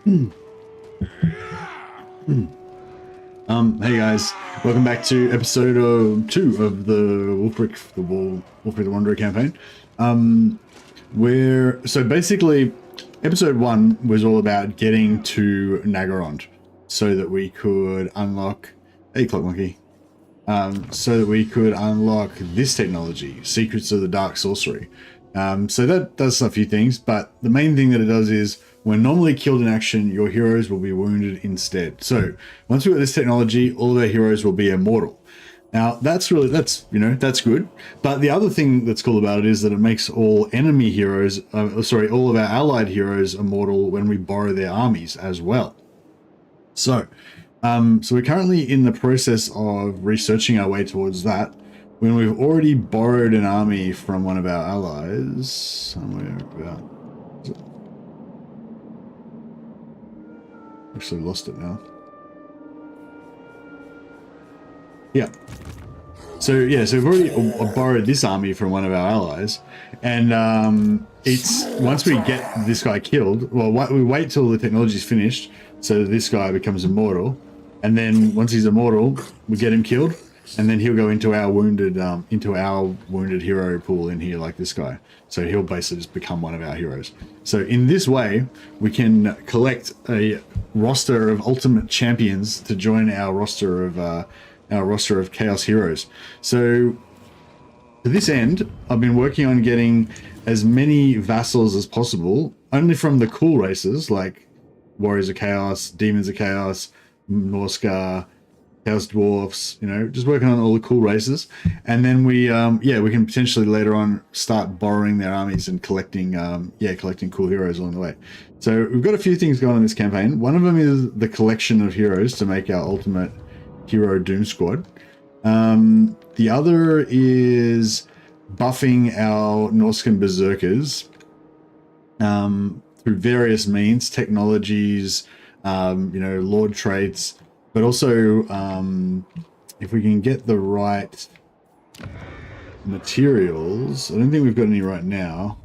Hey guys, welcome back to episode 2 of the WULFRIK, WULFRIK the Wanderer campaign. So basically, episode 1 was all about getting to Naggarond so that we could unlock, hey Clock Monkey, so that we could unlock this technology, Secrets of the Dark Sorcery. So that does a few things, but the main thing that it does is when normally killed in action, your heroes will be wounded instead. So once we've got this technology, all of our heroes will be immortal. Now that's good. But the other thing that's cool about it is that it makes all enemy heroes, all of our allied heroes immortal when we borrow their armies as well. So we're currently in the process of researching our way towards that. When we've already borrowed an army from one of our allies, somewhere about... Actually lost it now. Yeah. So we've already borrowed this army from one of our allies, and it's once we get this guy killed, well, we wait till the technology's finished, so this guy becomes immortal, and then once he's immortal, we get him killed. And then he'll go into our wounded hero pool in here, like this guy. So he'll basically just become one of our heroes. So in this way, we can collect a roster of ultimate champions to join our roster of chaos heroes. So to this end, I've been working on getting as many vassals as possible, only from the cool races like Warriors of Chaos, Demons of Chaos, Norska, Chaos Dwarfs, just working on all the cool races. And then we can potentially later on start borrowing their armies and collecting cool heroes along the way. So we've got a few things going on in this campaign. One of them is the collection of heroes to make our ultimate hero Doom Squad. The other is buffing our Norscan Berserkers through various means, technologies, Lord traits, but also, if we can get the right materials, I don't think we've got any right now.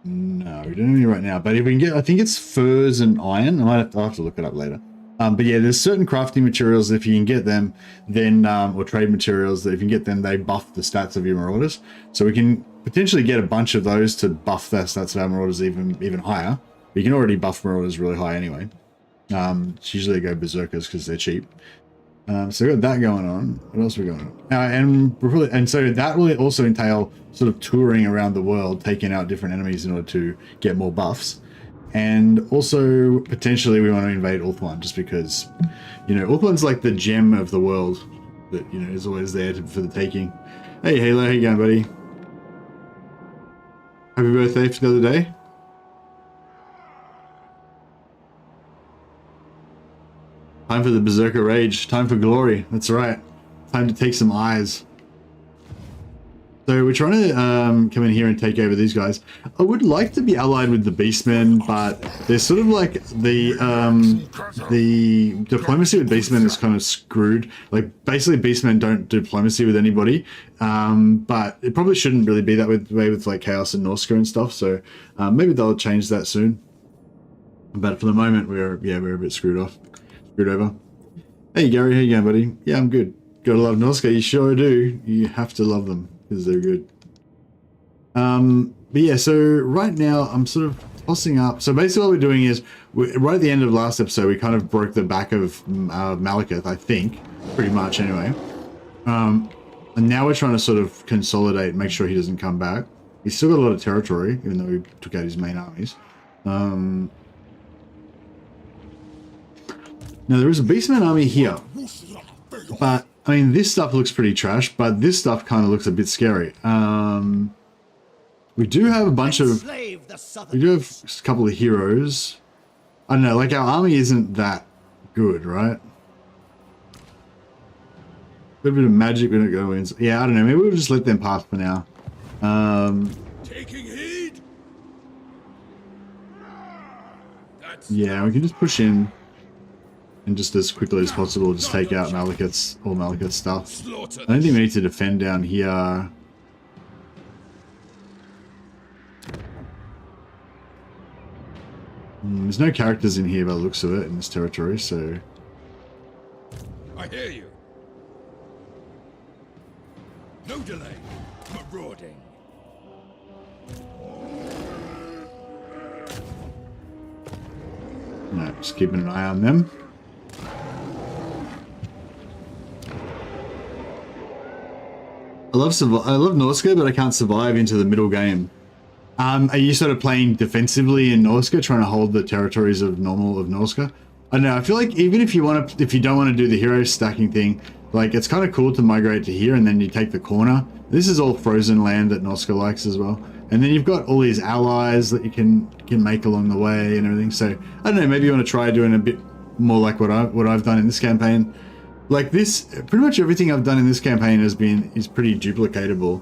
No, we don't have any right now. But if we can get, I think it's furs and iron. I'll have to look it up later. But yeah, there's certain crafting materials that if you can get them, then, or trade materials that if you can get them, they buff the stats of your marauders. So we can potentially get a bunch of those to buff the stats of our marauders even higher. You can already buff marauders really high anyway. Usually they go berserkers because they're cheap. So we got that going on. What else are we going on? And so that will also entail sort of touring around the world, taking out different enemies in order to get more buffs. And also potentially we want to invade Ulthuan, just because, Ulthuan's like the gem of the world that, is always there for the taking. Hey Halo, how you going, buddy? Happy birthday for the other day. Time for the Berserker Rage. Time for glory. That's right. Time to take some eyes. So we're trying to come in here and take over these guys. I would like to be allied with the Beastmen, but there's sort of like the diplomacy with Beastmen is kind of screwed. Like basically Beastmen don't do diplomacy with anybody, but it probably shouldn't really be that way with like Chaos and Norska and stuff. So maybe they'll change that soon. But for the moment, we're a bit screwed over. Hey Gary, how you going, buddy? Yeah, I'm good. Gotta love Norska, you sure do. You have to love them because they're good. But yeah, so right now I'm sort of tossing up. So basically what we're doing is, right at the end of last episode, we kind of broke the back of Malekith, I think, pretty much anyway. And now we're trying to sort of consolidate, make sure he doesn't come back. He's still got a lot of territory, even though he took out his main armies. Now there is a Beastman army here, but I mean this stuff looks pretty trash, but this stuff kind of looks a bit scary. We do have we do have a couple of heroes. I don't know, like our army isn't that good, right? A little bit of magic, we don't go in. Yeah, I don't know, maybe we'll just let them pass for now. Taking heed. Yeah, we can just push in. And just as quickly as possible, just take out all Malekith's stuff. I don't think we need to defend down here. There's no characters in here by the looks of it in this territory, so... I hear you. No delay. Marauding. No, just keeping an eye on them. I love Norska, but I can't survive into the middle game. Are you sort of playing defensively in Norska, trying to hold the territories of Norska? I don't know. I feel like even if you don't want to do the hero stacking thing, like it's kind of cool to migrate to here and then you take the corner. This is all frozen land that Norska likes as well. And then you've got all these allies that you can make along the way and everything. So I don't know. Maybe you want to try doing a bit more like what I've done in this campaign. Like this, pretty much everything I've done in this campaign is pretty duplicatable.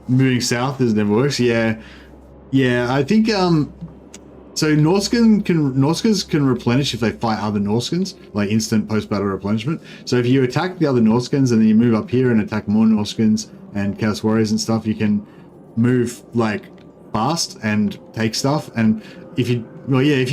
Moving south is never works. Yeah. I think so. Norskans can replenish if they fight other Norskans, like instant post-battle replenishment. So if you attack the other Norskans and then you move up here and attack more Norskans and Chaos Warriors and stuff, you can move like fast and take stuff. And if you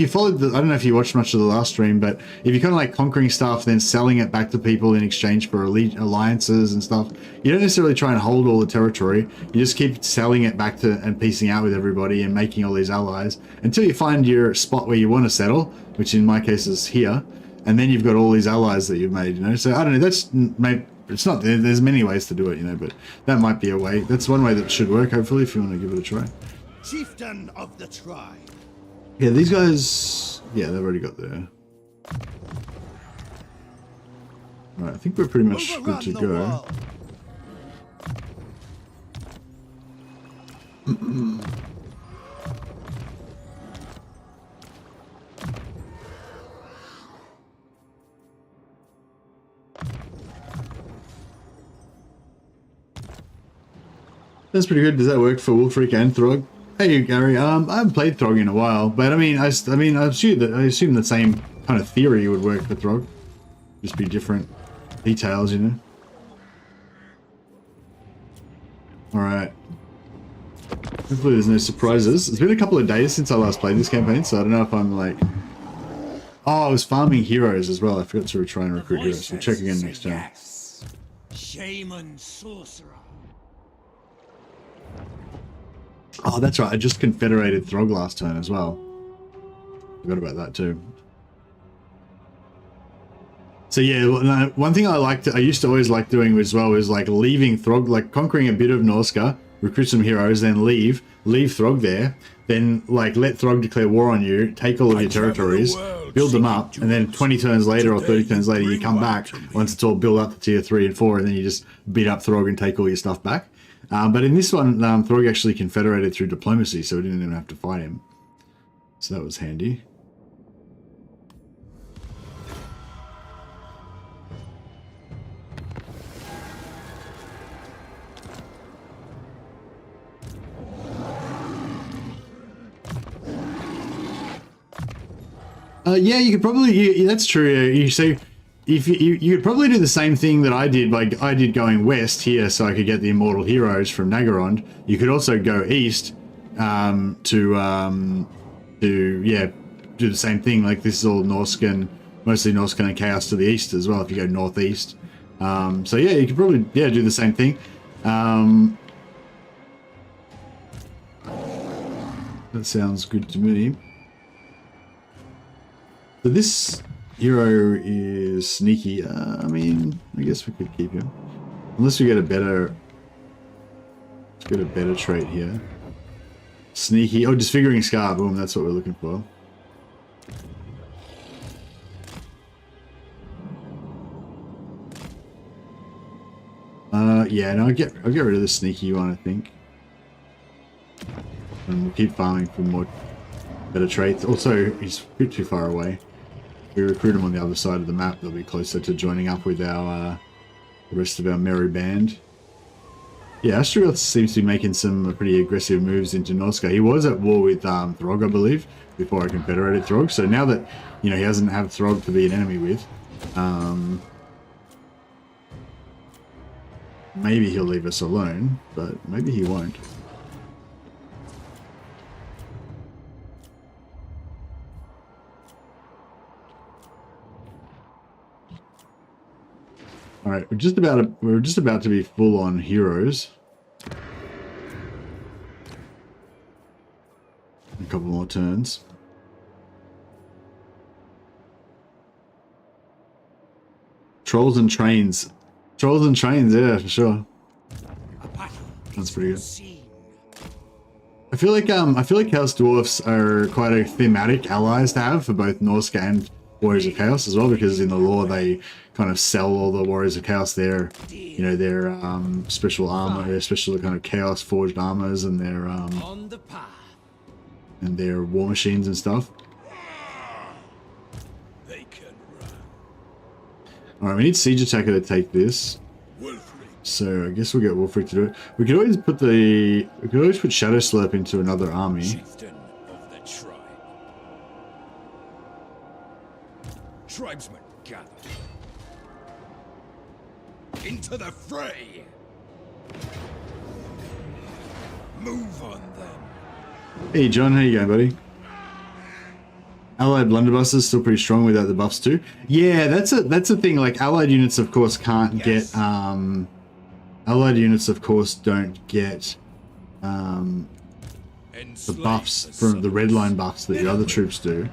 followed I don't know if you watched much of the last stream, but if you're kind of like conquering stuff, then selling it back to people in exchange for alliances and stuff, you don't necessarily try and hold all the territory. You just keep selling it back to and piecing out with everybody and making all these allies until you find your spot where you want to settle, which in my case is here. And then you've got all these allies that you've made, you know? So I don't know, that's maybe, it's not, there's many ways to do it, you know, but that might be a way. That's one way that should work, hopefully, if you want to give it a try. Chieftain of the tribe. Yeah, these guys, yeah, they've already got there. Right, I think we're pretty much good to go. That's pretty good. Does that work for WULFRIK and Throg? Hey Gary, I haven't played Throg in a while, but I assume the same kind of theory would work for Throg. Just be different details, you know. All right. Hopefully there's no surprises. It's been a couple of days since I last played this campaign, so I don't know if I'm like... Oh, I was farming heroes as well. I forgot to try and recruit heroes. We'll check again next time. Yes. Shaman sorcerer. Oh, that's right. I just confederated Throg last turn as well. Forgot about that too. So yeah, one thing I used to always like doing as well was like leaving Throg, like conquering a bit of Norska, recruit some heroes, then leave Throg there, then like let Throg declare war on you, take all of your territories, build them up, and then 20 turns later or 30 turns later you come back once it's all built up to tier 3 and 4, and then you just beat up Throg and take all your stuff back. But in this one, Throg actually confederated through diplomacy, so we didn't even have to fight him. So that was handy. Yeah, you could probably. That's true. You see. If you could probably do the same thing that I did, like I did going west here so I could get the immortal heroes from Nagarond. You could also go east to do the same thing. Like this is all Norscan, mostly Norscan and Chaos to the east as well if you go northeast. So yeah, you could probably do the same thing. That sounds good to me. So this hero is sneaky. I mean, I guess we could keep him. Unless we get a better... Let's get a better trait here. Sneaky. Oh, disfiguring scar. Boom, that's what we're looking for. Yeah, no, I'll get rid of the sneaky one, I think. And we'll keep farming for more better traits. Also, he's a bit too far away. We recruit him on the other side of the map, they'll be closer to joining up with our the rest of our merry band. Yeah, Astragoth seems to be making some pretty aggressive moves into Norska. He was at war with Throg, I believe, before I confederated Throg. So now that, you know, he doesn't have Throg to be an enemy with, maybe he'll leave us alone, but maybe he won't. All right, we're just about to be full on heroes. A couple more turns. Trolls and trains. Trolls and trains, yeah, for sure. That's pretty good. I feel like Chaos Dwarfs are quite a thematic allies to have for both Norsca and Warriors of Chaos as well, because in the lore they kind of sell all the Warriors of Chaos their, you know, their special armor, their special kind of Chaos forged armors, and their war machines and stuff. All right, we need Siege Attacker to take this. So I guess we'll get WULFRIK to do it. We could always put Shadow Slurp into another army. Chieftain of the tribe. Tribesmen gather. Into the fray. Move on them. Hey John, how you going, buddy? Allied Blunderbusters still pretty strong without the buffs too. Yeah, that's a thing. Like allied units, of course, can't get. Allied units, of course, don't get the buffs from the red line buffs that the other troops do.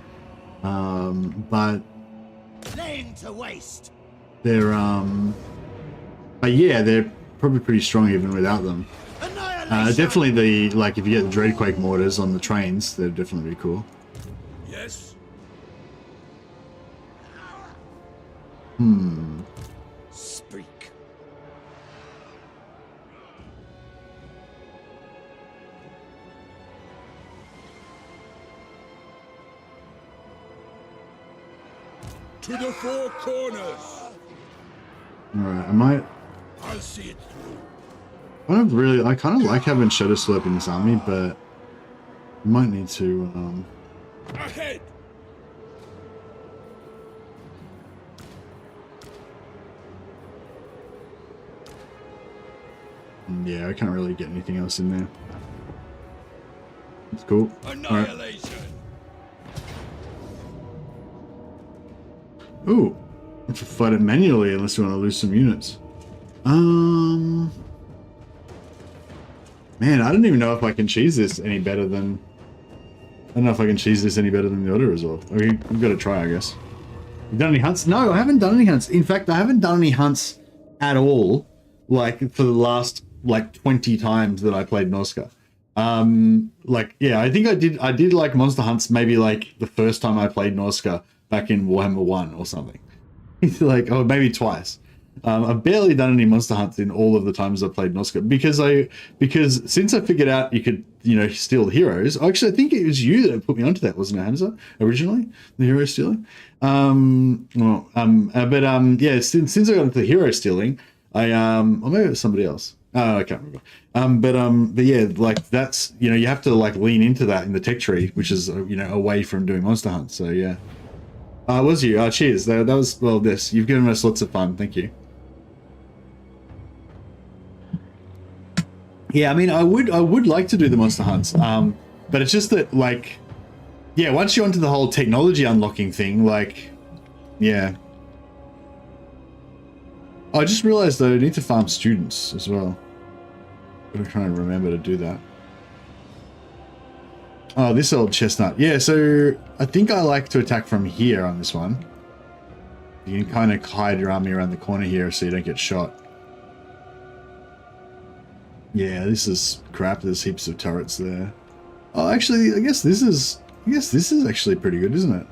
But Laying to waste. they're but yeah, they're probably pretty strong even without them. Definitely the if you get the Dreadquake mortars on the trains, they're definitely be cool. Yes. Speak. To the four corners. Alright, I'll see it through. I kind of like having Shadow Slurp in this army, but I might need to Ahead. yeah, I can't really get anything else in there. That's cool. Annihilation. Ooh, let's fight it manually unless we want to lose some units. Man, I don't even know if I can cheese this any better than. I don't know if I can cheese this any better than the Auto Resolve. I mean, we've got to try, I guess. You've done any hunts? No, I haven't done any hunts. In fact, I haven't done any hunts at all. Like for the last 20 times that I played Norsca. Yeah, I think I did like monster hunts maybe like the first time I played Norsca back in Warhammer 1 or something. Or maybe twice. I've barely done any monster hunts in all of the times I've played Norsca because since I figured out you could, you know, steal heroes. Actually, I think it was you that put me onto that, wasn't it, Hamza? Originally, the hero stealing. Yeah, since I got into the hero stealing, or maybe it was somebody else. Oh, I can't remember. But yeah, that's, you know, you have to lean into that in the tech tree, which is, you know, away from doing monster hunts. So yeah. Was you? Cheers. That was, well, this. You've given us lots of fun. Thank you. Yeah, I mean, I would like to do the monster hunts. But it's just that, yeah, once you're onto the whole technology unlocking thing, yeah. Oh, I just realized though I need to farm students as well. Gotta try and remember to do that. Oh, this old chestnut. Yeah, so I think I like to attack from here on this one. You can kind of hide your army around the corner here so you don't get shot. Yeah, this is crap. There's heaps of turrets there. Oh, actually, I guess this is actually pretty good, isn't it?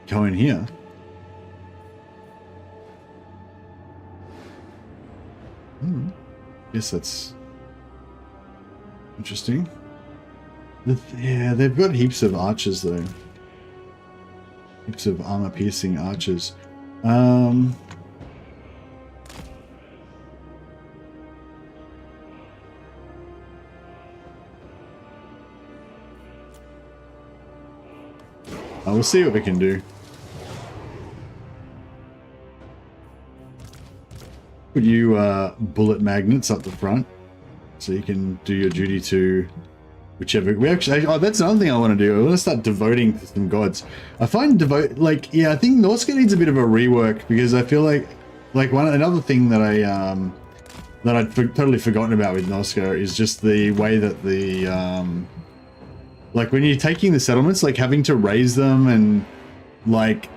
Go in here. Guess that's interesting. Yeah, they've got heaps of archers though. Heaps of armor-piercing archers. We'll see what we can do. Put you bullet magnets up the front, so you can do your duty to whichever. We actually, oh, that's another thing I want to do. I want to start devoting to some gods. I find yeah, I think Norsca needs a bit of a rework because I feel like like another thing that I'd totally forgotten about with Noska is just the way that the like when you're taking the settlements, like having to raise them and like,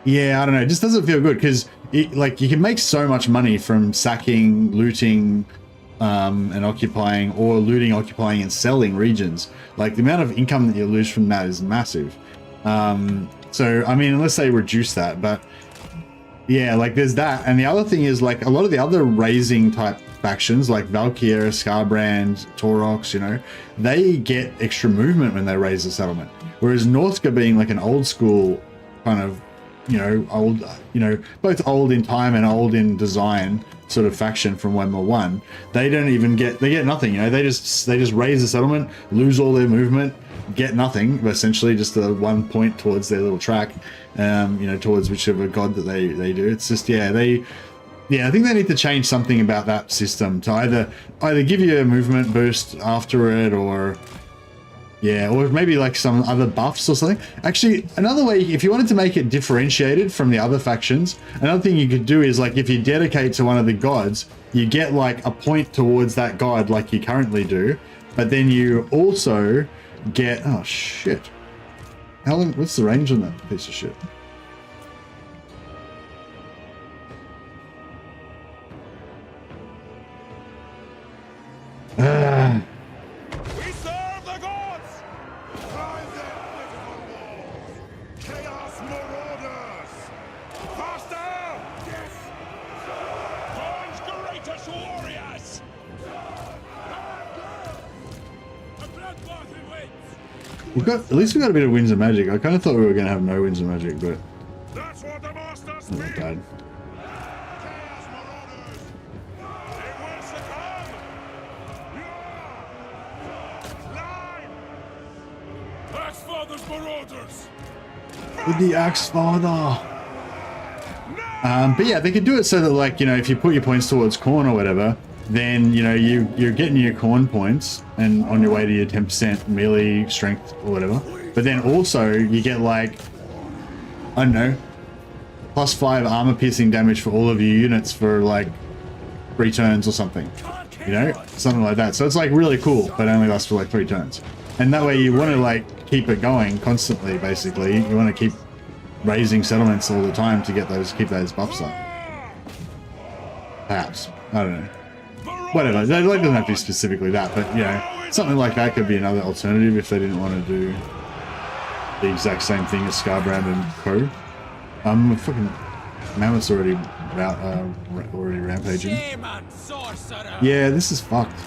yeah, I don't know, it just doesn't feel good because like you can make so much money from sacking, looting, and occupying, or looting, occupying, and selling regions. Like the amount of income that you lose from that is massive. So I mean, unless they reduce that, but yeah, like there's that. And the other thing is like a lot of the other raising type factions like Valkyr, Skarbrand, Taurox, you know, they get extra movement when they raise a settlement. Whereas Northka being like an old school kind of, you know, old, you know, both old in time and old in design sort of faction from 1.1, they don't even get, they get nothing, you know, they just raise the settlement, lose all their movement, get nothing, but essentially just the 1 point towards their little track, you know, towards whichever god that they do. It's just, yeah, I think they need to change something about that system to either give you a movement boost after it, or yeah, or maybe like some other buffs or something. Actually, another way, if you wanted to make it differentiated from the other factions, another thing you could do is like if you dedicate to one of the gods, you get like a point towards that god like you currently do, but then you also get, oh shit, how long, what's the range on that piece of shit? We serve the gods! Find them pitiful walls! Chaos marauders! Faster! Yes! Dawn's greatest warriors! A bloodbath awaits! We've got, at least we got a bit of winds of magic. I kind of thought we were going to have no winds of magic, but That's what the masters not mean! bad. Chaos marauders! They will succumb! Line! Axfather's marauders! With the Axe Father. But yeah, they could do it so that, like, you know, if you put your points towards corn or whatever, then, you know, you're getting your corn points and on your way to your 10% melee strength or whatever. But then also you get like, I don't know, +5 armor piercing damage for all of your units for like 3 turns or something, you know, something like that. So it's like really cool, but only lasts for like 3 turns. And that way you want to like keep it going constantly, basically. You want to keep raising settlements all the time to get those, keep those buffs up. Perhaps. I don't know. Whatever. It doesn't have to be specifically that, but you know, something like that could be another alternative if they didn't want to do the exact same thing as Skarbrand and Co. Fucking Mammoth's already already rampaging. Yeah, this is fucked.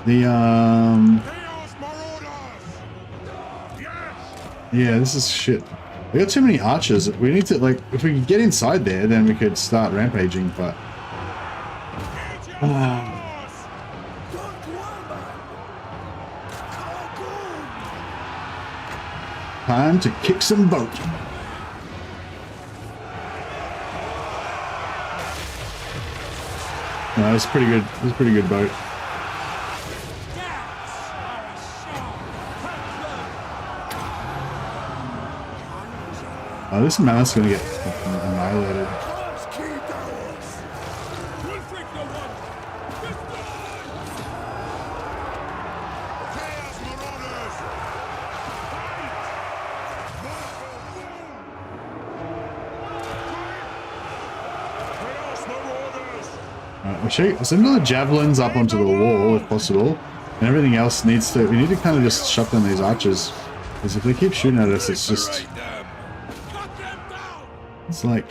The yeah, this is shit. We got too many archers. We need to, like, if we could get inside there, then we could start rampaging, but time to kick some boat. No, that's pretty good. That's a pretty good boat. Oh, this mammoth's gonna get annihilated. Alright, send all the javelins up onto the wall if possible, and everything else needs to. We need to kind of just shut down these archers, because if they keep shooting at us, it's just. It's like,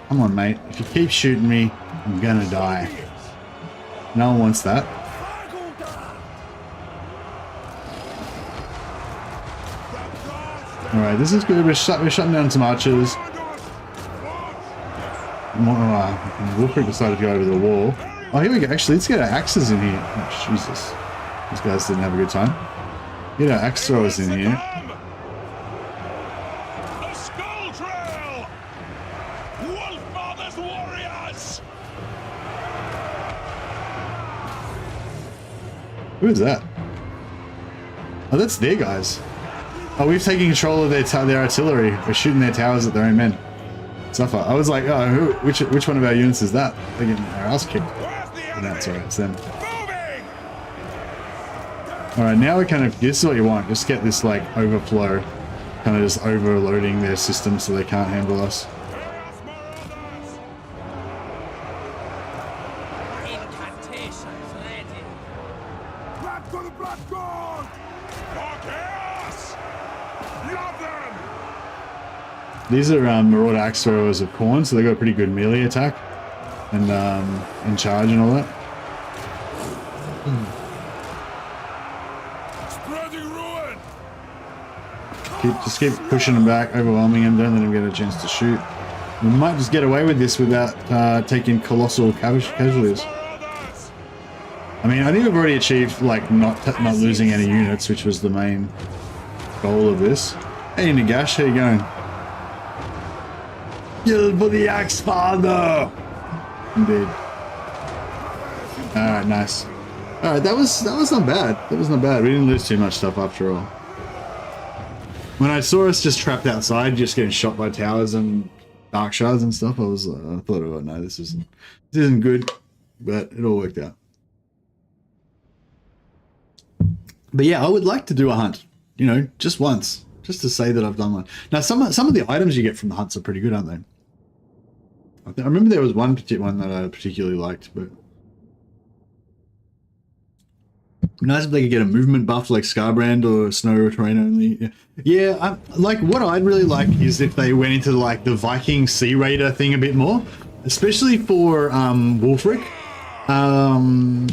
come on, mate. If you keep shooting me, I'm gonna die. No one wants that. Alright, this is good. We're shutting down some archers. WULFRIK decided to go over the wall. Oh, here we go. Actually, let's get our axes in here. Oh, Jesus. These guys didn't have a good time. Get our axe throwers in here. Who is that? Oh, that's their guys. Oh, we've taken control of their artillery. We're shooting their towers at their own men. Suffer. I was like, oh, which one of our units is that? They're getting our ass kicked. Oh, no, sorry, it's them. Alright, now we kind of, this is what you want. Just get this, like, overflow. Kind of just overloading their system so they can't handle us. These are Marauder Axe Throwers of Khorne, so they got a pretty good melee attack and charge and all that. Spreading ruin. Just keep pushing them back, overwhelming them, don't let them get a chance to shoot. We might just get away with this without taking colossal casualties. I mean, I think we've already achieved like not losing any units, which was the main goal of this. Hey Nagash, how you going? Kill for the Axe Father! Indeed. Alright, nice. Alright, that was not bad. That was not bad. We didn't lose too much stuff after all. When I saw us just trapped outside, just getting shot by towers and dark shards and stuff, I thought, oh no, this isn't good. But it all worked out. But yeah, I would like to do a hunt. You know, just once. Just to say that I've done one. Now, some of the items you get from the hunts are pretty good, aren't they? I remember there was one that I particularly liked, but nice if they could get a movement buff like Scarbrand or Snow Terrain only. Yeah, like what I'd really like is if they went into like the Viking Sea Raider thing a bit more, especially for WULFRIK. I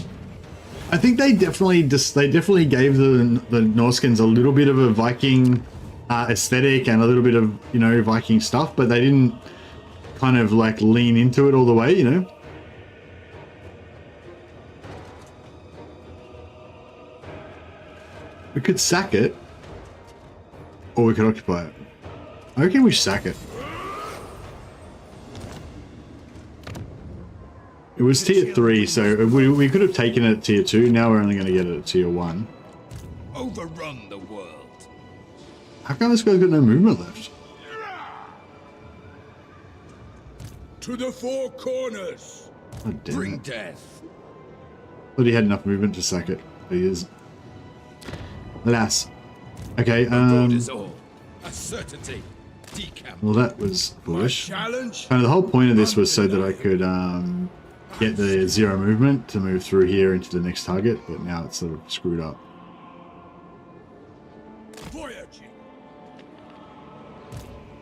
think they definitely gave the Norskins a little bit of a Viking aesthetic and a little bit of, you know, Viking stuff, but they didn't kind of like lean into it all the way, you know. We could sack it, or we could occupy it. I reckon we sack it. It was tier 3, so we could have taken it at tier 2. Now we're only going to get it at tier 1. Overrun the world. How come this guy's got no movement left? To the four corners. Oh, damn Bring it. death. Thought he had enough movement to sack it, but he is. Alas. Okay, Is all. A certainty. Decamp. well that was foolish. Challenge. Kind of the whole point of this was so that I could get the 0 movement to move through here into the next target, but now it's sort of screwed up. Voyaging.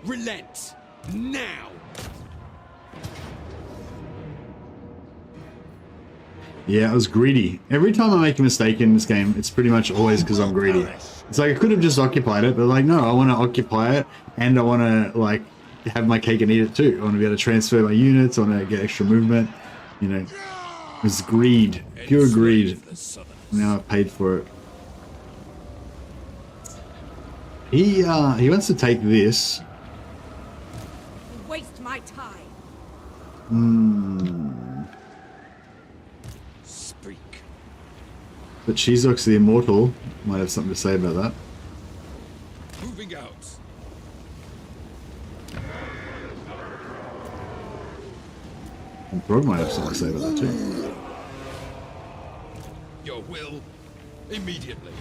Relent. Now. Yeah, I was greedy. Every time I make a mistake in this game, it's pretty much always because I'm greedy. It's like I could have just occupied it, but like, no, I want to occupy it, and I want to like have my cake and eat it too. I want to be able to transfer my units, I want to get extra movement, you know. It's greed, pure greed. Now I've paid for it. He wants to take this. Waste my time. Speak. But Shizox the Immortal might have something to say about that. Moving out. And Throg might have something to say about that too. Your will. Immediately.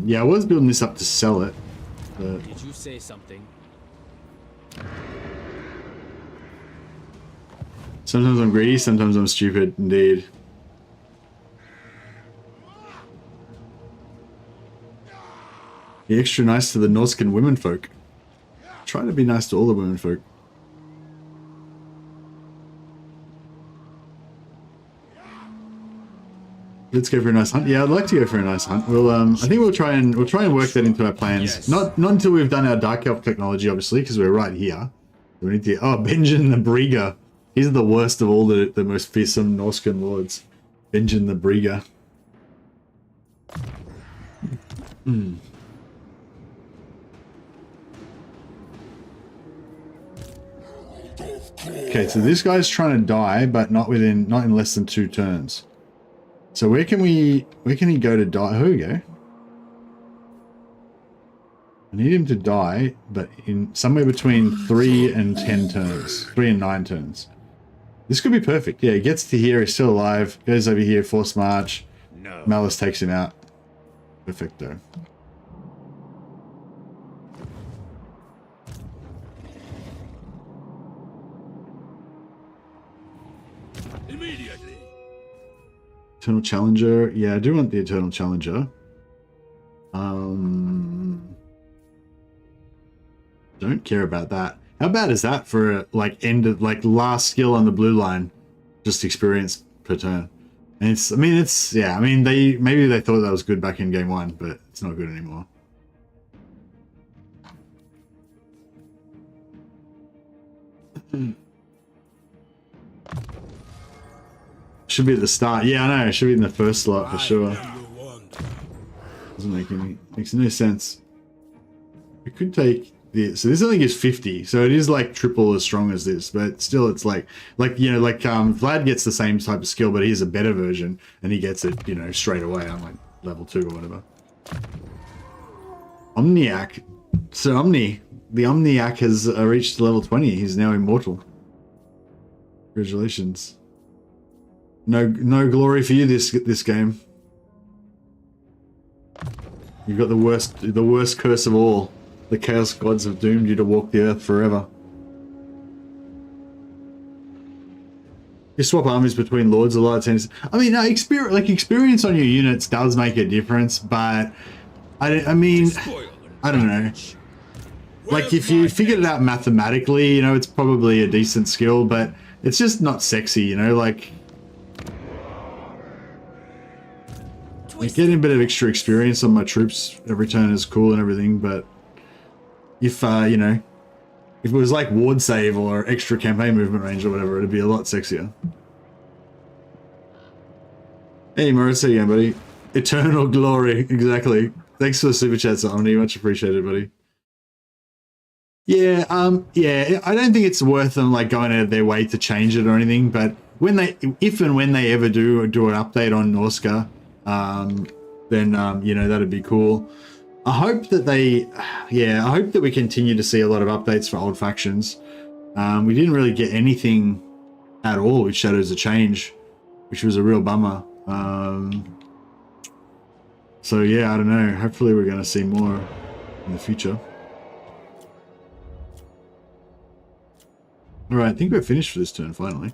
Yeah, I was building this up to sell it, but Did you say something? sometimes I'm greedy, sometimes I'm stupid, indeed. Be extra nice to the Norscan womenfolk. Try to be nice to all the womenfolk. Let's go for a nice hunt. Yeah, I'd like to go for a nice hunt. We'll I think we'll try and work that into our plans. Yes. Not until we've done our Dark Elf technology, obviously, because we're right here. We need to. Oh, Benjen the Brieger. He's the worst of all the most fearsome Norscan lords. Benjen the Brieger. Okay, so this guy's trying to die, but not in less than 2 turns. So where can he go to die? Here we go. I need him to die, but in somewhere between 3 and 10 turns. 3 and 9 turns. This could be perfect. Yeah, he gets to here, he's still alive. Goes over here, force march. No. Malice takes him out. Perfecto. Immediately. Eternal Challenger. Yeah, I do want the Eternal Challenger. Don't care about that. How bad is that for like last skill on the blue line? Just experience per turn. And it's, I mean, maybe they thought that was good back in game 1, but it's not good anymore. Should be at the start. Yeah, I know. It should be in the first slot for sure. Makes no sense. We could take this. So this only gives 50. So it is like triple as strong as this, but still it's like Vlad gets the same type of skill, but he's a better version and he gets it, straight away on like level 2 or whatever. Omniac. So the Omniac has reached level 20. He's now immortal. Congratulations. No glory for you this game. You've got the worst curse of all. The Chaos Gods have doomed you to walk the earth forever. You swap armies between lords a lot of times. I mean, experience on your units does make a difference, but I mean, I don't know. Like if you figured it out mathematically, it's probably a decent skill, but it's just not sexy, like getting a bit of extra experience on my troops every turn is cool and everything, but if if it was like ward save or extra campaign movement range or whatever, it'd be a lot sexier. Hey Moritz, how you going, buddy? Eternal glory, exactly. Thanks for the super chats, Omni, much appreciated, buddy. Yeah, yeah, I don't think it's worth them like going out of their way to change it or anything, but if and when they ever do an update on Norska, then that'd be cool. I hope that I hope that we continue to see a lot of updates for old factions. We didn't really get anything at all with Shadows of Change, which was a real bummer. So yeah, I don't know. Hopefully we're going to see more in the future. All right, I think we're finished for this turn finally.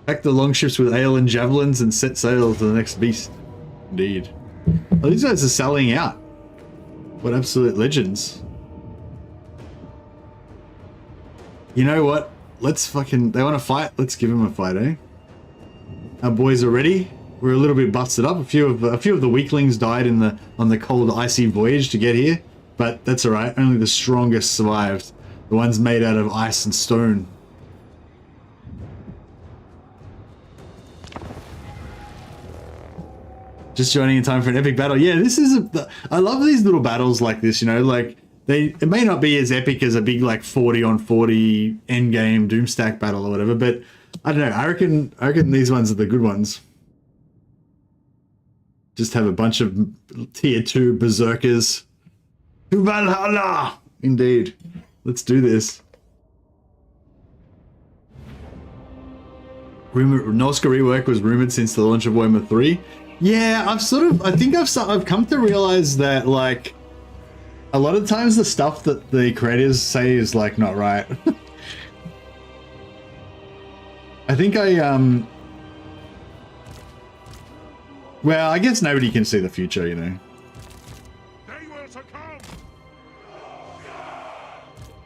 Pack the longships with ale and javelins and set sail to the next beast. Indeed. Oh, these guys are selling out. What absolute legends. You know what? Let's they want to fight? Let's give them a fight, eh? Our boys are ready. We're a little bit busted up. A few of the weaklings died on the cold, icy voyage to get here, but that's all right. Only the strongest survived. The ones made out of ice and stone. Just joining in time for an epic battle. Yeah, this is I love these little battles like this, like it may not be as epic as a big like 40 on 40 end game Doomstack battle or whatever, but I don't know. I reckon these ones are the good ones. Just have a bunch of tier 2 berserkers. To Valhalla! Indeed. Let's do this. Norska rework was rumored since the launch of Warhammer 3. Yeah, I've come to realize that like a lot of times the stuff that the creators say is like not right. I think well, I guess nobody can see the future, They will succumb.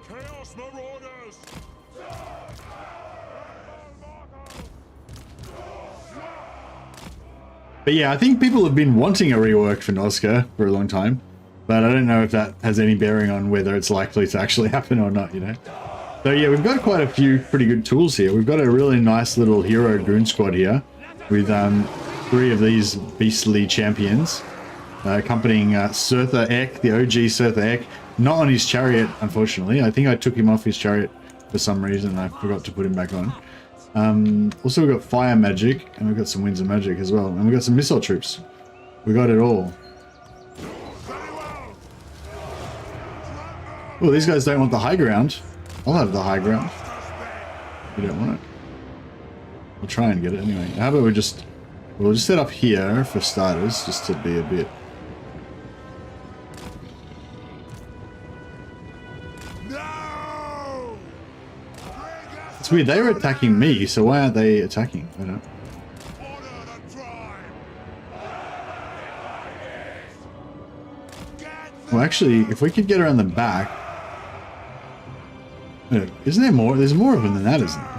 Chaos Marauders. But yeah, I think people have been wanting a rework for Norska for a long time, but I don't know if that has any bearing on whether it's likely to actually happen or not, So yeah, we've got quite a few pretty good tools here. We've got a really nice little hero goon squad here with 3 of these beastly champions. accompanying Surtha Ek, the OG Surtha Ek. Not on his chariot, unfortunately. I think I took him off his chariot for some reason. I forgot to put him back on. Also, we've got fire magic, and we've got some winds of magic as well. And we've got some missile troops. We got it all. Oh, these guys don't want the high ground. I'll have the high ground. You don't want it. We'll try and get it anyway. How about we'll just set up here for starters, just to be a bit. No! It's weird. They were attacking me, so why aren't they attacking? I don't know. Well, actually, if we could get around the back. Isn't there more? There's more of them than that, isn't there?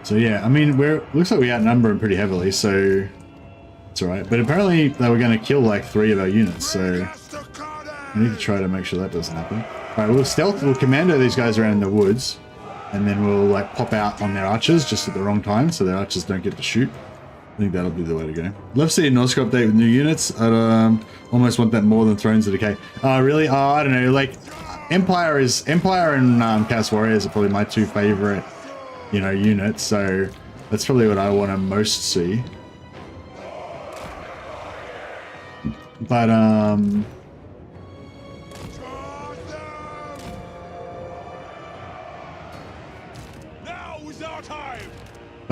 So yeah, I mean, looks like we outnumber them pretty heavily, so it's alright. But apparently they were going to kill like 3 of our units, so we need to try to make sure that doesn't happen. Alright, we'll commando these guys around in the woods, and then we'll like pop out on their archers just at the wrong time, so their archers don't get to shoot. I think that'll be the way to go. Love to see a Norsca update with new units. I'd almost want that more than Thrones of Decay. Really? I don't know. Like, Empire and Chaos Warriors are probably my 2 favorite, you know, units. So that's probably what I want to most see. But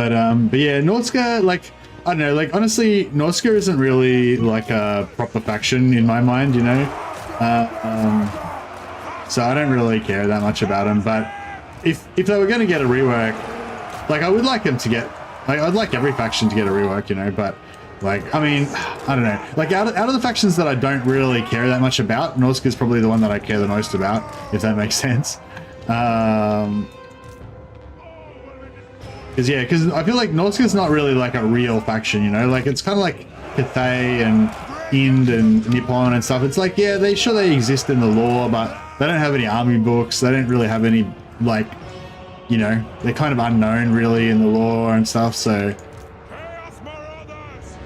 But yeah, Norsca, like, I don't know, like, honestly, Norsca isn't really like a proper faction in my mind, you know? So I don't really care that much about them, but if they were going to get a rework, like, I would like them to get, like, I'd like every faction to get a rework, you know, but, like, I mean, I don't know, like, out of the factions that I don't really care that much about, Norsca is probably the one that I care the most about, if that makes sense. Because I feel like Norsca's not really like a real faction, you know, like it's kind of like Cathay and Ind and Nippon and stuff. It's like, yeah, they exist in the lore, but they don't have any army books. They don't really have any, like, you know, they're kind of unknown really in the lore and stuff. So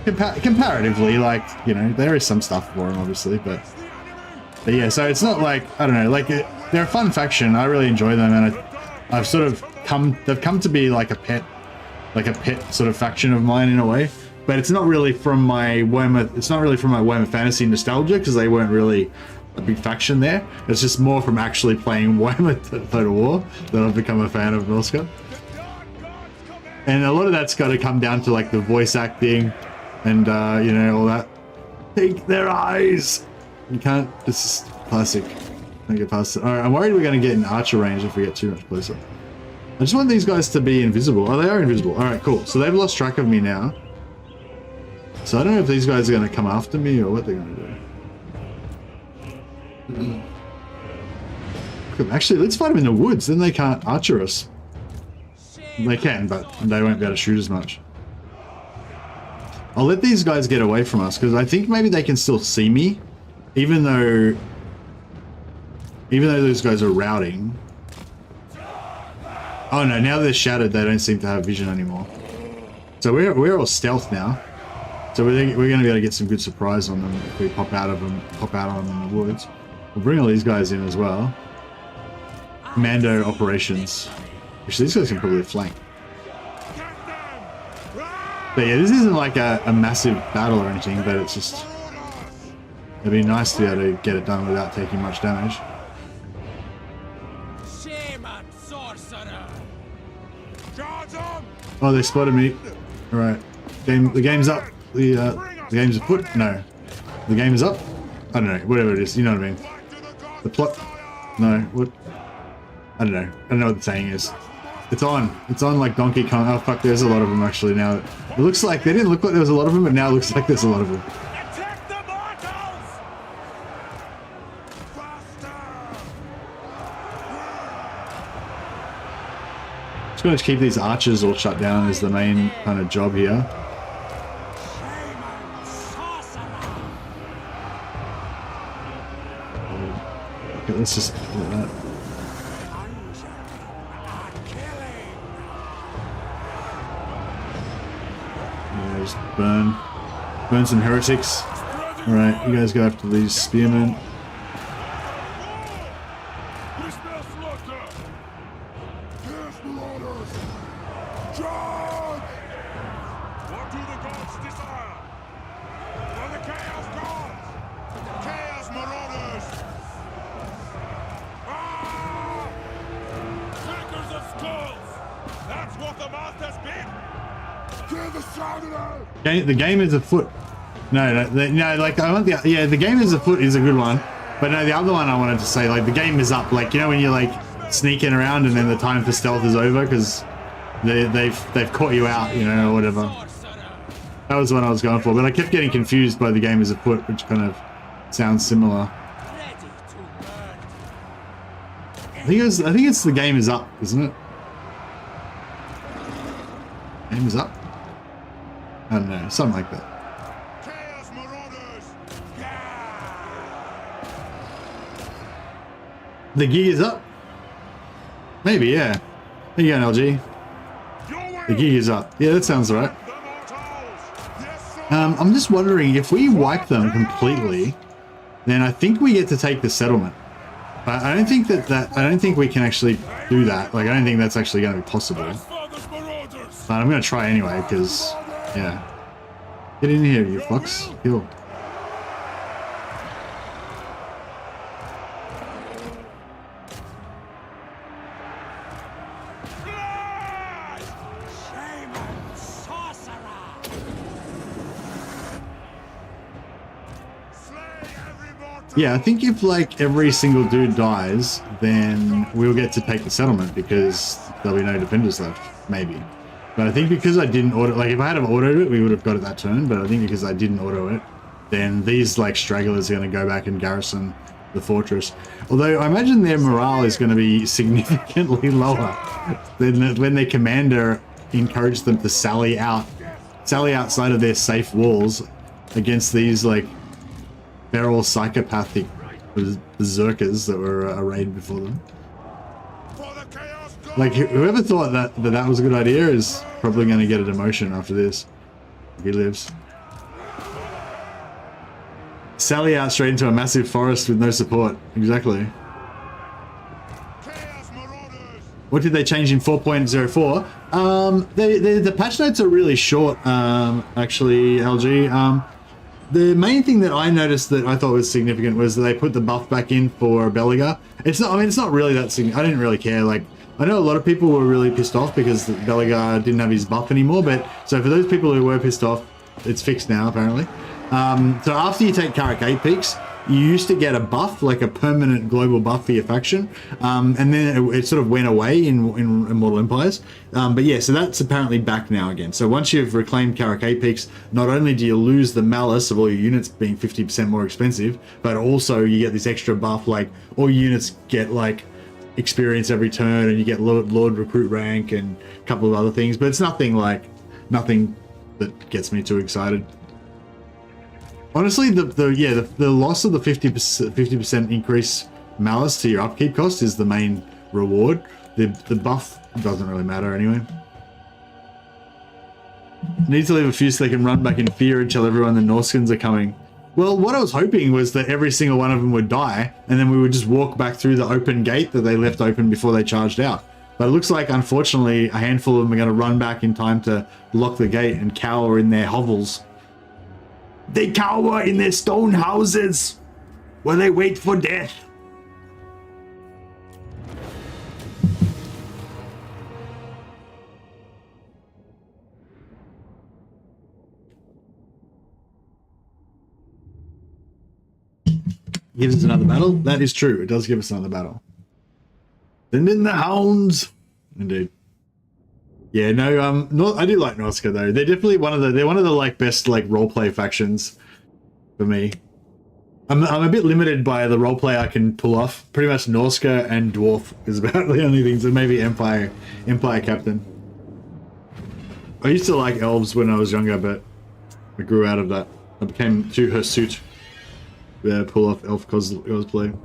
comparatively, like, you know, there is some stuff for them obviously, but yeah, so it's not like, I don't know, like they're a fun faction. I really enjoy them, and I've sort of they've come to be like a pet sort of faction of mine in a way, but it's not really from my Warhammer Fantasy nostalgia, because they weren't really a big faction there. It's just more from actually playing Warhammer Total War that I've become a fan of Norsca. And a lot of that's got to come down to like the voice acting and you know, all that. Take their eyes. You can't. This is classic. Can't get past it. All right, I'm worried we're going to get in archer range if we get too much closer. I just want these guys to be invisible. Oh, they are invisible. All right, cool. So they've lost track of me now. So I don't know if these guys are going to come after me or what they're going to do. Actually, let's fight them in the woods. Then they can't archer us. They can, but they won't be able to shoot as much. I'll let these guys get away from us, because I think maybe they can still see me, even though those guys are routing. Oh no, now they're shattered, they don't seem to have vision anymore. So we're all stealth now. So we're going to be able to get some good surprise on them if we pop out on them in the woods. We'll bring all these guys in as well. Commando operations. Actually, these guys can probably flank. But yeah, this isn't like a massive battle or anything, but it's just, it'd be nice to be able to get it done without taking much damage. Oh, they spotted me. All right, the game's up. The game's afoot. No, the game is up. I don't know. Whatever it is, you know what I mean. The plot. No, what? I don't know. I don't know what the saying is. It's on. It's on like Donkey Kong. Oh fuck, there's a lot of them actually now. It looks like, they didn't look like there was a lot of them, but now it looks like there's a lot of them. Just going to keep these archers all shut down is the main kind of job here. Okay, let's just do that. just burn some heretics. All right, you guys go after these spearmen. The game is afoot. No, like I want the game is afoot is a good one, but no, the other one I wanted to say, like the game is up. Like, you know when you're like sneaking around and then the time for stealth is over because they've caught you out, you know, or whatever. That was the one I was going for, but I kept getting confused by the game is afoot, which kind of sounds similar. I think it's the game is up, isn't it? Game is up. I don't know, something like that. The gig is up? Maybe, yeah. There you go, LG. The gig is up. Yeah, that sounds right. I'm just wondering, if we wipe them completely, then I think we get to take the settlement. But I don't think I don't think we can actually do that. Like, I don't think that's actually going to be possible. But I'm going to try anyway, because, yeah. Get in here, you fucks. Kill. Yeah, I think if like every single dude dies, then we'll get to take the settlement because there'll be no defenders left, maybe. But I think because I didn't auto, like if I had autoed it, we would have got it that turn, but I think because I didn't auto it, then these like stragglers are going to go back and garrison the fortress. Although I imagine their morale is going to be significantly lower than when their commander encouraged them to sally outside of their safe walls against these like feral psychopathic berserkers that were arrayed before them. Like whoever thought that was a good idea is probably going to get a demotion after this if he lives. Sally out straight into a massive forest with no support. Exactly. What did they change in 4.04? The patch notes are really short, actually, LG. The main thing that I noticed that I thought was significant was that they put the buff back in for Belagar. It's not, I mean, it's not really that significant. I didn't really care. Like, I know a lot of people were really pissed off because Belagar didn't have his buff anymore, but so for those people who were pissed off, it's fixed now, apparently. So after you take Karak 8 peaks, you used to get a buff, like a permanent global buff for your faction, and then it sort of went away in Immortal Empires. But yeah, so that's apparently back now again. So once you've reclaimed Karak 8 peaks, not only do you lose the malice of all your units being 50% more expensive, but also you get this extra buff, like all your units get like experience every turn, and you get Lord Recruit rank and a couple of other things, but it's nothing that gets me too excited. Honestly, the loss of the 50% increase malice to your upkeep cost is the main reward. The buff doesn't really matter anyway. Need to leave a few so they can run back in fear and tell everyone the Norskins are coming. Well, what I was hoping was that every single one of them would die, and then we would just walk back through the open gate that they left open before they charged out. But it looks like, unfortunately, a handful of them are going to run back in time to lock the gate and cower in their hovels. They cower in their stone houses where they wait for death. Gives us another battle? That is true. It does give us another battle. Send in the hounds. Indeed. Yeah, no, I do like Norska though. They're definitely one of the like best like roleplay factions for me. I'm a bit limited by the roleplay I can pull off. Pretty much Norska and Dwarf is about the only things, and maybe Empire Captain. I used to like elves when I was younger, but I grew out of that. I became too hirsute. Yeah, pull off elf cosplay.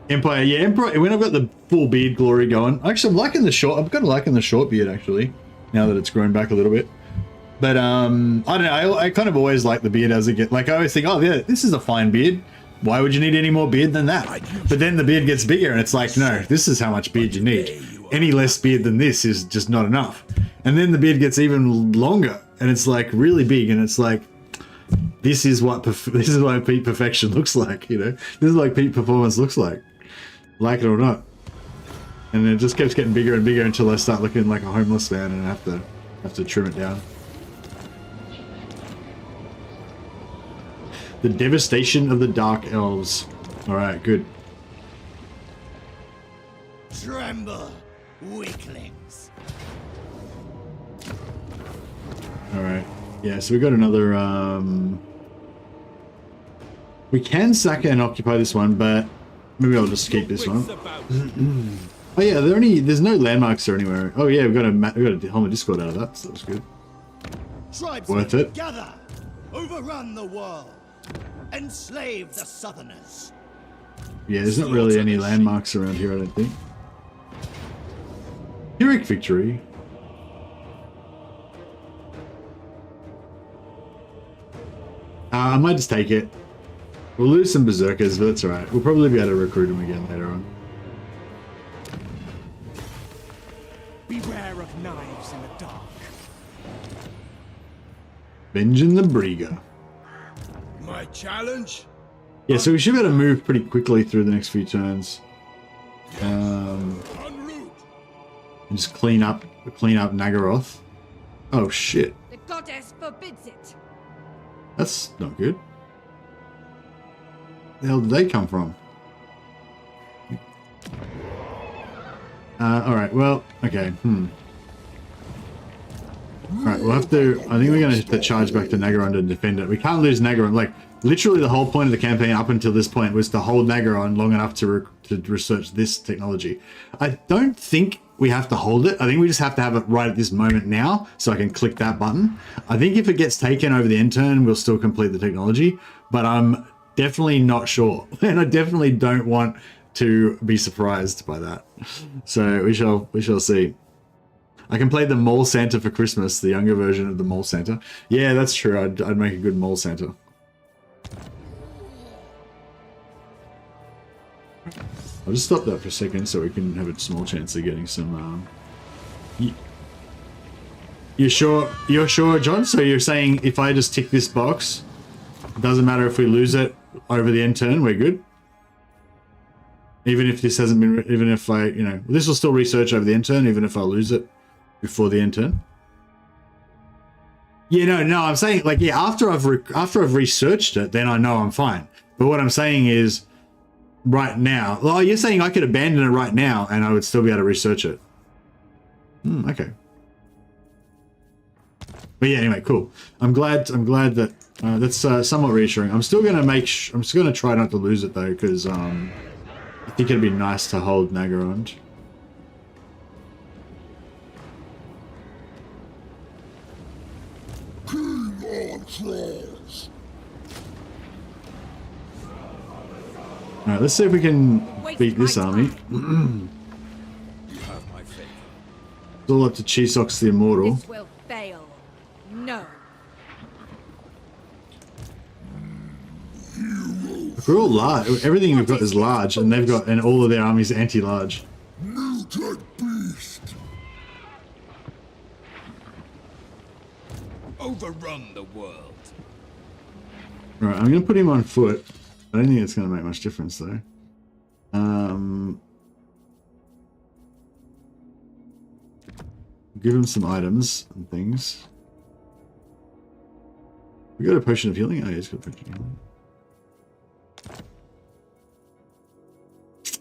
Empire, yeah, Emperor. When I've got the full beard glory going, actually, I'm kind of liking the short beard actually. now that it's grown back a little bit. But I don't know, I kind of always like the beard as it gets, like I always think, oh yeah, this is a fine beard. Why would you need any more beard than that? But then the beard gets bigger and it's like, no, this is how much beard you need. Any less beard than this is just not enough. And then the beard gets even longer and it's like really big and it's like, this is what peak perfection looks like, you know? This is like peak performance looks like it or not. And it just keeps getting bigger and bigger until I start looking like a homeless man and I have to trim it down. The devastation of the Dark Elves. Alright, good. Tremble, weaklings. Alright. Yeah, so we got another we can sack it and occupy this one, but maybe I'll just keep this one. Oh yeah, there's no landmarks or anywhere. Oh yeah, we got a Helmet Discord out of that, so that was good. Worth it. Gather, overrun the world, enslave the Southerners. Yeah, there's not really any landmarks around here, I don't think. Pyrrhic victory. I might just take it. We'll lose some berserkers, but that's alright. We'll probably be able to recruit them again later on. Beware of knives in the dark. Benjen the Brieger. My challenge? Yeah, so we should be able to move pretty quickly through the next few turns. And just clean up Nagaroth. Oh shit. The goddess forbids it. That's not good. The hell did they come from? Alright, well, okay, Alright, we'll have to, I think we're going to have to charge back to Nagaron to defend it. We can't lose Nagaron. Like, literally the whole point of the campaign up until this point was to hold Nagaron long enough to research this technology. I don't think we have to hold it. I think we just have to have it right at this moment now, so I can click that button. I think if it gets taken over the end turn, we'll still complete the technology, but I'm definitely not sure. And I definitely don't want to be surprised by that. So we shall see. I can play the Mole Santa for Christmas, the younger version of the Mole Santa. Yeah, that's true. I'd make a good Mole Santa. I'll just stop that for a second so we can have a small chance of getting some. You're sure? You're sure, John? So you're saying if I just tick this box, it doesn't matter if we lose it over the end turn, we're good? Even if this hasn't been, even if I, you know, this will still research over the end turn, even if I lose it before the end turn. Yeah, no, I'm saying like, yeah, after I've researched it, then I know I'm fine. But what I'm saying is, right now, well, you're saying I could abandon it right now and I would still be able to research it. Okay. But yeah, anyway, cool. I'm glad that that's somewhat reassuring. I'm still gonna I'm still gonna try not to lose it though, because I think it'd be nice to hold Nagaron. Alright, let's see if we can beat this army. It's all up to Chisox the Immortal. This will fail. No. We're all large. Everything we've got is large, and they've got, and all of their armies are anti-large. Overrun the world. Right, I'm going to put him on foot. I don't think it's going to make much difference, though. Give him some items and things. We got a potion of healing? Oh, yeah, he's got a potion of healing.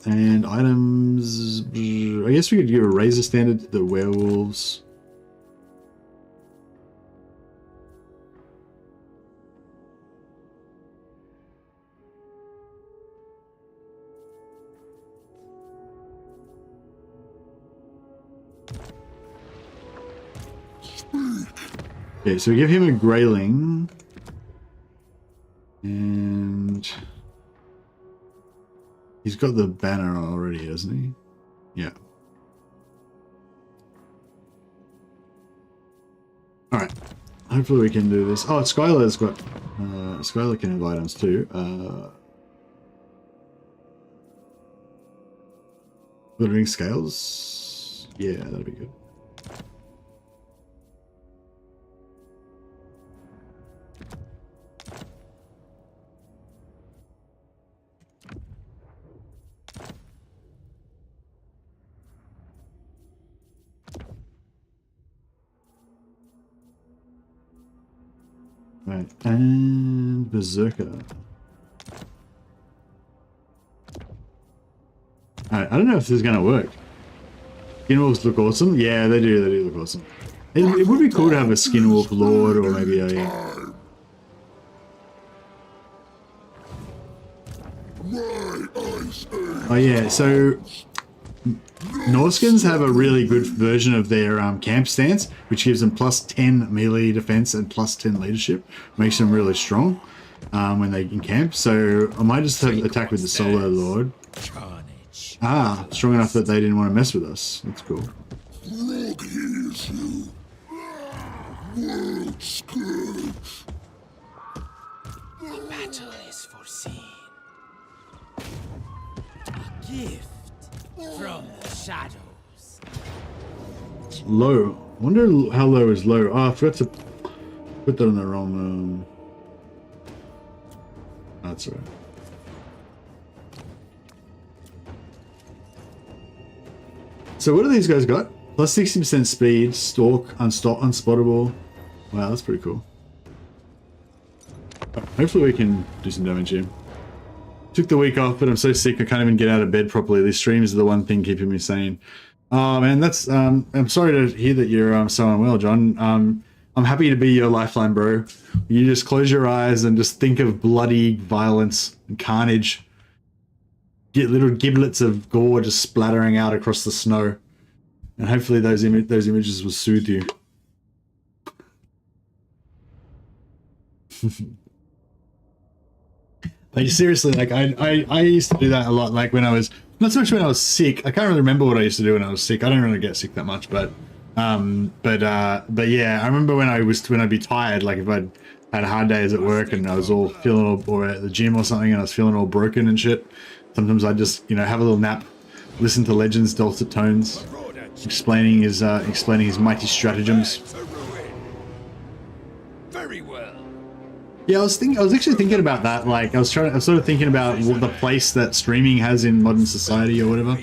And items... I guess we could give a razor standard to the werewolves. Okay, so we give him a grayling. And... he's got the banner already, hasn't he? Yeah. Okay, so we give him a grayling. And he's got the banner already, hasn't he? Yeah. Alright, so we'll hopefully we can do this. Oh, Skylar's got... Skylar can invite us too. Glittering scales? Yeah, that'd be good. Right, and Berserker. Alright, I don't know if this is gonna work. Skin wolves look awesome. Yeah, they do look awesome. It would be cool to have a skin wolf lord or maybe a... Oh yeah, so Norskins have a really good version of their camp stance, which gives them plus 10 melee defense and plus 10 leadership. Makes them really strong when they can camp. So I might just have attack with the solo lord. Carnage. Ah, strong enough that they didn't want to mess with us. That's cool. Look, here's you. World scourge. Battle is foreseen. A gift from the shadows. Low. I wonder how low is low. Oh, I forgot to put that on the wrong... That's right. So what do these guys got? Plus 60% speed, stalk, unspottable. Wow, that's pretty cool. Hopefully we can do some damage here. Took the week off, but I'm so sick I can't even get out of bed properly. These streams are the one thing keeping me sane. Oh man, that's I'm sorry to hear that you're so unwell, John. I'm happy to be your lifeline, bro. You just close your eyes and just think of bloody violence and carnage. Get little giblets of gore just splattering out across the snow, and hopefully those images will soothe you. Like seriously, like I used to do that a lot. Like when I was not so much when I was sick. I can't really remember what I used to do when I was sick. I don't really get sick that much, but yeah, I remember when I'd be tired. Like if I'd had hard days at work and I was all feeling or at the gym or something, and I was feeling all broken and shit. Sometimes I'd just have a little nap, listen to Legend's dulcet tones, explaining his mighty stratagems. Very well. Yeah, I was actually thinking about that. Like, I was sort of thinking about the place that streaming has in modern society or whatever.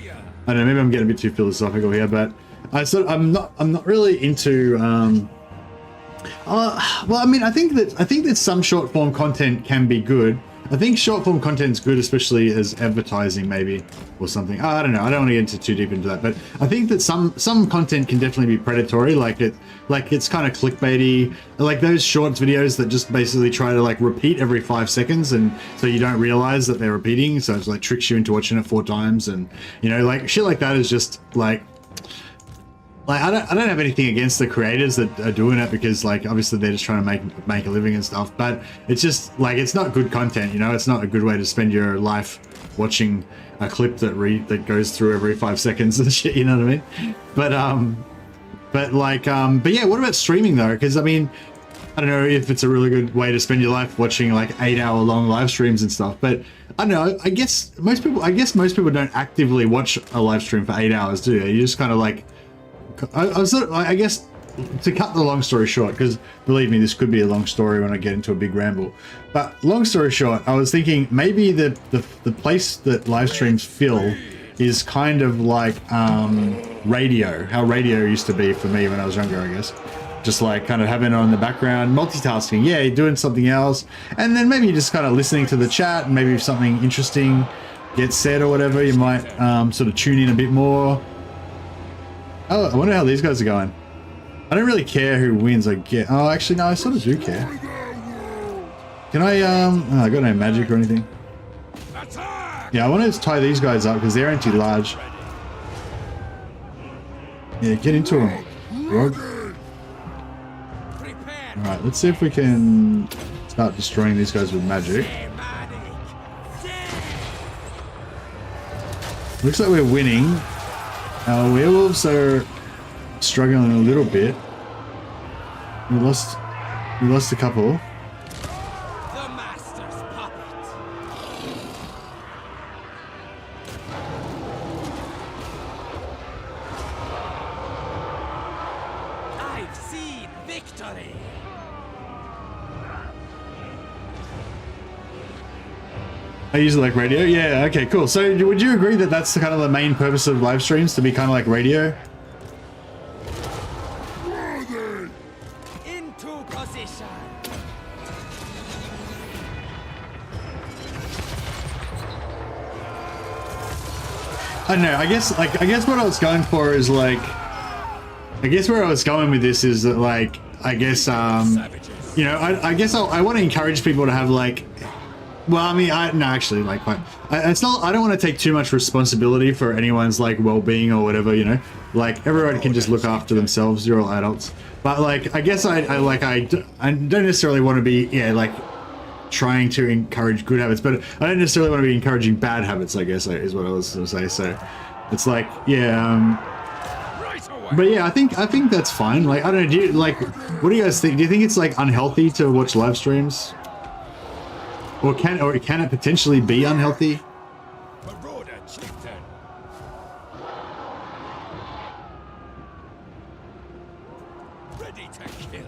I don't know. Maybe I'm getting a bit too philosophical here, but I'm not really into. Well, I mean, I think that some short form content can be good. I think short form content's good, especially as advertising, maybe, or something. I don't know. I don't want to get into too deep into that, but I think that some content can definitely be predatory. Like it's kind of clickbaity. Like those shorts videos that just basically try to like repeat every 5 seconds, and so you don't realize that they're repeating. So it's like tricks you into watching it 4 times, and like shit like that is just like. Like I don't have anything against the creators that are doing it, because like obviously they're just trying to make a living and stuff, but it's just like it's not good content, it's not a good way to spend your life watching a clip that goes through every 5 seconds and shit, you know what I mean? But yeah, what about streaming though? Because I mean, I don't know if it's a really good way to spend your life watching like 8-hour-long live streams and stuff, but I don't know. I guess most people don't actively watch a live stream for 8 hours, do they? You just kind of like. I guess to cut the long story short, because believe me, this could be a long story when I get into a big ramble. But long story short, I was thinking maybe the place that live streams fill is kind of like radio, how radio used to be for me when I was younger, I guess. Just like kind of having it on the background, multitasking, yeah, you're doing something else, and then maybe just kind of listening to the chat, and maybe if something interesting gets said or whatever, you might sort of tune in a bit more. Oh, I wonder how these guys are going. I don't really care who wins, I get. Oh, actually, no, I sort of do care. Can I, oh, I got no magic or anything. Yeah, I want to tie these guys up because they're anti-large. Yeah, get into them, Rog. Alright, let's see if we can start destroying these guys with magic. Looks like we're winning. Our werewolves are struggling a little bit. We lost We lost a couple. The master's puppet. I've seen victory. I use it like radio. Yeah. Okay. Cool. So, would you agree that that's kind of the main purpose of live streams, to be kind of like radio? Into position. I don't know. I guess what I was going for is like, I guess where I was going with this is that like, I guess you know, I guess I want to encourage people to have like, well, I mean, no, actually, like, it's not. I don't want to take too much responsibility for anyone's like well-being or whatever. You know, like everyone can just look after themselves. You're all adults. But like, I guess I don't necessarily want to be like trying to encourage good habits, but I don't necessarily want to be encouraging bad habits. I guess is what I was going to say. So it's like, yeah. But yeah, I think that's fine. Like, I don't know. Do you like? What do you guys think? Do you think it's like unhealthy to watch live streams? Or can it potentially be unhealthy? Marauder chieftain. Ready to kill.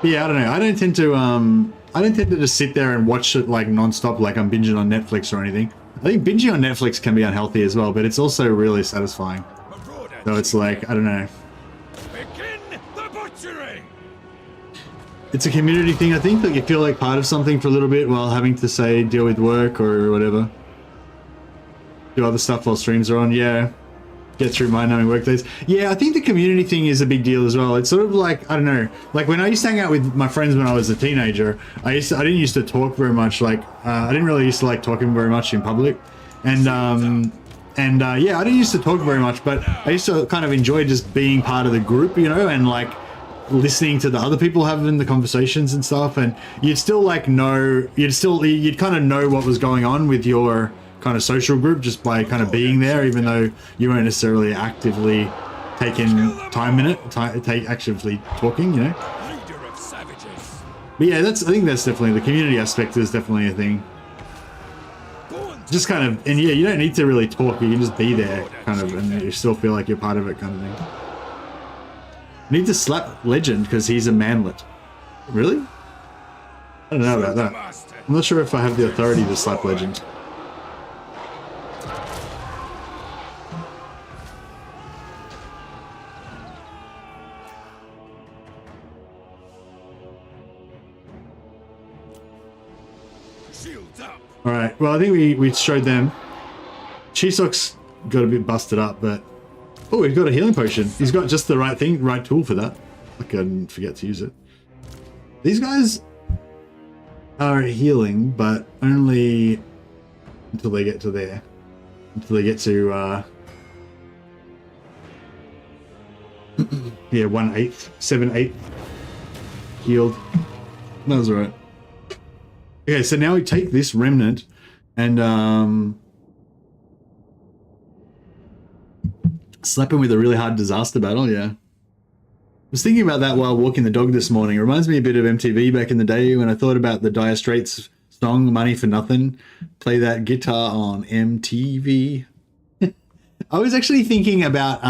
Yeah, I don't know. I don't tend to just sit there and watch it like non-stop, like I'm binging on Netflix or anything. I think binging on Netflix can be unhealthy as well, but it's also really satisfying. Marauder So it's like, I don't know. begin the butchery. It's a community thing, I think, that you feel like part of something for a little bit while having to, say, deal with work or whatever. Do other stuff while streams are on, yeah. Get through mind-numbing work days. Yeah, I think the community thing is a big deal as well. It's sort of like, I don't know, like when I used to hang out with my friends when I was a teenager, I didn't used to talk very much, like, I didn't really used to like talking very much in public. And yeah, I didn't used to talk very much, but I used to kind of enjoy just being part of the group, you know, and like, listening to the other people having the conversations and stuff, and you'd still like know, you'd kind of know what was going on with your kind of social group just by kind of being there, even though you weren't necessarily actively taking time in it, actively talking, you know. Leader of savages. But yeah, I think that's definitely, the community aspect is definitely a thing. Just kind of, and yeah, you don't need to really talk, you can just be there kind of, and you still feel like you're part of it kind of thing. Need to slap Legend because he's a manlet. Really? I don't know about that. I'm not sure if I have the authority to slap Legend. Shields up. Alright, well I think we showed them. Chisok's got a bit busted up, but... Oh, we've got a healing potion. He's got just the right thing, right tool for that. I didn't forget to use it. These guys are healing, but only until they get to there. Until they get to, yeah, 1/8, 7/8 healed. That was alright. Okay, so now we take this remnant and, slap him with a really hard disaster battle, yeah. I was thinking about that while walking the dog this morning. It reminds me a bit of MTV back in the day when I thought about the Dire Straits song, Money for Nothing. Play that guitar on MTV. I was actually thinking about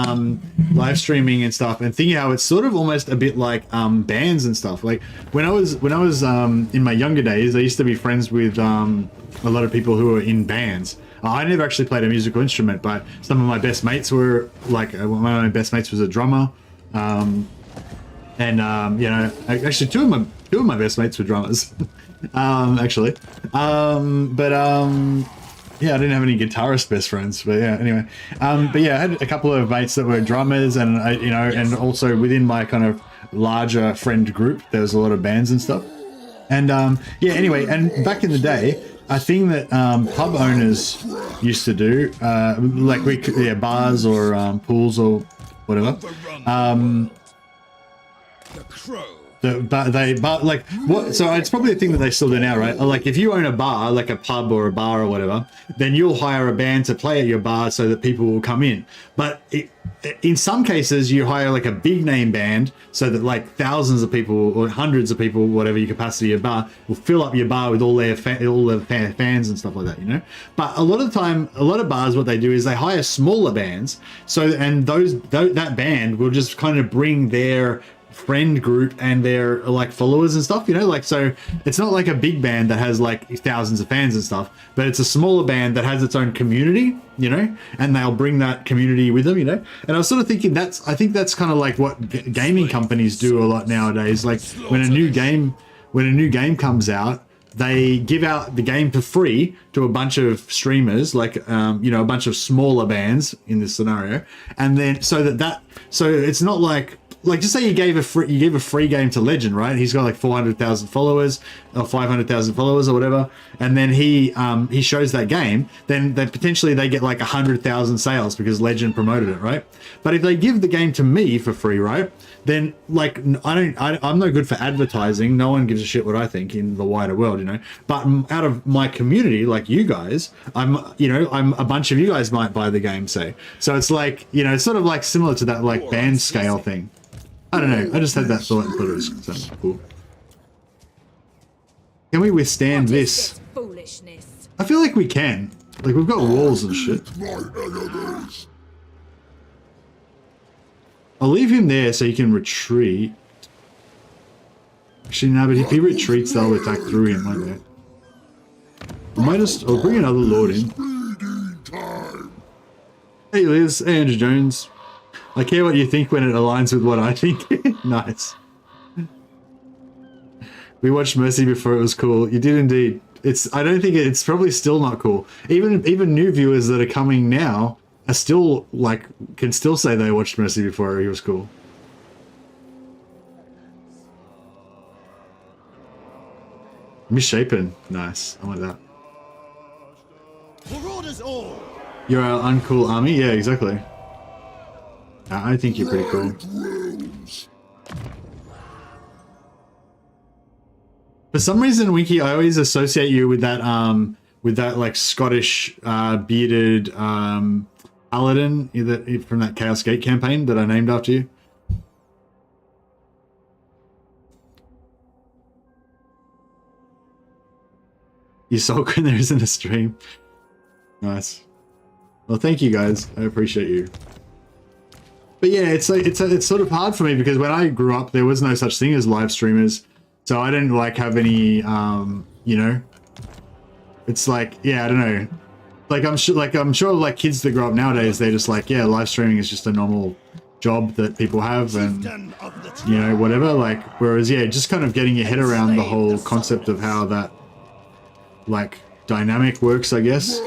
live streaming and stuff, and thinking how it's sort of almost a bit like bands and stuff. Like when I was in my younger days, I used to be friends with a lot of people who were in bands. I never actually played a musical instrument, but some of my best mates were like, one of my best mates was a drummer, and you know, actually two of my best mates were drummers, actually, yeah, I didn't have any guitarist best friends, but yeah, anyway, but yeah, I had a couple of mates that were drummers, and you know, and also within my kind of larger friend group, there was a lot of bands and stuff, and yeah, anyway, and back in the day. A thing that pub owners used to do, like bars or pools or whatever. The crow But like what? So it's probably a thing that they still do now, right? Like if you own a bar, like a pub or a bar or whatever, then you'll hire a band to play at your bar so that people will come in. But in some cases, you hire like a big name band so that like thousands of people or hundreds of people, whatever your capacity of your bar, will fill up your bar with all their fans and stuff like that, you know. But a lot of the time, a lot of bars, what they do is they hire smaller bands. So and that band will just kind of bring their friend group and their like followers and stuff, you know, like, so it's not like a big band that has like thousands of fans and stuff, but it's a smaller band that has its own community, you know, and they'll bring that community with them, you know. And I was sort of thinking I think that's kind of like what gaming companies do a lot nowadays. Like when a new game comes out, they give out the game for free to a bunch of streamers, like you know, a bunch of smaller bands in this scenario, and then so it's not like just say you gave a free game to Legend, right? He's got like 400,000 followers or 500,000 followers or whatever, and then he shows that game, then potentially they get like 100,000 sales because Legend promoted it, right? But if they give the game to me for free, right, then like I'm no good for advertising. No one gives a shit what I think in the wider world, you know. But out of my community, like you guys, I'm a bunch of you guys might buy the game, say. So it's like, you know, it's sort of like similar to that like band scale thing. I don't know. I just had that thought and thought it was something cool. Can we withstand this? Foolishness. I feel like we can. Like we've got walls and shit. My enemies. I'll leave him there so he can retreat. Actually, no, but if he retreats, they'll attack through him, won't they? I'll bring another lord in. Feeding time. Hey Liz, hey Andrew Jones. I care what you think when it aligns with what I think. Nice. We watched Mercy before it was cool. You did indeed. I don't think it's probably still not cool. Even new viewers that are coming now are still like can still say they watched Mercy before he was cool. Misshapen. Nice. I like that. For orders all. You're our uncool army? Yeah, exactly. I think you're pretty cool. For some reason, Winky, I always associate you with that like Scottish bearded paladin from that Chaos Gate campaign that I named after you. You sulk when there isn't a stream. Nice. Well, thank you guys. I appreciate you. But yeah, it's sort of hard for me because when I grew up, there was no such thing as live streamers, so I didn't like have any, you know. It's like, yeah, I don't know. Like I'm sure like kids that grow up nowadays, they're just like, yeah, live streaming is just a normal job that people have, and you know, whatever. Like, whereas yeah, just kind of getting your head around the whole concept of how that like dynamic works, I guess.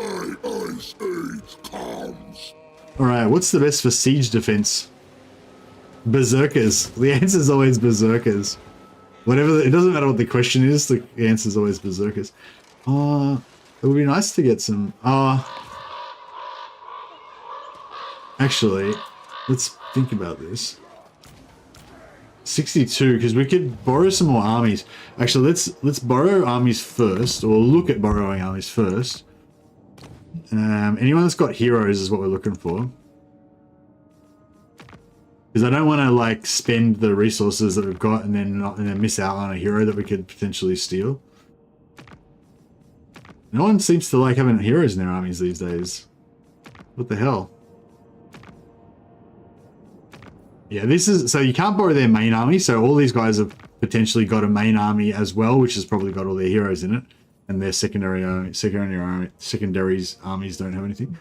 Alright, what's the best for siege defense? Berserkers. The answer is always berserkers. Whatever, it doesn't matter what the question is, the answer is always berserkers. It would be nice to get some... actually, let's think about this. 62, because we could borrow some more armies. Actually, let's borrow armies first, or look at borrowing armies first. Anyone that's got heroes is what we're looking for. Because I don't want to like spend the resources that we've got and then miss out on a hero that we could potentially steal. No one seems to like having heroes in their armies these days. What the hell? Yeah, this is so you can't borrow their main army. So all these guys have potentially got a main army as well, which has probably got all their heroes in it. And their secondaries armies don't have anything.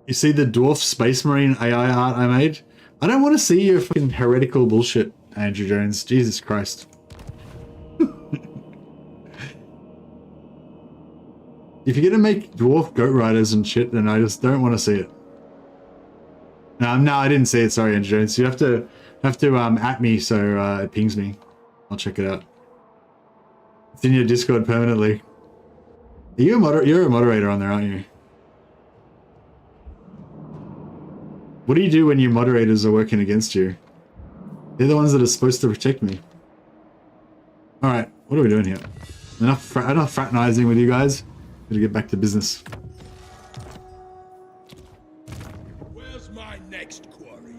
You see the Dwarf Space Marine AI art I made? I don't want to see your fucking heretical bullshit, Andrew Jones. Jesus Christ. If you're gonna make dwarf goat riders and shit, then I just don't want to see it. No, I didn't see it. Sorry, Andrew Jones. You have to at me so it pings me. I'll check it out. It's in your Discord permanently. Are you you're a moderator on there, aren't you? What do you do when your moderators are working against you? They're the ones that are supposed to protect me. Alright, what are we doing here? Enough fraternizing with you guys. Gotta get back to business. Where's my next quarry?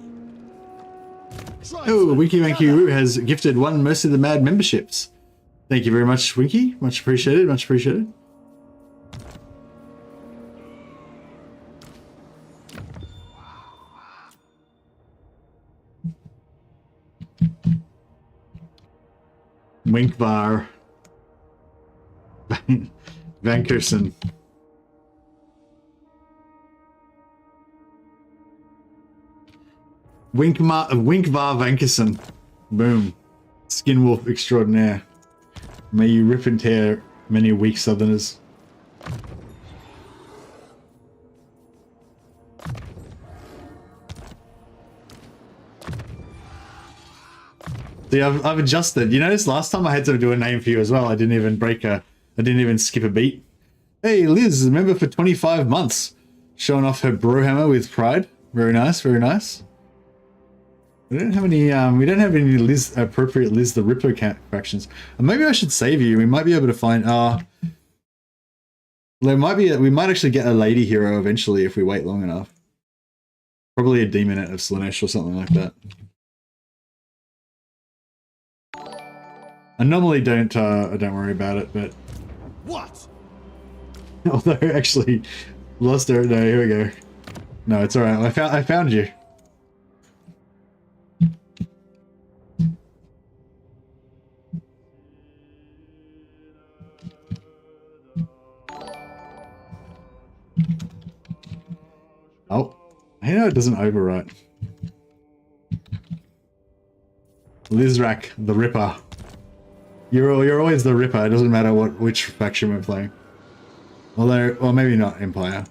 Oh, Winky Wanky Roo has gifted 1 Mercy the Mad memberships. Thank you very much, Winky. Much appreciated, much appreciated. Winkvar. Vankerson. Winkvar Vankerson. Boom. Skinwolf extraordinaire. May you rip and tear many weak southerners. See, I've adjusted. You notice last time I had to do a name for you as well. I didn't even skip a beat. Hey, Liz, member for 25 months. Showing off her Brohammer with pride. Very nice, very nice. We don't have any Liz, appropriate Liz the Ripper factions. Maybe I should save you. We might be able to find we might actually get a lady hero eventually if we wait long enough. Probably a demonette of Slaanesh or something like that. I normally don't worry about it, but What? although actually lost her. No, here we go. No, it's all right. I found you. Oh, I know it doesn't overwrite. Lizrak the Ripper. You're always the Ripper. It doesn't matter which faction we're playing. Although, well, maybe not Empire.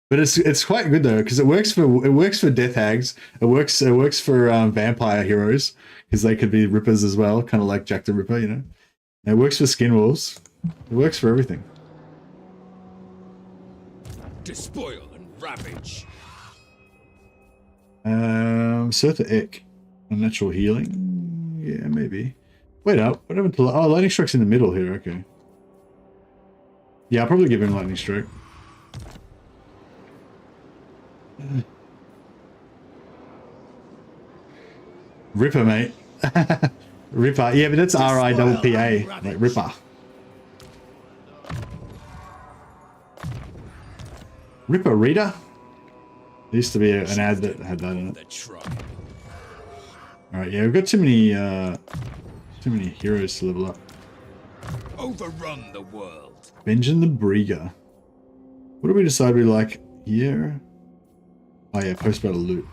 But it's quite good though because it works for Death Hags. It works for vampire heroes because they could be Rippers as well, kind of like Jack the Ripper, you know. And it works for Skinwolves. It works for everything. Despoil and ravage. Surtha Ek. Unnatural healing? Yeah, maybe. Wait up. What happened to... Oh, Lightning Strike's in the middle here. Okay. Yeah, I'll probably give him Lightning Strike. Ripper, mate. Ripper. Yeah, but that's R-I-P-P-A. Like Ripper. Ripper Reader? There used to be an ad that had that in it. Alright, yeah, we've got too many heroes to level up. Overrun the world. Benjamin the Brieger. What do we decide we like here? Oh yeah, post-battle loot.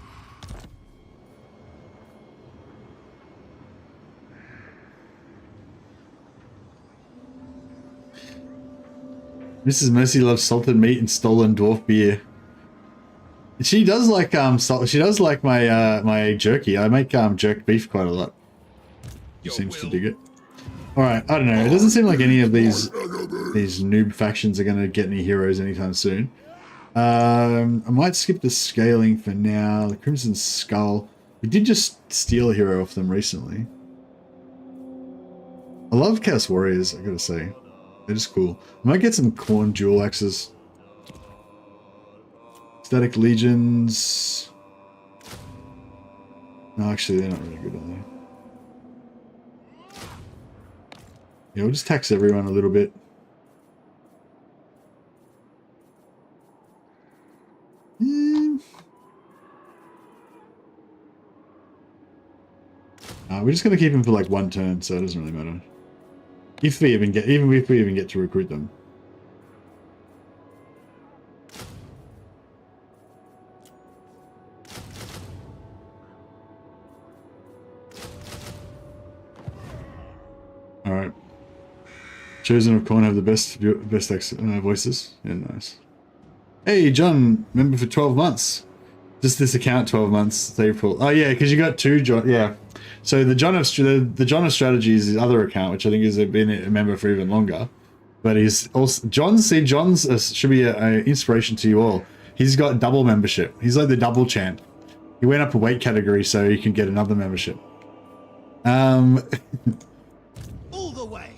Mrs. Mercy loves salted meat and stolen dwarf beer. She does like she does like my my jerky. I make jerk beef quite a lot. She seems to dig it. Alright, I don't know. It doesn't seem like any of these noob factions are gonna get any heroes anytime soon. I might skip the scaling for now. The Crimson Skull. We did just steal a hero off them recently. I love Chaos Warriors, I gotta say. They're just cool. I might get some Corn Jewel Axes. Static Legions. No, actually, they're not really good, are they? Yeah, we'll just tax everyone a little bit. We're just gonna keep him for like one turn, so it doesn't really matter. If we even get, to recruit them. All right. Chosen of Corn have the best voices. Yeah, nice. Hey, John, member for 12 months. Just this account, 12 months, April. Oh yeah, because you got two John. Yeah. So the John of Strategy is his other account, which I think has been a member for even longer. But he's also John's should be an inspiration to you all. He's got double membership. He's like the double champ. He went up a weight category so he can get another membership. All the way.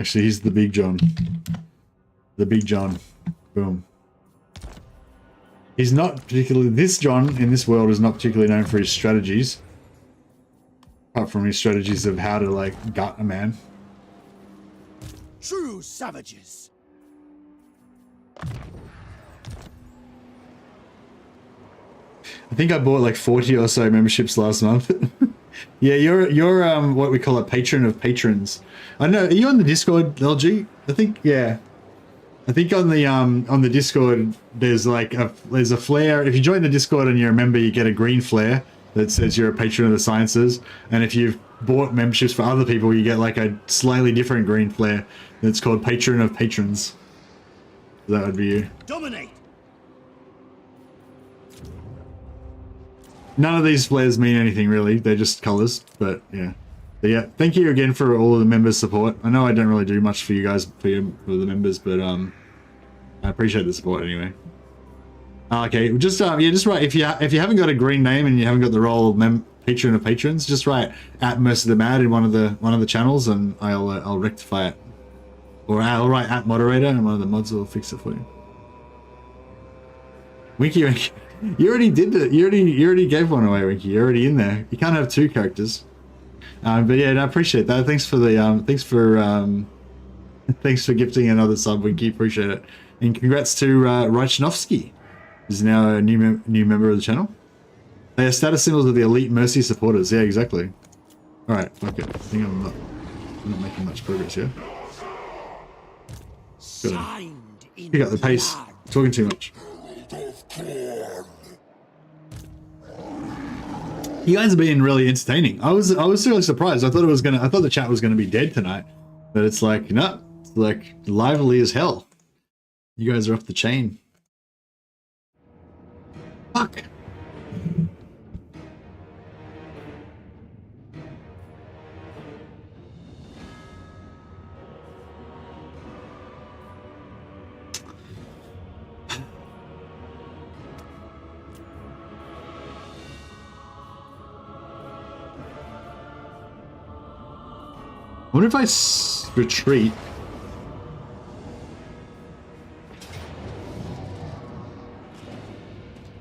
Actually, he's the Big John. The Big John. Boom. He's not particularly... This John in this world is not particularly known for his strategies. Apart from his strategies of how to, like, gut a man. True savages. I think I bought like 40 or so memberships last month. Yeah, you're what we call a patron of patrons. I know. Are you on the Discord, LG? I think yeah. I think on the Discord there's like there's a flare. If you join the Discord and you're a member, you get a green flare that says you're a patron of the sciences. And if you've bought memberships for other people, you get like a slightly different green flare that's called patron of patrons. That would be you. Dominate. None of these flares mean anything really. They're just colors, but yeah. But yeah, thank you again for all of the members' support. I know I don't really do much for you guys, for the members, but I appreciate the support anyway. Okay, just yeah, just write if you haven't got a green name and you haven't got the role of patron of patrons, just write at Mercy the Mad in one of the channels, and I'll rectify it. Or I'll write at moderator, and one of the mods will fix it for you. Winky. You already did it. You already gave one away, Winky. You're already in there. You can't have two characters. But yeah, I appreciate that. Thanks for the thanks for gifting another sub, Winky. Appreciate it. And congrats to Reichnovsky, who's now a new member of the channel. They are status symbols of the elite Mercy supporters. Yeah, exactly. All right, fuck it. I think I'm not making much progress here. Gotta pick up the pace. Talking too much. You guys have been really entertaining. I was really surprised. I thought the chat was gonna be dead tonight, but it's like no, it's like lively as hell. You guys are off the chain. Fuck. I wonder if I retreat.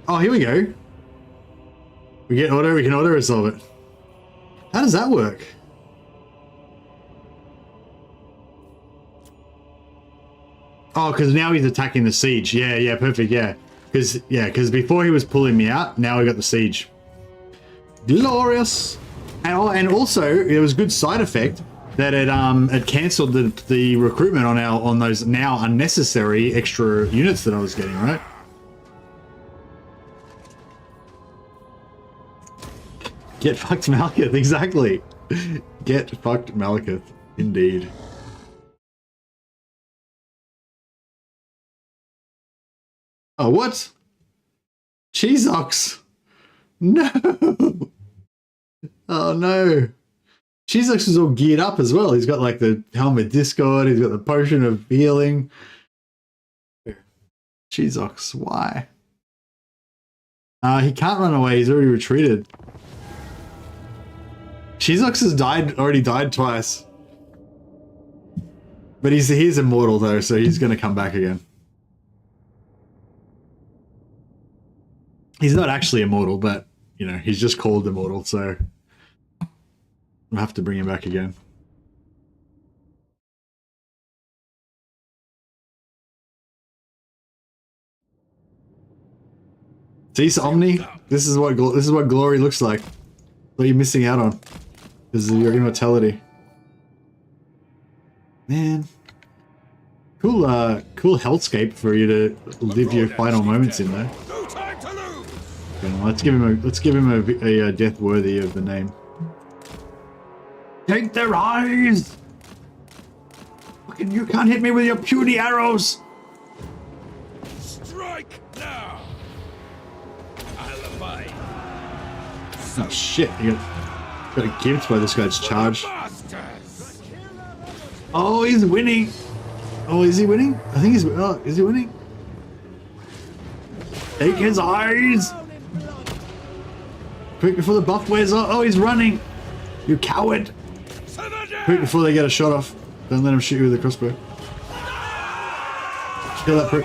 Oh, here we go. We can auto resolve it. How does that work? Oh, because now he's attacking the siege. Yeah, perfect, yeah. Because before he was pulling me out, now we got the siege. Glorious. And also, it was a good side effect that it cancelled the recruitment on those now unnecessary extra units that I was getting, right? Get fucked, Malekith, exactly. Get fucked, Malekith, indeed. Oh, what? Cheeseox. No. Oh no. Cheeseox is all geared up as well. He's got like the helmet discord, he's got the potion of healing. Cheeseox, why? He can't run away, he's already retreated. Cheeseox has already died twice. But he's immortal though, so he's gonna come back again. He's not actually immortal, but you know, he's just called immortal, so we'll have to bring him back again. See, Omni, this is what glory looks like. What you're missing out on is your immortality. Man, cool hellscape for you to live your final moments in there. No time to lose. Let's give him a death worthy of the name. Take their eyes! Fucking, you can't hit me with your puny arrows! Strike now! I'll abide. Oh shit, you got a gift by this guy's charge. Masters! Oh, he's winning! Oh, is he winning? I think he's... Oh, is he winning? Take his eyes! Quick before the buff wears off. Oh, he's running! You coward! Quick before they get a shot off. Don't let him shoot you with a crossbow. Kill that prick.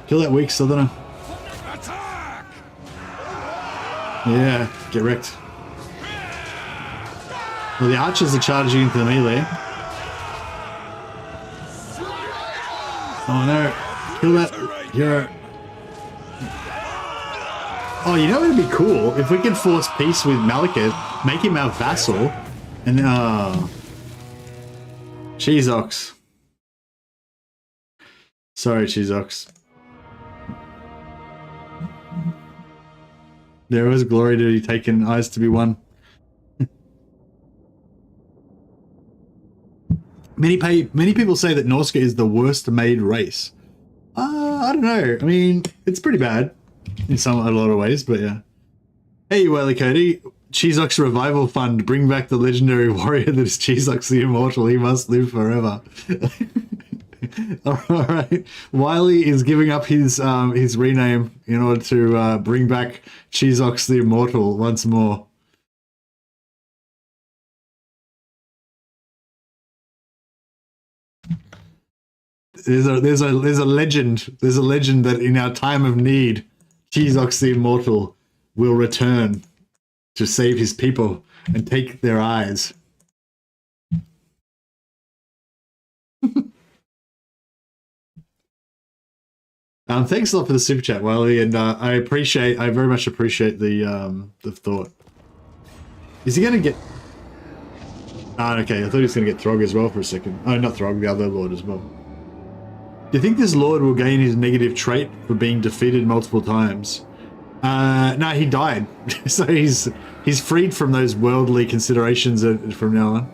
Kill that weak southerner. Attack! Yeah, get wrecked. Well, the archers are charging into the melee. Oh no, kill that hero. Oh, you know what would be cool? If we could force peace with Malekith, make him our vassal, and Cheezox. Sorry, Cheezox. There was glory to be taken, eyes to be won. Many people say that Norska is the worst made race. I don't know. I mean, it's pretty bad in a lot of ways, but yeah. Hey, Welly Cody. Cheezox Revival Fund. Bring back the legendary warrior that is Cheezox the Immortal. He must live forever. All right. Wiley is giving up his rename in order to bring back Cheezox the Immortal once more. There's a legend. There's a legend that in our time of need, Cheezox the Immortal will return to save his people and take their eyes. Thanks a lot for the super chat, Wiley, and I very much appreciate the thought. Is he gonna get? Ah, okay. I thought he was gonna get Throg as well for a second. Oh, not Throg, the other Lord as well. Do you think this Lord will gain his negative trait for being defeated multiple times? No, he died, so he's freed from those worldly considerations from now on.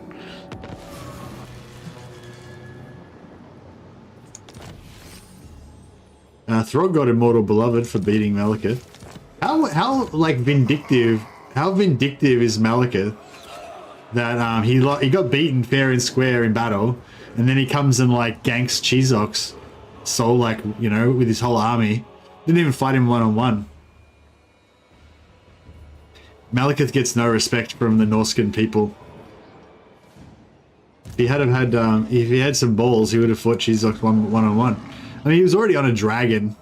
Throg got Immortal Beloved for beating Malekith. How like vindictive is Malekith that he got beaten fair and square in battle, and then he comes and like ganks Cheezox, so like, you know, with his whole army. Didn't even fight him one-on-one. Malekith gets no respect from the Norscan people. If he had some balls, he would have fought Cheezox one-on-one. I mean, he was already on a dragon.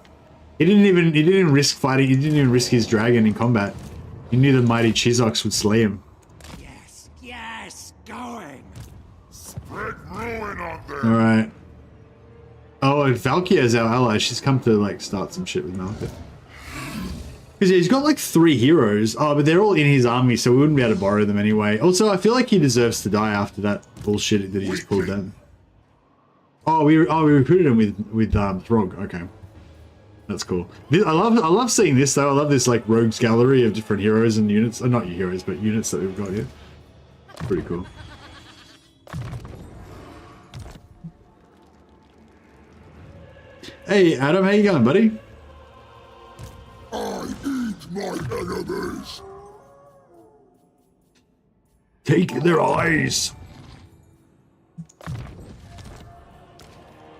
He didn't even risk fighting. He didn't even risk his dragon in combat. He knew the mighty Cheezox would slay him. Yes, going. Spread ruin on them. All right. Oh, and Valkia is our ally. She's come to like start some shit with Malekith. Because he's got like 3 heroes. Oh, but they're all in his army, so we wouldn't be able to borrow them anyway. Also, I feel like he deserves to die after that bullshit that he just pulled down. Oh, we recruited him with Throg. Okay, that's cool. I love seeing this though. I love this like rogues gallery of different heroes and units. Not heroes, but units that we've got here. Pretty cool. Hey Adam, how you going, buddy? I eat my enemies. Take their eyes.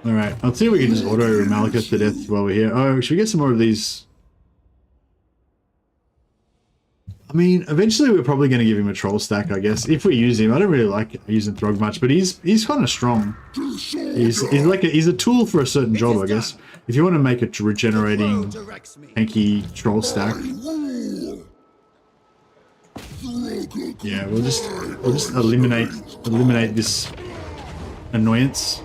Alright, I'll see if we can just auto Malekith to death while we're here. Oh, should we get some more of these? I mean, eventually we're probably going to give him a troll stack, I guess. If we use him. I don't really like using Throg much, but he's kind of strong. He's a tool for a certain job, I guess. If you want to make a regenerating tanky troll stack. Yeah, we'll just eliminate this annoyance.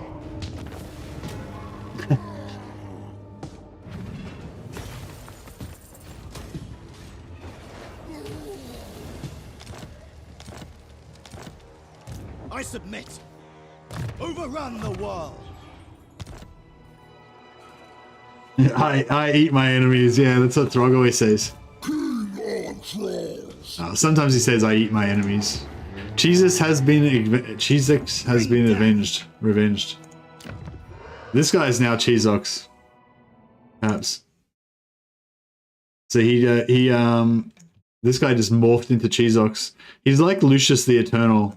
I submit. Overrun the world. I eat my enemies. Yeah, that's what Throg always says. King on trolls. Sometimes he says I eat my enemies. Jesus has been revenged. This guy is now Cheezox. Perhaps. So this guy just morphed into Cheezox. He's like Lucius the Eternal.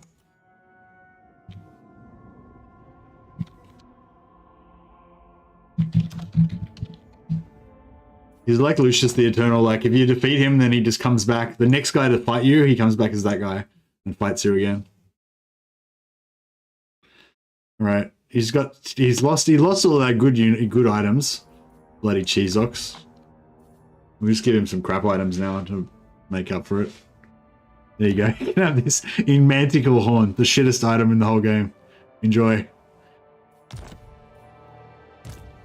He's like Lucius the Eternal. Like if you defeat him, then he just comes back. The next guy to fight you, he comes back as that guy and fights you again. Right. He lost all that good items. Bloody Cheezox. We'll just give him some crap items now to make up for it. There you go. You can have this in Manticore Horn, the shittest item in the whole game. Enjoy.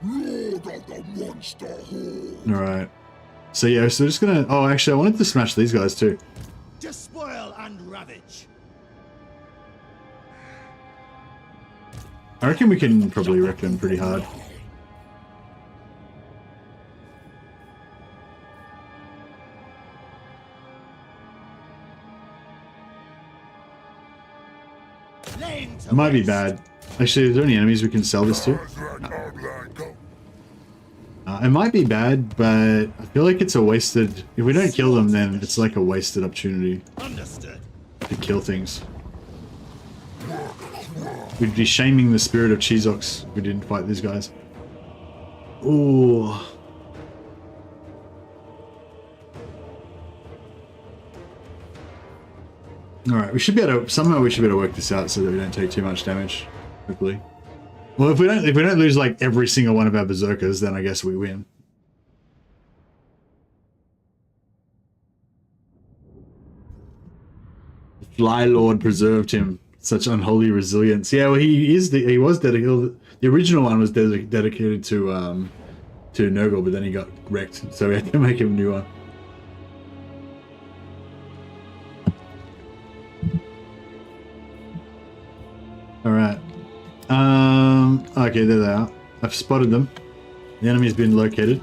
Lord of the monster horde. Alright. So yeah, so just gonna... Oh, actually, I wanted to smash these guys too. Despoil and ravage. I reckon we can probably wreck them pretty hard. It might be bad. Actually, is there any enemies we can sell this to? It might be bad, but I feel like it's a wasted... If we don't kill them, then it's like a wasted opportunity to kill things. We'd be shaming the spirit of Cheezox if we didn't fight these guys. Ooh. Alright, we should be able to... Somehow we should be able to work this out so that we don't take too much damage. Hopefully. Well, if we don't lose like every single one of our berserkers, then I guess we win. The Fly Lord preserved him. Such unholy resilience. Yeah, well, he was dedicated. The original one was dedicated to Nurgle, but then he got wrecked, so we had to make him a new one. All right. Okay, there they are. I've spotted them. The enemy's been located.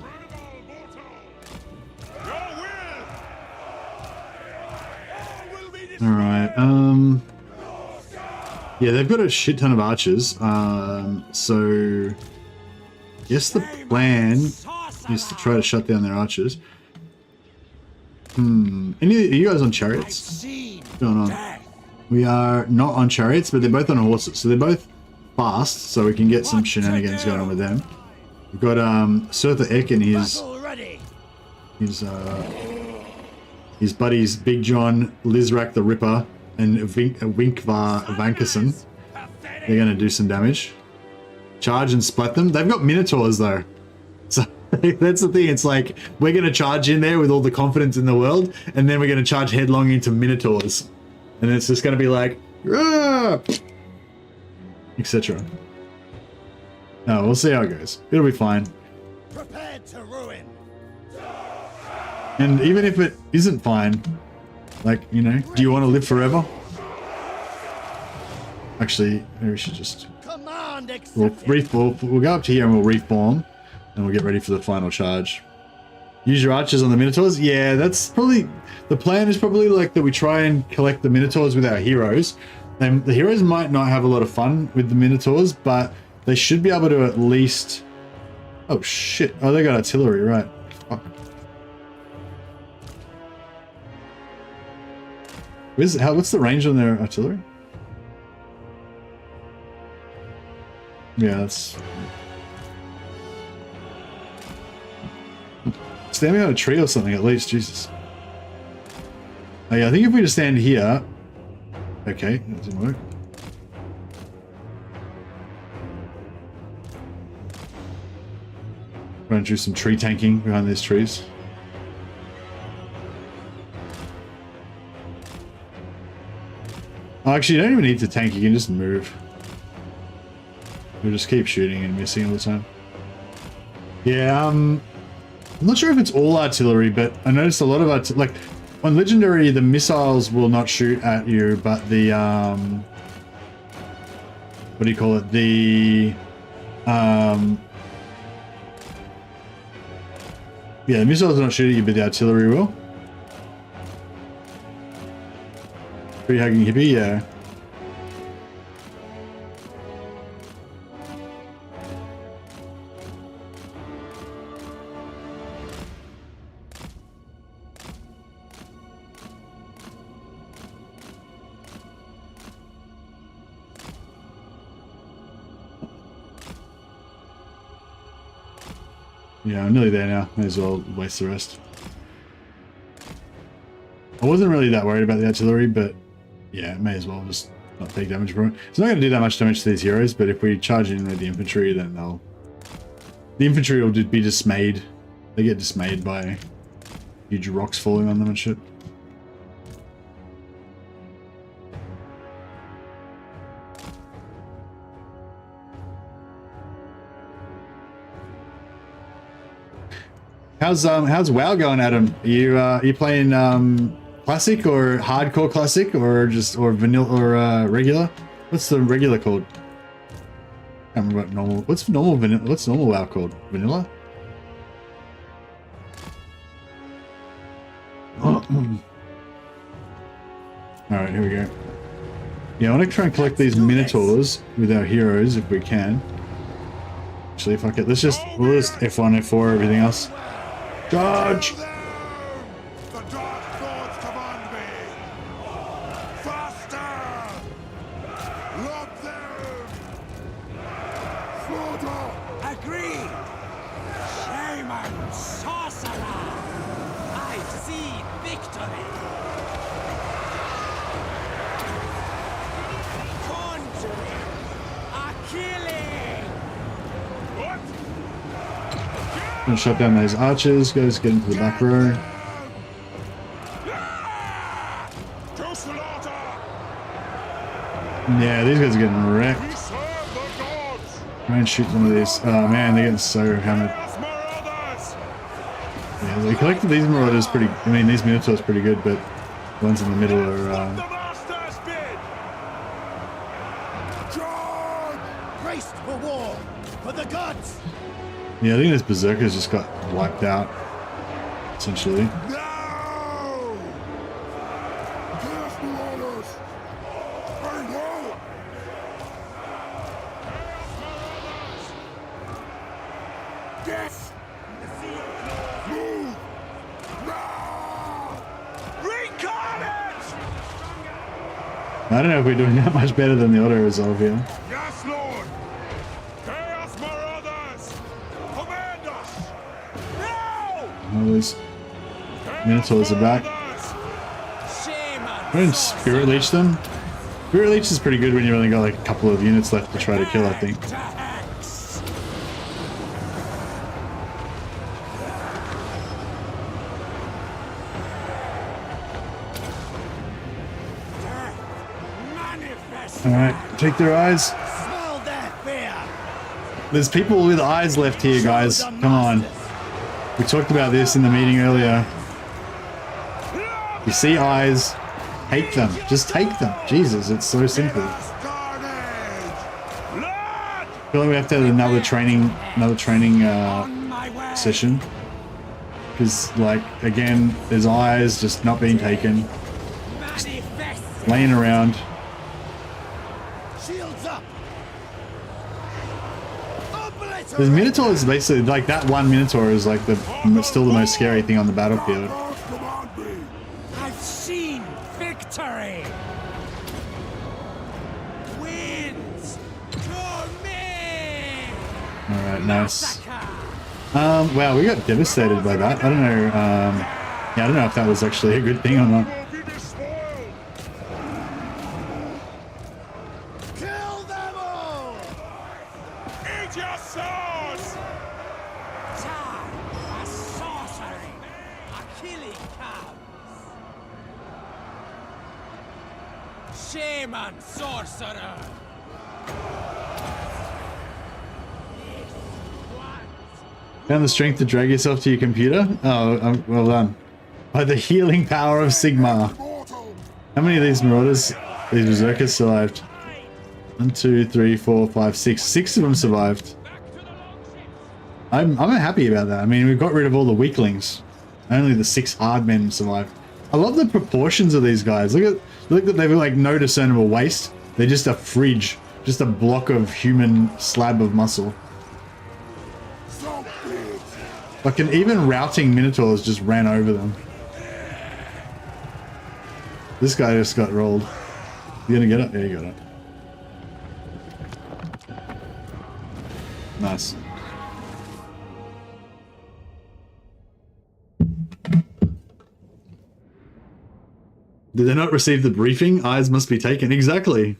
All right. Yeah, they've got a shit ton of archers. So I guess the plan is to try to shut down their archers. Are you guys on chariots? What's going on? We are not on chariots, but they're both on horses, so they're both fast, so we can get some shenanigans going on with them. We've got Surtha Eck and his buddies Big John, Lizrak the Ripper, and Winkvar Vankerson. They're going to do some damage. Charge and splat them. They've got Minotaurs though, so that's the thing. It's like we're going to charge in there with all the confidence in the world, and then we're going to charge headlong into Minotaurs. And it's just going to be like, etc. Oh, we'll see how it goes. It'll be fine. Prepared to ruin. And even if it isn't fine, like, you know, do you want to live forever? Actually, maybe we should just... Command We'll go up to here and we'll reform, and we'll get ready for the final charge. Use your archers on the Minotaurs? Yeah, that's probably... The plan is probably like that we try and collect the Minotaurs with our heroes. And the heroes might not have a lot of fun with the Minotaurs, but they should be able to at least... Oh shit. Oh, they got artillery, right. Fuck. What's the range on their artillery? Yeah, that's... Standing on a tree or something at least, Jesus. Oh yeah, I think if we just stand here... Okay, that didn't work. Run through some tree tanking behind these trees. Oh, actually, you don't even need to tank, you can just move. We'll just keep shooting and missing all the time. Yeah, I'm not sure if it's all artillery, but I noticed a lot of like on Legendary, the missiles will not shoot at you, but the what do you call it? The Yeah, the missiles are not shooting you, but the artillery will. Free hugging hippie, yeah. Yeah, I'm nearly there now. May as well waste the rest. I wasn't really that worried about the artillery, but yeah, may as well just not take damage from it. It's not going to do that much damage to these heroes, but if we charge in with the infantry, then they'll... The infantry will be dismayed. They get dismayed by huge rocks falling on them and shit. How's WoW going, Adam? You playing classic or hardcore classic or just vanilla or regular? What's the regular called? I can't remember what normal. What's normal vanilla? What's normal WoW called? Vanilla? All right, here we go. Yeah, I want to try and collect these minotaurs with our heroes if we can. Actually, fuck it. We'll just F1, F4, everything else. Charge! The dark lords command me. Faster! Lock them! Slaughter! Agree! Shaman sorcerer! I see victory! Conjuring! A killing! What? Gonna shut down those archers, guys, get into the back row. To slaughter! Yeah, these guys are getting We wrecked. serve the gods! Try and shoot some of these. Oh man, they're getting so hammered. Chaos marauders! Yeah, they collected these marauders pretty. I mean, these minotaurs pretty good, but the ones in the middle are. The master's bid! Charge! Braced for war! For the gods! Yeah, I think this berserkers just got wiped out, essentially. No! Chaos marauders! Very well! Death! Move! Now! Reincarnate! I don't know if we're doing that much better than the auto resolve here. Yes, Lord! Chaos marauders! Command us! Now! All these minotaurs are back. Shaman! Go and spirit leech them. Spirit leech is pretty good when you've only got like a couple of units left to try to kill, I think. To Hex! Death manifest! Alright, take their eyes. Smell their fear! There's people with eyes left here, guys. Come on. We talked about this in the meeting earlier. You see eyes, take them. Just take them. Jesus, it's so simple. Carnage! Blood! I feel like we have to have another training On my way! session. Because, like, again, there's eyes just not being taken, Manifest! laying around. Shields up! There's minotaurs basically, like that one minotaur is like still the most scary thing on the battlefield. Gods command me! I've seen victory! Wins! To me! Alright, nice. Massacre! Wow, we got devastated by that. I don't know, yeah, I don't know if that was actually a good thing or not. Will be despoiled! Kill them all! Eat your swords! Time for sorcery! A killing comes! Shaman sorcerer! Found the strength to drag yourself to your computer? Oh, well done. By the healing power of Sigmar. Mortal! How many of these marauders, these berserkers survived? 1, 2, 3, 4, 5, 6. 6 of them survived. I'm happy about that. I mean, we got rid of all the weaklings. Only the 6 hard men survived. I love the proportions of these guys. Look that they've like no discernible waist. They're just a fridge, just a block of human slab of muscle. Like an even routing minotaurs just ran over them. This guy just got rolled. You gonna get it? Yeah, you got it. Nice. Did they not receive the briefing? Eyes must be taken. Exactly.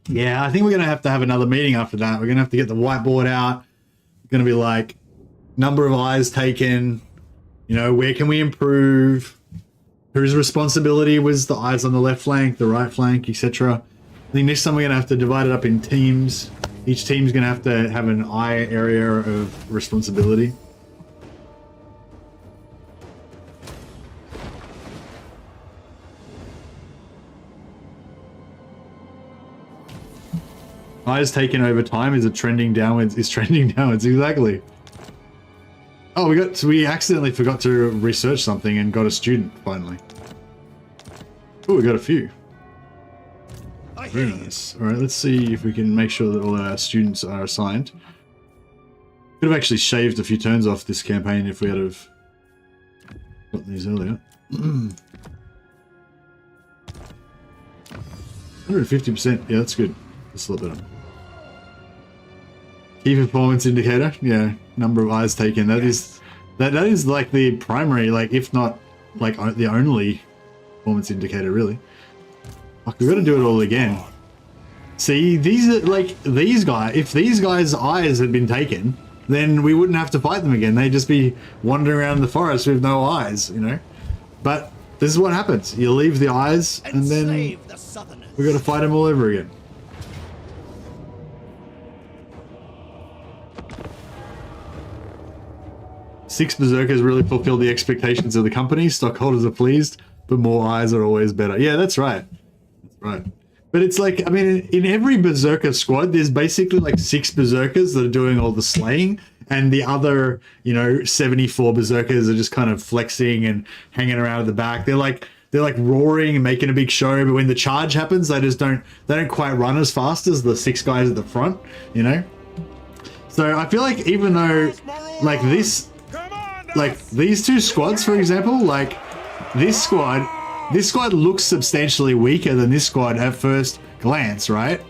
Yeah, I think we're going to have another meeting after that. We're going to have to get the whiteboard out. It's going to be like, number of eyes taken. You know, where can we improve? Whose responsibility was the eyes on the left flank, the right flank, etc. I think next time we're going to have to divide it up in teams. Each team's going to have an eye area of responsibility. Eyes taken over time, is it trending downwards? Is trending downwards, exactly. Oh, we accidentally forgot to research something and got a student finally. Oh, we got a few. Very nice. All right, let's see if we can make sure that all our students are assigned. Could have actually shaved a few turns off this campaign if we had have gotten these earlier. 150%. Yeah, that's good. That's a lot better. Key performance indicator. Yeah, number of eyes taken. That is like the primary, like if not like the only performance indicator, really. Like we've got to do it all again. See, these are like these guys. If these guys' eyes had been taken, then we wouldn't have to fight them again. They'd just be wandering around the forest with no eyes, you know. But this is what happens. You leave the eyes, and then we got to fight them all over again. Six berserkers really fulfill the expectations of the company. Stockholders are pleased, but more eyes are always better. Yeah, that's right. That's right. But it's like, I mean, in every berserker squad, there's basically like 6 berserkers that are doing all the slaying, and the other, you know, 74 berserkers are just kind of flexing and hanging around at the back. They're like roaring and making a big show, but when the charge happens, they don't quite run as fast as the 6 guys at the front, you know? So I feel like even though like this, like these 2 squads, for example, like this squad looks substantially weaker than this squad at first glance, right?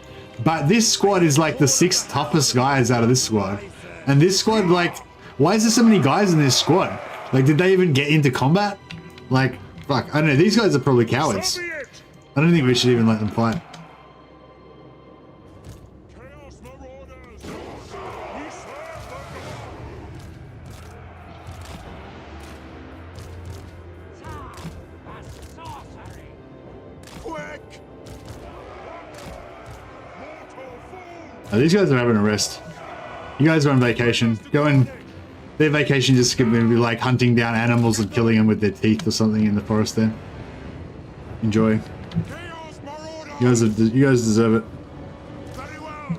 But this squad is like the 6 toughest guys out of this squad. And this squad, like, why is there so many guys in this squad? Like, did they even get into combat? Like, fuck, I don't know, these guys are probably cowards. I don't think we should even let them fight. Oh, these guys are having a rest. You guys are on vacation. Their vacation just going to be like hunting down animals and killing them with their teeth or something in the forest there. Enjoy. You guys deserve it. Very well.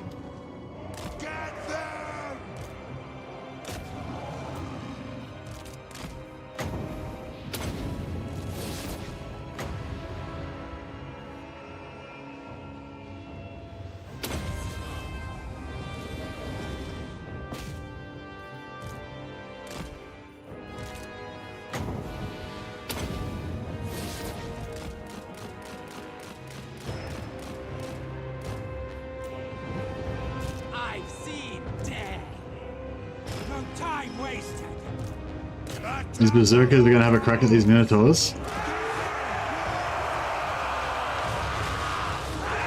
Get them! I've seen death. No time wasted. These berserkers are going to have a crack at these minotaurs.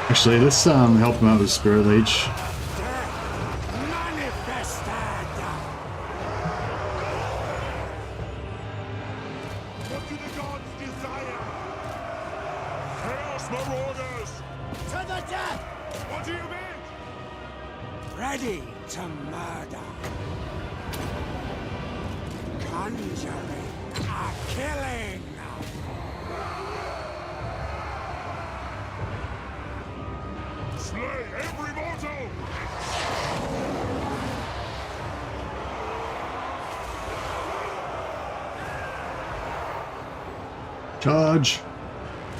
Actually, let's help them out with Spirit Leech. Manifested. What do the gods desire? Chaos Marauders! To the death. What do you mean? Ready to murder. Conjuring a killing. Slay every mortal! Charge.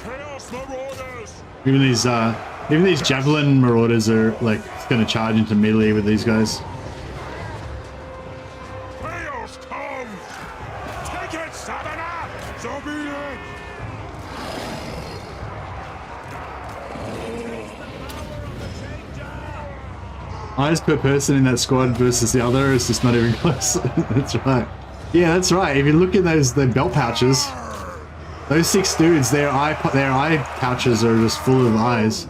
Chaos Marauders! Even these javelin marauders are like going to charge into melee with these guys. Chaos comes! Take it, Savannah! So be it! Eyes per person in that squad versus the other is just not even close. That's right. Yeah, that's right. If you look at the belt pouches, those 6 dudes, their eye pouches are just full of eyes.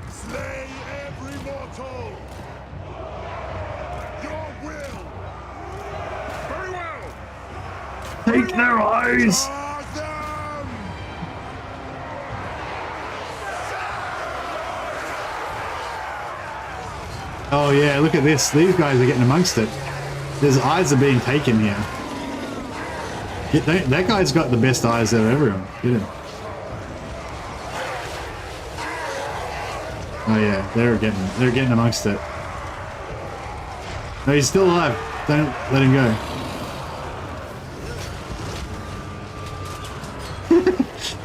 Slay every mortal! Your will! Very well! Take their eyes! Charge them! Oh yeah, look at this. These guys are getting amongst it. His eyes are being taken here. That guy's got the best eyes out of everyone. Get him. Oh yeah, they're getting amongst it. No, he's still alive. Don't let him go.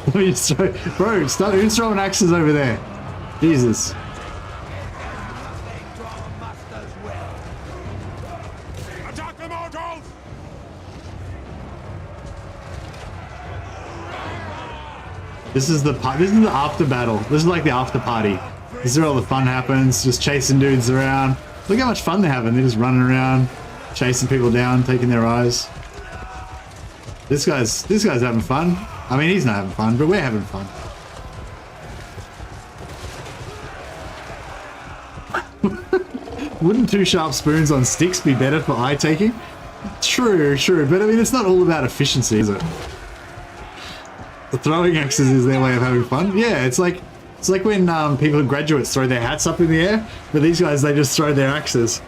Let me just throw, bro, stop! Who's throwing axes over there? Jesus. Attack the mortals! This is the after battle. This is like the after party. This is where all the fun happens. Just chasing dudes around. Look how much fun they're having. They're just running around, chasing people down, taking their eyes. This guy's having fun. I mean, he's not having fun, but we're having fun. Wouldn't 2 sharp spoons on sticks be better for eye taking? True, but I mean, it's not all about efficiency, is it? The throwing axes is their way of having fun. Yeah, it's like when people, graduates, throw their hats up in the air, but these guys, they just throw their axes.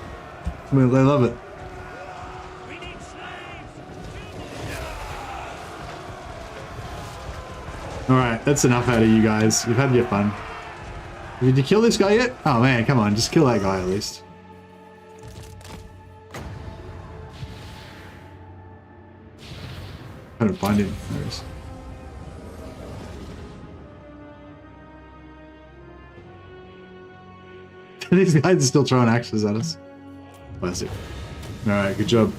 Well, they love it. Alright, that's enough out of you guys. You've had your fun. Did you kill this guy yet? Oh man, come on, just kill that guy at least. Trying to find him. There he is. These guys are still throwing axes at us. Classic. Alright, good job.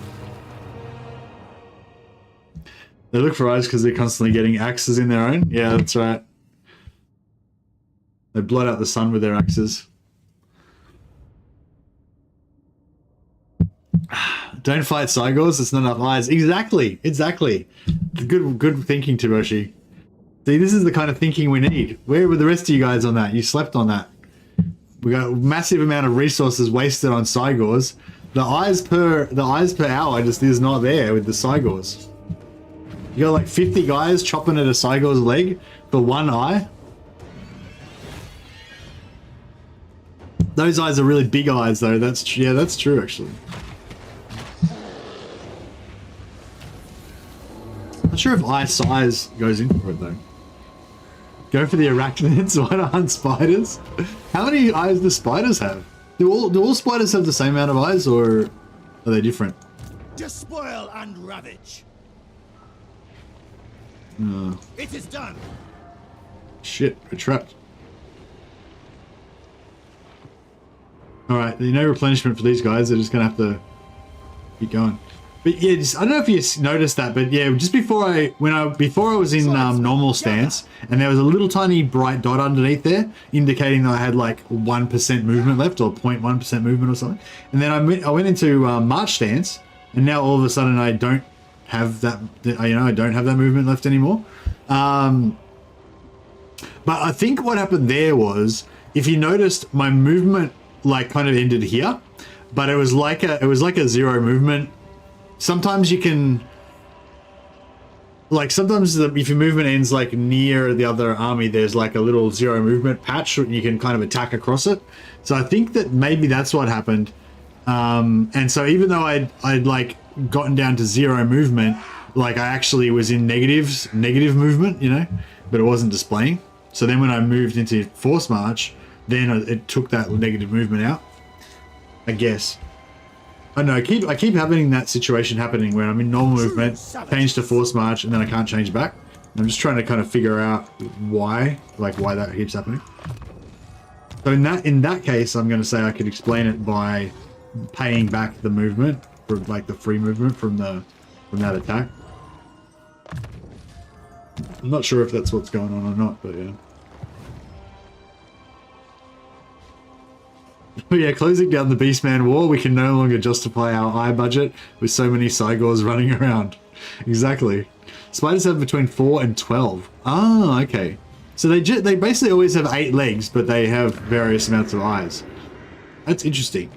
They look for eyes because they're constantly getting axes in their own. Yeah, that's right. They blot out the sun with their axes. Don't fight Cygors, it's not enough eyes. Exactly. Good thinking, Tiboshi. See, this is the kind of thinking we need. Where were the rest of you guys on that? You slept on that. We got a massive amount of resources wasted on Cygors. The eyes per hour just is not there with the Cygors. You got like 50 guys chopping at a Cygor's leg for 1 eye. Those eyes are really big eyes though. That's true actually. Not sure if eye size goes in for it though. Go for the arachnids. Why not hunt spiders? How many eyes do spiders have? Do all spiders have the same amount of eyes, or are they different? Despoil and ravage. It is done. Shit, we're trapped. Alright, no replenishment for these guys. They're just gonna have to keep going. But yeah, I don't know if you noticed that, but yeah, just before I was in normal stance, and there was a little tiny bright dot underneath there, indicating that I had like 1% movement left, or 0.1% movement or something. And then I went into March stance, and now all of a sudden I don't have that. I don't have that movement left anymore. But I think what happened there was, if you noticed, my movement like kind of ended here, but it was like a 0 movement. Sometimes you can, like, if your movement ends like near the other army, there's like a little 0 movement patch and you can kind of attack across it. So I think that maybe that's what happened. And so even though I'd like gotten down to 0 movement, like I actually was in negative movement, but it wasn't displaying. So then when I moved into force march, then it took that negative movement out, I guess. I know, I keep having that situation happening where I'm in normal movement, change to force march, and then I can't change back. I'm just trying to kind of figure out why, like why that keeps happening. So in that case, I'm going to say I could explain it by paying back the movement, for like the free movement from that attack. I'm not sure if that's what's going on or not, but yeah. But yeah, closing down the Beastman War, we can no longer justify our eye budget with so many Cygors running around. Exactly. Spiders have between 4 and 12. Ah, okay. So they basically always have 8 legs, but they have various amounts of eyes. That's interesting.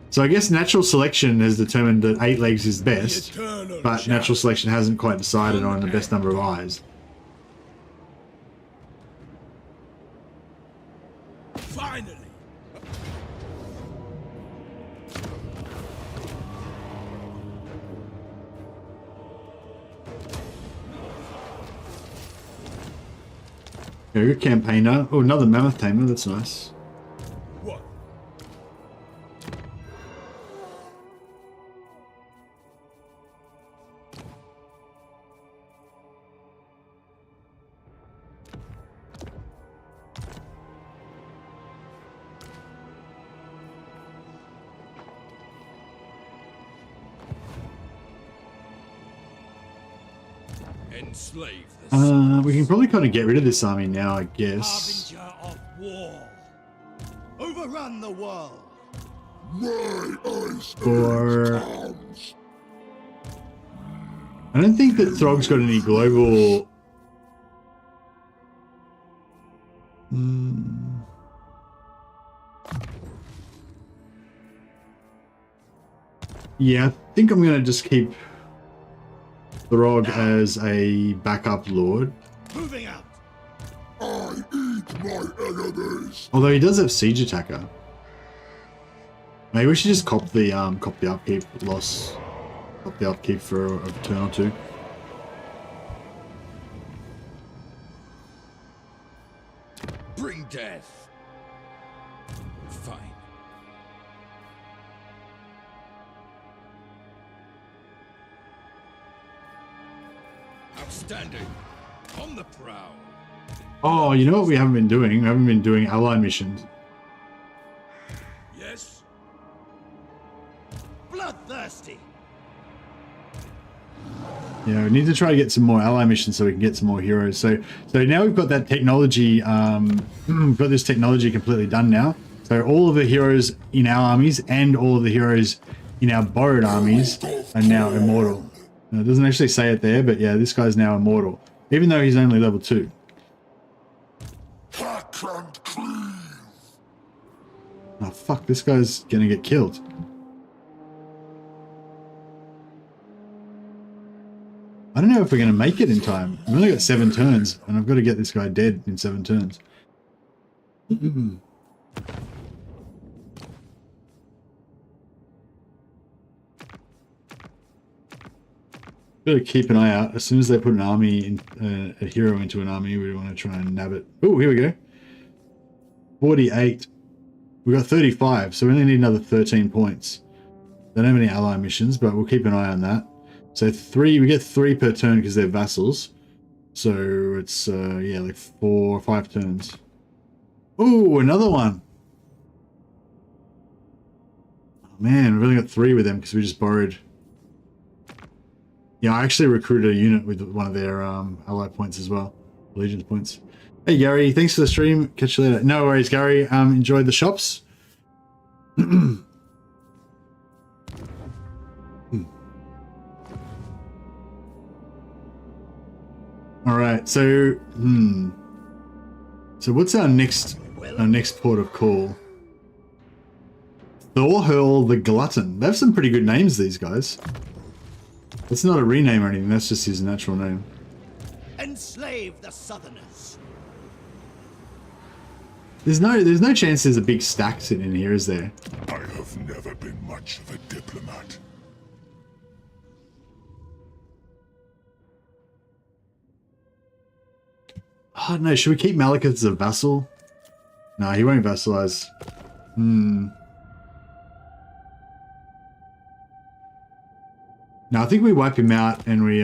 So I guess natural selection has determined that 8 legs is best, but natural selection hasn't quite decided on the best number of eyes. Finally! Yeah, good campaigner. Oh, another mammoth tamer. That's nice. What? Enslave the We can probably kind of get rid of this army now, I guess. Harbinger of war. Overrun the world. Or I don't think that Throg's got any global. Yeah, I think I'm gonna just keep Throg as a backup lord. Moving out. I eat my enemies. Although he does have siege attacker. Maybe we should just cop the upkeep loss. Cop the upkeep for a turn or two. Bring death. Fine. Outstanding. On the prowl. Oh, you know what we haven't been doing? We haven't been doing ally missions. Yes. Bloodthirsty. Yeah, we need to try to get some more ally missions so we can get some more heroes. So now we've got that technology, we've got this technology completely done now. So all of the heroes in our armies and all of the heroes in our borrowed armies are now immortal. Now, it doesn't actually say it there, but yeah, this guy's now immortal, even though he's only level 2. Hack and cleave. Oh fuck, this guy's gonna get killed. I don't know if we're going to make it in time. I've only got 7 turns, and I've got to get this guy dead in 7 turns. Got to keep an eye out. As soon as they put an army, in, a hero into an army, we want to try and nab it. Oh, here we go. 48. We got 35, so we only need another 13 points. They don't have any ally missions, but we'll keep an eye on that. So 3, we get 3 per turn because they're vassals. So it's, yeah, like 4 or 5 turns. Oh, another one. Oh, man, we've only got 3 with them because we just borrowed. Yeah, I actually recruited a unit with one of their ally points as well. Allegiance points. Hey, Gary, thanks for the stream. Catch you later. No worries, Gary. Enjoy the shops. All right, so so what's our next port of call? Thorhurl the Glutton. They have some pretty good names, these guys. That's not a rename or anything. That's just his natural name. Enslave the Southerners. There's no chance there's a big stack sitting in here, is there? I have never been much of a diplomat. Oh no, should we keep Malekith as a vassal? No, he won't vassalize. No, I think we wipe him out and we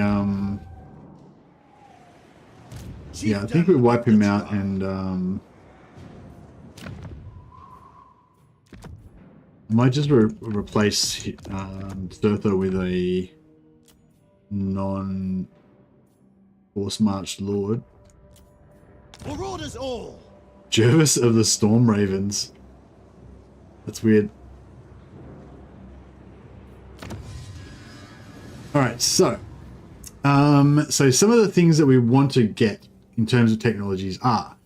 Yeah, I think we wipe him out and I might just replace Sturtha with a non-force marched lord. For orders all. Jervis of the Storm Ravens. That's weird. Alright, so some of the things that we want to get in terms of technologies are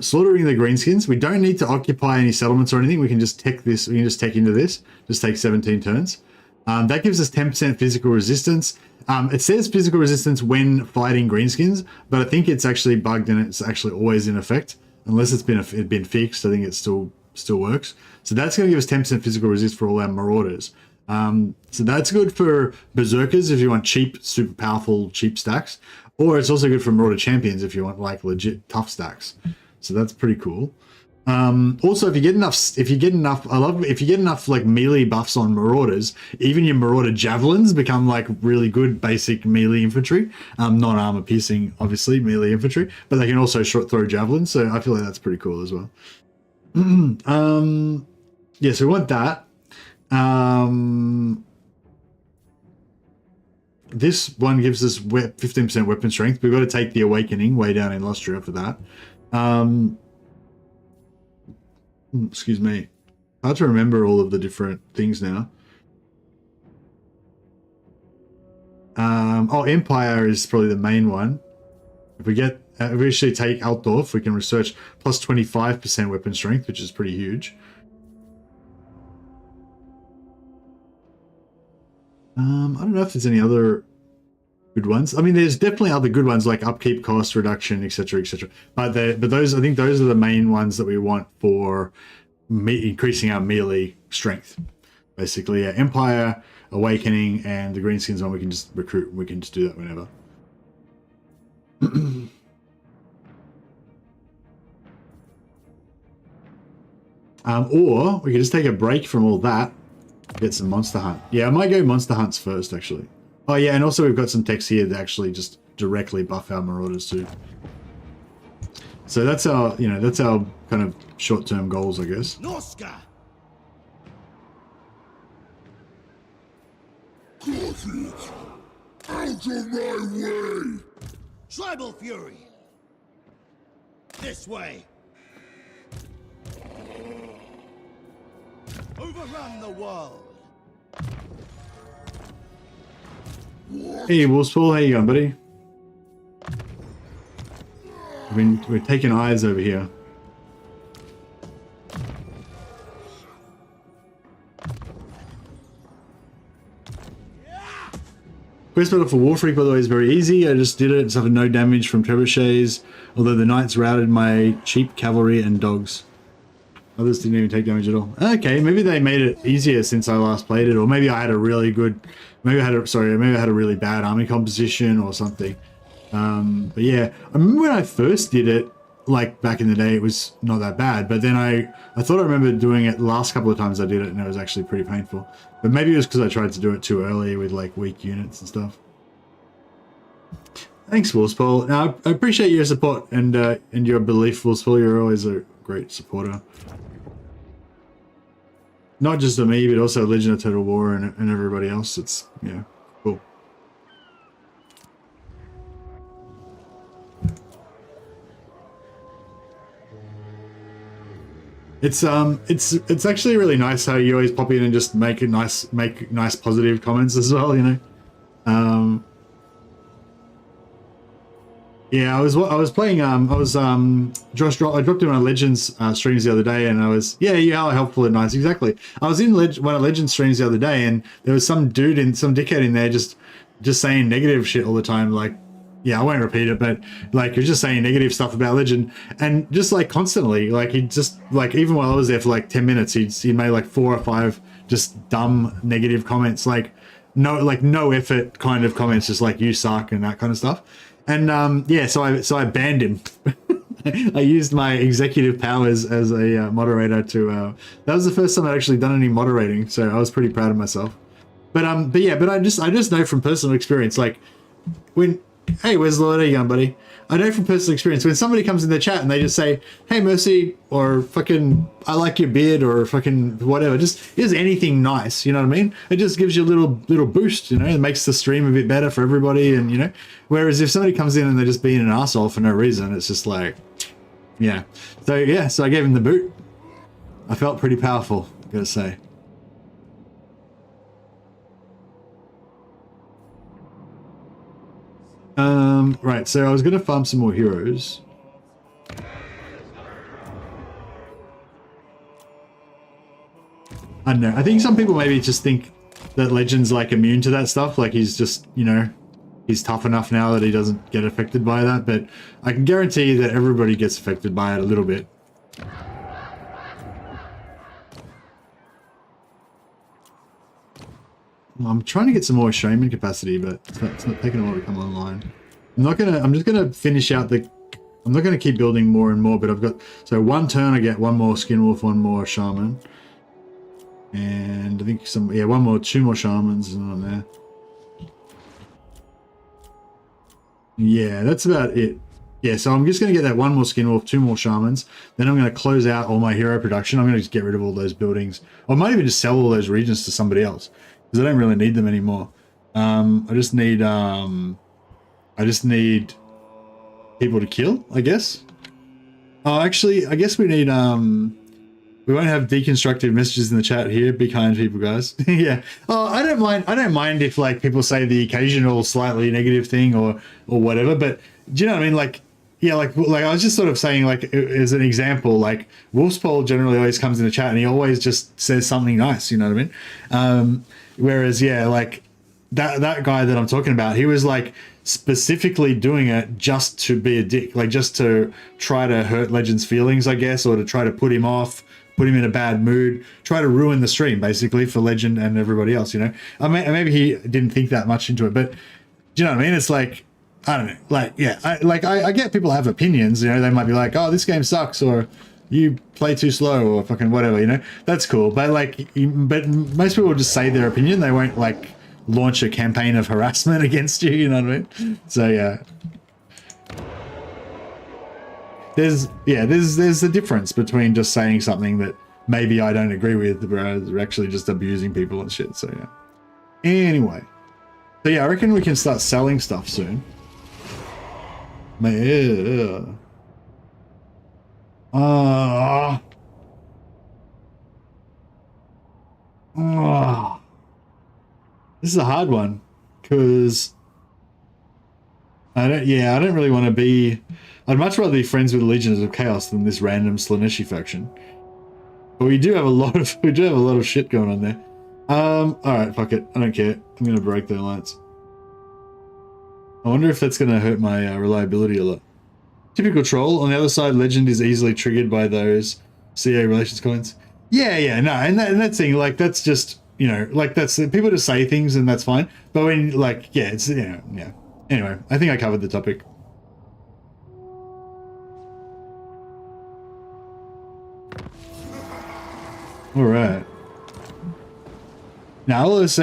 slaughtering the greenskins. We don't need to occupy any settlements or anything. We can just tech this. We can just tech into this. Just take 17 turns. That gives us 10% physical resistance. It says physical resistance when fighting greenskins, but I think it's actually bugged and it's actually always in effect unless it's been fixed. I think it still works. So that's going to give us 10% physical resist for all our marauders. So that's good for berserkers if you want cheap, super powerful, cheap stacks, or it's also good for marauder champions if you want like legit tough stacks. So that's pretty cool. Also, if you get enough like melee buffs on marauders, even your marauder javelins become like really good basic melee infantry. Not armor piercing, obviously, melee infantry, but they can also short throw javelins. So I feel like that's pretty cool as well. Yeah, so we want that. This one gives us 15% weapon strength. We've got to take the Awakening way down in Lustria for that. Excuse me. Hard to remember all of the different things now. Oh, Empire is probably the main one. If we actually take Altdorf, we can research plus 25% weapon strength, which is pretty huge. I don't know if there's any other good ones. I mean, there's definitely other good ones like upkeep cost reduction, etc., etc. But those, I think, those are the main ones that we want for increasing our melee strength. Basically, yeah, Empire, Awakening, and the Greenskins one we can just recruit. We can just do that whenever. Or we can just take a break from all that. Get some monster hunt. Yeah, I might go monster hunts first, actually. Oh yeah, and also we've got some techs here that actually just directly buff our marauders too. So that's our, that's our kind of short-term goals, I guess. Norska. Out of my way! Tribal fury. This way. Overrun the world. Hey, Wolfspool, how you going, buddy? We're taking eyes over here. Quest battle for WULFRIK, by the way, is very easy. I just did it. Suffered no damage from trebuchets, although the knights routed my cheap cavalry and dogs. Others didn't even take damage at all. Okay, maybe they made it easier since I last played it, or maybe I had a really good, maybe I had a really bad army composition or something. But yeah, I remember when I first did it, like back in the day, it was not that bad. But then I thought I remember doing it the last couple of times I did it, and it was actually pretty painful. But maybe it was because I tried to do it too early with like weak units and stuff. Thanks, Wolfspool. Now I appreciate your support and your belief, Wolfspool. You're always a great supporter. Not just to me, but also Legend of Total War and everybody else. It's, yeah, cool. It's actually really nice how you always pop in and just make nice positive comments as well, Yeah, I was playing. I dropped in on Legends streams the other day, and I was how helpful and nice. Exactly. I was in one of Legends streams the other day, and there was some dickhead in there just saying negative shit all the time. Like, yeah, I won't repeat it, but like you're just saying negative stuff about Legend, and just like constantly, like he just like even while I was there for like 10 minutes, he made like 4 or 5 just dumb negative comments, like no effort kind of comments, just like you suck and that kind of stuff. And yeah, so I banned him. I used my executive powers as a moderator to. That was the first time I'd actually done any moderating, so I was pretty proud of myself. But I just know from personal experience, like when hey, where's Lord? How you going, buddy? I know from personal experience, when somebody comes in the chat and they just say, hey, Mercy, or fucking, I like your beard, or fucking whatever, just anything nice, you know what I mean? It just gives you a little boost, you know, it makes the stream a bit better for everybody, and, you know, whereas if somebody comes in and they're just being an asshole for no reason, it's just like, yeah. So, yeah, so I gave him the boot. I felt pretty powerful, gotta say. Right, so I was gonna farm some more heroes. I don't know, I think some people maybe just think that Legend's like immune to that stuff, like he's just, you know, he's tough enough now that he doesn't get affected by that, but I can guarantee you that everybody gets affected by it a little bit. I'm trying to get some more shaman capacity, but it's not taking a while to come online. I'm just gonna finish out I'm not gonna keep building more and more, but I've got, so one turn I get one more skin wolf, one more shaman. And I think two more shamans on there. Yeah, that's about it. Yeah, so I'm just gonna get that one more skin wolf, two more shamans, then I'm gonna close out all my hero production. I'm gonna just get rid of all those buildings. Or I might even just sell all those regions to somebody else, because I don't really need them anymore. I just need people to kill, I guess. Oh, actually, I guess we need, we won't have deconstructive messages in the chat here. Be kind, people, guys. Yeah. Oh, I don't mind if like people say the occasional slightly negative thing or whatever, but do you know what I mean? Like, yeah, like I was just sort of saying, like, as an example, like Wolfspole generally always comes in the chat and he always just says something nice, you know what I mean? Whereas, yeah, like that guy that I'm talking about, he was like specifically doing it just to be a dick, like just to try to hurt Legend's feelings, I guess, or to try to put him off, put him in a bad mood, try to ruin the stream basically for Legend and everybody else, you know? I mean, maybe he didn't think that much into it, but do you know what I mean? It's like, I don't know, like, yeah, I get people have opinions, you know, they might be like, oh, this game sucks, or you play too slow, or fucking whatever, you know? That's cool, but like, but most people will just say their opinion, they won't like launch a campaign of harassment against you, you know what I mean? So yeah. There's a difference between just saying something that maybe I don't agree with, whereas they're actually just abusing people and shit, so yeah. Anyway. So yeah, I reckon we can start selling stuff soon. This is a hard one, because I don't really want to be, I'd much rather be friends with the Legions of Chaos than this random Slaneshi faction. But we do have a lot of shit going on there. Alright, fuck it. I don't care. I'm gonna break the alliance. I wonder if that's gonna hurt my reliability a lot. Typical troll. On the other side, Legend is easily triggered by those CA relations comments. Yeah, no, and that thing, like, that's just, you know, like, that's, people just say things and that's fine. But when, like, yeah, it's, you know, yeah. Anyway, I think I covered the topic. All right. Now, all I was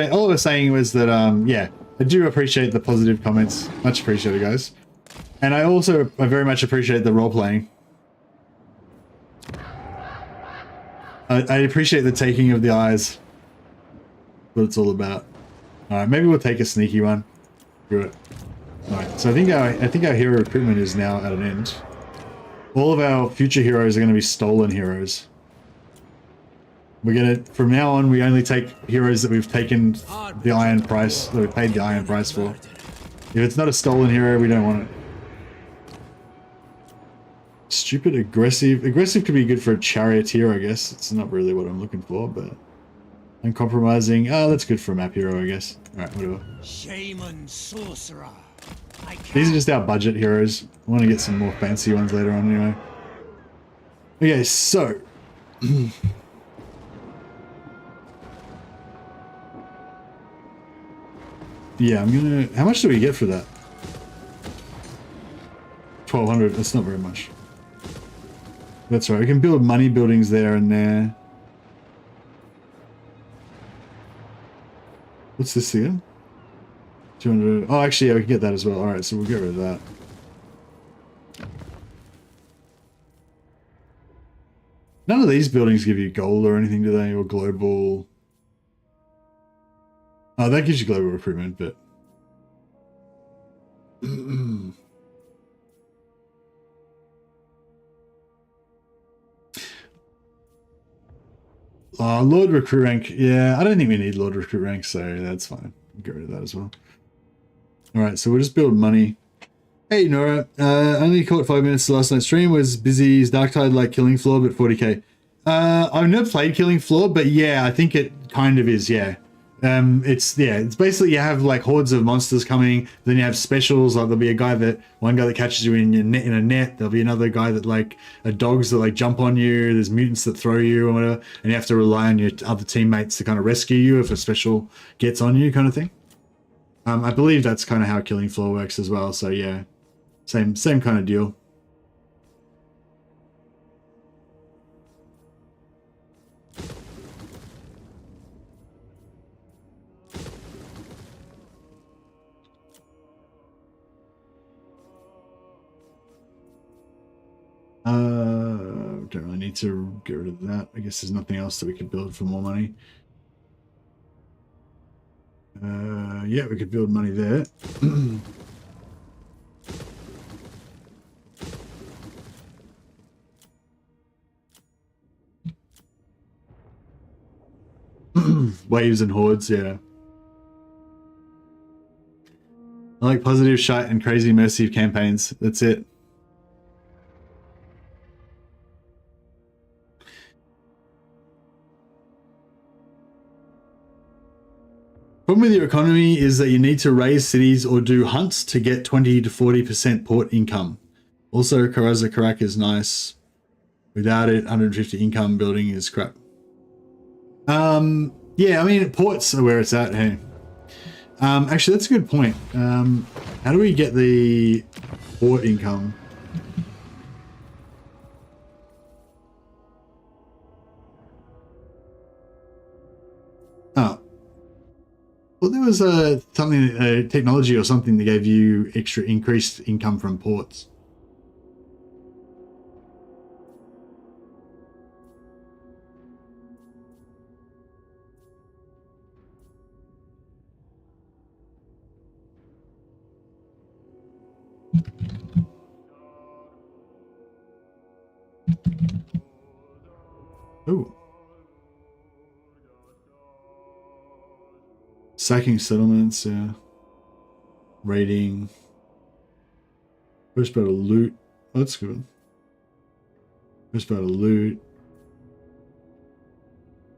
saying was that, yeah, I do appreciate the positive comments. Much appreciated, guys. And I very much appreciate the role-playing. I appreciate the taking of the eyes. What it's all about. Alright, maybe we'll take a sneaky one. Screw it. Alright, so I think our hero recruitment is now at an end. All of our future heroes are going to be stolen heroes. We're gonna, from now on, we only take heroes that we've taken the iron price, that we've paid the iron price for. If it's not a stolen hero, we don't want it. Stupid, aggressive. Aggressive could be good for a charioteer, I guess. It's not really what I'm looking for, but uncompromising. Oh, that's good for a map hero, I guess. Alright, whatever. Shaman sorcerer. These are just our budget heroes. I want to get some more fancy ones later on anyway. Okay, so yeah, I'm gonna, how much do we get for that? 1,200, that's not very much. That's right, we can build money buildings there and there. What's this again? 200. Oh, actually, yeah, we can get that as well. All right, so we'll get rid of that. None of these buildings give you gold or anything, do they? Or global... Oh, that gives you global recruitment, but... Lord recruit rank. Yeah, I don't think we need Lord recruit rank, so that's fine. We'll get rid of that as well. Alright, so we'll just build money. Hey Nora, only caught 5 minutes last night's stream, was busy. Is Darktide like Killing Floor but 40k? I've never played Killing Floor, but yeah, I think it kind of is, yeah. It's basically you have like hordes of monsters coming, then you have specials, like there'll be one guy that catches you in a net, there'll be another guy that like dogs that like jump on you, there's mutants that throw you or whatever, and you have to rely on your other teammates to kind of rescue you if a special gets on you, kind of thing. I believe that's kind of how Killing Floor works as well, so yeah, same kind of deal. Don't really need to get rid of that. I guess there's nothing else that we could build for more money. Yeah, we could build money there. Waves and hordes, yeah. I like positive shite and crazy immersive campaigns. That's it. Problem with your economy is that you need to raise cities or do hunts to get 20 to 40% port income. Also, Karaza Karak is nice. Without it, 150 income building is crap. Yeah, I mean, ports are where it's at, hey. Actually, that's a good point. How do we get the port income? Oh. Well, there was a technology or something that gave you extra increased income from ports. Oh. Sacking settlements, yeah. Raiding. First battle loot. Oh, that's good. First battle loot.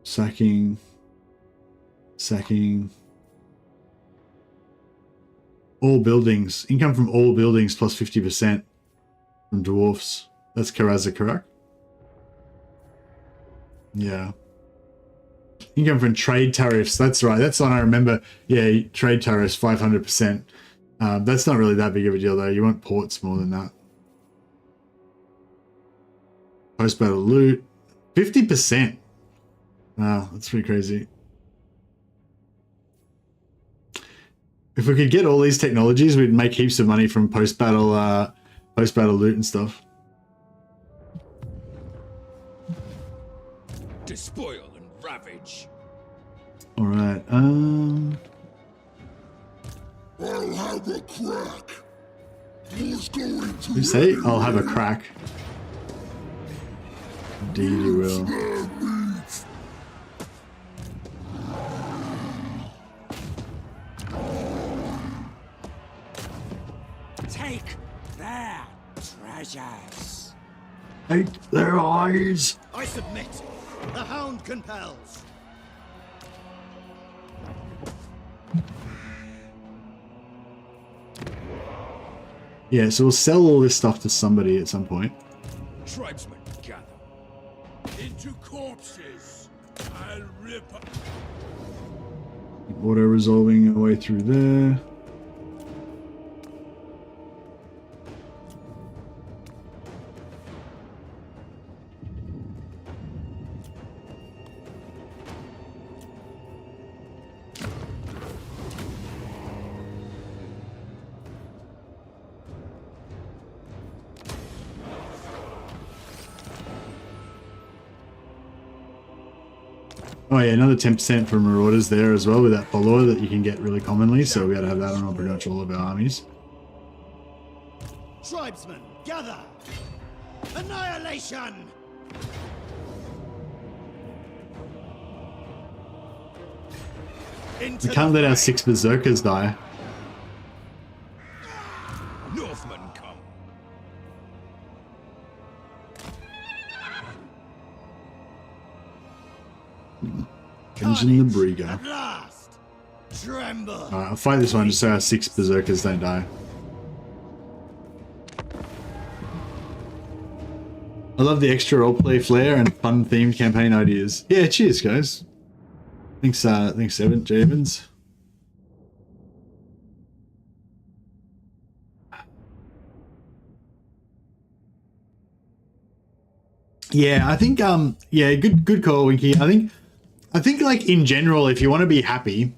Sacking. Sacking. All buildings. Income from all buildings plus 50% from dwarfs. That's Karaza Karak. Yeah. Income from trade tariffs. That's right. That's one I remember. Yeah, trade tariffs, 500%. That's not really that big of a deal, though. You want ports more than that. Post-battle loot. 50%. Wow, that's pretty crazy. If we could get all these technologies, we'd make heaps of money from post-battle loot and stuff. Despoil and ravage. All right. I'll have a crack. Who's going to You say I'll have a crack. Indeed you will. Take their treasures. Take their eyes. I submit. The hound compels. Yeah, so we'll sell all this stuff to somebody at some point. Tribesmen gather. Into corpses. I'll rip up. Auto resolving our way through there. Oh yeah, another 10% from Marauders there as well with that follower that you can get really commonly. So we got to have that on pretty much all of our armies. Tribesmen, gather! Annihilation! We can't let our 6 berserkers die. Northmen come. Engine the Brieger. At last! Tremble! Alright, I'll fight this one just so our 6 berserkers don't die. I love the extra roleplay flair and fun themed campaign ideas. Yeah, cheers guys. Thanks Evan, J. Evans. Yeah, I think yeah, good call, Winky. I think like in general, if you want to be happy,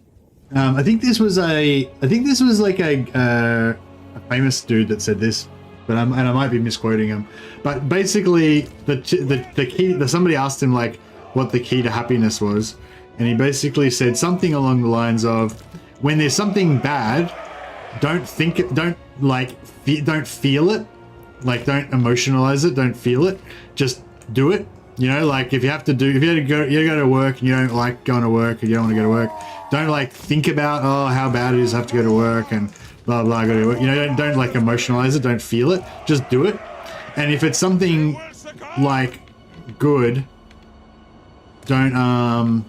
I think this was like a famous dude that said this, but I might be misquoting him. But basically, the key. Somebody asked him like what the key to happiness was, and he basically said something along the lines of, when there's something bad, don't feel it, like don't emotionalize it, don't feel it, just do it. You know, like if you have to go to work and you don't like going to work or you don't want to go to work, don't like think about, oh, how bad it is to have to go to work and blah blah, go to work. You know, don't like emotionalize it, don't feel it, just do it. And if it's something like good, don't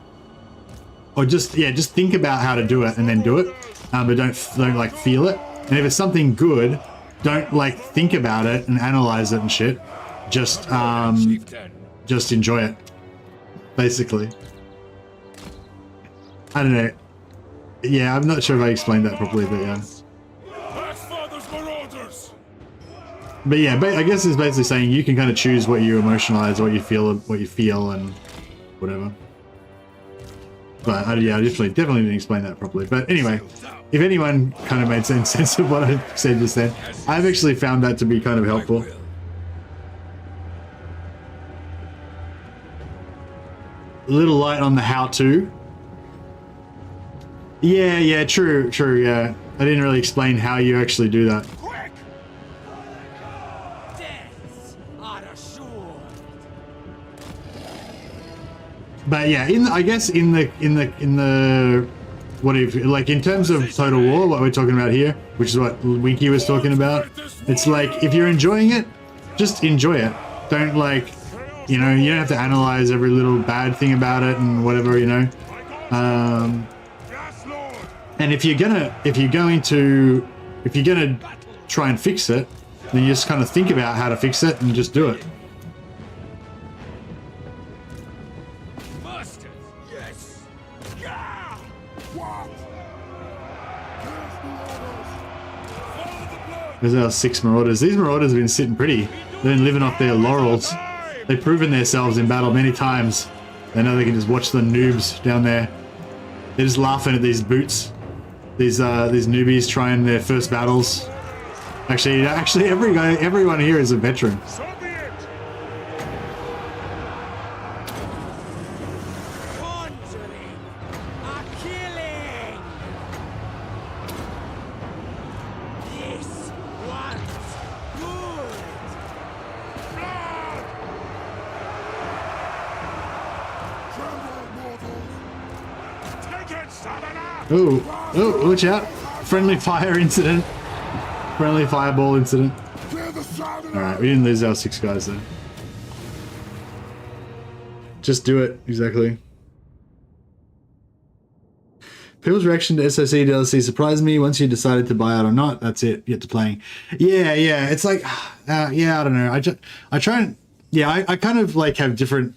or just think about how to do it and then do it, but don't like feel it. And if it's something good, don't like think about it and analyze it and shit. Just enjoy it, basically. I don't know. Yeah, I'm not sure if I explained that properly, but yeah. But yeah, I guess it's basically saying you can kind of choose what you emotionalize, what you feel, and whatever. But yeah, I definitely didn't explain that properly. But anyway, if anyone kind of made sense of what I said just then, I've actually found that to be kind of helpful. A little light on the how-to. Yeah, true, yeah. I didn't really explain how you actually do that. But yeah, I guess in the what if, like, in terms of Total War, what we're talking about here, which is what Winky was talking about, it's like if you're enjoying it, just enjoy it. Don't like, you know, you don't have to analyze every little bad thing about it and whatever, you know. And if you're gonna try and fix it, then you just kind of think about how to fix it and just do it. There's our 6 Marauders. These Marauders have been sitting pretty. They've been living off their laurels. They've proven themselves in battle many times. They know they can just watch the noobs down there. They're just laughing at these boots. These newbies trying their first battles. Actually, everyone here is a veteran. Oh, watch out. Friendly fire incident. Friendly fireball incident. Alright, we didn't lose our 6 guys though. Just do it, exactly. People's reaction to SOC DLC surprised me. Once you decided to buy it or not, that's it. Get to playing. Yeah, it's like, yeah, I don't know. I try and, yeah, I kind of like have different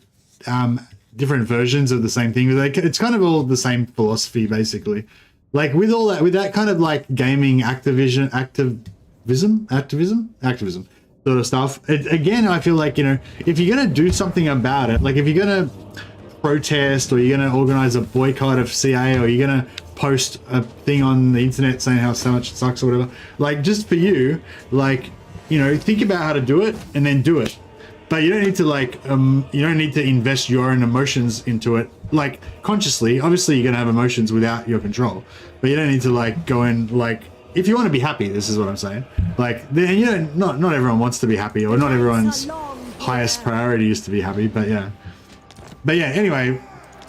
versions of the same thing. Like, it's kind of all the same philosophy, basically. Like with all that, with that kind of like gaming activism sort of stuff. Again, I feel like, you know, if you're gonna do something about it, like if you're gonna protest or you're gonna organize a boycott of CA or you're gonna post a thing on the internet saying how so much it sucks or whatever, like just for you, like, you know, think about how to do it and then do it. But you don't need to like, you don't need to invest your own emotions into it like consciously. Obviously, you're gonna have emotions without your control, but you don't need to like go in like. If you want to be happy, this is what I'm saying. Like, then, you know, not everyone wants to be happy, or not everyone's highest priority is to be happy. But yeah, Anyway,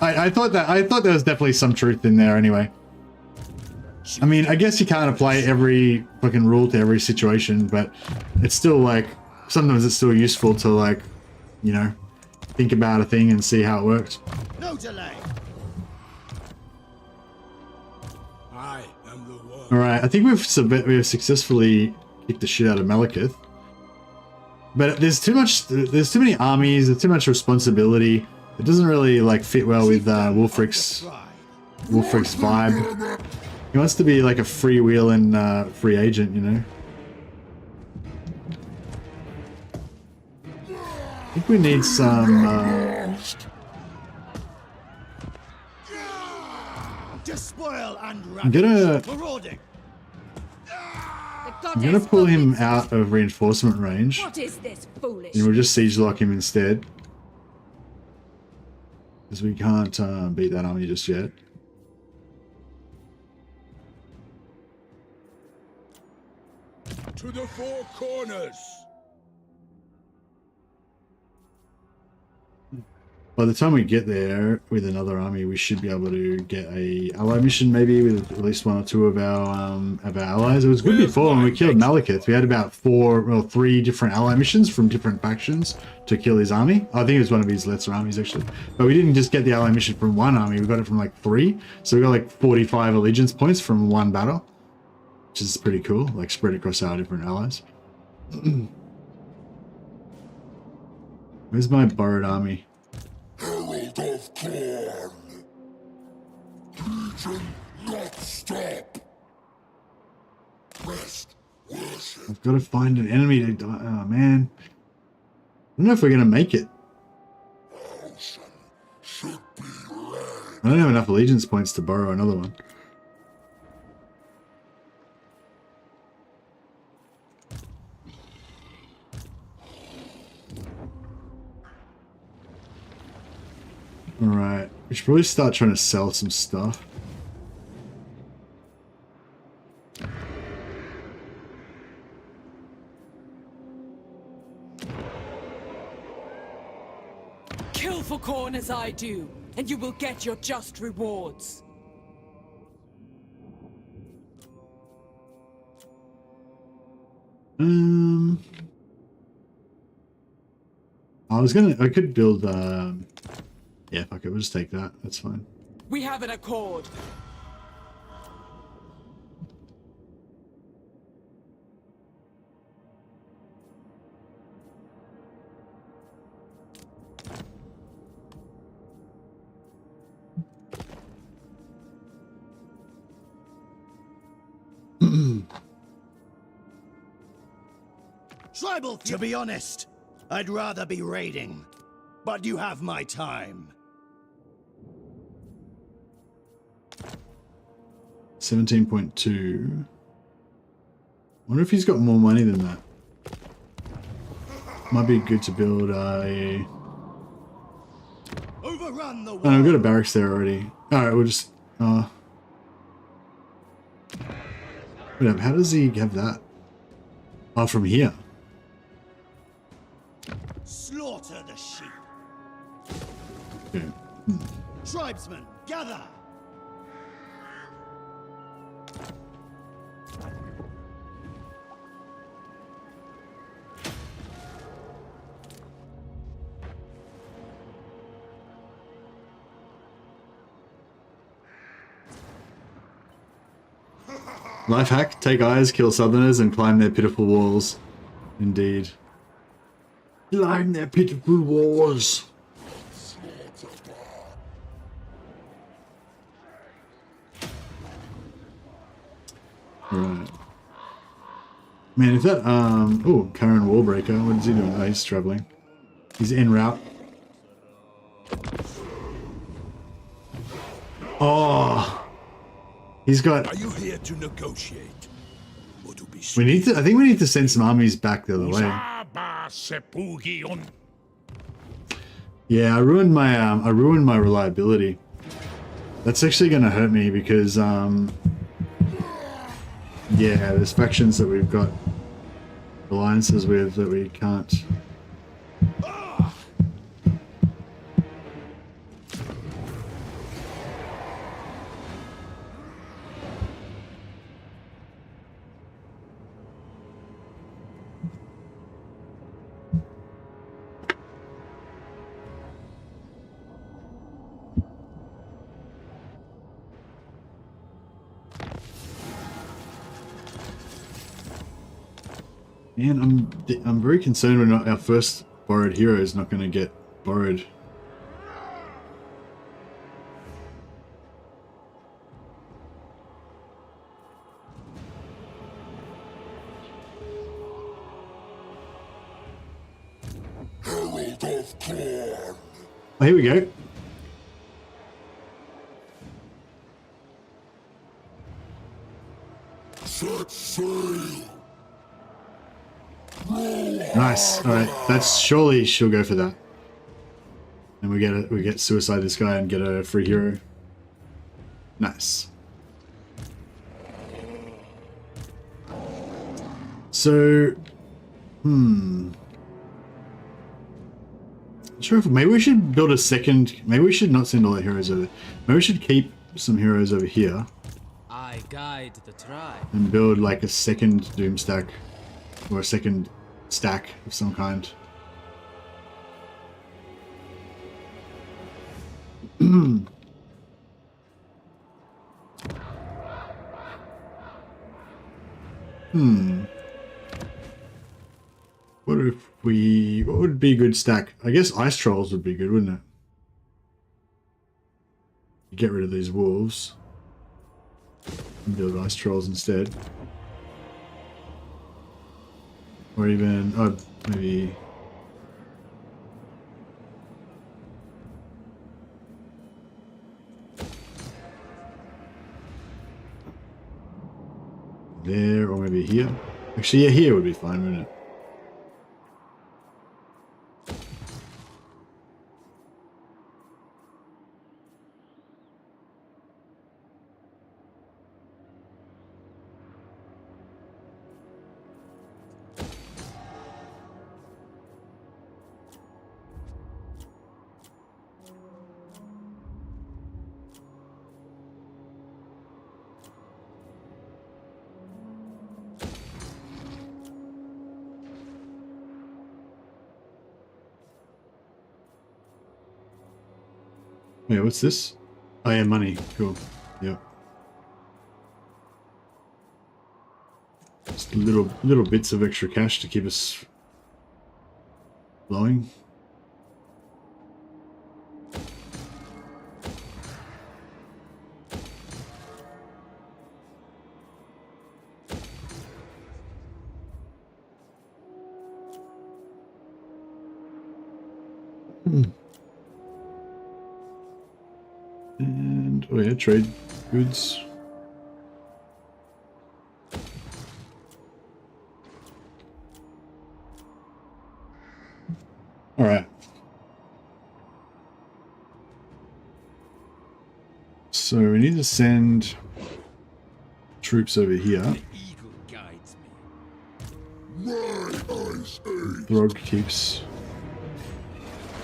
I thought there was definitely some truth in there. Anyway, I mean, I guess you can't apply every fucking rule to every situation, but it's still like sometimes it's still useful to like, you know, think about a thing and see how it works. No delay. I am the one. All right, I think we've successfully kicked the shit out of Malekith, but there's too many armies, there's too much responsibility. It doesn't really like fit well with Wulfrik's vibe. He wants to be like a freewheeling free agent, you know. I think we need some. Despoil and I'm gonna pull him out of reinforcement range. What is this foolish? And we'll just siege lock him instead, because we can't beat that army just yet. To the four corners. By the time we get there with another army, we should be able to get a ally mission, maybe with at least one or two of our allies. It was good before when we killed Malekith. We had about 3 different ally missions from different factions to kill his army. I think it was one of his lesser armies actually, but we didn't just get the ally mission from one army. We got it from like 3, so we got like 45 allegiance points from one battle, which is pretty cool. Like spread across our different allies. Where's my borrowed army? Herald of Corn. Legion, not stop. Rest, worship. I've got to find an enemy to die. Oh man, I don't know if we're gonna make it. Ocean should be red. I don't have enough allegiance points to borrow another one. Alright, we should probably start trying to sell some stuff. Kill for corn as I do, and you will get your just rewards. I could build, yeah, fuck it, we'll just take that, that's fine. We have an accord. Tribal. To be honest, I'd rather be raiding, but you have my time. 17.2. Wonder if he's got more money than that. Might be good to build a... Overrun the Oh, I've got a barracks there already. Alright, we'll just... Wait up, how does he have that? Oh, from here. Slaughter the sheep. Okay. Tribesmen, gather. Life hack, take eyes, kill southerners, and climb their pitiful walls. Indeed. Climb their pitiful walls. Right. Man, if that, oh, Karen Wallbreaker, what is he doing? Oh, he's traveling. He's en route. Oh. He's got... Are you here to negotiate? Or to be We need to... I think we need to send some armies back the other way. Yeah, I ruined my reliability. That's actually going to hurt me because yeah, there's factions that we've got alliances with that we can't. Man, I'm very concerned we're not, our first borrowed hero is not going to get borrowed. Herald of Corn. Oh, here we go. Set sail. Nice. All right, that's surely she'll go for that. And we get suicide this guy and get a free hero. Nice. So, not sure if maybe we should build a second. Maybe we should not send all the heroes over. Maybe we should keep some heroes over here. I guide the tribe. And build like a second doom stack or a second stack of some kind. What would be a good stack? I guess ice trolls would be good, wouldn't it? Get rid of these wolves and build ice trolls instead. Or even, oh, maybe... there, or maybe here. Actually, yeah, here would be fine, wouldn't it? Yeah, what's this? Oh yeah, money. Cool. Yep. Just little bits of extra cash to keep us flowing. And oh yeah, trade goods. All right. So we need to send troops over here. The eagle guides me. My eyes ache. Throg keeps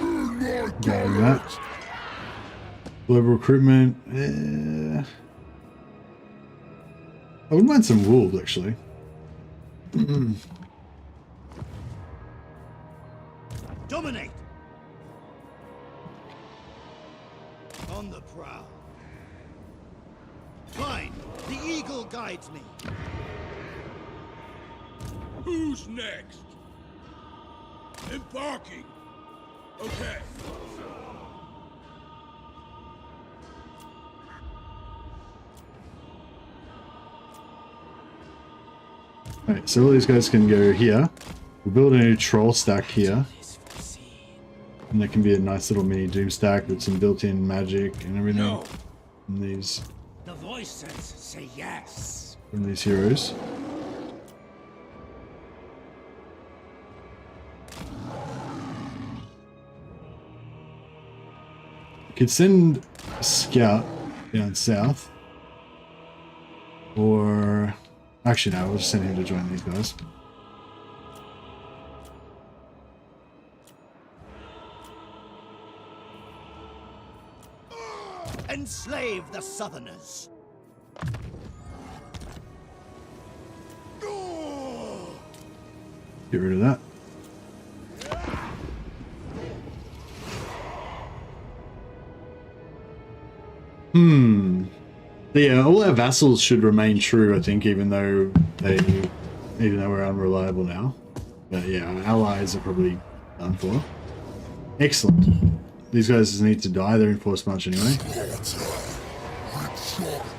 In my going that. Global recruitment. I wouldn't mind some wolves, actually. Dominate! On the prowl. Fine. The eagle guides me. Who's next? Embarking. Okay. Alright, so all these guys can go here. We'll build a new troll stack here. And there can be a nice little mini doom stack with some built-in magic and everything. No. From these, The voices say yes. from these heroes. Could send a scout down south. Or... Actually, no, we'll just send him to join these guys. Enslave the Southerners. Get rid of that. Yeah, all our vassals should remain true, I think, even though we're unreliable now. But yeah, our allies are probably done for. Excellent. These guys just need to die. They're in force march anyway.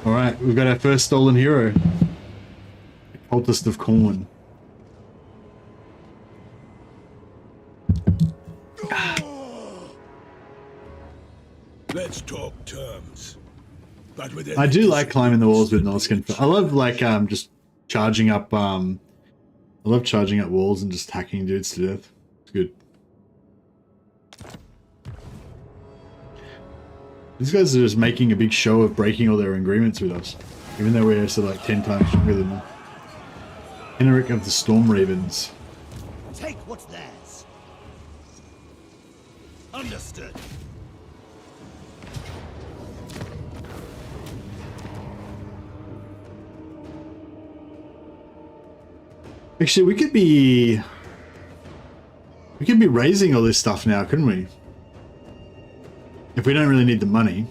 Alright, we've got our first stolen hero. Cultist of Corn. Let's talk terms. But with I do like climbing the walls with Norskin. I love like just charging up I love charging up walls and just hacking dudes to death. It's good. These guys are just making a big show of breaking all their agreements with us. Even though we're sort of like 10 times stronger than them. Henrik of the Storm Ravens. Take what's theirs. Understood. Actually, we could be raising all this stuff now, couldn't we? If we don't really need the money.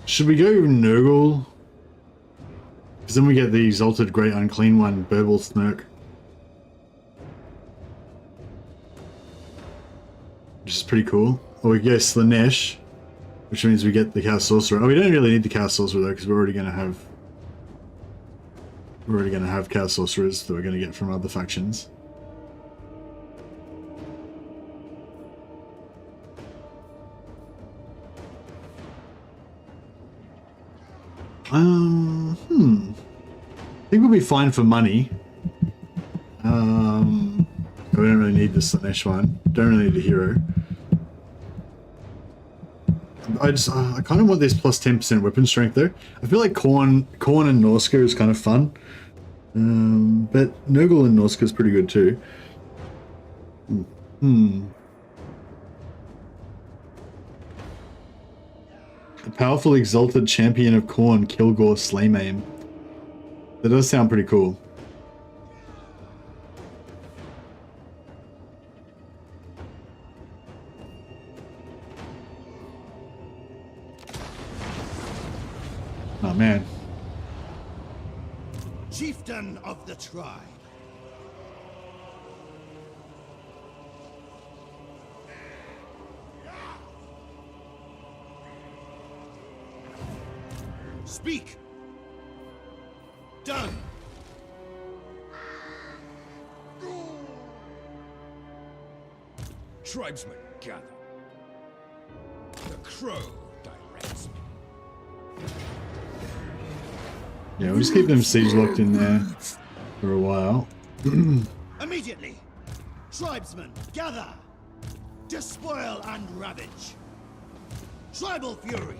Should we go Nurgle? Because then we get the Exalted Great Unclean One, Burble Smirk. Which is pretty cool. Or we go Slanesh, which means we get the Chaos Sorcerer. Oh, we don't really need the Chaos Sorcerer though, because we're already going to have Chaos Sorcerers that we're going to get from other factions. I think we'll be fine for money. We don't really need the Slanesh one. Don't really need a hero. I kind of want this plus 10% weapon strength though. I feel like Khorne and Norska is kind of fun. But Nurgle and Norska is pretty good too. A powerful exalted champion of Khorne, Kilgore Slaymaim. That does sound pretty cool. Oh man. Chieftain of the tribe. Speak. Done. Tribesmen gather. The crow directs me. Yeah, we'll just keep them siege locked in there for a while. Immediately. Tribesmen, gather. Despoil and ravage. Tribal fury.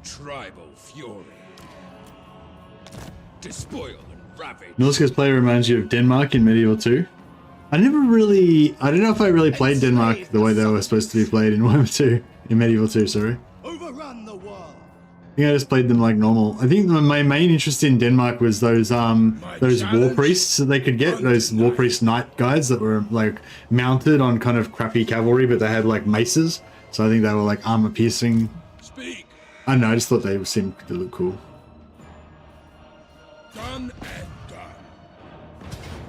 Tribal fury. Despoil and ravage. Norska's play reminds you of Denmark in Medieval 2. I don't know if I really played Denmark the way they were supposed to be played in Warhammer 2, in Medieval 2, sorry. Overrun the world. I think I just played them like normal. I think my main interest in Denmark was those war priests that they could get, those war priest knight guys that were like mounted on kind of crappy cavalry, but they had like maces. So I think they were like armor piercing. Speak. I don't know, I just thought they seemed to look cool. Done and done.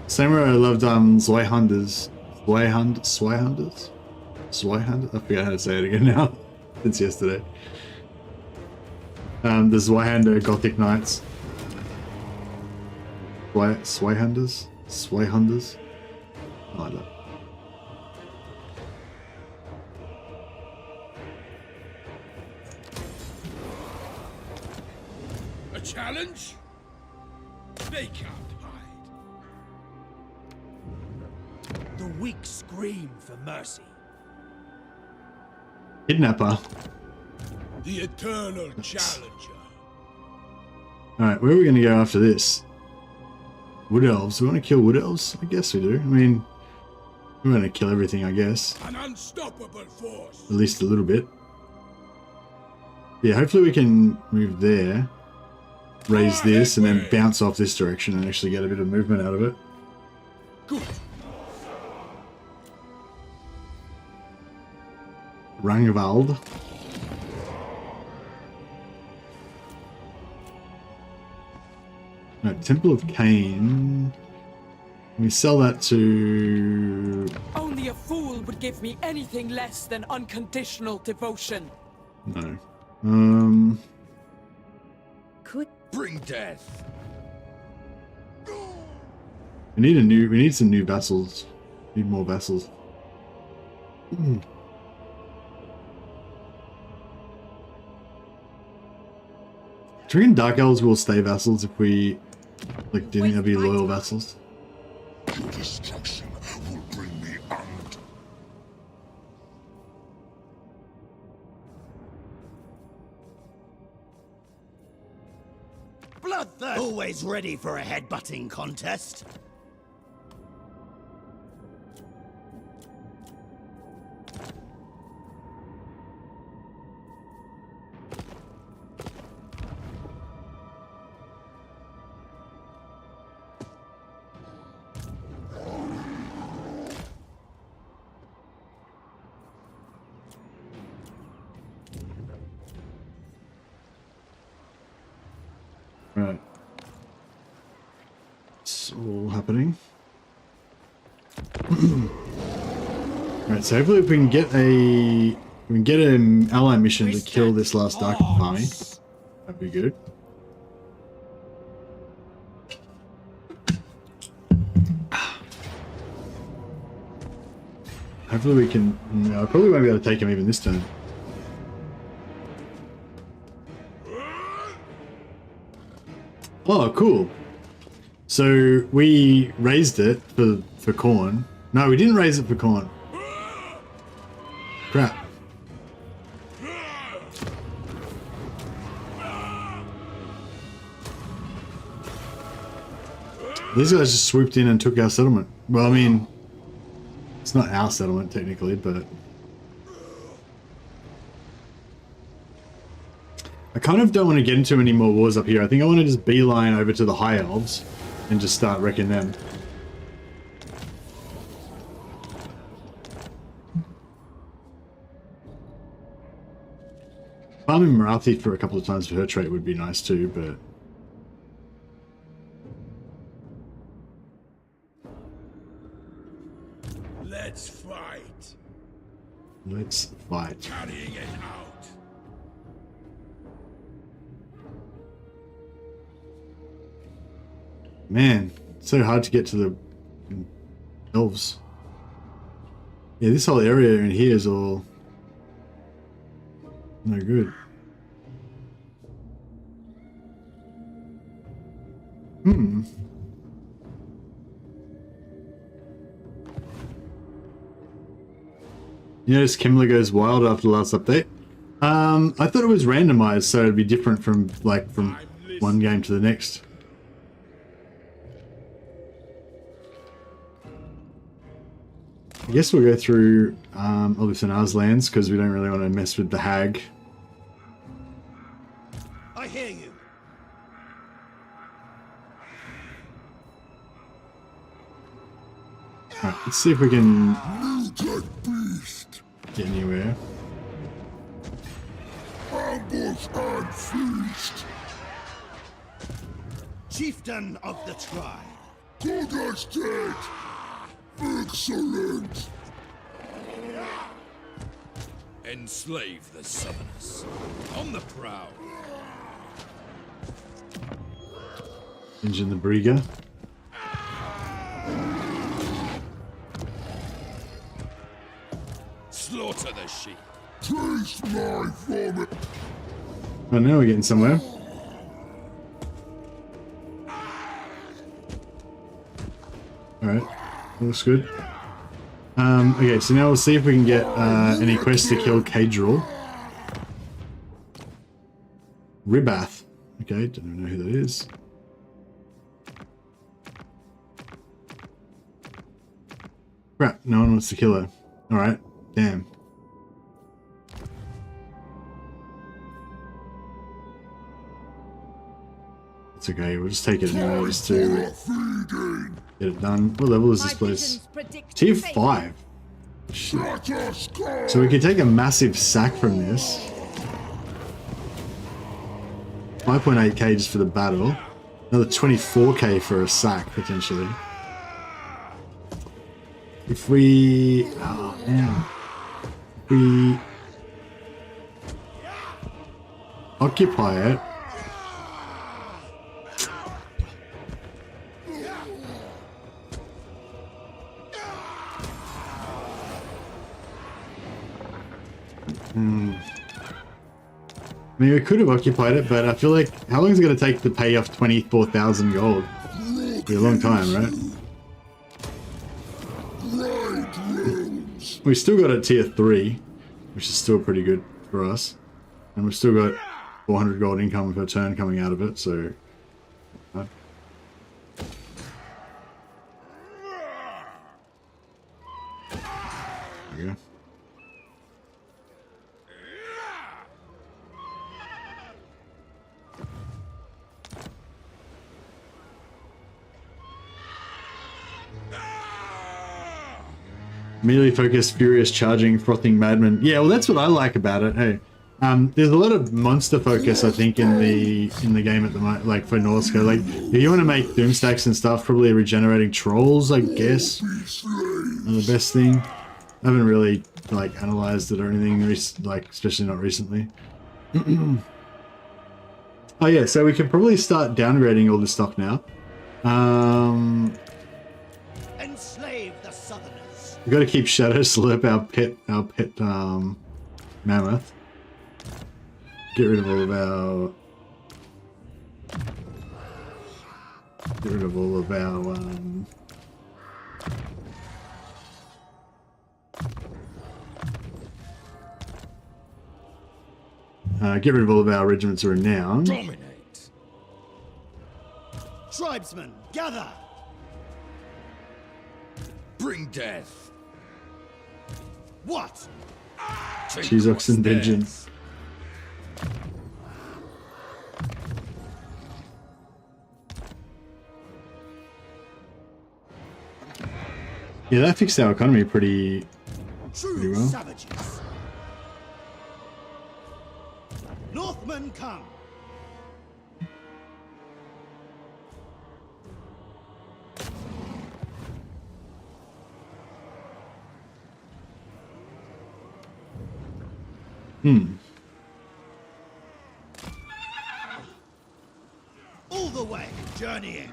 Same way I loved Zweihanders. Zweihanders? I forget how to say it again now. Since yesterday. The Zweihander Gothic Knights. Zweihanders? Zweihanders? I like that. A challenge? They can't hide. The weak scream for mercy. Kidnapper. The eternal challenger. Alright, where are we going to go after this? Wood Elves. We want to kill Wood Elves? I guess we do. I mean, we're going to kill everything, I guess. An unstoppable force. At least a little bit. Yeah, hopefully we can move there. Raise this and then bounce off this direction and actually get a bit of movement out of it. Good. Rangvald. No, Temple of Cain. We sell that to... Only a fool would give me anything less than unconditional devotion. No. Bring death. We need some new vassals. Need more vassals. Do you reckon Dark Elves will stay vassals if we, like, do you think they'll be loyal vassals? Your destruction will bring me end. Bloodthirst! Always ready for a headbutting contest. Right. It's all happening. Right, so hopefully if we can get an ally mission to kill this last Dark army, that'd be good. Hopefully we can... No, I probably won't be able to take him even this turn. Oh, cool. So we raised it for corn. No, we didn't raise it for corn. Crap. These guys just swooped in and took our settlement. Well, I mean, it's not our settlement technically, but... I kind of don't want to get into any more wars up here. I think I want to just beeline over to the High Elves and just start wrecking them. Farming Marathi for a couple of times for her trait would be nice too, but... Let's fight. Let's fight. Carrying it out. Man, it's so hard to get to the elves. Yeah, this whole area in here is all no good. You notice Kimler goes wild after the last update? I thought it was randomized, so it'd be different from one game to the next. I guess we'll go through Olisanar's lands because we don't really want to mess with the hag. I hear you. Alright, let's see if we can Muted beast! get anywhere. Ambush and feast! Chieftain of the tribe. Good estate! Excellent! Enslave the summoners. On the prowl. Engine the Brieger. Slaughter the sheep. Taste my vomit. Oh, now we're getting somewhere. Alright, looks good. Okay, so now we'll see if we can get any quests to kill Cadril. Ribath. Okay, don't even know who that is. Crap, no one wants to kill her. Alright, damn. It's okay, we'll just take it anyway just to get it done. What level is this place? Tier 5. Shit. So we can take a massive sack from this. 5.8k just for the battle. Another 24k for a sack, potentially. If we... Oh, man. If we... occupy it... I mean, we could have occupied it, but I feel like... How long is it going to take to pay off 24,000 gold? It'll be a long time, right? We still got a tier 3, which is still pretty good for us. And we've still got 400 gold income per turn coming out of it, so... There we go. Immediately focused, furious, charging, frothing madman. Yeah, well, that's what I like about it. Hey, there's a lot of monster focus, I think, in the game at the moment, like for Norska. Like, if you want to make doom stacks and stuff, probably regenerating trolls, I guess, are the best thing. I haven't really like analyzed it or anything, like especially not recently. Oh yeah, so we can probably start downgrading all this stuff now. Enslave the Southerners. We've got to keep Shadow Slurp, our pet mammoth. Get rid of all of our... Get rid of all of our... get rid of all of our regiments of renown. Dominate. Tribesmen, gather. Bring death. What? Take Cheese what's Oxen theirs. Vengeance. Yeah, that fixed our economy pretty True well. savages. Northmen come. All the way, journeying.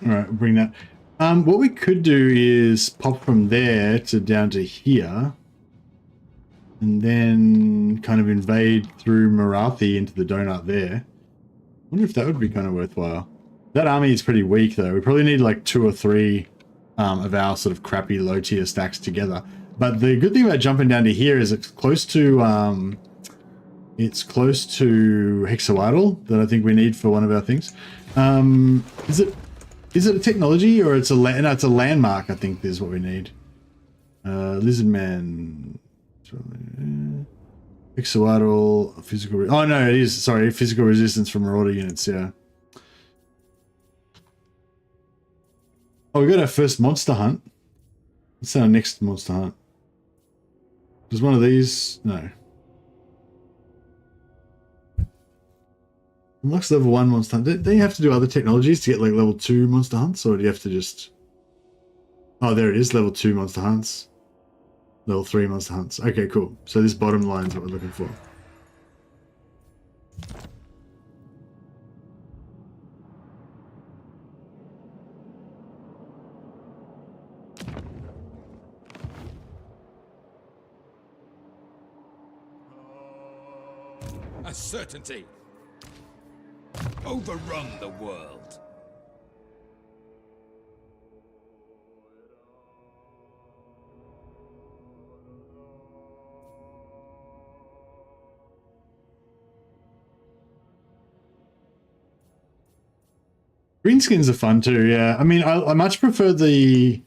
Alright, we'll bring that. What we could do is pop from there to down to here. And then kind of invade through Marathi into the donut there. I wonder if that would be kind of worthwhile. That army is pretty weak though. We probably need like 2 or 3 of our sort of crappy low tier stacks together. But the good thing about jumping down to here is it's close to Hexawaddle that I think we need for one of our things. Is it a technology or it's a no, it's a landmark? I think is what we need. Lizardman, Hexawaddle, physical. Oh no, it is. Sorry, physical resistance from marauder units. Yeah. Oh, we got our first monster hunt. What's our next monster hunt? Does one of these? No. Unlocks level 1 monster hunt. Don't you have to do other technologies to get like level 2 monster hunts, or do you have to just... Oh, there it is, level 2 monster hunts. Level 3 monster hunts. Okay, cool. So this bottom line is what we're looking for. A certainty. Overrun the world. Greenskins are fun too, yeah. I mean, I much prefer the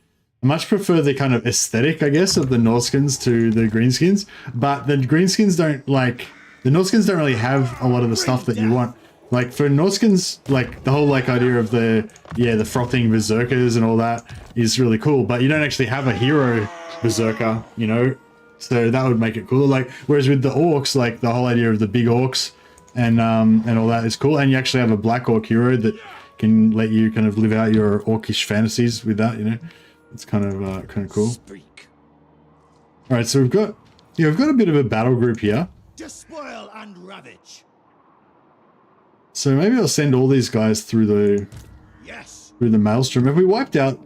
kind of aesthetic, I guess, of the Norskins to the Greenskins. But the Greenskins don't like the Norskins don't really have a lot of the stuff that you want. Like for Norskins, like the whole like idea of the frothing berserkers and all that is really cool. But you don't actually have a hero berserker, you know. So that would make it cool. Like whereas with the orcs, like the whole idea of the big orcs and all that is cool. And you actually have a black orc hero that can let you kind of live out your orcish fantasies with that, you know. It's kind of cool. Speak. All right, so we've got a bit of a battle group here. Despoil and ravage. So maybe I'll send all these guys through the Yes. maelstrom. Have we wiped out?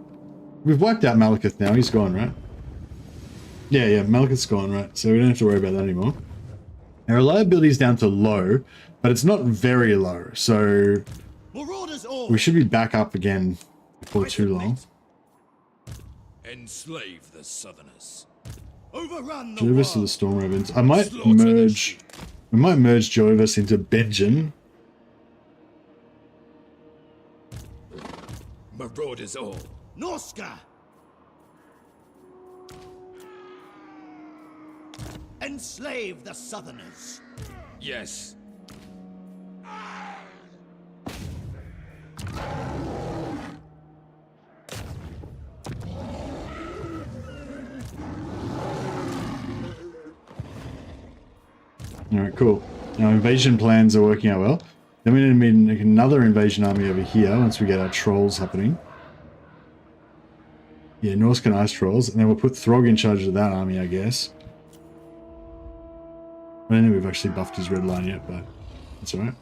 We've wiped out Malekith now. He's gone, right? Yeah, Malekith's gone, right? So we don't have to worry about that anymore. Our reliability is down to low, but it's not very low. So Marauders all. we should be back up again before too long. Enslave the Southerners. Overrun the Jovis to the world. Storm Ravens. I might Slaughter the merge. sheep. We might merge Jovis into Benjen. Marauders all. Norska. Enslave the Southerners. Yes. Alright, cool. Now invasion plans are working out well. Then we need to make another invasion army over here once we get our trolls happening. Yeah, Norscan ice trolls, and then we'll put Throg in charge of that army, I guess. I don't think we've actually buffed his red line yet, but that's alright.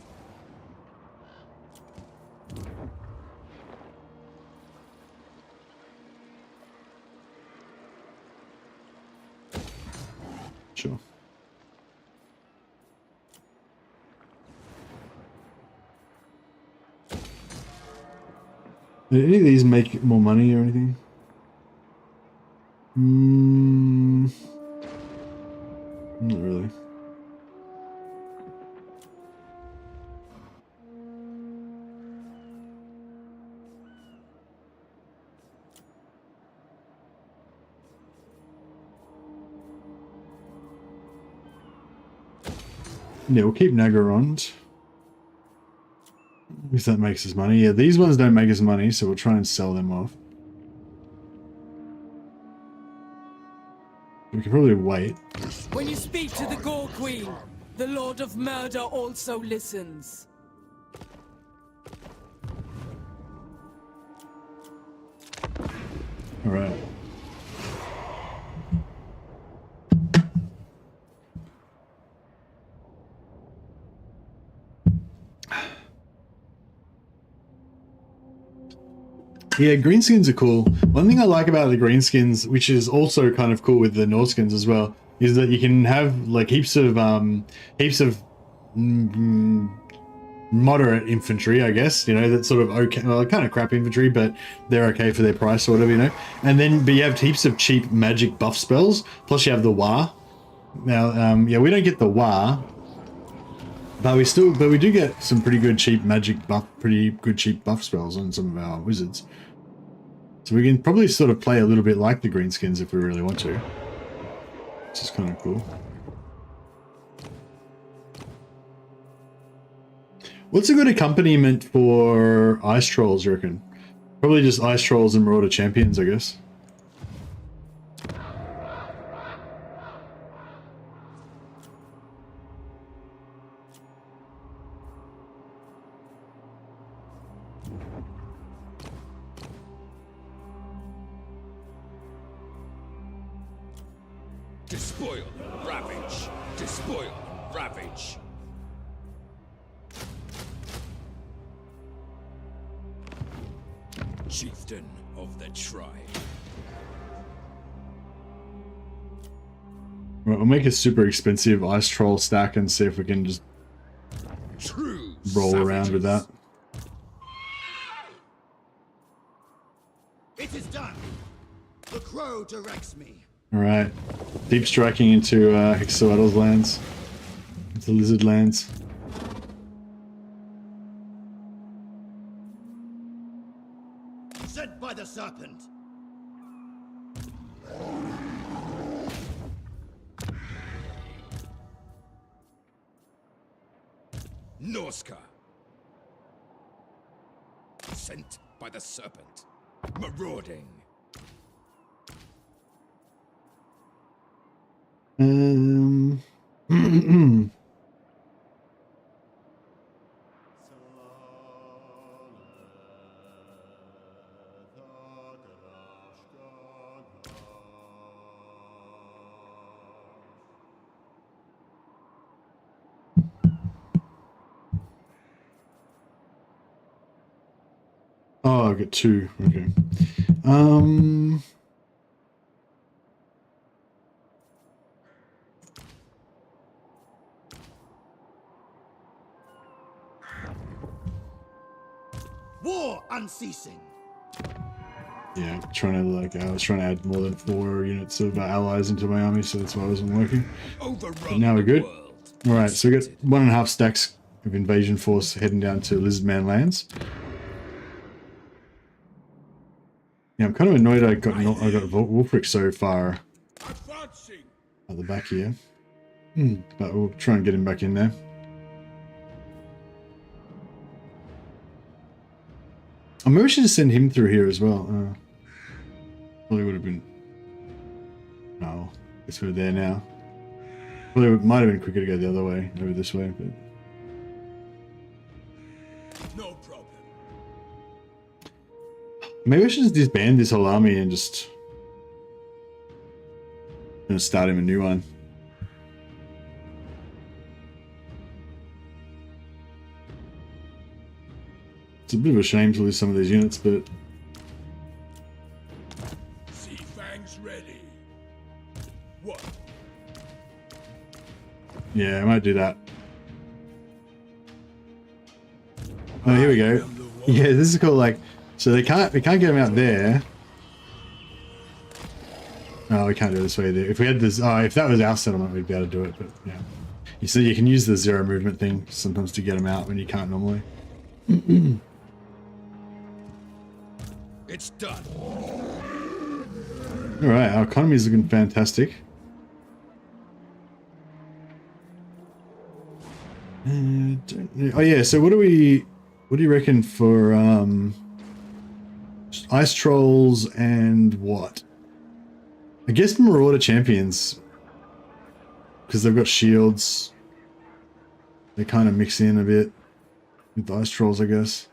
Sure. Did any of these make more money or anything? Not really. Yeah, we'll keep Nagarond. If that makes us money. Yeah, these ones don't make us money, so we'll try and sell them off. We can probably wait. When you speak to the Gore Queen, the Lord of Murder also listens. Alright. Yeah, greenskins are cool. One thing I like about the greenskins, which is also kind of cool with the Norskins as well, is that you can have like heaps of moderate infantry, I guess, you know, that's sort of okay, well, kind of crap infantry, but they're okay for their price or whatever, you know. And then, but you have heaps of cheap magic buff spells, plus you have the Wa. Now, yeah, we don't get the Wa, but we do get some pretty good cheap magic buff, pretty good cheap buff spells on some of our wizards. So we can probably sort of play a little bit like the greenskins if we really want to, which is kind of cool. What's a good accompaniment for ice trolls, you reckon? Probably just ice trolls and marauder champions, I guess. Despoil, ravage. Despoil, ravage. Chieftain of the tribe. Right, we'll make a super expensive ice troll stack and see if we can just True roll around with that. It is done. The crow directs me. Alright. Deep striking into Hexoidal's lands. Into lizard lands. Sent by the serpent. Norska. Sent by the serpent. Marauding. Oh, I've got two. Okay. War unceasing. Yeah, trying to I was trying to add more than 4 units of allies into my army, so that's why I wasn't working. Overrun But now we're good. world. All right, so we got 1.5 stacks of invasion force heading down to Lizardman lands. Yeah, I'm kind of annoyed I got WULFRIK so far Advancing. at the back here. But we'll try and get him back in there. Oh, maybe we should just send him through here as well. Probably would have been... Oh, I guess we're there now. Probably might have been quicker to go the other way, over this way, but... No problem. Maybe I should just disband this whole army and just... start him a new one. It's a bit of a shame to lose some of these units, but... Sea fangs ready. What? Yeah, I might do that. Oh, here we go. Yeah, this is cool. Like, so we can't get them out there. Oh, we can't do it this way either. If we had this, oh, if that was our settlement, we'd be able to do it. But yeah, you see, you can use the 0 movement thing sometimes to get them out when you can't normally. It's done. All right, our economy is looking fantastic. Oh yeah, so what do you reckon for ice trolls and what? I guess Marauder champions, because they've got shields. They kind of mix in a bit with the ice trolls, I guess.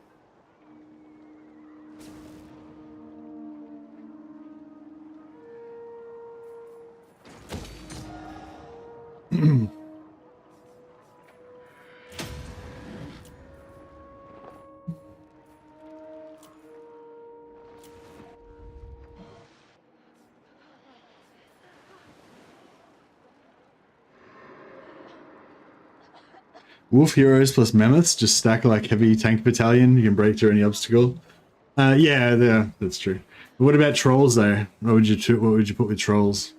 Wolf heroes plus mammoths just stack like heavy tank battalion. You can break through any obstacle. Yeah, that's true. But what about trolls though? What would you put with trolls?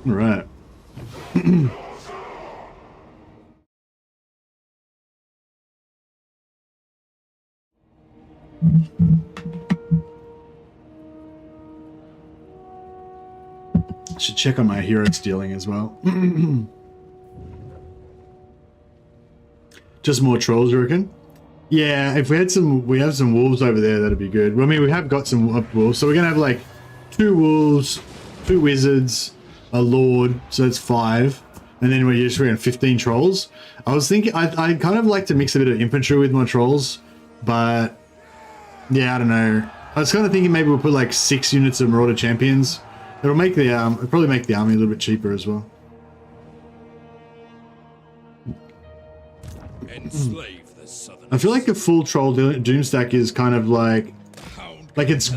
All right. Should check on my hero stealing as well. Just more trolls, you reckon? Yeah, if we have some wolves over there, that'd be good. Well, I mean, we have got some wolves, so we're gonna have like 2 wolves, 2 wizards, a lord, so that's 5, and then we're just around 15 trolls. I was thinking, I kind of like to mix a bit of infantry with my trolls, but yeah, I don't know. I was kind of thinking maybe we'll put like 6 units of Marauder Champions. It'll make the it'll probably make the army a little bit cheaper as well. Enslave the southern. I feel like the full Troll Doom stack is kind of like it's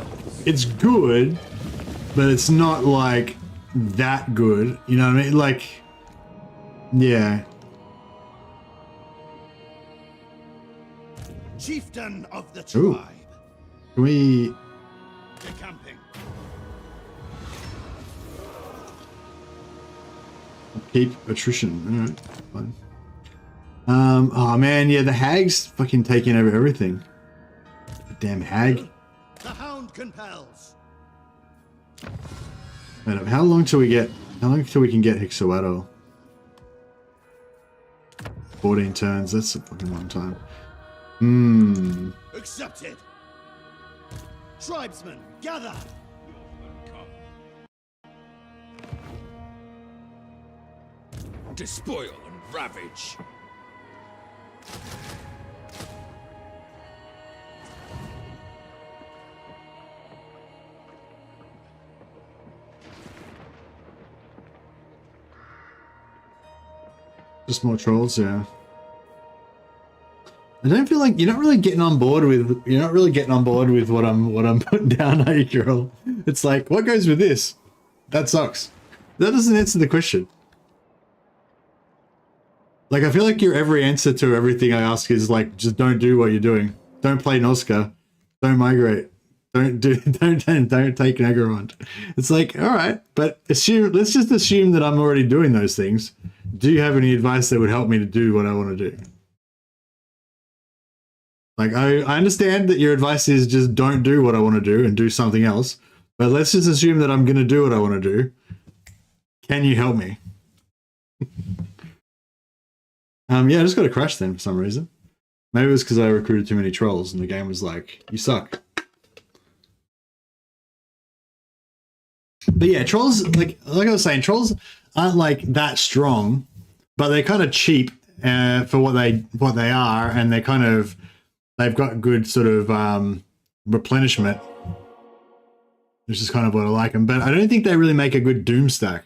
good, but it's not like that good. You know what I mean? Like, yeah. Chieftain of the Ooh. tribe. Can we? Decamping. Keep attrition. Alright, fine. Oh man, yeah, the hag's fucking taking over everything. The damn hag. The hound compels. Wait up, how long till we get? How long till we can get Hixoato? 14 turns. That's a fucking long time. Accepted. Tribesmen, gather. Despoil and ravage. Just more trolls, yeah. I don't feel like you're not really getting on board with what I'm putting down, are you, girl? It's like, what goes with this? That sucks. That doesn't answer the question. Like, I feel like your every answer to everything I ask is like, just don't do what you're doing. Don't play Noska. Don't migrate. Don't take Nagarond. It's like, all right, but let's just assume that I'm already doing those things. Do you have any advice that would help me to do what I want to do? Like, I understand that your advice is just don't do what I want to do and do something else. But let's just assume that I'm going to do what I want to do. Can you help me? Yeah, I just got a crash then for some reason. Maybe it was because I recruited too many trolls and the game was like, you suck. But yeah, trolls, like I was saying, trolls aren't like that strong, but they're kind of cheap for what they are, and they've got good sort of replenishment, which is kind of what I like them. But I don't think they really make a good Doom stack.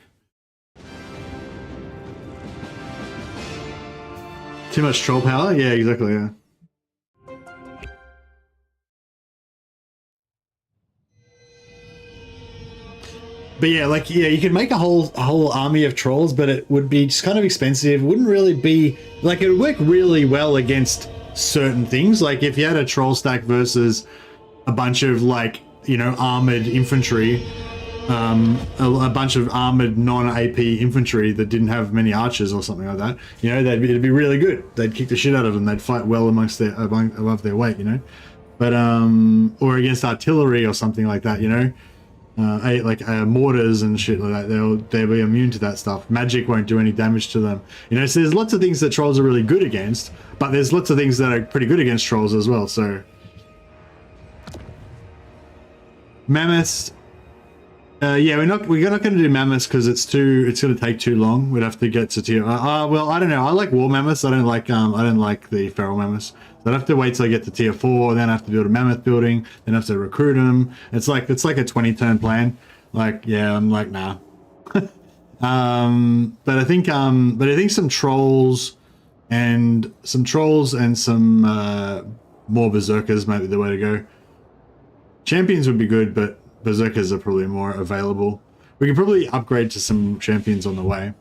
Too much troll power? Yeah, exactly, yeah. But yeah, like, yeah, you could make a whole army of trolls, but it would be just kind of expensive. It wouldn't really be, like, it would work really well against certain things. Like, if you had a troll stack versus a bunch of, like, you know, armored infantry, a bunch of armored non-AP infantry that didn't have many archers or something like that, you know, it'd be really good. They'd kick the shit out of them. They'd fight well above their weight, you know. But or against artillery or something like that, you know. Mortars and shit like that, they'll be immune to that stuff. Magic won't do any damage to them, you know. So there's lots of things that trolls are really good against, but there's lots of things that are pretty good against trolls as well. So mammoths, yeah, we're not going to do mammoths because it's going to take too long. We'd have to get to tier. Well, I don't know. I like war mammoths. I don't like the feral mammoths. So I'd have to wait till I get to tier 4, then I have to build a mammoth building, then I have to recruit them. It's like a 20-turn plan. Like, yeah, I'm like, nah. But I think some trolls and some more berserkers might be the way to go. Champions would be good, but berserkers are probably more available. We can probably upgrade to some champions on the way.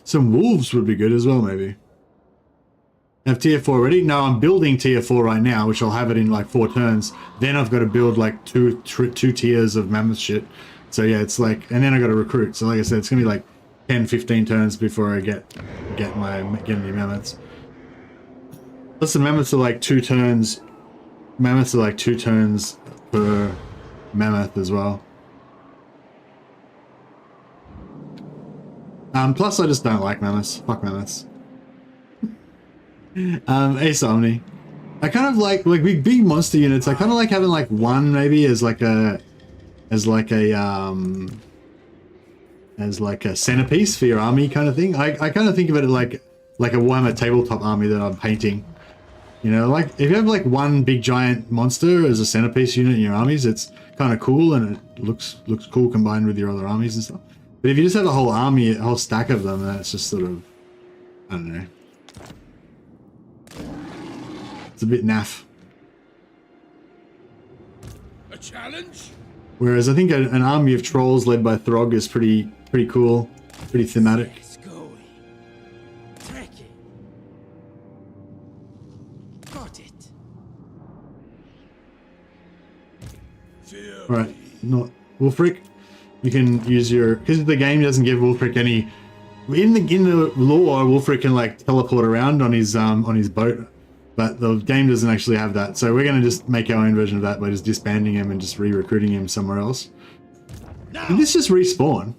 Some wolves would be good as well, maybe. Have tier 4 ready? No, I'm building tier 4 right now, which I'll have it in like 4 turns. Then I've got to build like two tiers of mammoth shit. So yeah, it's like, and then I got to recruit. So like I said, it's gonna be like 10-15 turns before I get any mammoths. Plus the mammoths are like 2 turns. Mammoths are like 2 turns per mammoth as well. Plus I just don't like mammoths. Fuck mammoths. Ace Omni. I kind of like big monster units. I kind of like having like one maybe as like a centerpiece for your army kind of thing. I kind of think of it like like a Warhammer tabletop army that I'm painting. You know, like if you have like one big giant monster as a centerpiece unit in your armies, it's kind of cool and it looks cool combined with your other armies and stuff. But if you just have a whole army, a whole stack of them, that's just sort of, I don't know. It's a bit naff. A challenge? Whereas I think an army of trolls led by Throg is pretty cool, pretty thematic. It's going. Take it. Got it. Fear Right, not WULFRIK. You can use your, because the game doesn't give WULFRIK any. In the lore, WULFRIK can like teleport around on his boat, but the game doesn't actually have that. So we're gonna just make our own version of that by just disbanding him and just re-recruiting him somewhere else. Did this just respawn?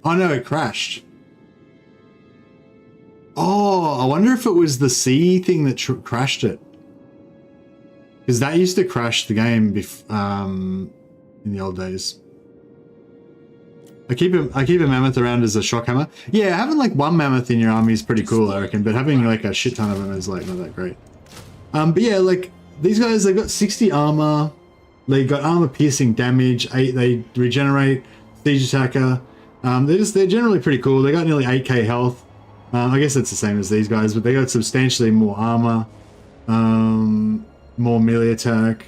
Oh no, it crashed. Oh, I wonder if it was the sea thing that crashed it. Because that used to crash the game in the old days. I keep a mammoth around as a shock hammer. Yeah, having like one mammoth in your army is pretty cool, I reckon. But having like a shit ton of them is like not that great. But yeah, like these guys, they got 60 armor. They got armor piercing damage. 8. They regenerate. Siege attacker. They're generally pretty cool. They got nearly 8k health. I guess that's the same as these guys, but they got substantially more armor. More melee attack.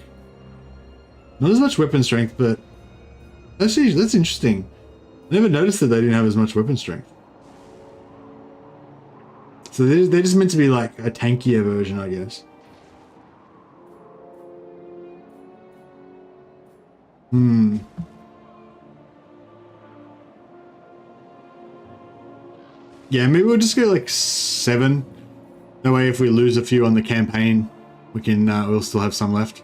Not as much weapon strength, but actually that's interesting. I never noticed that they didn't have as much weapon strength. So they're just meant to be like a tankier version, I guess. Yeah, maybe we'll just go like 7. That way if we lose a few on the campaign, we can we'll still have some left.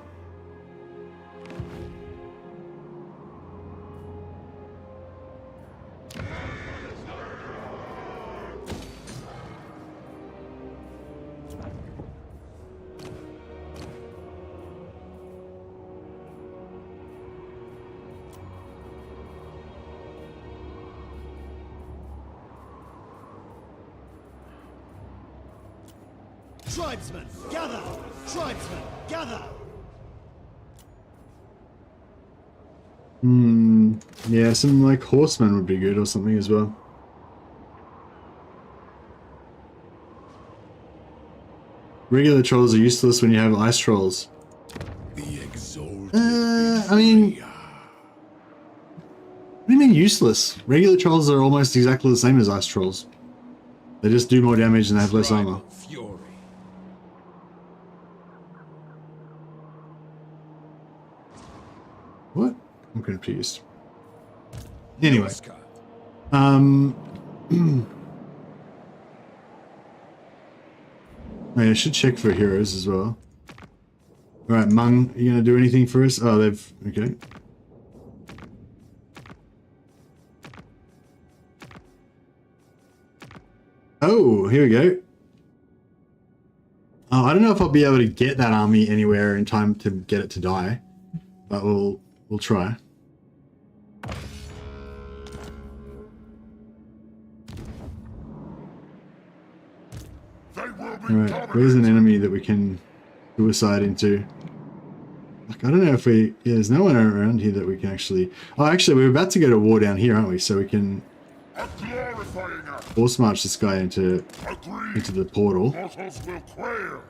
Tribesmen, gather! Tribesmen, gather! Yeah, some like horsemen would be good or something as well. Regular trolls are useless when you have ice trolls. The exalted. I mean, what do you mean useless? Regular trolls are almost exactly the same as ice trolls. They just do more damage and they have less armor. Fury. What? I'm confused. Anyway. I should check for heroes as well. Alright, Mung, are you gonna do anything for us? Oh, they've... okay. Oh, here we go. Oh, I don't know if I'll be able to get that army anywhere in time to get it to die, but we'll try. Alright, where's an enemy that we can suicide into? Like, I don't know if we... yeah, there's no one around here that we can actually... oh, actually, we're about to go to war down here, aren't we? So we can force march this guy into the portal. Mortals will quail.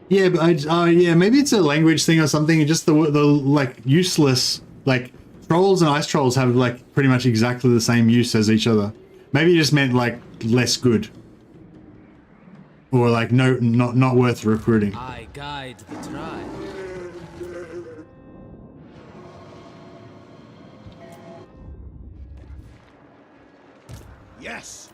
Yeah, but yeah, maybe it's a language thing or something. Just the like useless, like trolls and ice trolls have like pretty much exactly the same use as each other. Maybe it just meant like less good, or like not worth recruiting. I guide the tribe. Yes!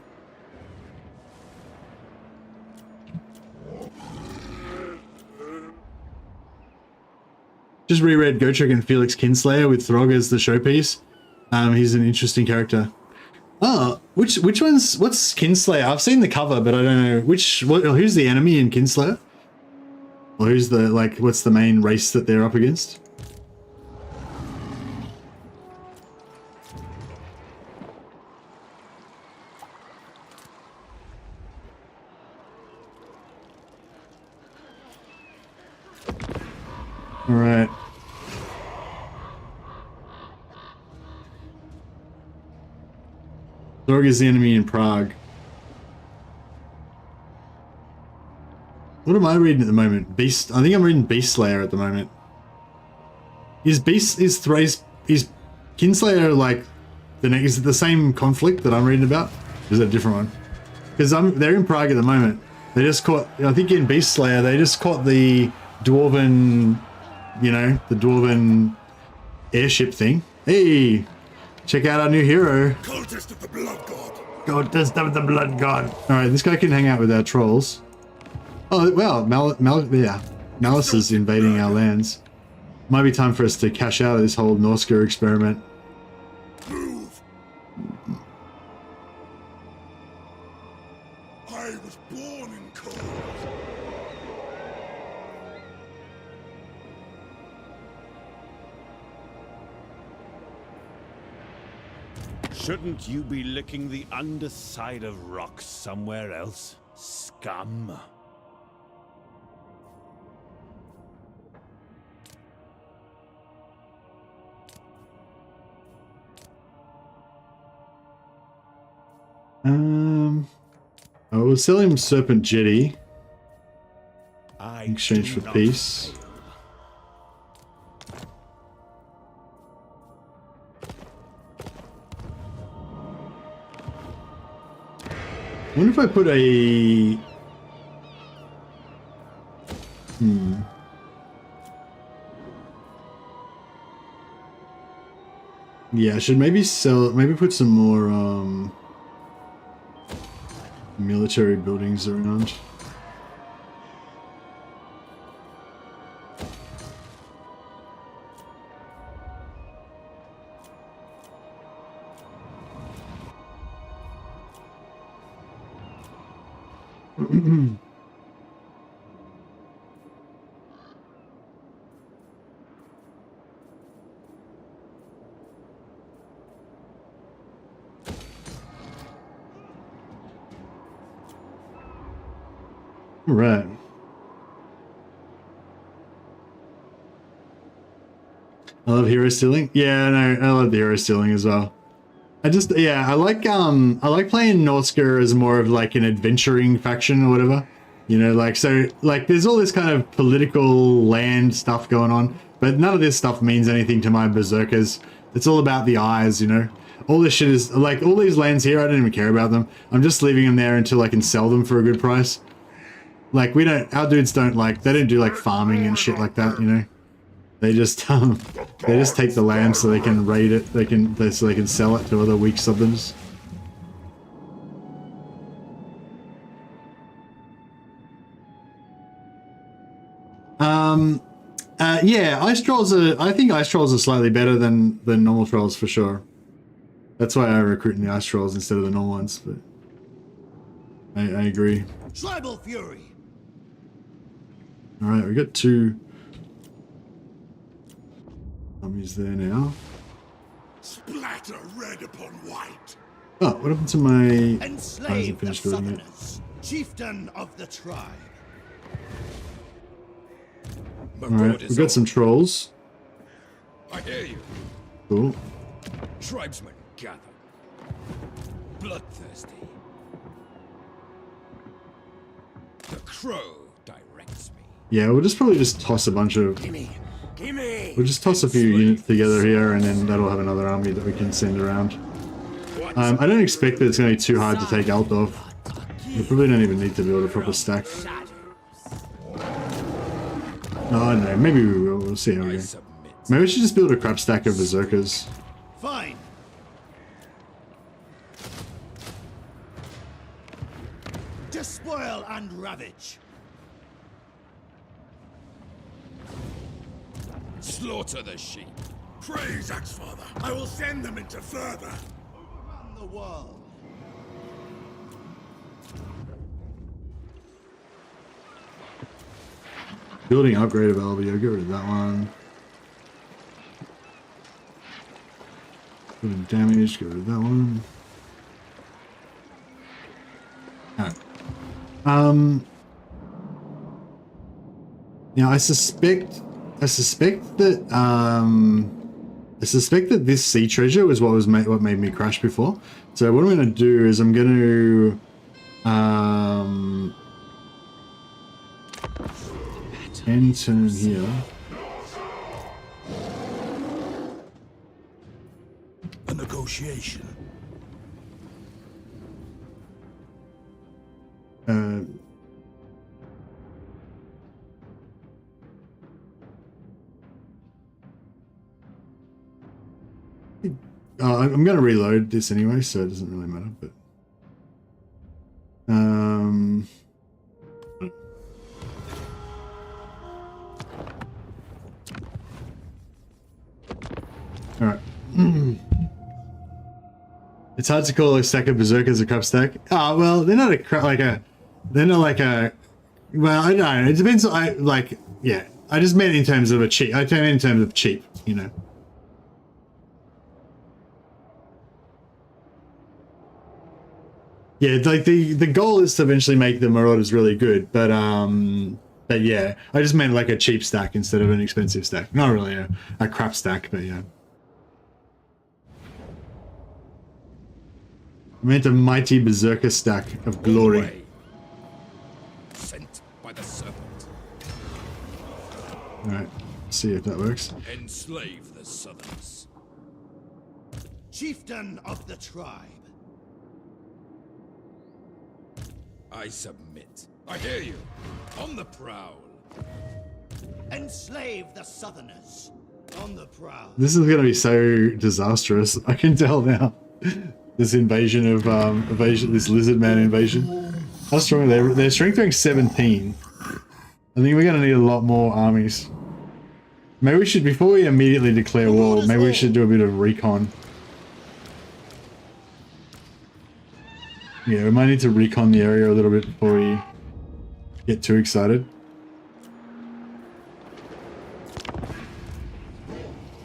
Just reread Gotrek and Felix Kinslayer with Throg as the showpiece. He's an interesting character. Oh, which one's what's Kinslayer? I've seen the cover, but I don't know who's the enemy in Kinslayer? Or who's the what's the main race that they're up against? All right. Zorg is the enemy in Prague. What am I reading at the moment? Beast. I think I'm reading Beast Slayer at the moment. Is Kinslayer like the next? Is it the same conflict that I'm reading about? Or is it a different one? Because they're in Prague at the moment. They just caught. I think in Beast Slayer they just caught the dwarven, the dwarven airship thing. Hey, check out our new hero. Cultist of the Blood God. Cultist of the Blood God. All right, this guy can hang out with our trolls. Oh wow, Malice is invading our lands. Might be time for us to cash out of this whole Norska experiment. Move. I was born in cold. Shouldn't you be licking the underside of rocks somewhere else, scum? I will sell him Serpent Jetty I in exchange for peace. I wonder if I put a... Yeah, I should maybe put some more, military buildings around. Right. I love hero stealing. Yeah, no, I love the hero stealing as well. I like playing Norska as more of like an adventuring faction or whatever. There's all this kind of political land stuff going on, but none of this stuff means anything to my berserkers. It's all about the eyes, All this shit is like all these lands here, I don't even care about them. I'm just leaving them there until I can sell them for a good price. Like our dudes don't they don't do like farming and shit like that, They just take the land so they can raid it, so they can sell it to other weak subs. Yeah, I think ice trolls are slightly better than normal trolls for sure. That's why I recruit in the ice trolls instead of the normal ones, but I agree. Tribal fury. Alright, we got 2 armies there now. Splatter red upon white. Oh, what happened to my... Enslave the finished building it. Southerners, chieftain of the tribe. Alright, we've got some trolls. I hear you. Cool. Tribesmen gather. Bloodthirsty. The crow directs me. Yeah, we'll probably just toss a bunch of... Gimme. We'll just toss a few units together here, and then that'll have another army that we can send around. I don't expect that it's going to be too hard to take Altdorf. We probably don't even need to build a proper stack. Oh no, maybe we will. We'll see how we go. Maybe we should just build a crap stack of berserkers. Fine. Despoil and ravage. Slaughter the sheep. Praise Axfather. I will send them into further. Run the world. Building upgrade available. I'll get rid of that one. Building damage. Get rid of that one. Alright. Now I suspect that this sea treasure was what made me crash before. So what I'm going to do is I'm going to end turn here. A negotiation. I'm going to reload this anyway, so it doesn't really matter. But all right. It's hard to call a stack of berserkers a crap stack. Oh well, they're not a crap they're not like a. Well, I don't know. It depends. Yeah. I just meant in terms of a cheap. I meant in terms of cheap. You know. Yeah, like the goal is to eventually make the Marauders really good, but yeah, I just meant like a cheap stack instead of an expensive stack. Not really a crap stack, but yeah. I meant a mighty berserker stack of glory. Sent by the serpent. Alright, see if that works. Enslave the Southerners. Chieftain of the tribe. I submit. I hear you. On the prowl. Enslave the Southerners. On the prowl. This is gonna be so disastrous. I can tell now. This invasion of this lizard man invasion. How strong are they? They're strength rank 17. I think we're gonna need a lot more armies. Maybe we should, before we immediately declare war, maybe we should do a bit of recon. Yeah, we might need to recon the area a little bit before we get too excited.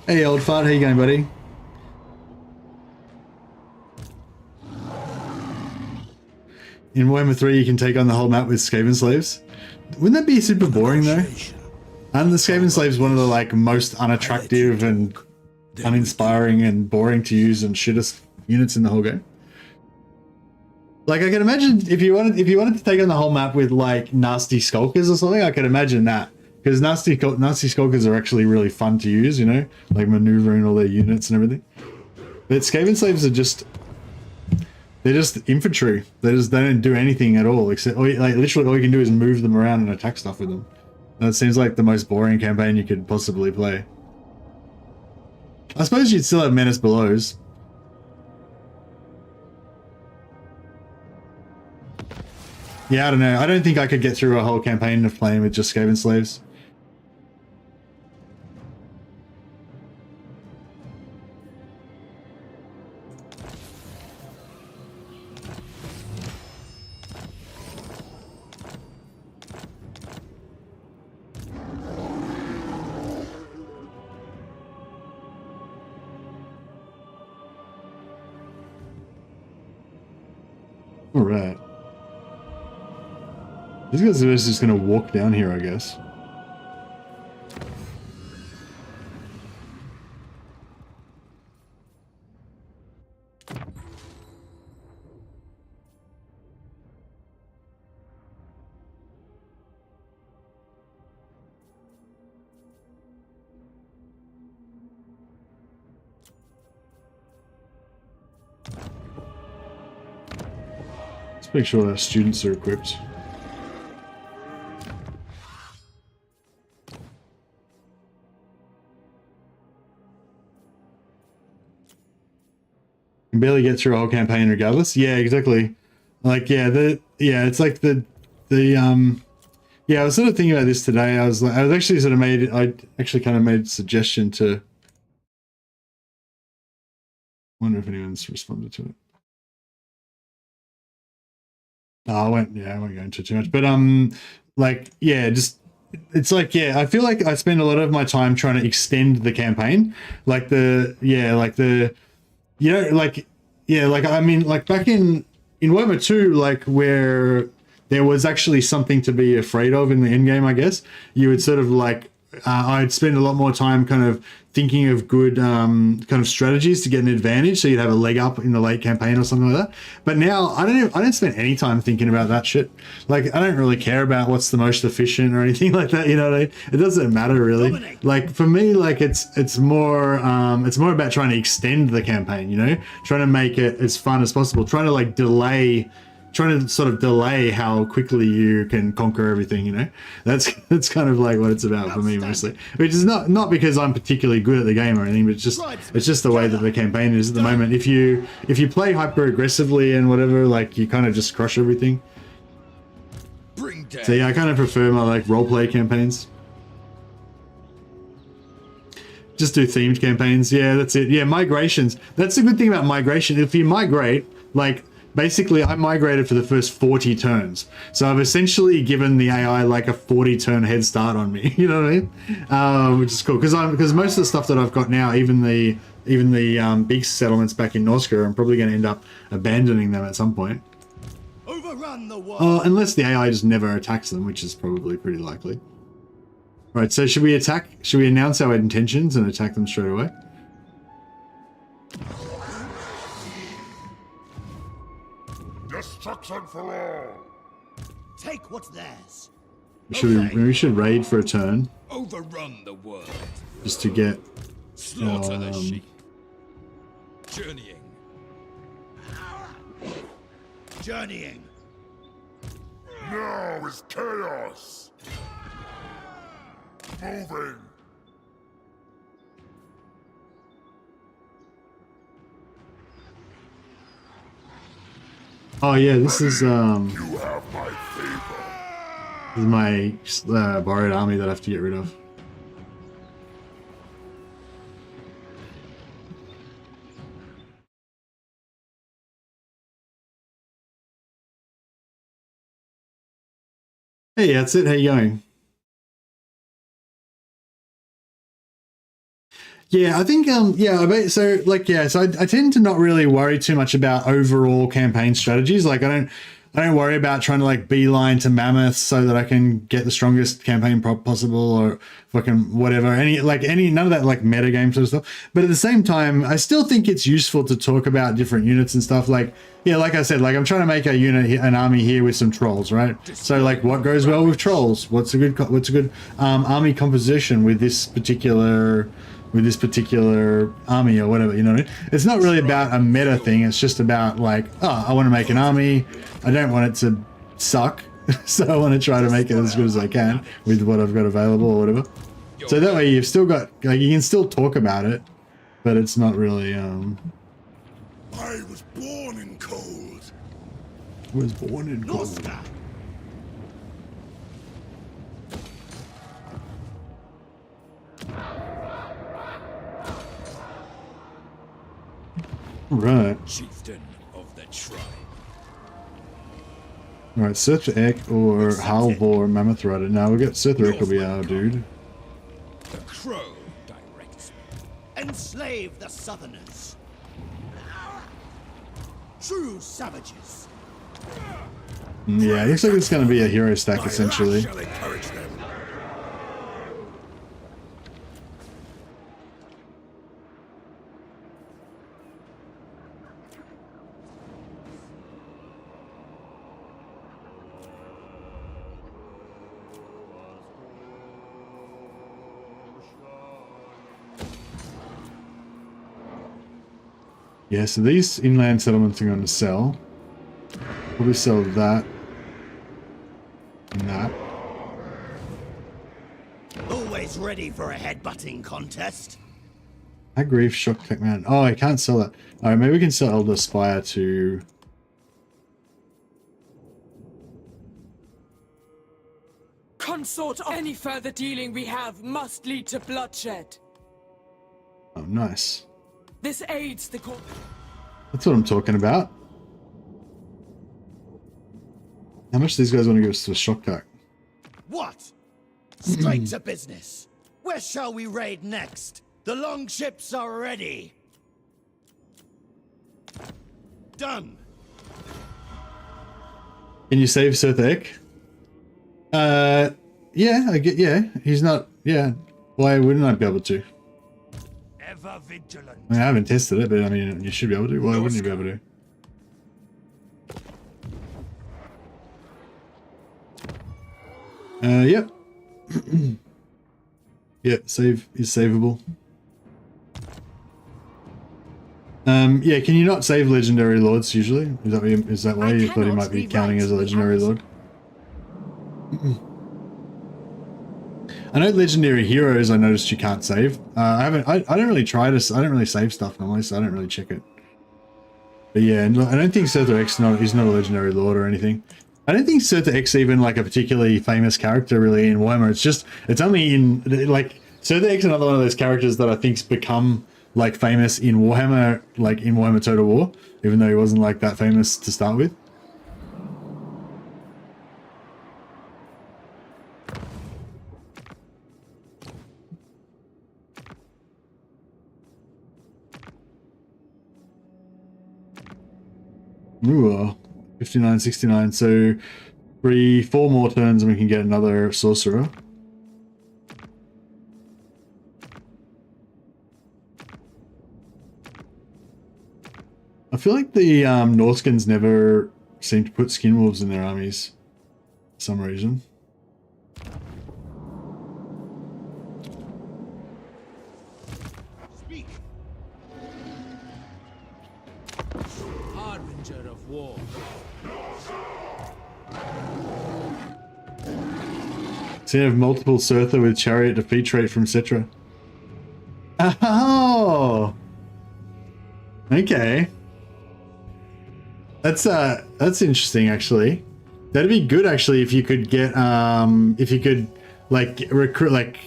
Hey old fart, how you going, buddy? In Warhammer 3 you can take on the whole map with Skaven slaves. Wouldn't that be super boring though? And the Skaven slaves one of the like most unattractive and uninspiring and boring to use and shittest units in the whole game. Like I can imagine if you wanted to take on the whole map with like nasty skulkers or something, I can imagine that. Because nasty skulkers are actually really fun to use, you know, like maneuvering all their units and everything. But Skaven slaves are they're just infantry. They don't do anything at all except like literally all you can do is move them around and attack stuff with them. And it seems like the most boring campaign you could possibly play. I suppose you'd still have Menace Belows. Yeah, I don't know. I don't think I could get through a whole campaign of playing with just Skaven slaves. All right. These guys are just going to walk down here, I guess. Let's make sure our students are equipped. Can barely get through a whole campaign regardless. Yeah, exactly. Like it's like yeah, I was sort of thinking about this today. I actually kind of made a suggestion to wonder if anyone's responded to it. I won't go into too much, but like, yeah, just, it's like, yeah, I feel like I spend a lot of my time trying to extend the campaign, like I mean, like back in Warhammer 2, like where there was actually something to be afraid of in the end game, I guess, you would sort of like, I'd spend a lot more time kind of thinking of good kind of strategies to get an advantage, so you'd have a leg up in the late campaign or something like that. But now I don't spend any time thinking about that shit. Like, I don't really care about what's the most efficient or anything like that, you know what I mean? It doesn't matter really. Dominate. Like for me, like it's more about trying to extend the campaign, you know, trying to make it as fun as possible, trying to sort of delay how quickly you can conquer everything, you know. That's kind of like what it's about for me mostly, which is not because I'm particularly good at the game or anything, but it's just the way that the campaign is at the moment. If you play hyper aggressively and whatever, like, you kind of just crush everything. So yeah, I kind of prefer my like roleplay campaigns. Just do themed campaigns. Yeah, that's it. Yeah, migrations. That's the good thing about migration. If you migrate, like, basically I migrated for the first 40 turns. So I've essentially given the AI like a 40 turn head start on me, you know what I mean? Which is cool, because most of the stuff that I've got now, even the big settlements back in Norska, I'm probably going to end up abandoning them at some point. Overrun the world. Unless the AI just never attacks them, which is probably pretty likely. Right, so should we announce our intentions and attack them straight away? Destruction for all. Take what's theirs. We should raid for a turn, Overrun the world. just to get Slaughter the sheep. Journeying. Journeying. Now is chaos. Moving. Oh yeah, this is You have my favor. this is my borrowed army that I have to get rid of. Hey, that's it. How you going? Yeah, I think so I tend to not really worry too much about overall campaign strategies. Like I don't worry about trying to like beeline to mammoths so that I can get the strongest campaign possible, or fucking whatever. None of that like meta game sort of stuff. But at the same time, I still think it's useful to talk about different units and stuff. Like, yeah, like I said, like I'm trying to make an army here with some trolls, right? So like, what goes well with trolls? What's a good army composition with this particular army or whatever, you know what I mean? It's not really about a meta thing. It's just about like, oh, I want to make an army. I don't want it to suck, so I want to try to make it as good as I can with what I've got available or whatever. So that way you've still got, like, you can still talk about it, but it's not really I was born in cold. Norska. Right. Chieftain of the tribe. Alright, Sethric or Halvor Mammoth Rider. Now we'll get Sethric will be our dude. The crow directs me. Enslave the Southerners. True savages. Yeah, it looks like it's going to be a hero stack essentially. Shall encourage them. Yeah, so these inland settlements are going to sell. Probably sell that and that. Always ready for a headbutting contest. Grief, Shock Tech Man. Oh, I can't sell that. Alright, maybe we can sell Elder Spire to... Consort, any further dealing we have must lead to bloodshed. Oh, nice. This aids the court. That's what I'm talking about. How much do these guys want to give us to a shock tack? What? Straight to business. Where shall we raid next? The longships are ready. Done. Can you save Sir Thek? Yeah, yeah. He's not. Yeah. Why wouldn't I be able to? Ever vigilant. I haven't tested it, but I mean, you should be able to. Why wouldn't you be able to? Yep. Yeah, save is savable. Yeah, can you not save legendary lords usually? Is that why you thought he might be counting as a legendary lord? I know legendary heroes. I noticed you can't save. I don't really try to. I don't really save stuff normally, so I don't really check it. But yeah, I don't think Surtha X he's not a legendary lord or anything. I don't think Surtha X even like a particularly famous character really in Warhammer. It's only in like Surtha X, another one of those characters that I think's become like famous in Warhammer, like in Warhammer Total War, even though he wasn't like that famous to start with. Ooh, 59, 69. So 4 more turns and we can get another sorcerer. I feel like the Norskins never seem to put skinwolves in their armies for some reason. Speak. Harbinger of war. So you have multiple Surtha with chariot defeat trait from Cetra. Oh! Okay. That's interesting actually. That'd be good actually if you could get if you could like recruit like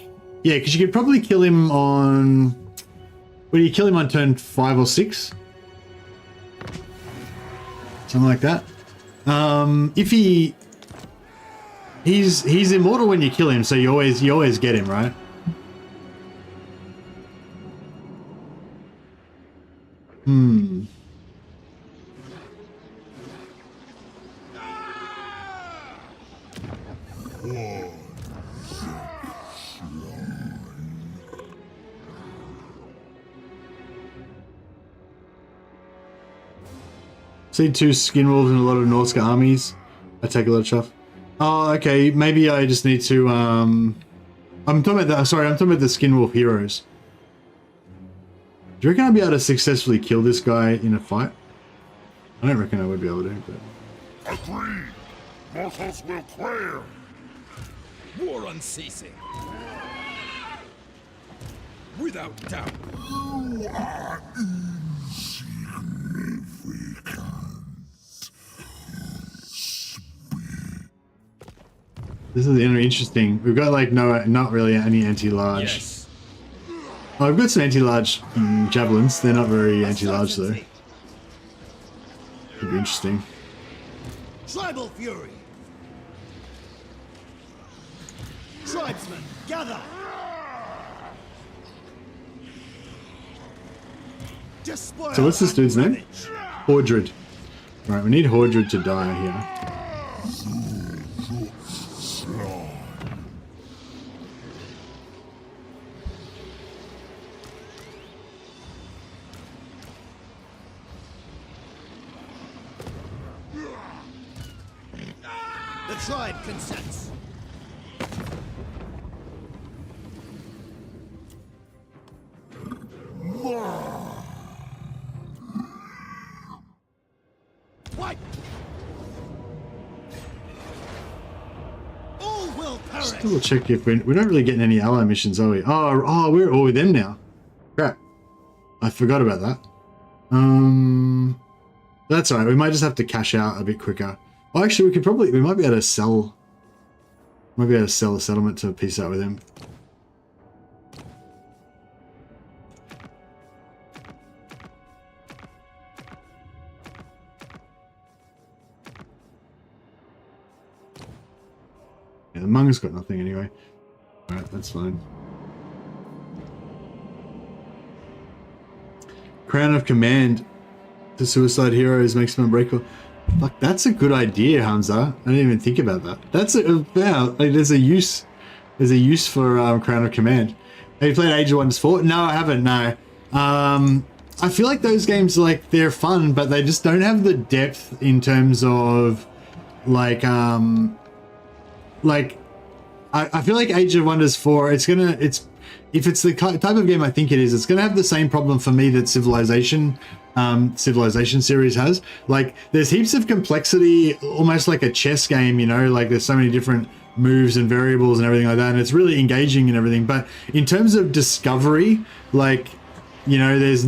yeah, because you could probably kill him on do you kill him on turn 5 or 6? Something like that. If he's immortal when you kill him, so you always get him, right? See 2 skinwolves in a lot of Norska armies. I take a lot of chuff. Oh, okay. Maybe I just need to. I'm talking about the. Sorry, I'm talking about the skinwolf heroes. Do you reckon I'll be able to successfully kill this guy in a fight? I don't reckon I would be able to. But... Agreed. Mortals will clear. War unceasing. Without doubt. You are insignificant. This is interesting. We've got like not really any anti-large. Yes. Oh, I've got some anti-large javelins. They're not very anti-large though. Could be interesting. Tribal fury. Tribesmen, gather. Despoil So what's this dude's name? ravage. Hordred. Right, we need Hordred to die here. The tribe consents. What? All will perish. Just double check if we're not really getting any ally missions, are we? Oh, we're all with them now. Crap. I forgot about that. That's alright. We might just have to cash out a bit quicker. Oh, actually, we might be able to sell. Might be able to sell a settlement to peace out with him. Yeah, the Mung's got nothing anyway. Alright, that's fine. Crown of Command to Suicide Heroes makes them unbreakable. Fuck, that's a good idea, Hamza. I didn't even think about that. That's a yeah, like there's a use for Crown of Command. Have you played Age of Wonders 4? No, I haven't, no. I feel like those games, like, they're fun, but they just don't have the depth in terms of like I feel like Age of Wonders 4, if it's the type of game I think it is, it's gonna have the same problem for me that Civilization series has. Like, there's heaps of complexity, almost like a chess game, you know, like there's so many different moves and variables and everything like that, and it's really engaging and everything. But in terms of discovery, like, you know, there's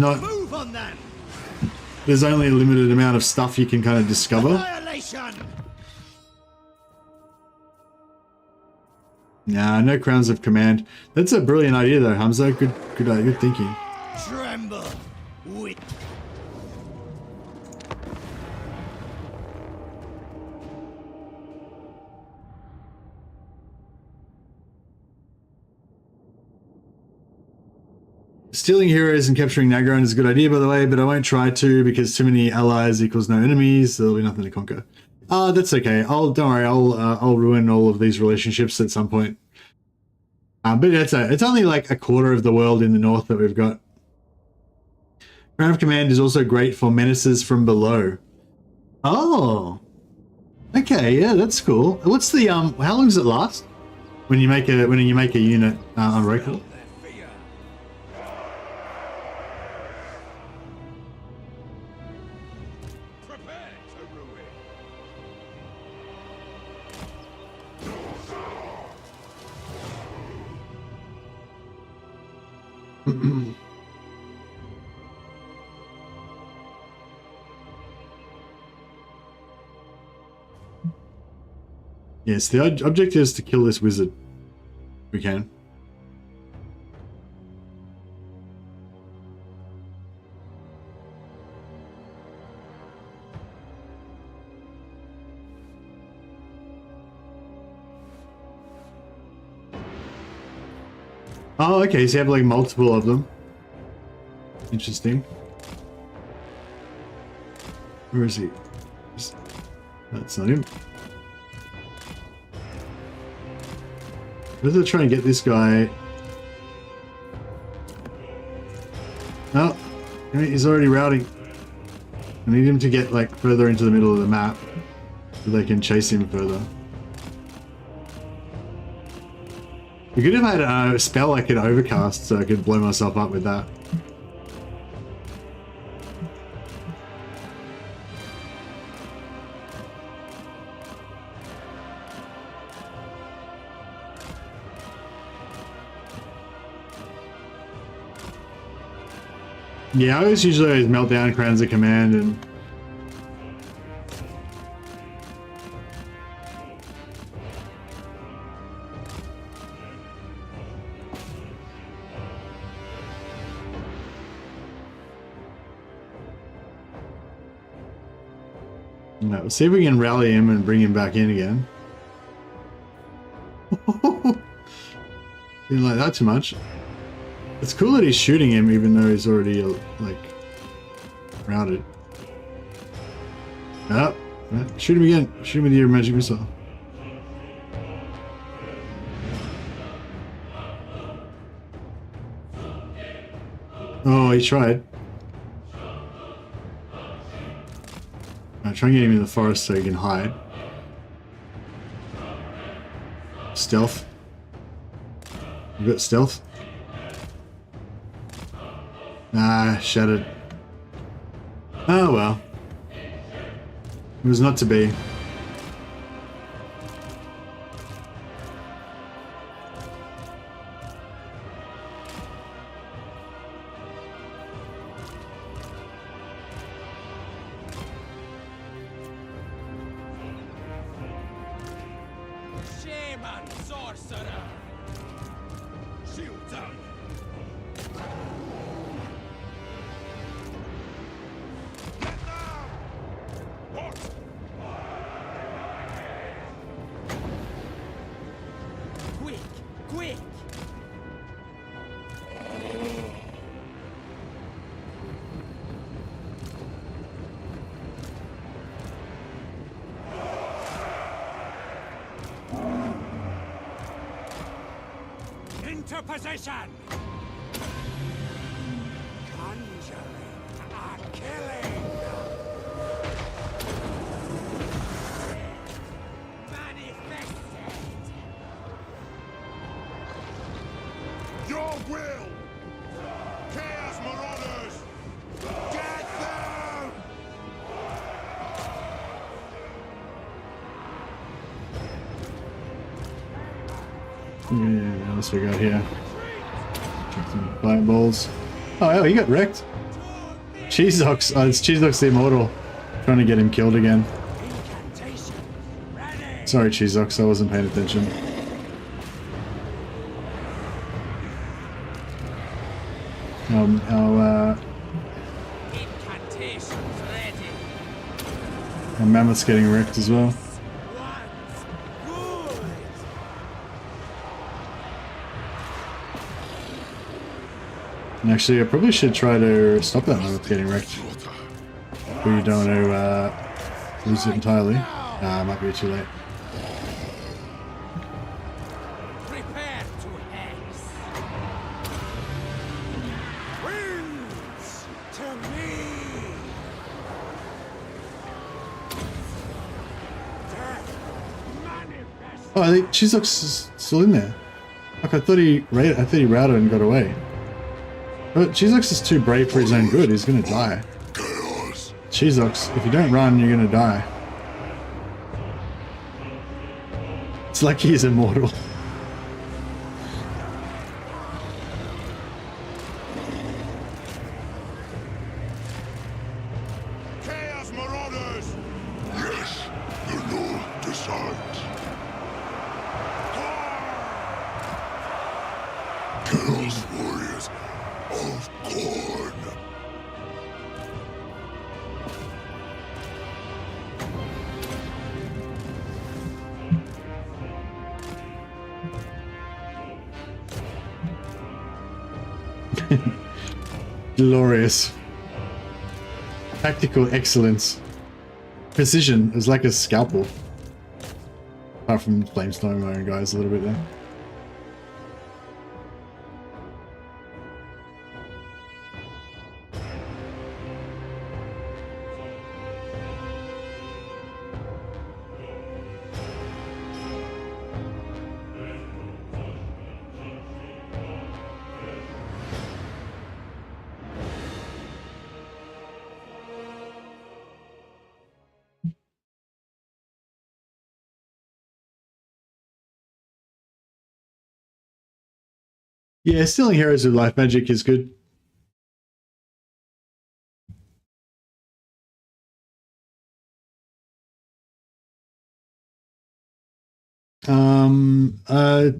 only a limited amount of stuff you can kind of discover. Annihilation! Nah, no Crowns of Command. That's a brilliant idea though, Hamza. Good thinking. Tremble with Stealing heroes and capturing Nagron is a good idea, by the way, but I won't try to because too many allies equals no enemies. There'll be nothing to conquer. That's okay. Don't worry. I'll ruin all of these relationships at some point. But it's only like a quarter of the world in the north that we've got. Crown of Command is also great for menaces from below. Oh, okay, yeah, that's cool. What's the how long does it last when you make a unit unbreakable? Yes, the objective is to kill this wizard. We can. Oh, okay, so you have like multiple of them. Interesting. Where is he? That's not him. Let's try and get this guy. Oh, he's already routing. I need him to get like further into the middle of the map so they can chase him further. We could have had a spell I could overcast so I could blow myself up with that. Yeah, I usually always melt down Crowns of Command and... No, let's see if we can rally him and bring him back in again. Didn't like that too much. It's cool that he's shooting him even though he's already, like, routed. Oh, shoot him again. Shoot him with your magic missile. Oh, he tried. Alright, try and get him in the forest so he can hide. Stealth. We've got stealth. Ah, shattered. Oh well. It was not to be. Shaman sorcerer! Shields up! position! Conjuring a killing! Manifested! Your will! Chaos Marauders! Get them! Yeah, what else we got here? Check some fireballs. Oh, he got wrecked. Cheeseox. Oh, it's Cheeseox the Immortal. Trying to get him killed again. Sorry, Cheeseox, I wasn't paying attention. Our Mammoth's getting wrecked as well. And actually, I probably should try to stop that Mammoth getting wrecked. We don't want to lose it entirely. Might be too late. Prepare to hex! Winds to me! Death manifest! Oh, I think Cheeseox is still in there. Like I thought he routed and got away. But Cheeseox is too brave for his own good. He's gonna die. Cheeseox, if you don't run, you're gonna die. It's like he's immortal. Chaos Marauders! Yes, the Lord decides. Chaos Warriors of Corn! Glorious. Tactical excellence. Precision. It was like a scalpel. Apart from flamestorming my own guys a little bit there. Yeah, stealing heroes with life magic is good.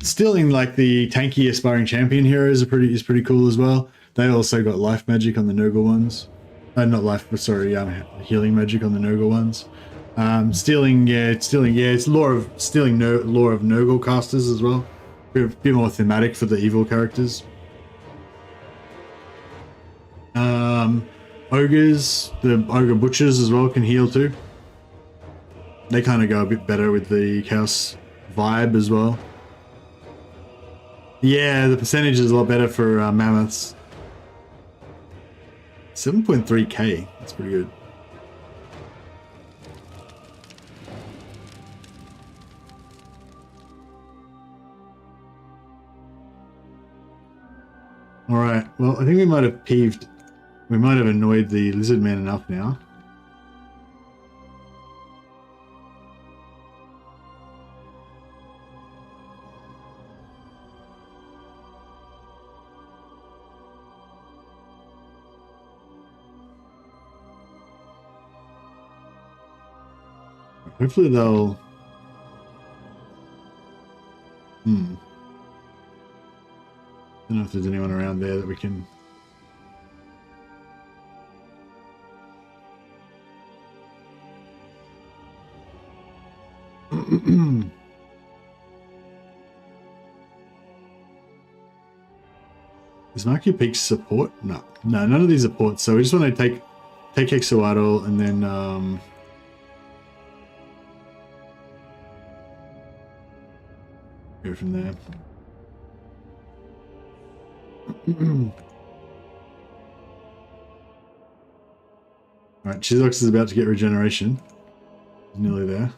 Stealing like the tanky aspiring champion heroes is pretty cool as well. They also got life magic on the Nurgle ones. Not life, but sorry, healing magic on the Nurgle ones. Stealing, it's lore of Nurgle casters as well. A bit more thematic for the evil characters. Ogres, the ogre butchers as well can heal too. They kind of go a bit better with the chaos vibe as well. Yeah, the percentage is a lot better for mammoths. 7.3k, that's pretty good. Alright, well I think we might have annoyed the lizard man enough now. Hopefully they'll... I don't know if there's anyone around there that we can... Is Marky Peak support? No, none of these are ports. So we just want to take Hexawaddle and then go from there. Alright, Chizox is about to get regeneration. Nearly there.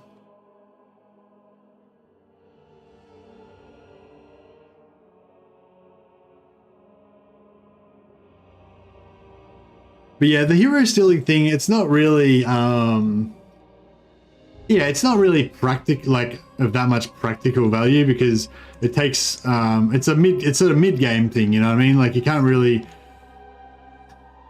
But yeah, the hero stealing thing, it's not really yeah, it's not really practical, like of that much practical value, because it takes it's a mid game thing, you know what I mean? Like you can't really,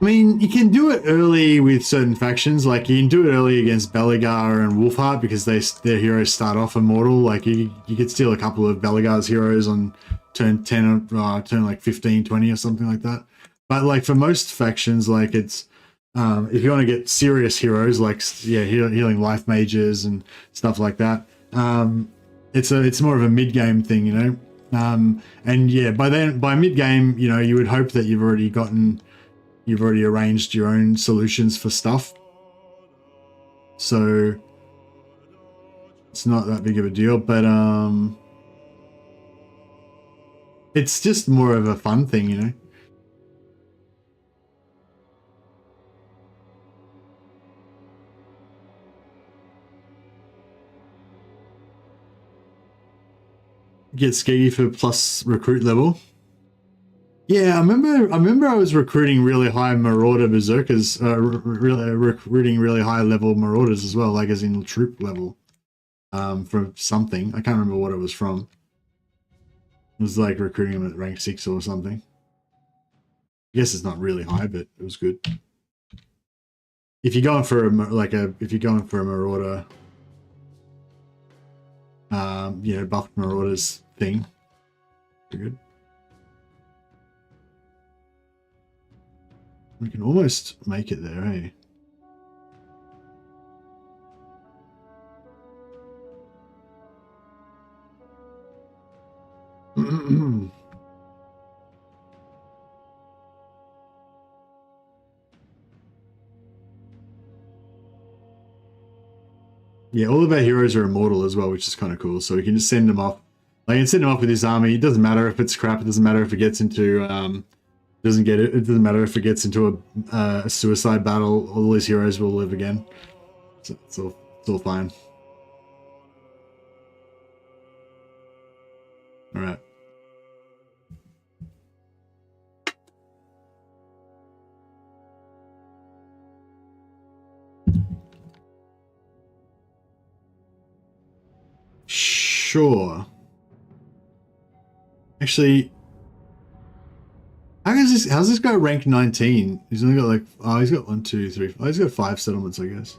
I mean, you can do it early with certain factions, like you can do it early against Belegar and Wolfheart because their heroes start off immortal. Like you could steal a couple of Belegar's heroes on turn 10 or turn like 15, 20 or something like that. But like for most factions, like it's if you want to get serious heroes, like healing life mages and stuff like that, it's more of a mid game thing, you know. And yeah, by mid game, you know, you would hope that you've already arranged your own solutions for stuff, so it's not that big of a deal. But it's just more of a fun thing, you know. Get Skeggy for plus recruit level. Yeah, I remember I was recruiting really high Marauder Berserkers, recruiting really high level Marauders as well, like as in troop level, from something. I can't remember what it was from. It was like recruiting them at rank 6 or something. I guess it's not really high, but it was good. If you're going for a Marauder, you know, buffed Marauders thing, pretty good. We can almost make it there, eh? Yeah, all of our heroes are immortal as well, which is kind of cool. So we can just send them off. Like, you can send them off with this army. It doesn't matter if it's crap. It doesn't matter if it gets into it doesn't matter if it gets into a suicide battle. All these heroes will live again. So it's all fine. All right. Sure. Actually, how's this guy ranked 19? He's only got like, oh, he's got 1, 2, 3. Oh, he's got 5 settlements, I guess.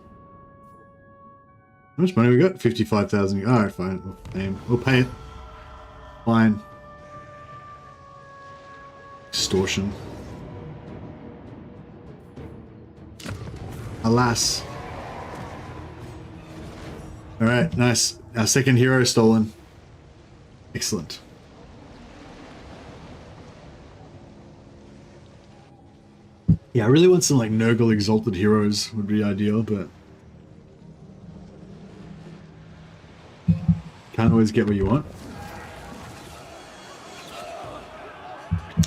How much money we got? 55,000. All right, fine. We'll pay it. Fine. Extortion. Alas. All right, nice. Our second hero stolen. Excellent. Yeah, I really want some like Nurgle Exalted heroes would be ideal, but can't always get what you want.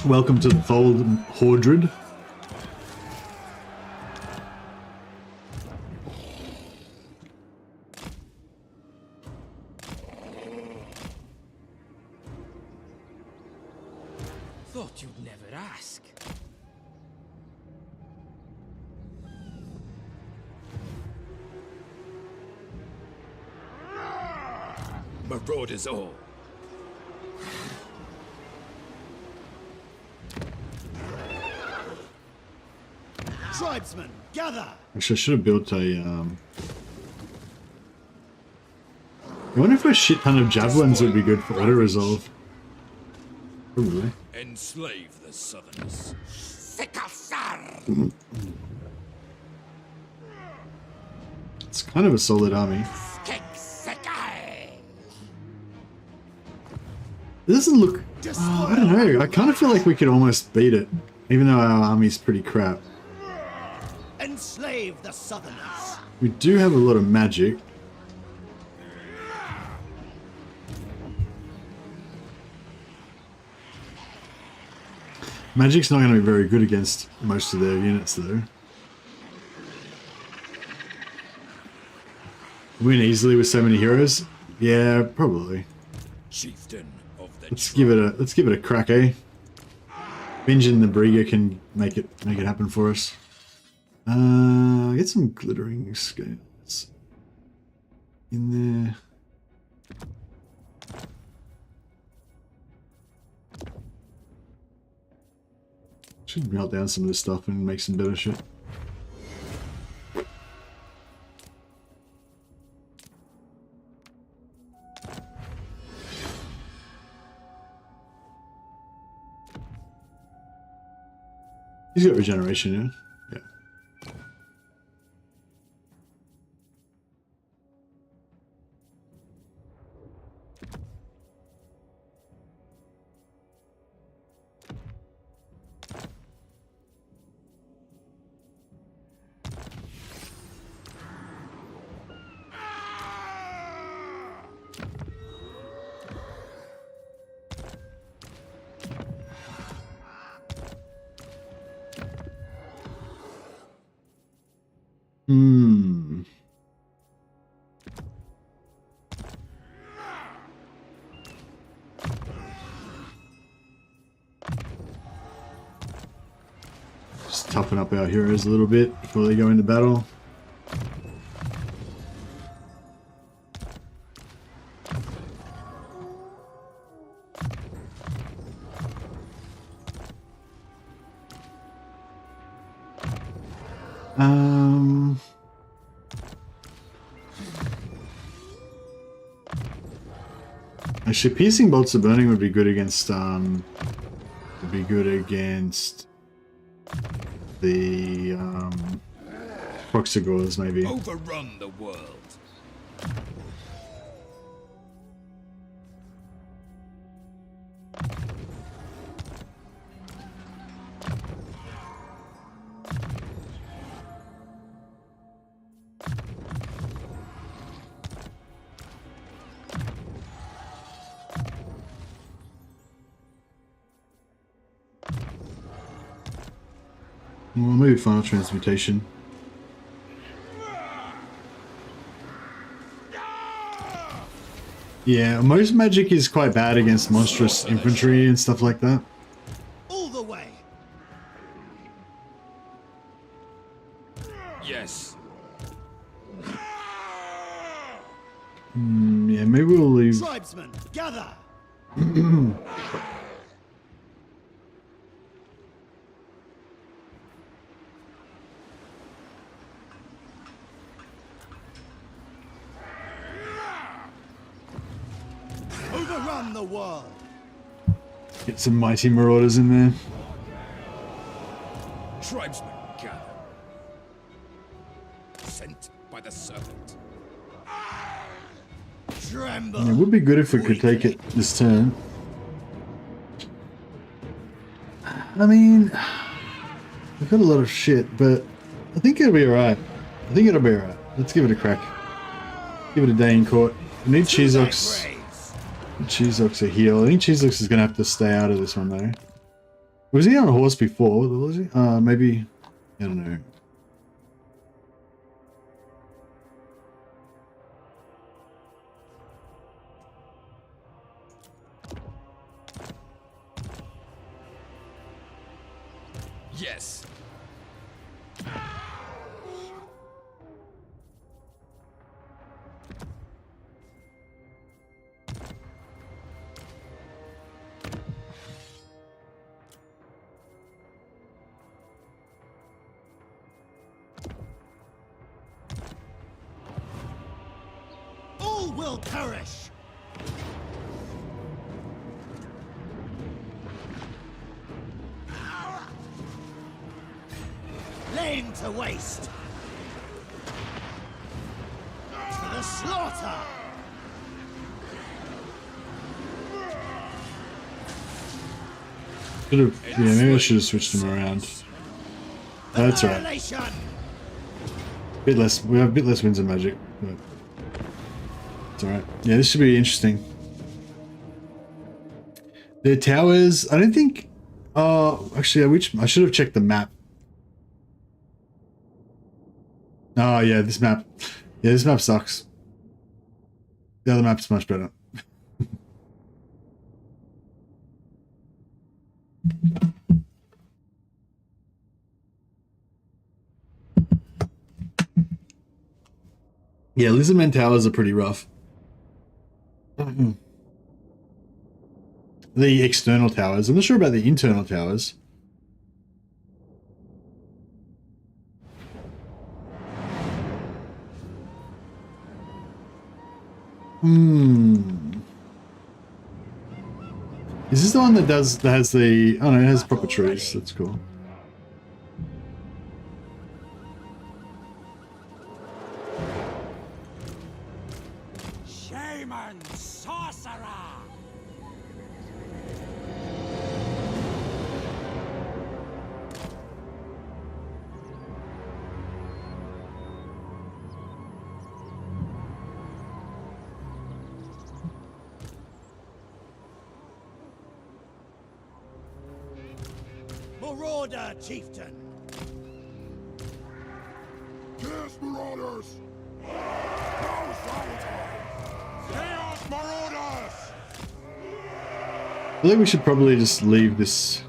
Welcome to the fold, Hordred. Thought you'd never ask. Marauders all. Tribesmen, gather! Actually, I should have built a, I wonder if a shit ton of javelins would be good for auto-resolve. Probably. Enslave the Southerners. It's kind of a solid army. It doesn't look... Oh, I don't know. I kind of feel like we could almost beat it, even though our army's pretty crap. Enslave the Southerners. We do have a lot of magic. Magic's not going to be very good against most of their units, though. Win easily with so many heroes? Yeah, probably. Chieftain of the Let's give it a crack, eh? Benjen the Brieger can make it happen for us. Get some glittering scales in there. Should melt down some of this stuff and make some better shit. He's got regeneration, yeah? Yeah. Hmm. Just toughen up our heroes a little bit before they go into battle. Actually, piercing bolts of burning would be good against the Proxigors, maybe. overrun the world. Well, maybe final transmutation. Yeah, most magic is quite bad against monstrous infantry and stuff like that. All the way. Yes. Yeah, maybe we'll leave. Tribesmen, gather. Overrun the world. Get some mighty marauders in there. Tribesmen gather. Sent by the serpent. Tremble. It would be good if we could take it this turn. I mean, we've got a lot of shit, but I think it'll be alright. I think it'll be alright. Let's give it a crack. Give it a day in court. We need Cheezox. Cheezox a heal. I think Cheezox is going to have to stay out of this one, though. Was he on a horse before? Was he? Maybe. I don't know. Yes. All will perish. Laid to waste. To the slaughter. Could have, yeah, maybe I should have switched them around. Oh, that's alright. Annihilation. Bit less. We have a bit less wins in magic, but it's alright. Yeah, this should be interesting. The towers. I don't think Oh, actually, I should have checked the map. Oh yeah, this map. Yeah, this map sucks. The other map's much better. Yeah, Lizardman Towers are pretty rough. The external towers. I'm not sure about the internal towers. Is this the one that has the... Oh no, it has proper trees. That's cool. Shaman sorcerer! Marauder, chieftain! Chaos Marauders! Chaos Marauders! I think we should probably just leave this...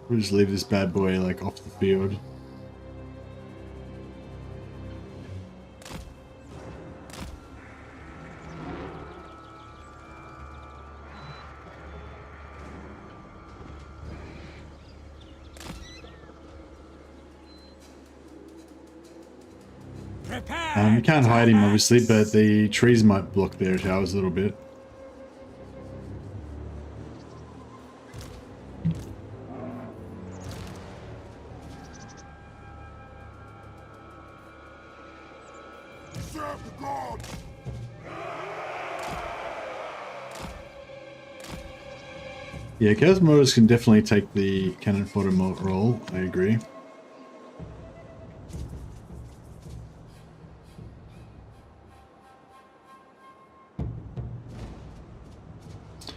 We'll just leave this bad boy, like, off the field. You can't hide him, obviously, but the trees might block their towers a little bit. Serve the gods! Yeah, Chaos Marauders can definitely take the cannon fodder role, I agree.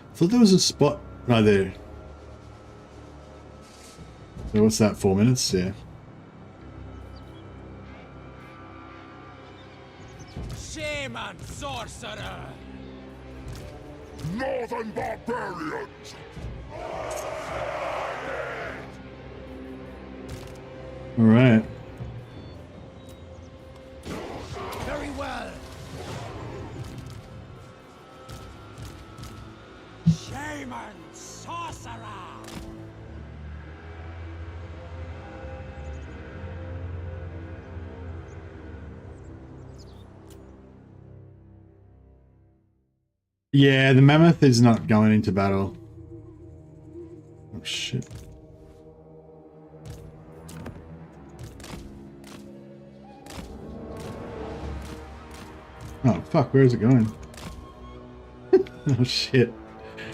I thought there was a spot right there. So what's that, 4 minutes? Yeah. Shaman sorcerer! Northern barbarians! Alright. Very well. Shaman sorcerer! Yeah, the mammoth is not going into battle. Oh shit. Oh fuck, where is it going? Oh shit.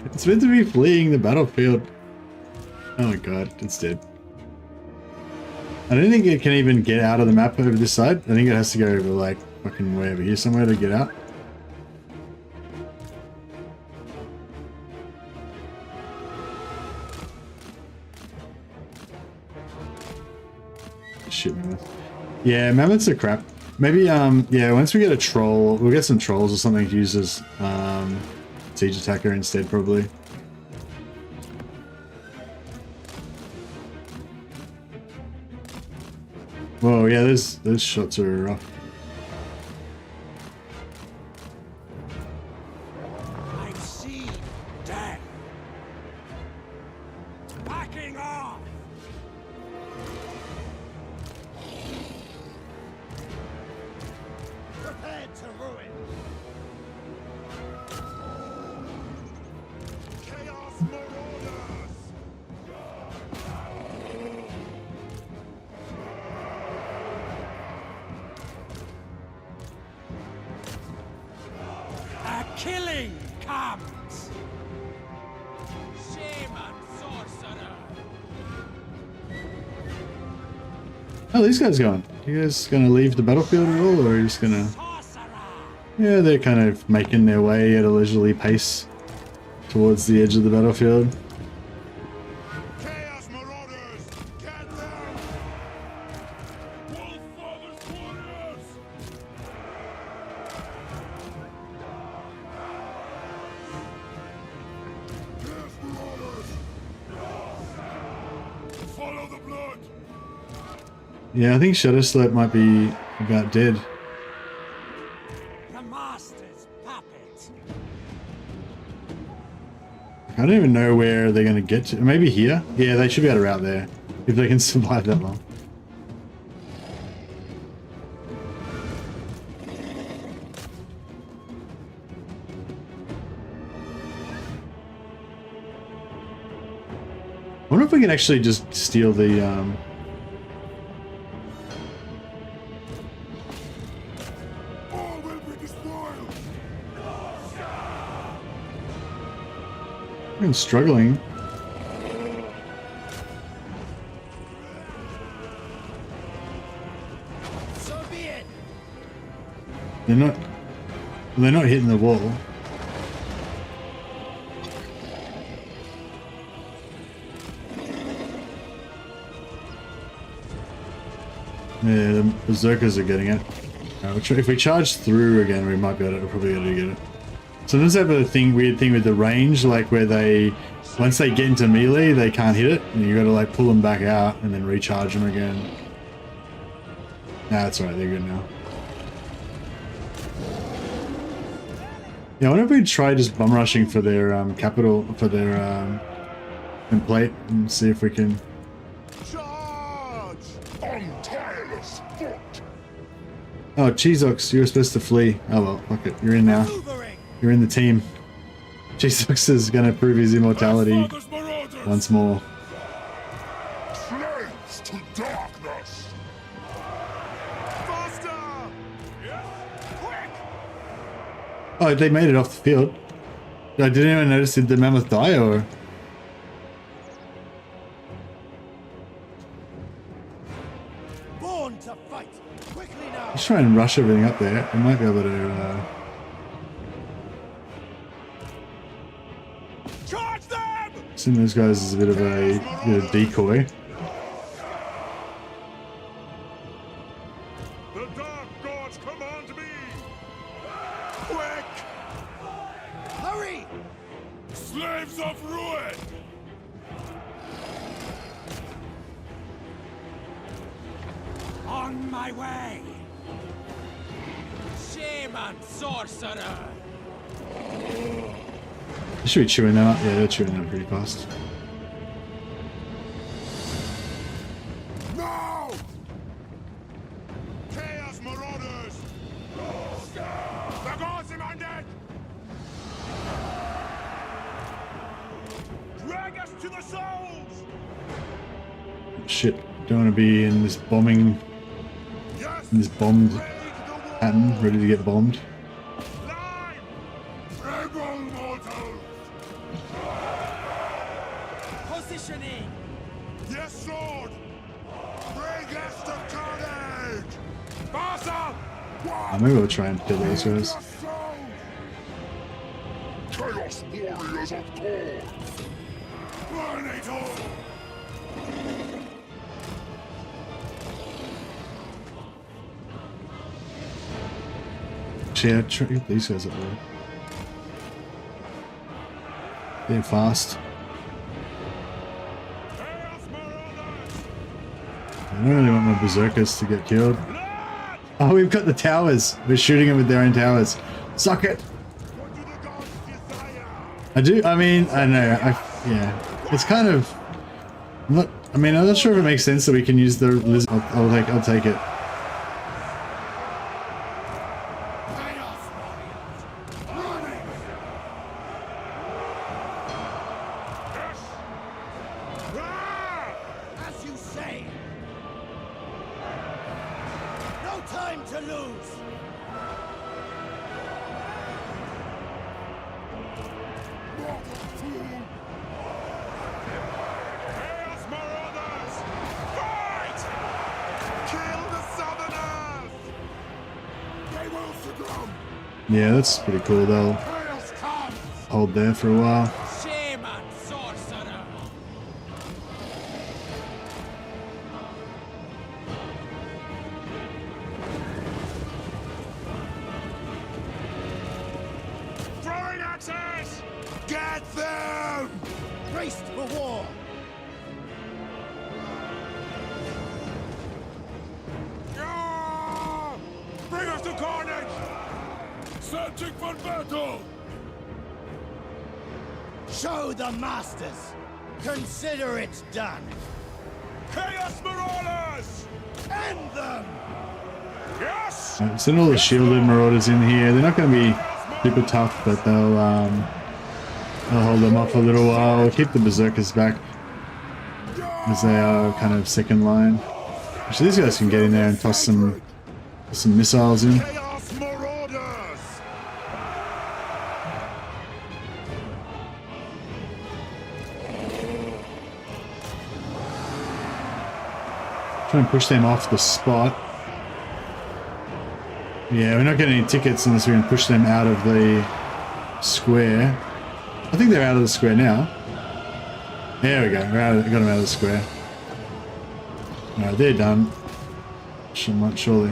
It's meant to be fleeing the battlefield. Oh my god, it's dead. I don't think it can even get out of the map over this side. I think it has to go over like fucking way over here somewhere to get out. Shit, mammoth. Yeah, mammoths are crap. Maybe, yeah, once we get a troll, we'll get some trolls or something to use as, siege attacker instead, probably. Whoa, yeah, those shots are rough. I see death! Backing off! Prepared to ruin. Chaos Marauders! A killing comes! Shaman sorcerer! How are these guys going? You guys gonna leave the battlefield at all, or are you just gonna... Yeah, they're kind of making their way at a leisurely pace towards the edge of the battlefield. Yeah, I think Shadowslut might be about dead. The master's puppet. I don't even know where they're going to get to. Maybe here? Yeah, they should be able to route there. If they can survive that long. I wonder if we can actually just steal the All will be destroyed. I'm struggling. So be it. They're not hitting the wall. Yeah, the berserkers are getting it. If we charge through again, we might be able to, probably able to get it. Sometimes they have a weird thing with the range, like where once they get into melee, they can't hit it, and you got to like pull them back out and then recharge them again. Nah, that's alright, they're good now. Yeah, I wonder if we'd try just bum rushing for their capital, for their plate, and see if we can. Charge! On tireless foot! Oh, Cheezox, you were supposed to flee. Oh well, fuck it, you're in now. You're in the team. Cheezox is gonna prove his immortality once more. Slaves to darkness! Faster! Quick! Oh, they made it off the field. I didn't even notice, did the mammoth die or? Born to fight. Quickly now. Let's try and rush everything up there. We might be able to. Charge them! Seeing those guys is a bit of a decoy. The dark gods command me! Quick! Hurry! Slaves of ruin! On my way. Shaman sorcerer. Should be chewing them up. Yeah, they're chewing them pretty fast. No! Chaos Marauders! The gods demanded! Drag us to the souls! Shit, don't want to be in this bombing, Yes! in this bombed Raid the world! pattern, ready to get bombed. Climb! Rebel mortals! Positioning. Yes, Lord! Bring us to carnage! Basa! Maybe we'll try and kill those guys. Chaos warriors of Thor! Burn it all! Yeah, try to get these guys up there. They're fast. Chaos Marauders! I don't really want my berserkers to get killed. Oh, we've got the towers. We're shooting them with their own towers. Suck it. What do the gods desire? I do. I mean, I know. Yeah, it's kind of. I'm not sure if it makes sense that we can use the lizard. I'll take it. As you say. No time to lose. Chaos Marauders! Fight! Kill the Southerners! They will succumb! Yeah, that's pretty cool. They'll Chaos comes! hold there for a while. Shaman sorcerer. Throwing axes! Get them! Braced for war. Marching for battle! Show the masters. Consider it done. Chaos Marauders! End them! Yes! Send all the shielded marauders in here. They're not going to be super tough, but they'll hold them off for a little while. We'll keep the berserkers back as they are kind of second line. Actually, these guys can get in there and toss some missiles in. Chaos Marauders! Try and push them off the spot. Yeah, we're not getting any tickets unless we can push them out of the square. I think they're out of the square now. There we go. Got them out of the square. Alright, they're done. Surely.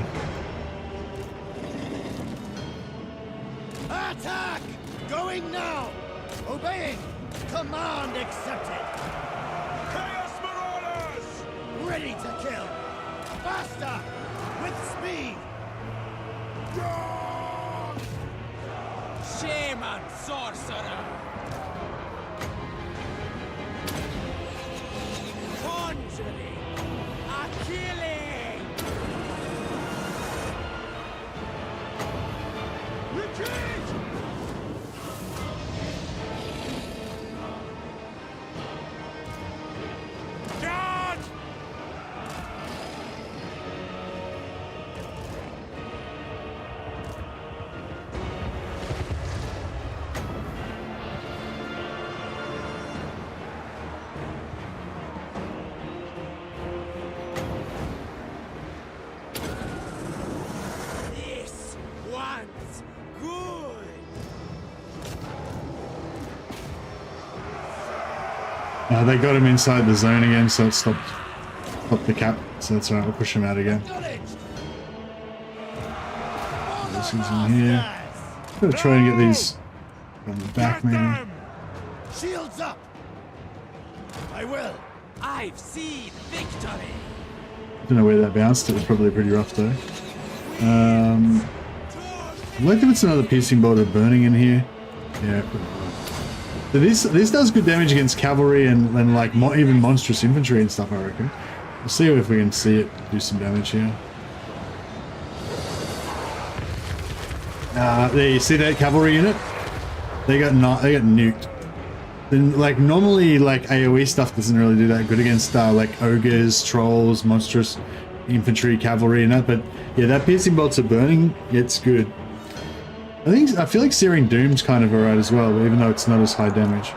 Attack! Going now! Obeying! Command accepted! Chaos Marauders! Ready to kill! Faster! With speed! Shaman sorcerer! Conjuring! A killing! Retreat! Guard! This one's good! They got him inside the zone again, so it stopped the cap. So that's alright, we'll push him out again. This is in here. Gotta try and get these on the back, maybe. Them! Shields up! I will! I've seen victory! Don't know where that bounced. It was probably pretty rough though. I'd like to put some other piercing bolt of burning in here. Yeah. So this does good damage against cavalry and like even monstrous infantry and stuff, I reckon. We'll see if we can see it do some damage here. There, you see that cavalry unit? They got nuked. Then like normally like AoE stuff doesn't really do that good against like ogres, trolls, monstrous infantry, cavalry, and that. But yeah, that piercing bolts of burning, it's good. I feel like Searing Doom's kind of alright as well, even though it's not as high damage.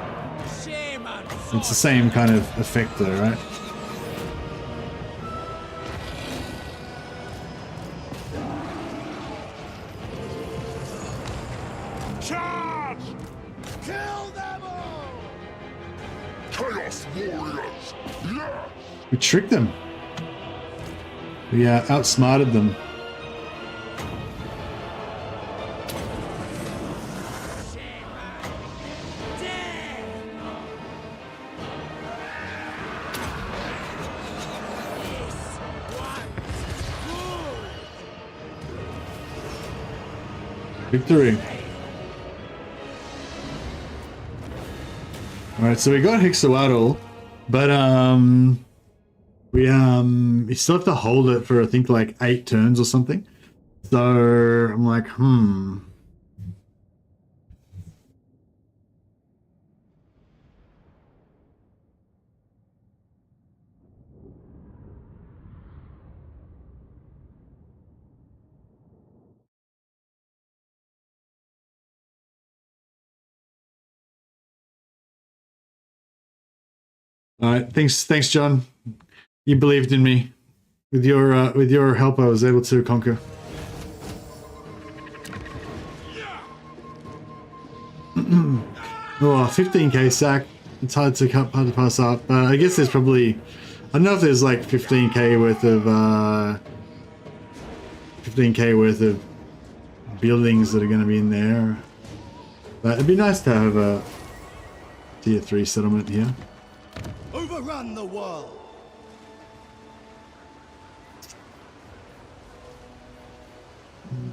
Shaman It's the same kind of effect though, right? Charge! Kill them all! Chaos Warriors! Yeah! We tricked them. We outsmarted them. Victory. Alright, so we got Hexawaddle, but we still have to hold it for I think like 8 turns or something. So I'm like, All right, thanks, John. You believed in me. With your help, I was able to conquer. Oh, 15k sack. It's hard to pass up. I guess there's probably, I don't know if there's like 15k worth of buildings that are going to be in there. But it'd be nice to have a tier 3 settlement here. Overrun the world!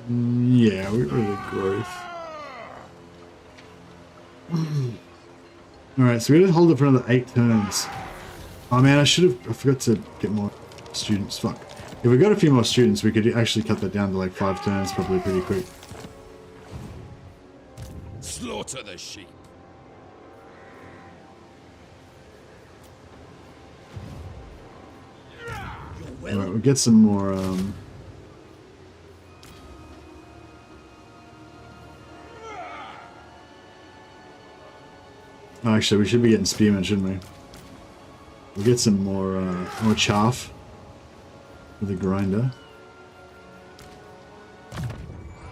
Yeah, we're the growth. Alright, so we gotta hold it for another 8 turns. Oh man, I forgot to get more students. Fuck. If we got a few more students, we could actually cut that down to like 5 turns probably pretty quick. Slaughter the sheep. Alright, we'll get some more, Oh, actually, we should be getting spearmen, shouldn't we? We'll get some more chaff with the grinder.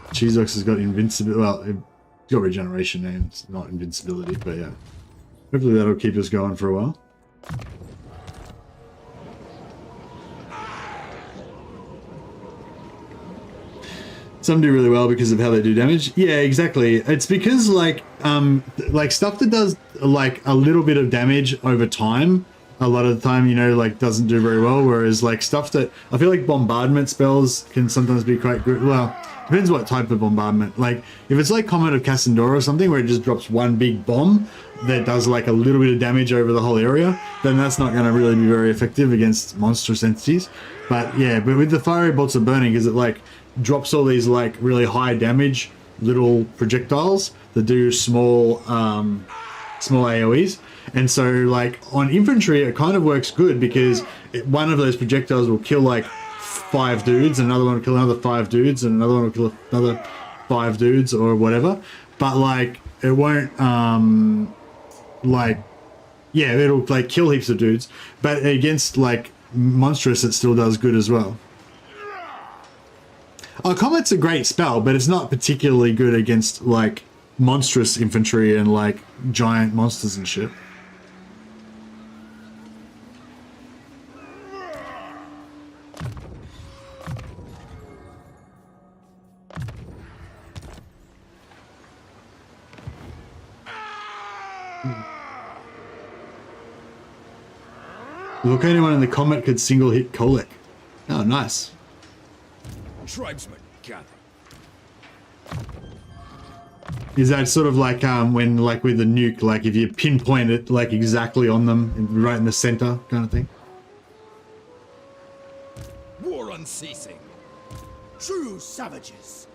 Cheeseox has got invincibility. Well, it's got regeneration names, not invincibility, but yeah. Hopefully that'll keep us going for a while. Some do really well because of how they do damage. Yeah, exactly. It's because like stuff that does like a little bit of damage over time, a lot of the time, you know, like doesn't do very well. Whereas like stuff that I feel like bombardment spells can sometimes be quite good. Well, depends what type of bombardment. Like if it's like Comet of Cassandora or something where it just drops one big bomb that does like a little bit of damage over the whole area, then that's not going to really be very effective against monstrous entities. But yeah, but with the fiery bolts of burning, because it like drops all these like really high damage little projectiles that do small AoEs, and so like on infantry it kind of works good because one of those projectiles will kill like 5 dudes, and another one will kill another 5 dudes, and another one will kill another 5 dudes or whatever. But like it won't like, yeah, it'll like kill heaps of dudes, but against like monstrous it still does good as well. Oh, Comet's a great spell, but it's not particularly good against, like, monstrous infantry and, like, giant monsters and shit. Look, anyone in the Comet could single hit Kolek. Oh, nice. Tribesmen, gather. Is that sort of like when, like with the nuke, like if you pinpoint it like exactly on them, right in the center kind of thing? War unceasing. True savages.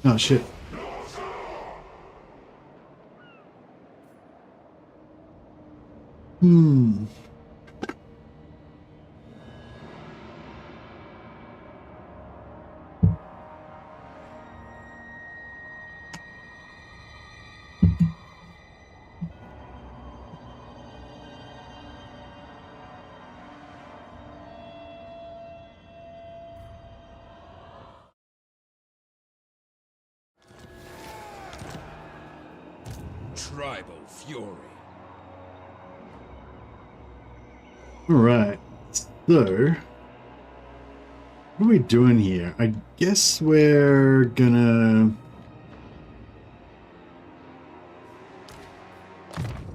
Oh shit. Tribal fury. Alright, so what are we doing here? I guess we're gonna...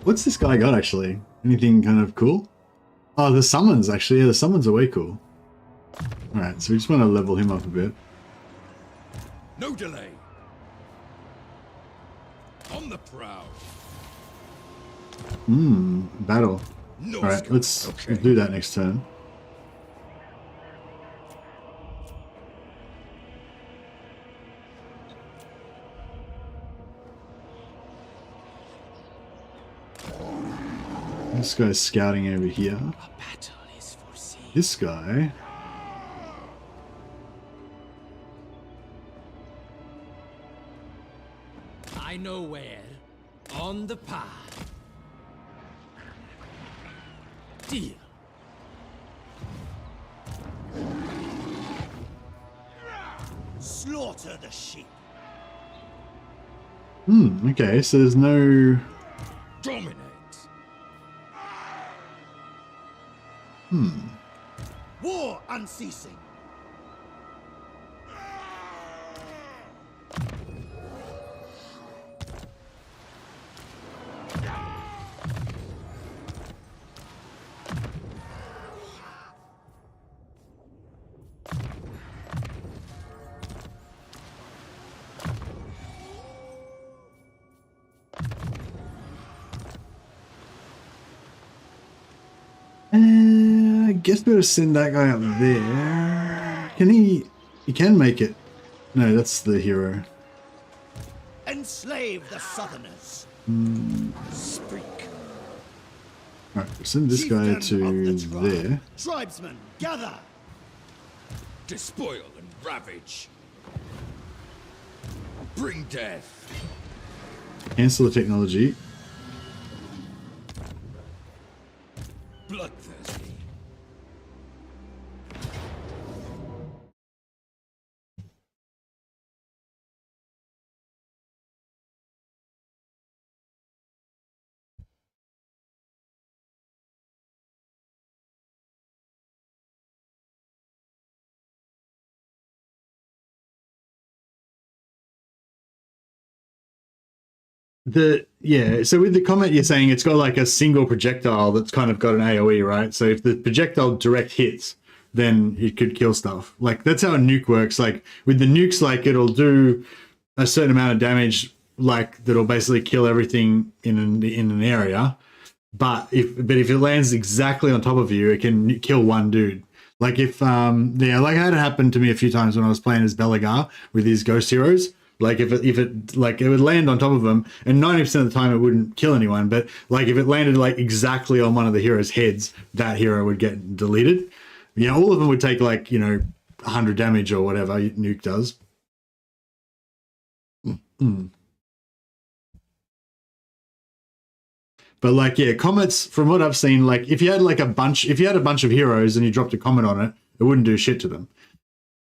What's this guy got actually? Anything kind of cool? Oh, the summons actually. Yeah, the summons are way cool. Alright, so we just want to level him up a bit. No delay. On the prowl. Battle. No Alright, scope. let's Okay. do that next turn. This guy's scouting over here. Battle is foreseen. This guy... I know where. On the path. Deal. Slaughter the sheep. Okay, so there's no... Dominate. War unceasing. guess we gotta send that guy up there. Can he can make it. No, that's the hero. Enslave the Southerners. Speak. Alright, we'll send this guy to there. Tribesmen, gather. Despoil and ravage. Bring death. Cancel the technology. Bloodthirsty. So with the comment you're saying it's got like a single projectile that's kind of got an AoE, right? So if the projectile direct hits, then it could kill stuff. Like that's how a nuke works. Like with the nukes, like it'll do a certain amount of damage, like that'll basically kill everything in an area. But if it lands exactly on top of you, it can kill one dude. Like if like I had it happen to me a few times when I was playing as Belagar with these ghost heroes. Like if it like it would land on top of them, and 90% of the time it wouldn't kill anyone. But like if it landed like exactly on one of the heroes' heads, that hero would get deleted. Yeah, all of them would take like 100 damage or whatever nuke does. But like comets, from what I've seen, like if you had a bunch of heroes and you dropped a comet on it, it wouldn't do shit to them.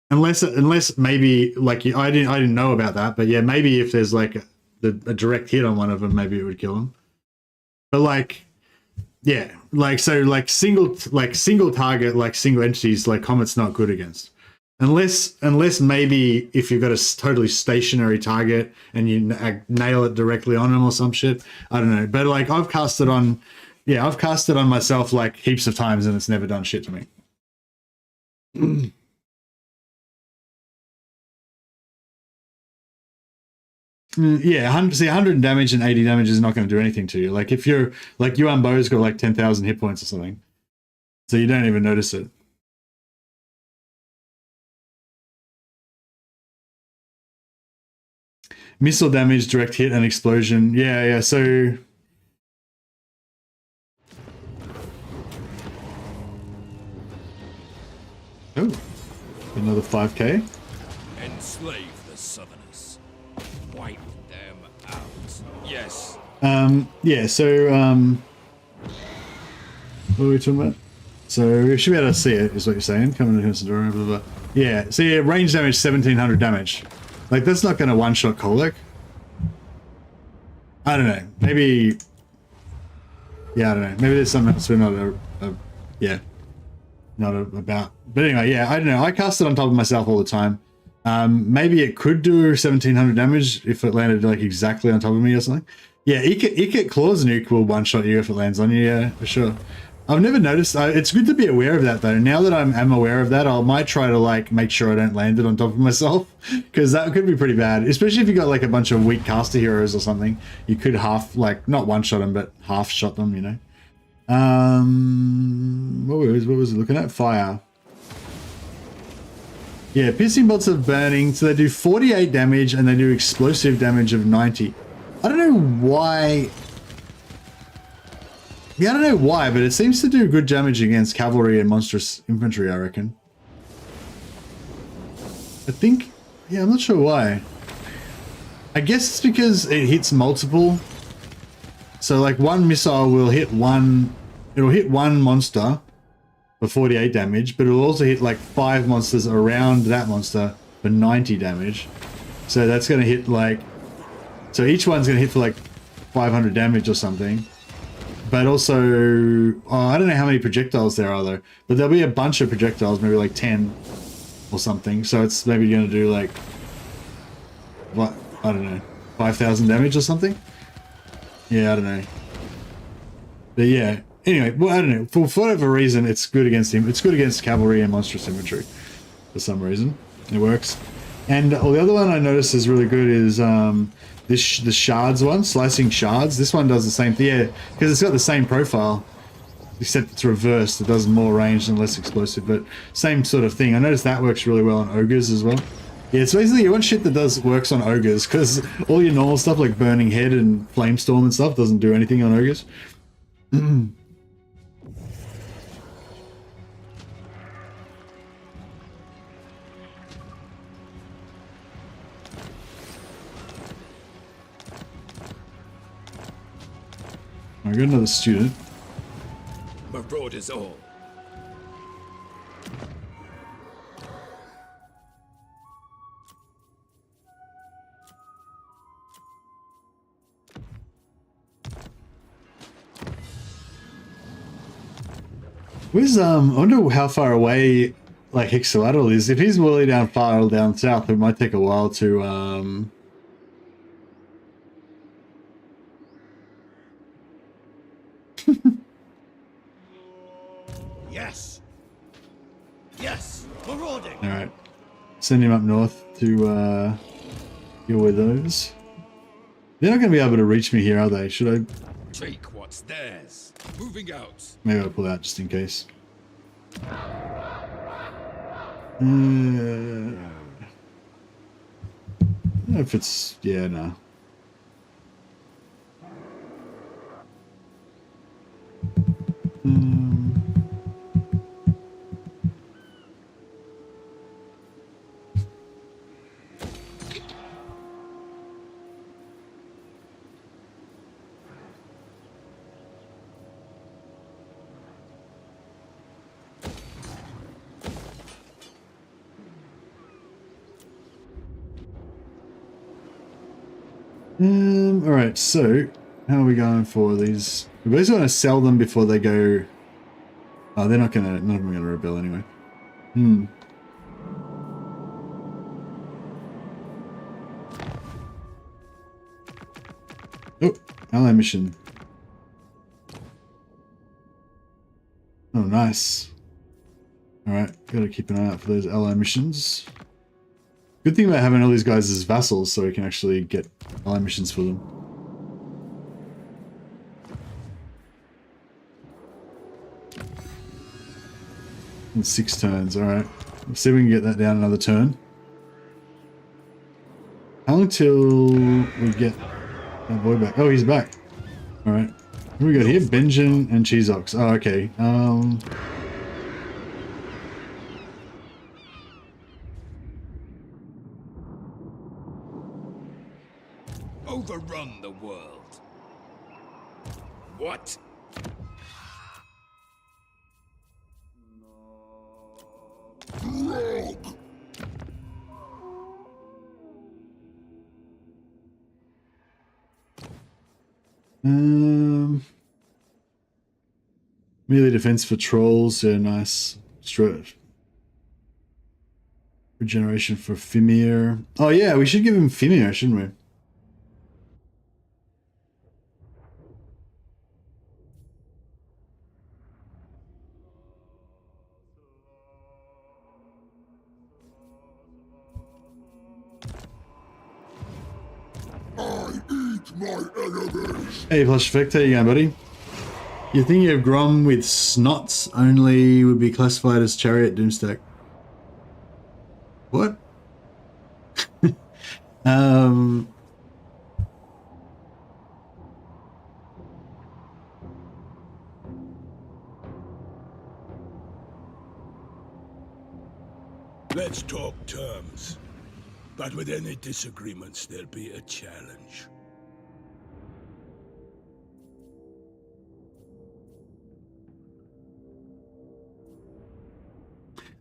Unless maybe like I didn't know about that, but yeah, maybe if there's like a direct hit on one of them, maybe it would kill them. But like, yeah, like so like single target, like single entities, like Comet's not good against. Unless maybe if you've got a totally stationary target and you nail it directly on them or some shit, I don't know. But like I've cast it on myself like heaps of times and it's never done shit to me. Yeah, 100 damage and 80 damage is not going to do anything to you. Like if you're like Yuan Bo's got like 10,000 hit points or something, so you don't even notice it. Missile damage, direct hit, and explosion. Yeah. So another 5k. Enslave the Southerners. Wipe them out. Yes. Yeah, so what are we talking about? So we should be able to see it, is what you're saying. Coming against the door, blah, blah, blah. Yeah, so yeah, range damage 1700 damage. Like that's not gonna one-shot Kolek. I don't know. Maybe I don't know. Maybe there's something else we're not about. But anyway, yeah, I don't know. I cast it on top of myself all the time. Maybe it could do 1700 damage if it landed like exactly on top of me or something. Yeah, Ikat Claws nuke will one-shot you if it lands on you, yeah, for sure. I've never noticed. It's good to be aware of that though. Now that I'm aware of that, I might try to like make sure I don't land it on top of myself, because that could be pretty bad. Especially if you got like a bunch of weak caster heroes or something, you could half like not one-shot them, but half shot them. What was it looking at? Fire. Yeah, piercing bolts of burning. So they do 48 damage and they do explosive damage of 90. I don't know why. Yeah, I don't know why, but it seems to do good damage against cavalry and monstrous infantry, I reckon. I think, yeah, I'm not sure why. I guess it's because it hits multiple. So like one missile will hit one, it'll hit one monster for 48 damage, but it'll also hit like 5 monsters around that monster for 90 damage. So that's going to hit like, so each one's going to hit for like 500 damage or something. But also, I don't know how many projectiles there are though, but there'll be a bunch of projectiles, maybe like 10 or something. So it's maybe going to do like, what, I don't know, 5,000 damage or something? Yeah, I don't know. But yeah, anyway, well, I don't know. For whatever reason, it's good against him. It's good against cavalry and monstrous infantry for some reason. It works. And the other one I noticed is really good is the shards one, slicing shards. This one does the same thing, yeah, because it's got the same profile. except it's reversed. It does more range and less explosive, but same sort of thing. I noticed that works really well on ogres as well. Yeah, it's basically you want shit that works on ogres, because all your normal stuff like Burning Head and Flamestorm and stuff doesn't do anything on ogres. I got another student. Marauders all. Where's I wonder how far away like Hexalatl is. If he's really far down south, it might take a while to Yes. Yes. Marauding. Alright. Send him up north to deal with those. They're not gonna be able to reach me here, are they? Should I Take what's theirs. Moving out. maybe I'll pull out just in case. If it's no. Alright, so how are we going for these? We basically want to sell them before they go. Oh, they're not gonna, none of them are gonna rebel anyway. Oh, ally mission. Oh, nice. Alright, gotta keep an eye out for those ally missions. Good thing about having all these guys as vassals, so we can actually get ally missions for them. In 6 turns, alright. Let's see if we can get that down another turn. How long till we get that boy back? Oh, he's back. Alright. What do we got here? Benjen and Cheeseox. Oh, okay. Overrun the world. What? Melee defense for trolls. Yeah, nice. Regeneration for Fimir. Oh yeah, we should give him Fimir, shouldn't we? Hey, Plush Effect, how you going, buddy? You think you have Grom with snots only would be classified as Chariot Doomstack? What? Let's talk terms. But with any disagreements, there'll be a challenge.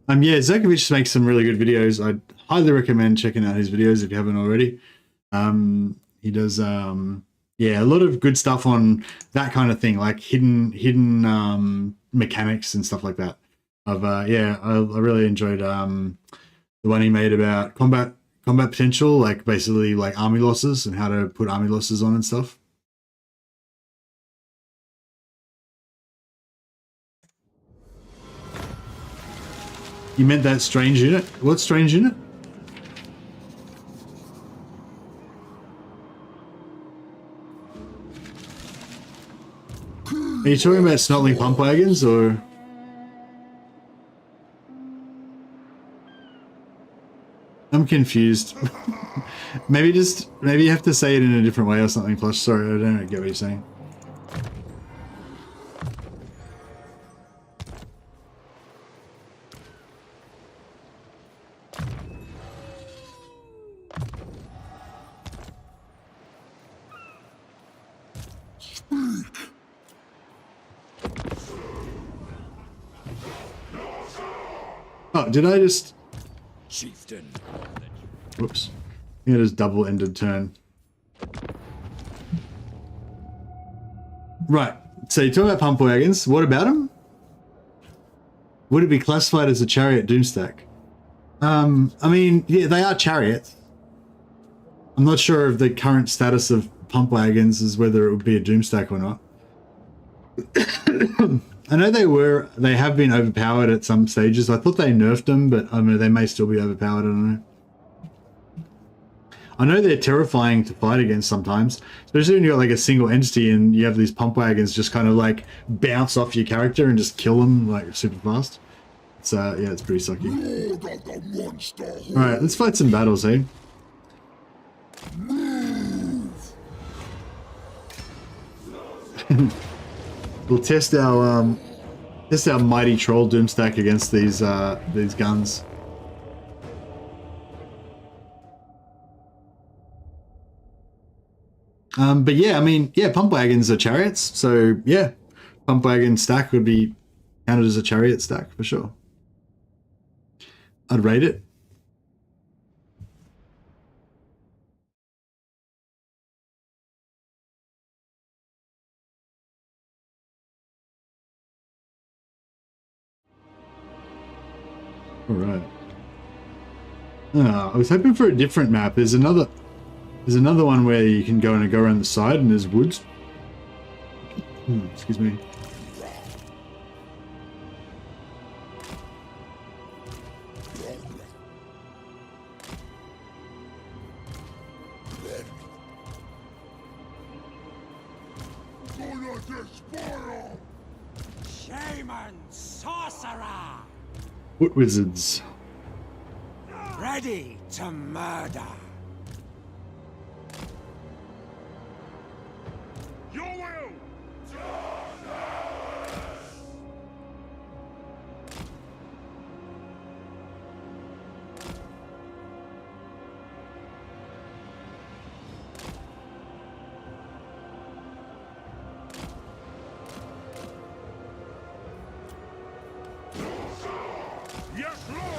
Yeah, Zerkovich makes some really good videos. I'd highly recommend checking out his videos if you haven't already. He does, yeah, a lot of good stuff on that kind of thing, like hidden mechanics and stuff like that. Yeah, I really enjoyed the one he made about combat potential, like basically like army losses and how to put army losses on and stuff. You meant that strange unit? What strange unit? Are you talking about snotling pump wagons or? I'm confused. maybe you have to say it in a different way or something, Plush. Sorry, I don't get what you're saying. Oh, did I just... Chieftain. Whoops. It is double-ended turn. Right. So you're talking about pump wagons. What about them? Would it be classified as a chariot doomstack? I mean, yeah, they are chariots. I'm not sure of the current status of pump wagons as whether it would be a doomstack or not. I know they have been overpowered at some stages. I thought they nerfed them, but I mean, they may still be overpowered, I don't know. I know they're terrifying to fight against sometimes, especially when you got like a single entity and you have these pump wagons just kind of like bounce off your character and just kill them like super fast. It's yeah, it's pretty sucky. Alright, let's fight some battles, eh? We'll test our mighty troll doomstack against these guns. But yeah, I mean, yeah, pump wagons are chariots, so yeah, pump wagon stack would be counted as a chariot stack for sure. I'd rate it. All right. I was hoping for a different map. There's another one where you can go around the side and there's woods. Excuse me. Shaman sorcerer! Wood wizards. Ready to murder. Your will! Yes, Lord!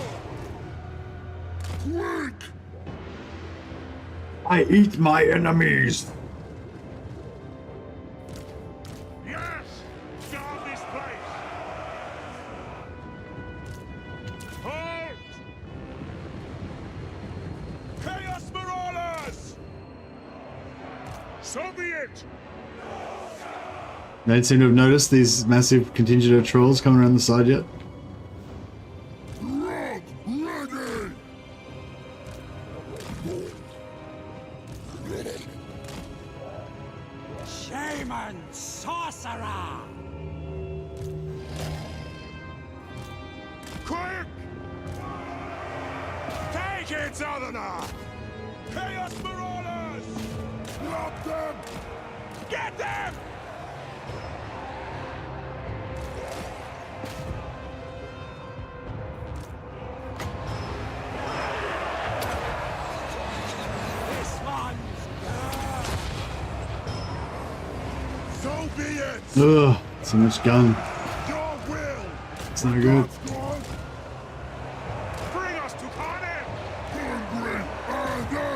Quick! I eat my enemies. Yes! Guard this place! Halt! Chaos Marauders! So be it! They don't seem to have noticed these massive contingent of trolls coming around the side yet. Rob ready! Shaman sorcerer! Quick! Take it, Southerner! Chaos Marauders! Drop them! Get them! This one's So be it! Ugh, so much gun. Your will! It's not good. Bring us to Carnage! Hungry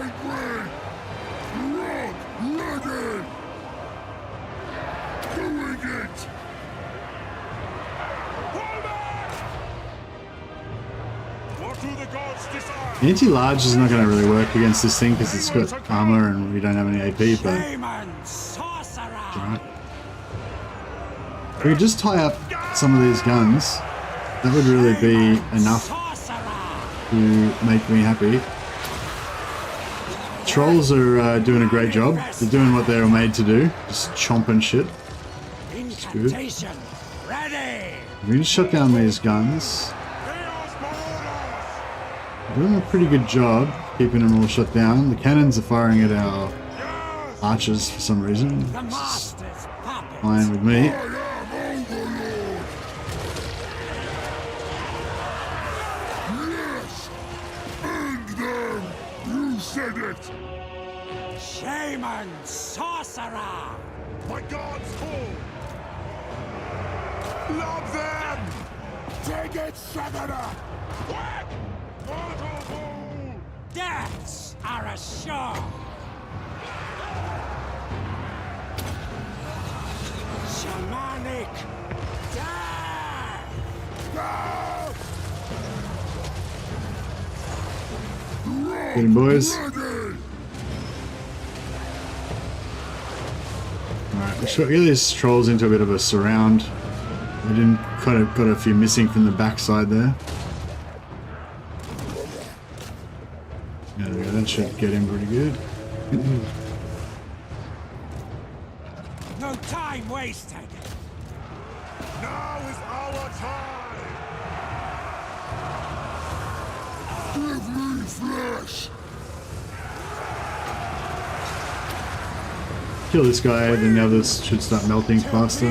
and angry! Rock ready! Doing it! Pull back! What do the gods desire? The anti-large is not going to really work against this thing because it's got armor and we don't have any AP, but Shaman sorcerer! alright. If we could just tie up some of these guns, that would really be enough Sorcerer! to make me happy. Trolls are doing a great job. They're doing what they were made to do, just chomping shit. Incantation ready. We can shut down these guns. We're doing a pretty good job keeping them all shut down. The cannons are firing at our archers for some reason. The master's puppet. Fine with me. Said it! Shaman sorcerer. My God's call! Love them! Take it, Shagana! Whack! Deaths are assured. Shamanic death! Get him, boys. Alright, let's get these trolls into a bit of a surround. We didn't got a few missing from the backside there. There we go, that should get him pretty good. No time wasted. Now is our time! Give me flesh! Kill this guy, then the others should start melting faster.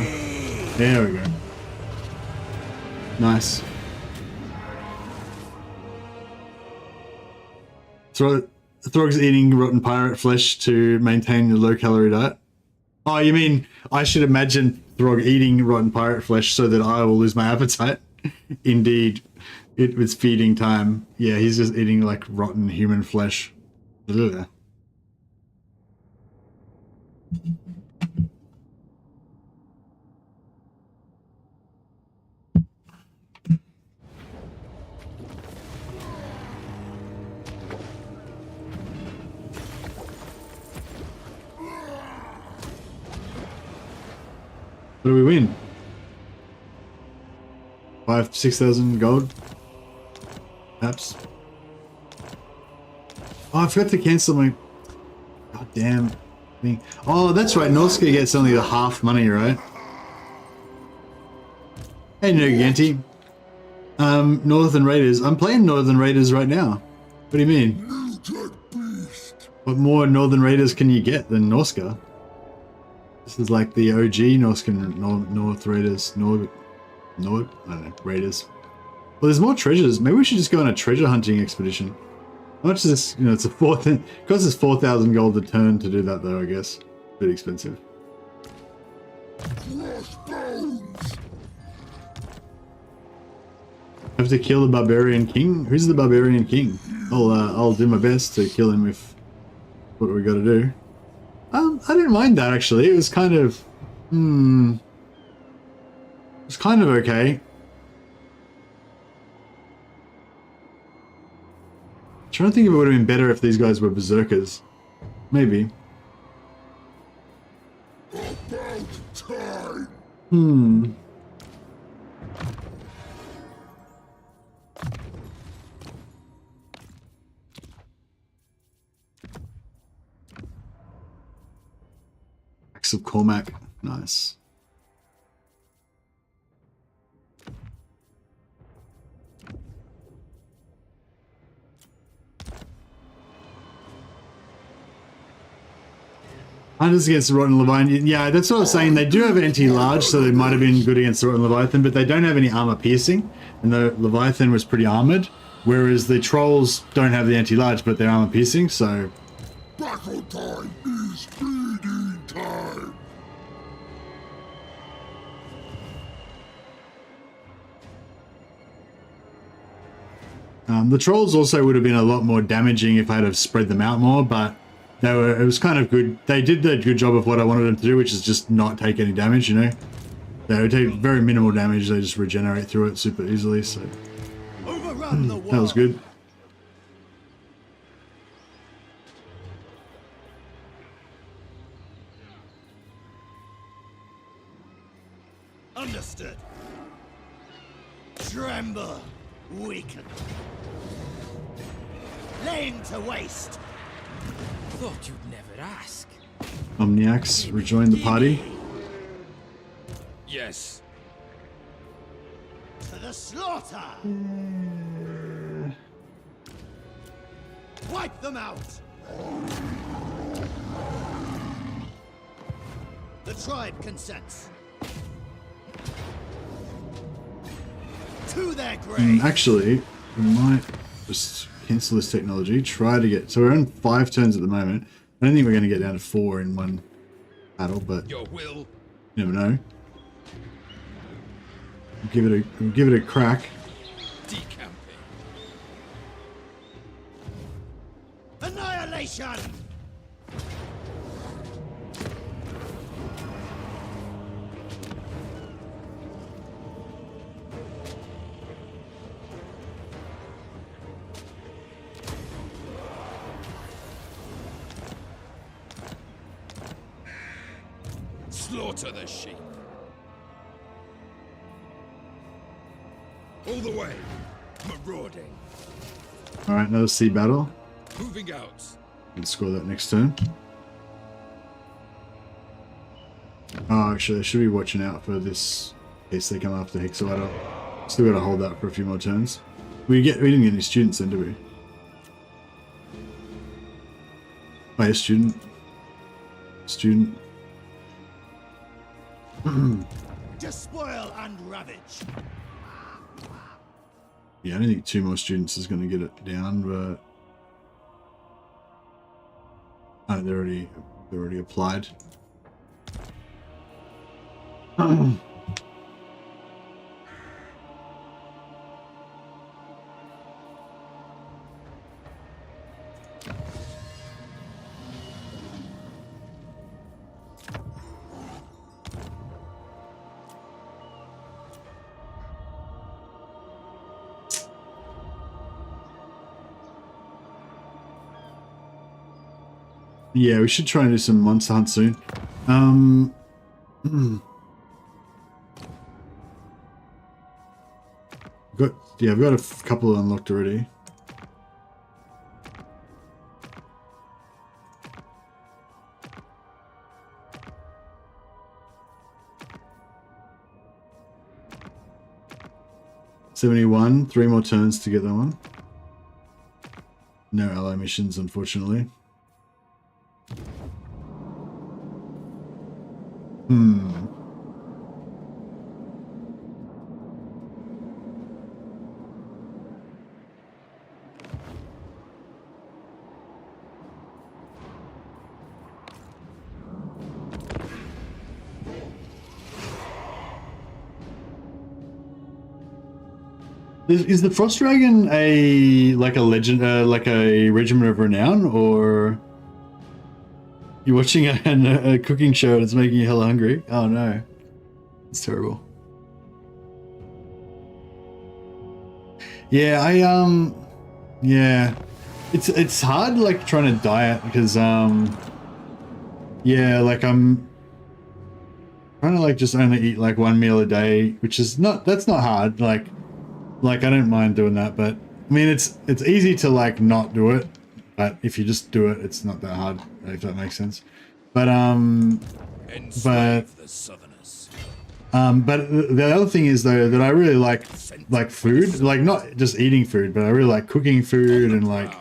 There we go. Nice. Throg's eating rotten pirate flesh to maintain the low-calorie diet. Oh, you mean I should imagine Throg eating rotten pirate flesh so that I will lose my appetite? Indeed. It was feeding time. Yeah, he's just eating like rotten human flesh. Ugh. What do we win? 6,000 gold? Perhaps. Oh, I forgot to cancel my... God damn thing. Oh, that's right. Norska gets only the half money, right? Hey, Nerganti. Northern Raiders. I'm playing Northern Raiders right now. What do you mean? What more Northern Raiders can you get than Norska? This is like the OG North Raiders. I don't know, Raiders. Well, there's more treasures. Maybe we should just go on a treasure hunting expedition. How much is this? You know, it's a costs us 4,000 gold a turn to do that, though. I guess a bit expensive. Have to kill the barbarian king. Who's the barbarian king? I'll do my best to kill him if what we got to do. I didn't mind that actually. It was kind of, it was kind of okay. I'm trying to think if it would have been better if these guys were berserkers. Maybe. About time. Axe of Cormac. Nice. Hunters against the Rotten Leviathan. Yeah, that's what I was saying. They do have anti-large, so they might have been good against the Rotten Leviathan, but they don't have any armor piercing. And the Leviathan was pretty armored, whereas the trolls don't have the anti-large, but they're armor piercing, so... Battle time is feeding time. The trolls also would have been a lot more damaging if I had have spread them out more, but it was kind of good. They did a good job of what I wanted them to do, which is just not take any damage, you know? They would take very minimal damage, they just regenerate through it super easily, so... Overrun the wall. That was good. Understood. Tremble, weaken. Laid to waste. Thought you'd never ask. Omniacs rejoined the party. Yes. To the slaughter! Wipe them out! The tribe consents. To their grave! Actually, we might just cancel this technology, try to get... So we're on 5 turns at the moment. I don't think we're going to get down to 4 in one battle, but Your will. you never know. We'll give it a crack. Decamping. Annihilation! Slaughter the sheep. All the way. Marauding. Alright, another sea battle. Moving out. Let's score that next turn. Oh, actually, I should be watching out for this in case they come after Hexawada. Still got to hold that for a few more turns. We didn't get any students then, did we? Oh, yeah, student. Student. Despoil and ravage. Yeah, I don't think 2 more students is going to get it down, but oh, they're already applied. Yeah, we should try and do some monster hunt soon. I've got a couple unlocked already. $71, 3 more turns to get that one. No ally missions, unfortunately. Is the Frost Dragon like a legend, like a regiment of renown, or you're watching a cooking show and it's making you hella hungry? Oh no, it's terrible. Yeah, yeah, it's hard like trying to diet because yeah, like I'm trying to like just only eat like 1 meal a day, which is that's not hard. Like I don't mind doing that, but I mean it's easy to like not do it, but if you just do it, it's not that hard, if that makes sense. But Enslave the Southerners. but the other thing is though that I really like food, like not just eating food, but I really like cooking food and like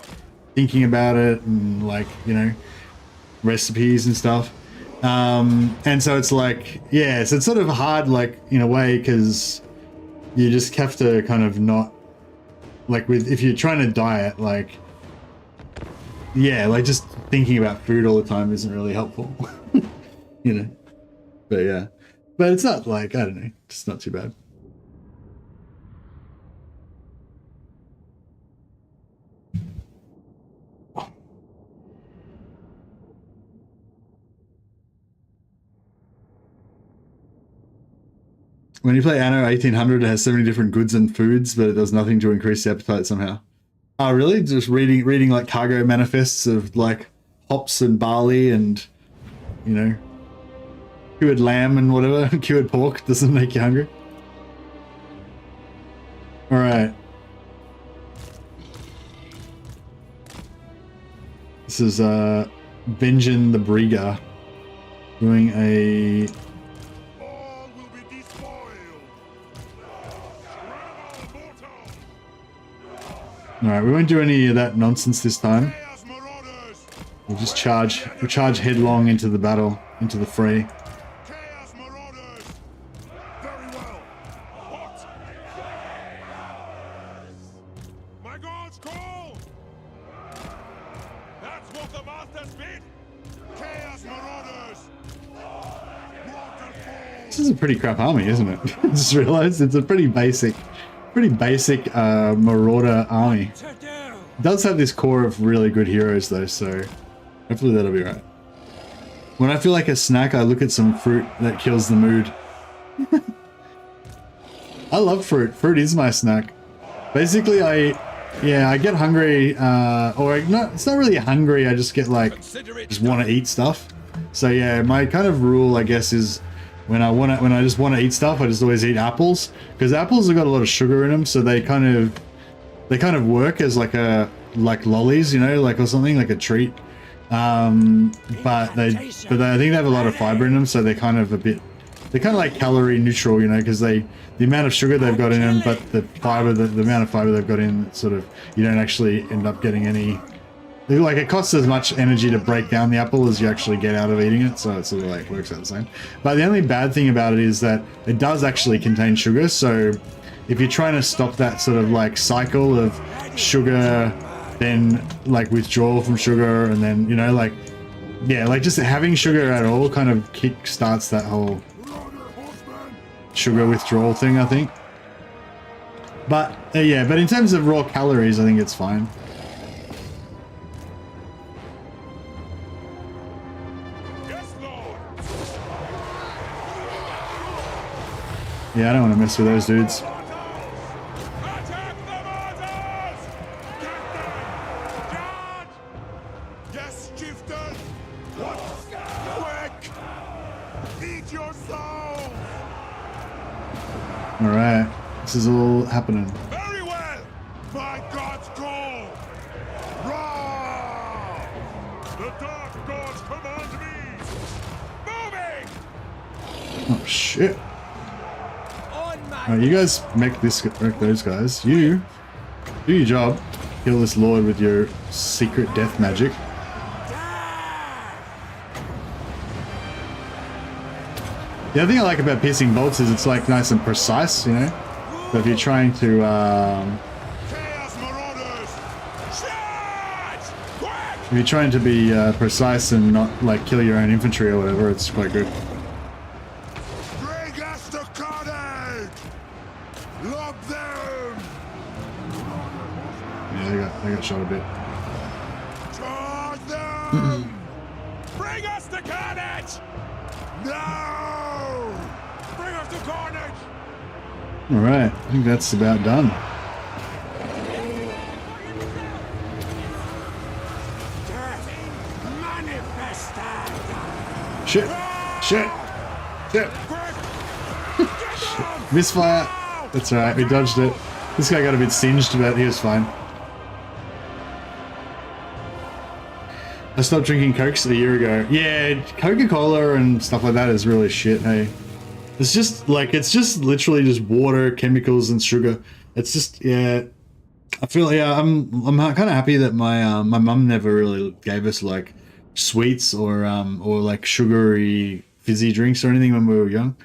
thinking about it and like, you know, recipes and stuff. And so it's like, yeah, so it's sort of hard like in a way because you just have to kind of not like if you're trying to diet, like, yeah, like just thinking about food all the time isn't really helpful, you know, but yeah, but it's not like, I don't know, it's not too bad. When you play Anno 1800, it has so many different goods and foods, but it does nothing to increase the appetite somehow. Oh, really? Just reading like cargo manifests of like hops and barley and, you know, cured lamb and whatever, cured pork doesn't make you hungry. All right. This is Benjen the Brieger doing a Alright, we won't do any of that nonsense this time. We'll just charge headlong into the battle, into the fray. Chaos Marauders! Very well. What? My God's call! That's what the Masters bid! Chaos Marauders! This is a pretty crap army, isn't it? I just realized it's a pretty basic Marauder army. It does have this core of really good heroes though, so hopefully that'll be right. When I feel like a snack, I look at some fruit that kills the mood. I love fruit. Fruit is my snack. Basically, I get hungry, it's not really hungry. I just get like, just want to eat stuff. So yeah, my kind of rule, I guess, is when I just want to eat stuff, I just always eat apples, because apples have got a lot of sugar in them, so they kind of work as like lollies, you know, like, or something, like a treat. But I think they have a lot of fiber in them, so they're kind of like calorie neutral, you know, because the amount of sugar they've got in them, but the amount of fiber they've got in, sort of, you don't actually end up getting any. Like, it costs as much energy to break down the apple as you actually get out of eating it, so it sort of like works out the same. But the only bad thing about it is that it does actually contain sugar, so if you're trying to stop that sort of like cycle of sugar, then like withdrawal from sugar, and then, you know, like, yeah, like just having sugar at all kind of kick starts that whole sugar withdrawal thing, I think. But yeah, but in terms of raw calories, I think it's fine. Yeah, I don't want to mess with those dudes. Attack the Marauders! Charge! Yes, chieftain! What? Quick! Eat your soul! Alright, this is all happening. Very well! By God's call! Roar! The dark gods command me! Moving! Oh shit. Alright, you guys wreck those guys. You do your job. Kill this lord with your secret death magic. The other thing I like about piercing bolts is it's like nice and precise, you know. But if you're trying to if you're trying to be precise and not like kill your own infantry or whatever, it's quite good. Bring us to carnage! Lob them! Yeah, they got shot a bit. Charge them! Bring us to carnage! No! Bring us to carnage! Alright, I think that's about done. Shit! Shit! Shit! Misfire! That's alright, we dodged it. This guy got a bit singed, but he was fine. I stopped drinking Cokes a year ago. Yeah, Coca-Cola and stuff like that is really shit, hey. It's just literally just water, chemicals, and sugar. It's just, yeah. I feel, yeah, I'm kind of happy that my mum never really gave us like sweets or like sugary fizzy drinks or anything when we were young.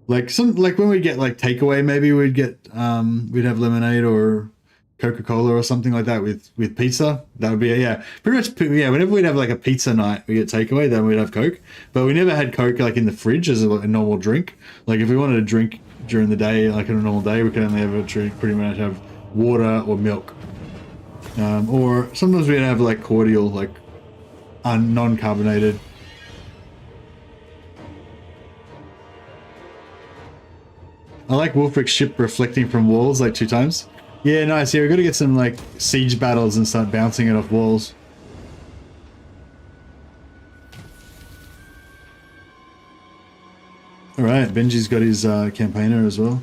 Like when we get like takeaway, maybe we'd have lemonade or Coca-Cola or something like that with pizza. That would be, yeah, pretty much, yeah, whenever we'd have like a pizza night, we get takeaway, then we'd have Coke. But we never had Coke like in the fridge as a normal drink. Like if we wanted to drink during the day, like on a normal day, we could only ever pretty much have water or milk. Or sometimes we'd have like cordial, like non-carbonated. I like WULFRIK's ship reflecting from walls like 2 times. Yeah, nice. Yeah, we've got to get some like siege battles and start bouncing it off walls. Alright, Benji's got his campaigner as well.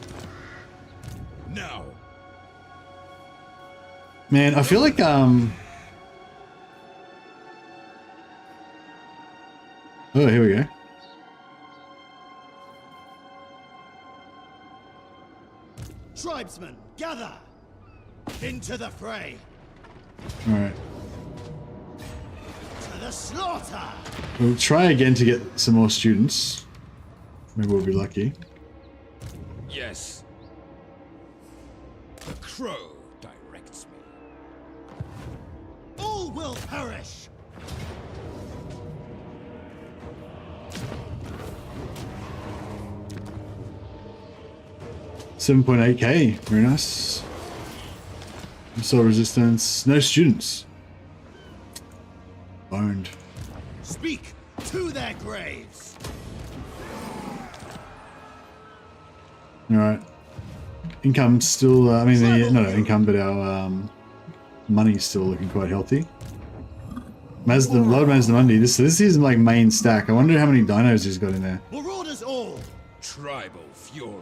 Now. Man, I feel like oh, here we go. Tribesmen, gather! Into the fray! All right. To the slaughter! We'll try again to get some more students. Maybe we'll be lucky. Yes. The crow directs me. All will perish! 7.8k, very nice. Missile resistance, no students. Boned. Speak to their graves! Alright. Income still, I mean, not income, but our money's still looking quite healthy. Mazda, Lord Mazdamundi, this is like main stack. I wonder how many dinos he's got in there. Marauders all! Tribal fury.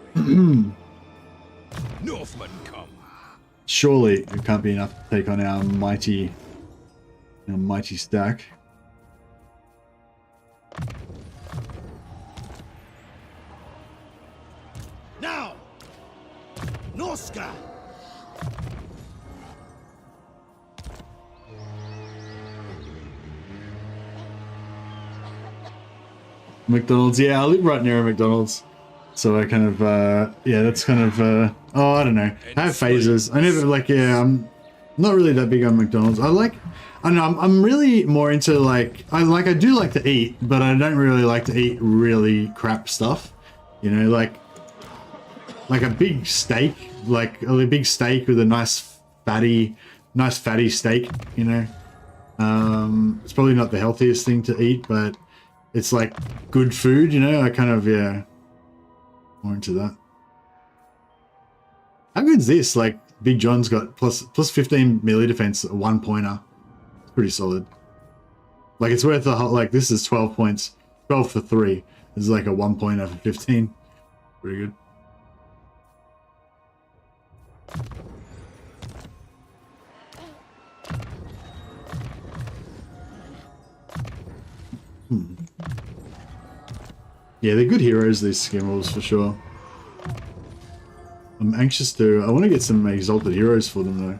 Northmen come. Surely it can't be enough to take on our mighty stack. Now! Norska! McDonald's, yeah, I live right near a McDonald's. So I kind of, yeah, that's kind of, oh, I don't know. I have phases. I never, like, yeah, I'm not really that big on McDonald's. I don't know, I'm really more into, like, I do like to eat, but I don't really like to eat really crap stuff. You know, like a big steak, like a big steak with a nice fatty steak, you know. It's probably not the healthiest thing to eat, but it's like good food, you know. I kind of, yeah, more into that. How good is this? Like Big John's got plus 15 melee defense, a 1-pointer. It's pretty solid. Like it's worth a whole, like this is 12 points, 12 for 3. This is like a 1-pointer for 15. Pretty good. Yeah, they're good heroes, these Skimbles, for sure. I'm anxious to... I want to get some exalted heroes for them, though.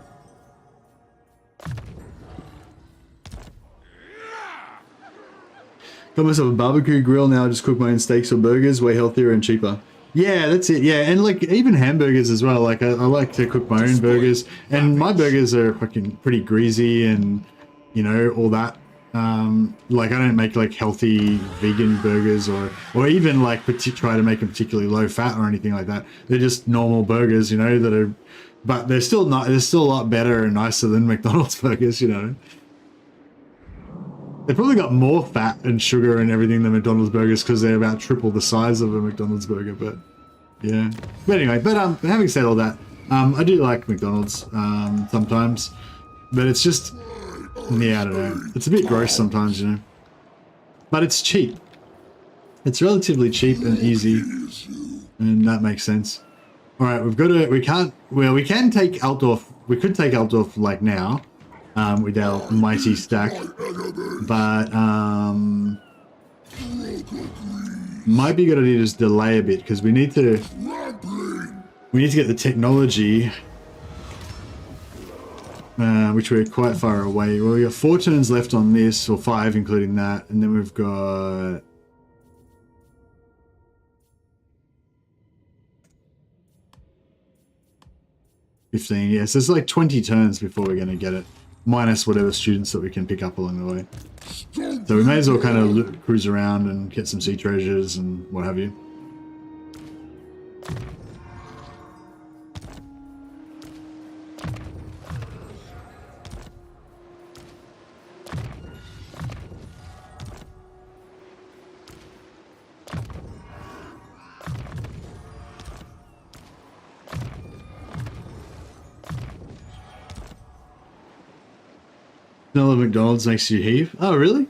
Got myself a barbecue grill now. Just cook my own steaks or burgers. Way healthier and cheaper. Yeah, that's it. Yeah, and like even hamburgers as well. Like I like to cook my own burgers. And my burgers are fucking pretty greasy and, you know, all that. Like I don't make like healthy vegan burgers or even like try to make them particularly low fat or anything like that. They're just normal burgers, you know, that are, but they're still not, they're still a lot better and nicer than McDonald's burgers, you know. They probably got more fat and sugar and everything than McDonald's burgers because they're about triple the size of a McDonald's burger, but yeah. But anyway, having said all that, I do like McDonald's sometimes, but it's just, yeah, I don't know. It's a bit gross sometimes, you know. But it's cheap. It's relatively cheap and easy, and that makes sense. All right, we've got to. We can take Altdorf. We could take Altdorf like now, with our mighty stack, but might be a good idea to just delay a bit because we need to get the technology. Which we're quite far away. Well, we got 4 turns left on this, or 5 including that, and then we've got... $15, yeah, so it's like 20 turns before we're going to get it, minus whatever students that we can pick up along the way. So we may as well kind of cruise around and get some sea treasures and what have you. Smell of McDonald's makes you heave. Oh, really?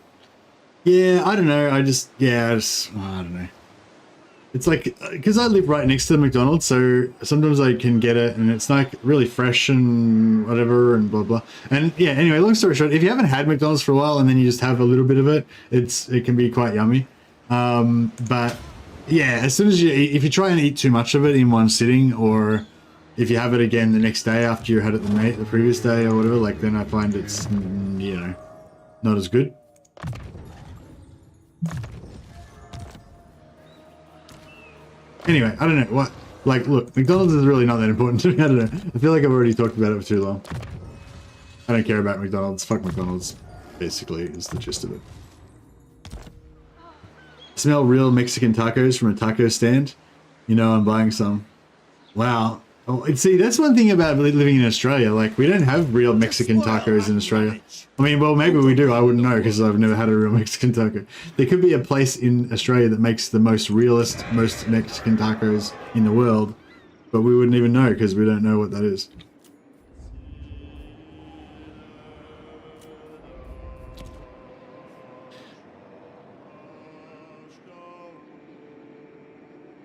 Yeah, I don't know. I don't know. It's like, because I live right next to the McDonald's, so sometimes I can get it, and it's like really fresh and whatever, and blah blah. And yeah, anyway, long story short, if you haven't had McDonald's for a while and then you just have a little bit of it, it can be quite yummy. But yeah, as soon as if you try and eat too much of it in one sitting, or if you have it again the next day after you had it the previous day or whatever, like then I find it's, you know, not as good. Anyway, I don't know what, like, look, McDonald's is really not that important to me. I don't know. I feel like I've already talked about it for too long. I don't care about McDonald's. Fuck McDonald's, basically, is the gist of it. Smell real Mexican tacos from a taco stand. You know I'm buying some. Wow. Oh, see, that's one thing about living in Australia. Like, we don't have real Mexican tacos in Australia. I mean, well, maybe we do. I wouldn't know because I've never had a real Mexican taco. There could be a place in Australia that makes the most realist, most Mexican tacos in the world, but we wouldn't even know because we don't know what that is.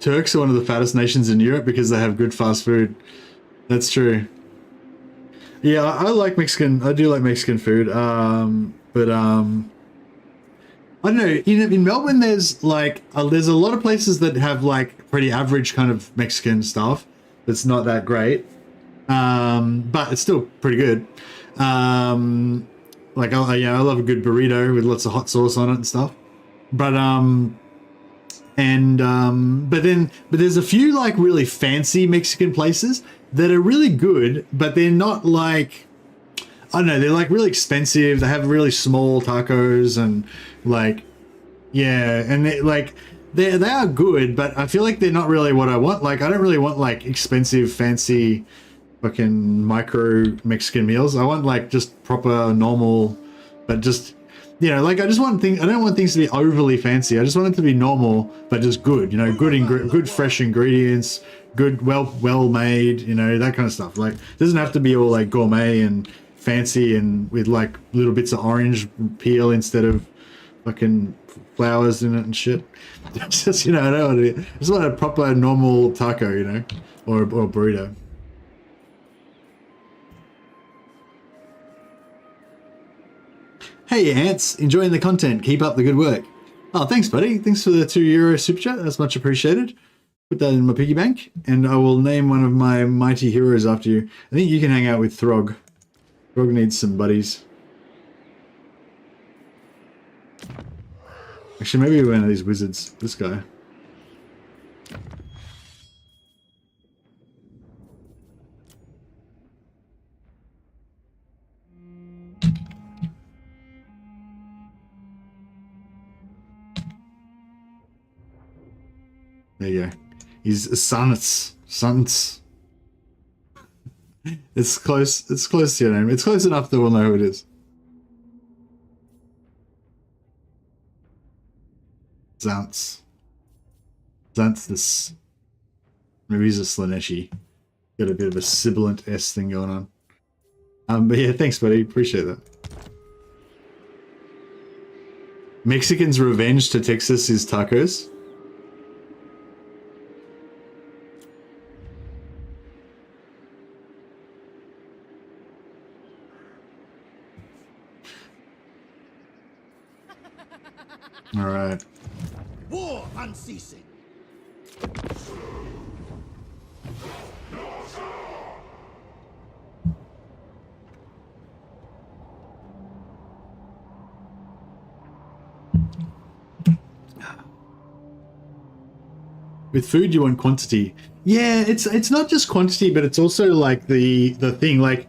Turks are one of the fattest nations in Europe because they have good fast food. That's true. Yeah, I like Mexican. I do like Mexican food. I don't know. In Melbourne, there's like there's a lot of places that have like pretty average kind of Mexican stuff. That's not that great, but it's still pretty good. Like I love a good burrito with lots of hot sauce on it and stuff. But but there's a few like really fancy Mexican places that are really good, but they're not like, I don't know, they're like really expensive. They have really small tacos and like, yeah, and they are good, but I feel like they're not really what I want. Like, I don't really want like expensive, fancy fucking micro Mexican meals. I want like just proper, normal, but just, you know, like I just want things. I don't want things to be overly fancy. I just want it to be normal, but just good. You know, good fresh ingredients, good, well made. You know, that kind of stuff. Like, it doesn't have to be all like gourmet and fancy and with like little bits of orange peel instead of fucking flowers in it and shit. Just, you know, I don't want to. I just want a proper normal taco, you know, or burrito. Hey ants, enjoying the content. Keep up the good work. Oh, thanks, buddy. Thanks for the €2 super chat. That's much appreciated. Put that in my piggy bank, and I will name one of my mighty heroes after you. I think you can hang out with Throg. Throg needs some buddies. Actually, maybe one of these wizards. This guy. There you go. He's Sans. It's close. It's close to your name. It's close enough that we'll know who it is. Zantz. This. Maybe he's a Slaneshi. Got a bit of a sibilant S thing going on. But yeah, thanks, buddy. Appreciate that. Mexicans' revenge to Texas is tacos. All right. War unceasing. With food, you want quantity. Yeah, it's not just quantity, but it's also like the thing. Like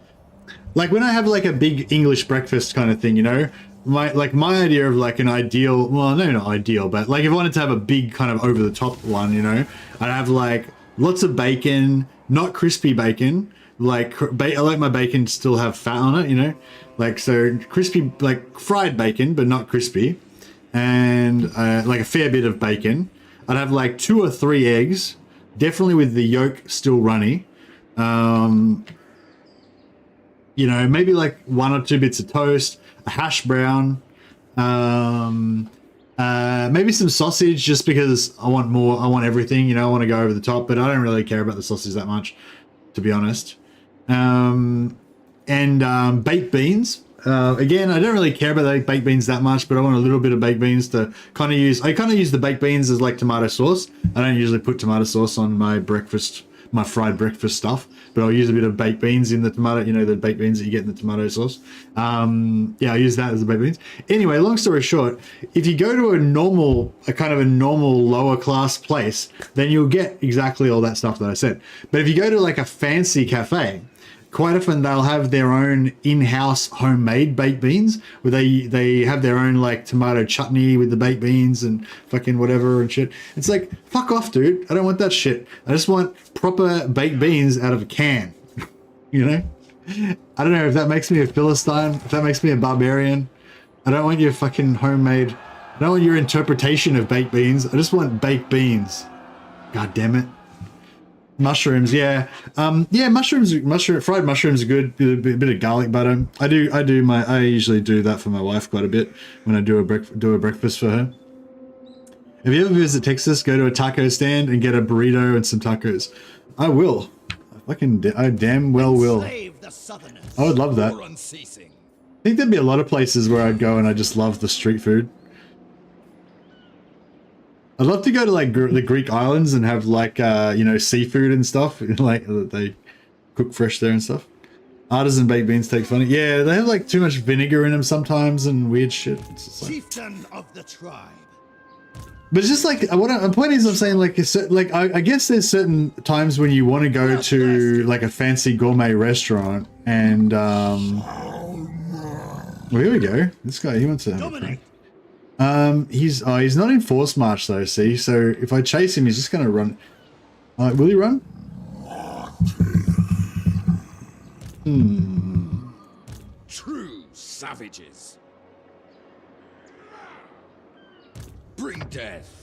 when I have like a big English breakfast kind of thing, you know. My idea of like an ideal, well, no, not ideal, but like if I wanted to have a big kind of over the top one, you know, I'd have like lots of bacon, not crispy bacon. Like I like my bacon to still have fat on it, you know, like so crispy, like fried bacon, but not crispy, and like a fair bit of bacon. I'd have like 2 or 3 eggs, definitely with the yolk still runny. You know, maybe like 1 or 2 bits of toast. A hash brown, maybe some sausage just because I want more. I want everything, you know, I want to go over the top, but I don't really care about the sausage that much, to be honest. And baked beans. Again, I don't really care about the baked beans that much, but I want a little bit of baked beans to kind of use. I kind of use the baked beans as like tomato sauce. I don't usually put tomato sauce on my breakfast my fried breakfast stuff, but I'll use a bit of baked beans in the tomato, you know, the baked beans that you get in the tomato sauce. Yeah, I use that as the baked beans. Anyway, long story short, if you go to a kind of a normal lower class place, then you'll get exactly all that stuff that I said. But if you go to like a fancy cafe, quite often they'll have their own in-house homemade baked beans where they have their own like tomato chutney with the baked beans and fucking whatever and shit. It's like, fuck off, dude. I don't want that shit. I just want proper baked beans out of a can. You know? I don't know if that makes me a Philistine, if that makes me a barbarian. I don't want your fucking homemade, I don't want your interpretation of baked beans. I just want baked beans. God damn it. Mushrooms, yeah, fried mushrooms are good. A bit of garlic butter. I usually do that for my wife quite a bit when I do a breakfast for her. If you ever visit Texas, go to a taco stand and get a burrito and some tacos. I will. I damn well will. I would love that. I think there'd be a lot of places where I'd go and I just love the street food. I'd love to go to like the Greek islands and have like you know, seafood and stuff, like they cook fresh there and stuff. Artisan baked beans take funny. Yeah, they have like too much vinegar in them sometimes and weird shit. It's just like, Chieftain of the tribe. but it's just like the point is, I'm saying like I guess there's certain times when you want to go to like a fancy gourmet restaurant and well, here we go. This guy, he wants to have a drink. He's not in force march though, see? So if I chase him, he's just gonna run. Will he run? True savages. Bring death.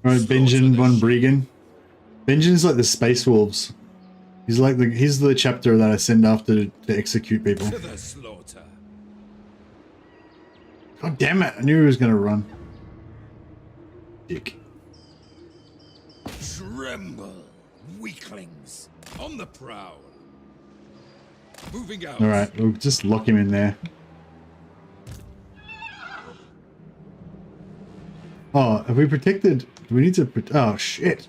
Right, Benjen von Bregen. Benjen's like the Space Wolves. He's the chapter that I send after to execute people. To the slaughter. God damn it! I knew he was gonna run. Dick. Tremble, weaklings. On the prowl. Moving out. All right, we'll just lock him in there. Oh, have we protected? Do we need to? Oh shit!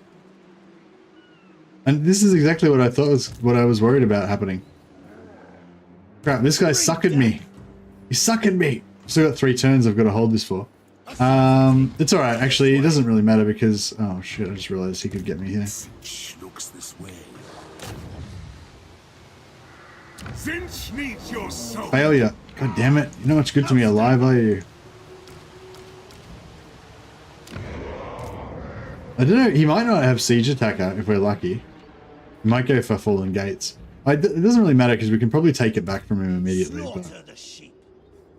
And this is exactly what I thought was what I was worried about happening. Crap! This guy suckered me. He suckered me. Still got 3 turns. I've got to hold this for. It's all right. Actually, it doesn't really matter because oh shit! I just realized he could get me here. Looks this way. Failure. God damn it! You're not much good to me alive, are you? I don't know, he might not have siege attacker if we're lucky. We might go for fallen gates. It doesn't really matter because we can probably take it back from him immediately. But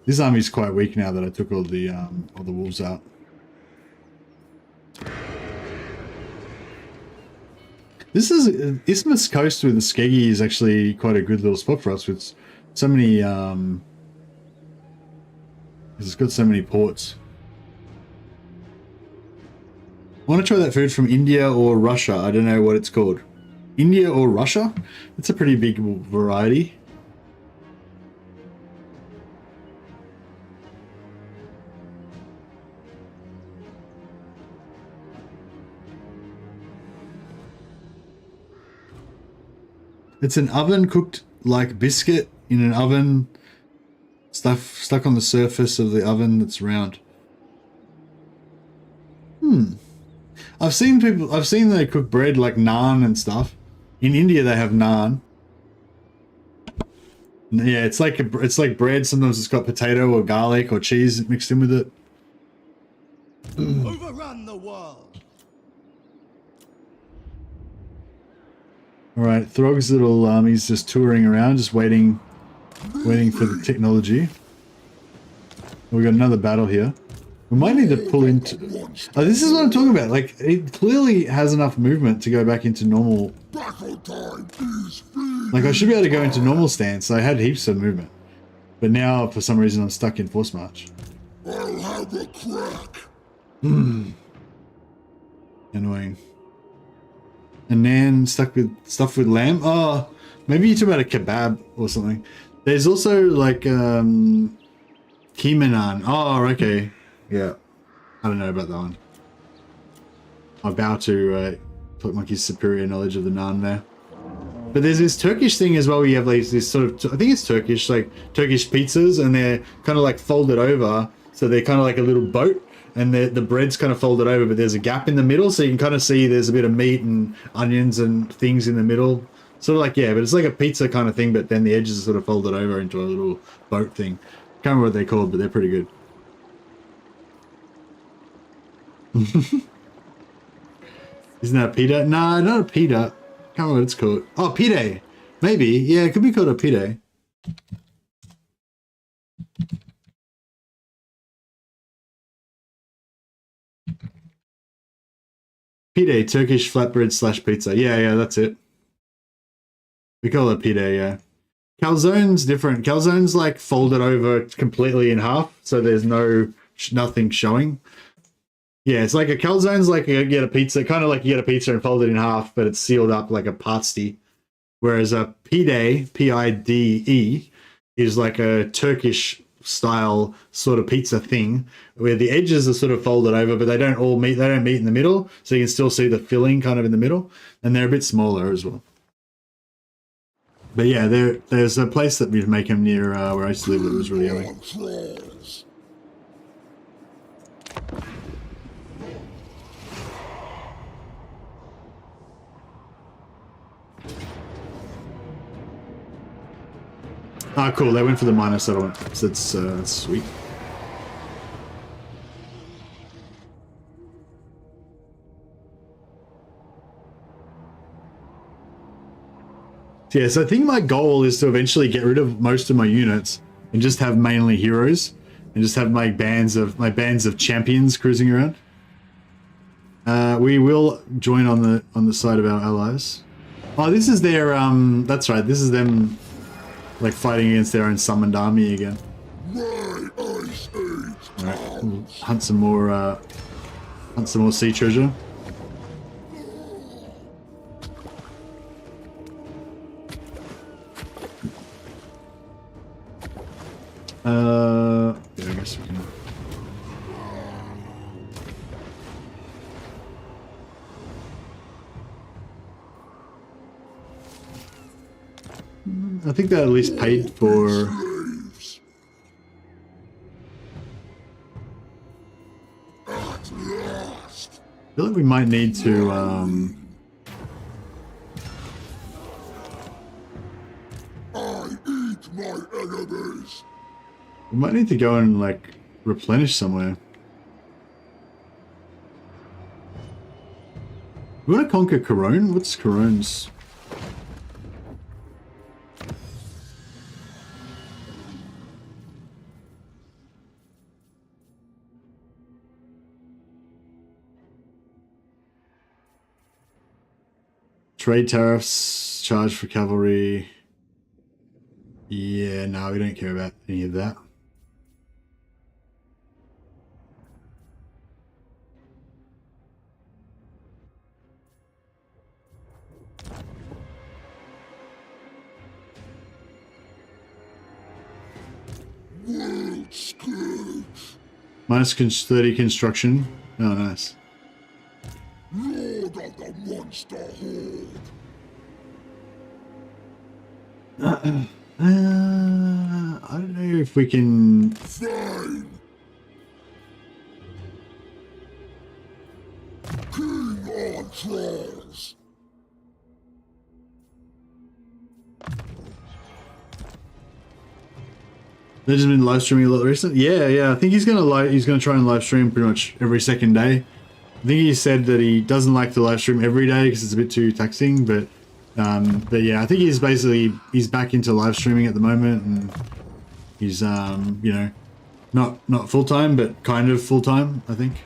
this army's quite weak now that I took all the wolves out. This is Isthmus Coast with the Skeggy is actually quite a good little spot for us with so many it's got so many ports. I want to try that food from India or Russia. I don't know what it's called. India or Russia? It's a pretty big variety. It's an oven cooked like biscuit in an oven, stuck on the surface of the oven that's round. I've seen they cook bread like naan and stuff. In India they have naan. Yeah, it's like bread. Sometimes it's got potato or garlic or cheese mixed in with it. Overrun the world. All right, Throg's little army's just touring around, just waiting for the technology. We got another battle here. We might need to pull into... Oh, this is what I'm talking about. Like, it clearly has enough movement to go back into normal... Like, I should be able to go into normal stance. I had heaps of movement. But now, for some reason, I'm stuck in force march. I'll have a crack. Annoying. And then stuck with stuff with lamb. Oh, maybe you're talking about a kebab or something. There's also like Kimanan. Oh, okay. Yeah. I don't know about that one. I bow to Cloak Monkey's superior knowledge of the naan there. But there's this Turkish thing as well where you have like this sort of, I think it's Turkish, like Turkish pizzas, and they're kind of like folded over. So they're kind of like a little boat, and the bread's kind of folded over, but there's a gap in the middle. So you can kind of see there's a bit of meat and onions and things in the middle. Sort of like, yeah, but it's like a pizza kind of thing, but then the edges are sort of folded over into a little boat thing. Can't remember what they're called, but they're pretty good. Isn't that a pita? Nah, not a pita. Can't remember what it's called. Oh, pide. Maybe. Yeah, it could be called a pide. Pide, Turkish flatbread slash pizza. Yeah, that's it. We call it pide, yeah. Calzone's different. Calzone's like folded over completely in half, so there's nothing showing. Yeah, it's like a calzone's like you get a pizza, kind of like you get a pizza and fold it in half, but it's sealed up like a pasty. Whereas a pide, P-I-D-E, is like a Turkish style sort of pizza thing where the edges are sort of folded over, but they don't meet in the middle, so you can still see the filling kind of in the middle, and they're a bit smaller as well. But yeah, there's a place that we'd make them near where I used to live that was really yummy. Ah, cool. They went for the minor settlement. So that's sweet. Yeah, so I think my goal is to eventually get rid of most of my units and just have mainly heroes and just have my bands of champions cruising around. We will join on the side of our allies. Oh, this is their that's right. This is them like fighting against their own summoned army again. Alright, we'll hunt some more sea treasure. Yeah, I guess we can. I think that at least paid for. I feel like we might need to. I eat my enemies. We might need to go and like replenish somewhere. We want to conquer Corone? What's Corone's? Trade tariffs, charge for cavalry. Yeah, no, we don't care about any of that. Minus 30 construction. Oh, nice. Lord of the monster horde. I don't know if we can. Fine. King on trolls. They've just been live streaming a lot recently. Yeah. I think he's gonna try and live stream pretty much every second day. I think he said that he doesn't like to live stream every day because it's a bit too taxing. But yeah, I think he's back into live streaming at the moment, and he's you know, Not full time, but kind of full time, I think.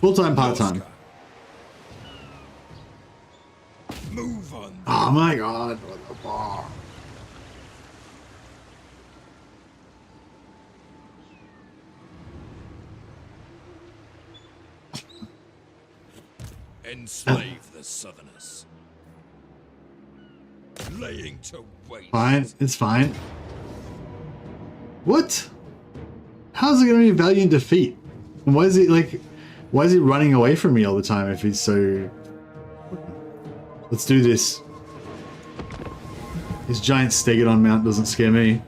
Full time, part time. Move on. Oh my god! What the fuck? Enslave the Southerners. Laying to waste. Fine, it's fine. What? How's it gonna be valiant defeat? And why is he like? Why is he running away from me all the time if he's so... Let's do this. His giant Stegodon mount doesn't scare me.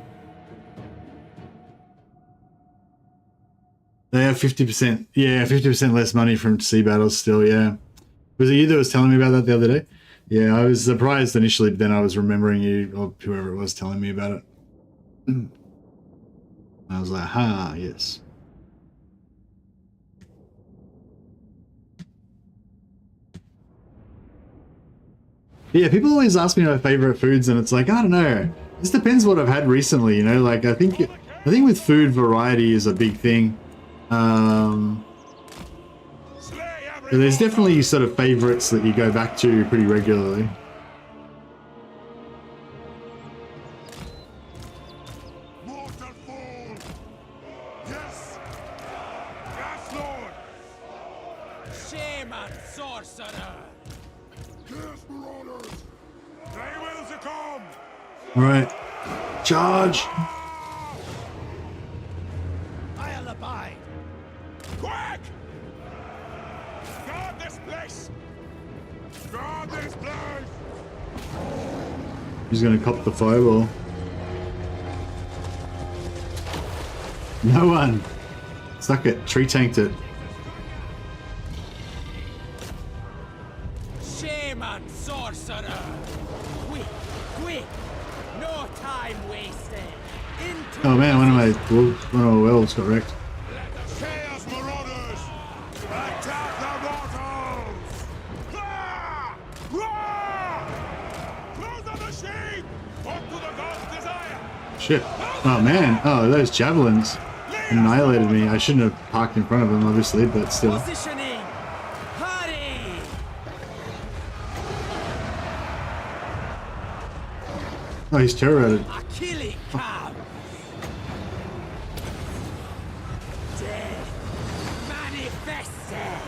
They have 50%. Yeah, 50% less money from sea battles still, yeah. Was it you that was telling me about that the other day? Yeah, I was surprised initially, but then I was remembering you, or whoever it was telling me about it. I was like, ha, yes. Yeah, people always ask me my favorite foods, and it's like, I don't know. This depends what I've had recently, you know. Like I think with food, variety is a big thing. There's definitely sort of favorites that you go back to pretty regularly. Mortal fall! Yes! Yes, Lord! Shaman sorcerer! Yes, marauders! They will succumb! Alright. Charge! I'll abide. Quick! Guard this place! Guard this place! He's gonna cop the fireball. No one! Suck it. Tree tanked it. Shaman sorcerer! Quick, quick! No time wasted! Into Oh man, one of my wells got wrecked. Chaos marauders! Attack the mortals! Ah! Ah! Close the machine! What do the gods desire? Shit. Oh man. Oh, those javelins annihilated me. I shouldn't have parked in front of them, obviously, but still. positioning! Hurry! Oh, he's terrorized. A killing cow! Death manifested!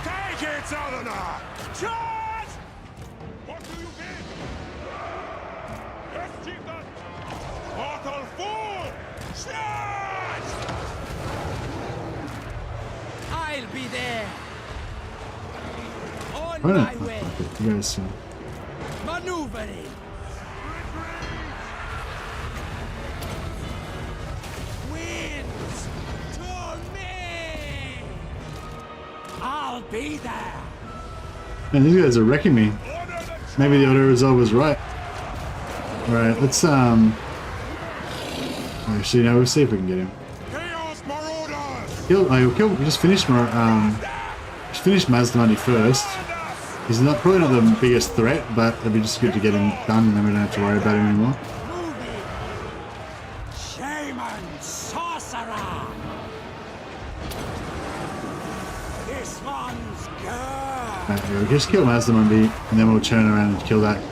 Take it, Southerner! Charge! What do you think? Yes, chieftain! Mortal fool! Charge! I'll be there! On Why my not? way! You guys see. Maneuvering! Winds to me! I'll be there! Man, these guys are wrecking me. Maybe the auto resolve was right. Alright, let's actually no, we'll see if we can get him. Chaos marauders! We just finished Mazdamandi first. He's probably not the biggest threat, but it'd be just good to get him done and then we don't have to worry about him anymore. Moving! Shaman sorcerer! This one's good! Right, we'll just kill Mazdamandi and then we'll turn around and kill that.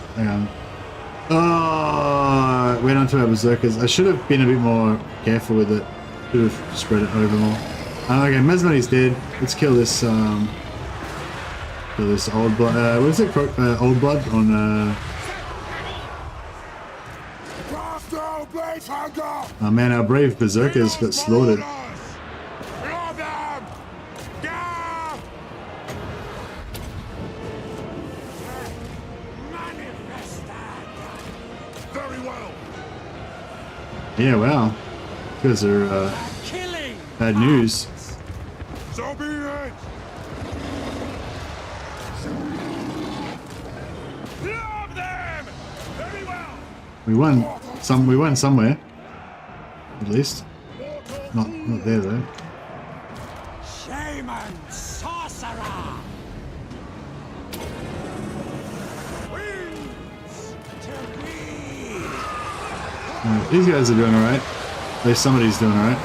Oh, went onto our berserkers. I should have been a bit more careful with it. Should have spread it over more. Okay, Mazdamandi's dead. Let's kill this. Kill this old blood. What is it? Old blood on. Oh man, our brave berserkers got slaughtered. Very well. Yeah, wow. You guys are bad news. So be it. Love them. Very well. We won somewhere. At least. Not there though. Shaman sorcerer! Winds to These guys are doing alright. At least somebody's doing alright.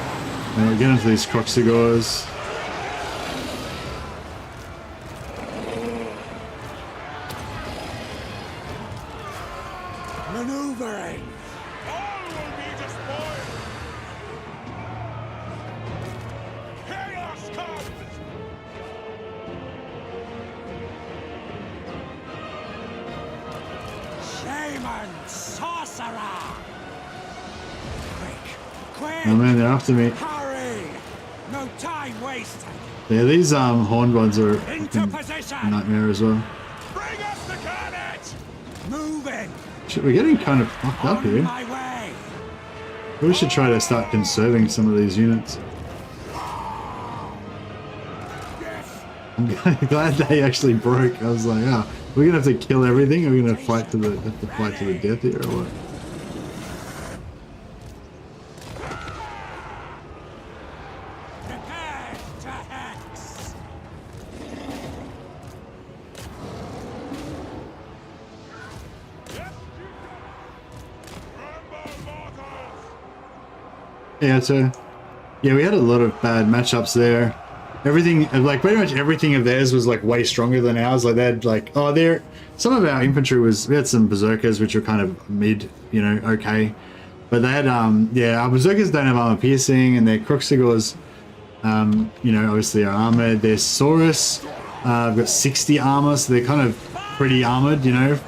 We'll get into these Croxigors. Maneuvering. All will be destroyed. Chaos comes. Shaman, sorcerer. Quick, Oh man, they're after me. hurry. No time wasted. Yeah, these horned ones are Into fucking position. a nightmare as well. Bring us the carnage. Moving. Shit, we're getting kind of fucked up On here. my way. We should try to start conserving some of these units. I'm glad they actually broke. I was like, oh, we're gonna have to kill everything. Are we gonna fight to the death here or what? Prepare to hex. Yeah, so yeah, we had a lot of bad matchups there. Everything, like pretty much everything of theirs was like way stronger than ours. Like they had like, oh, there. Some of our infantry was, we had some berserkers which were kind of mid, you know, okay, but they had yeah, our berserkers don't have armor piercing, and their Croxigors, you know, obviously are armored. Their Saurus, got 60 armor, so they're kind of pretty armored, you know.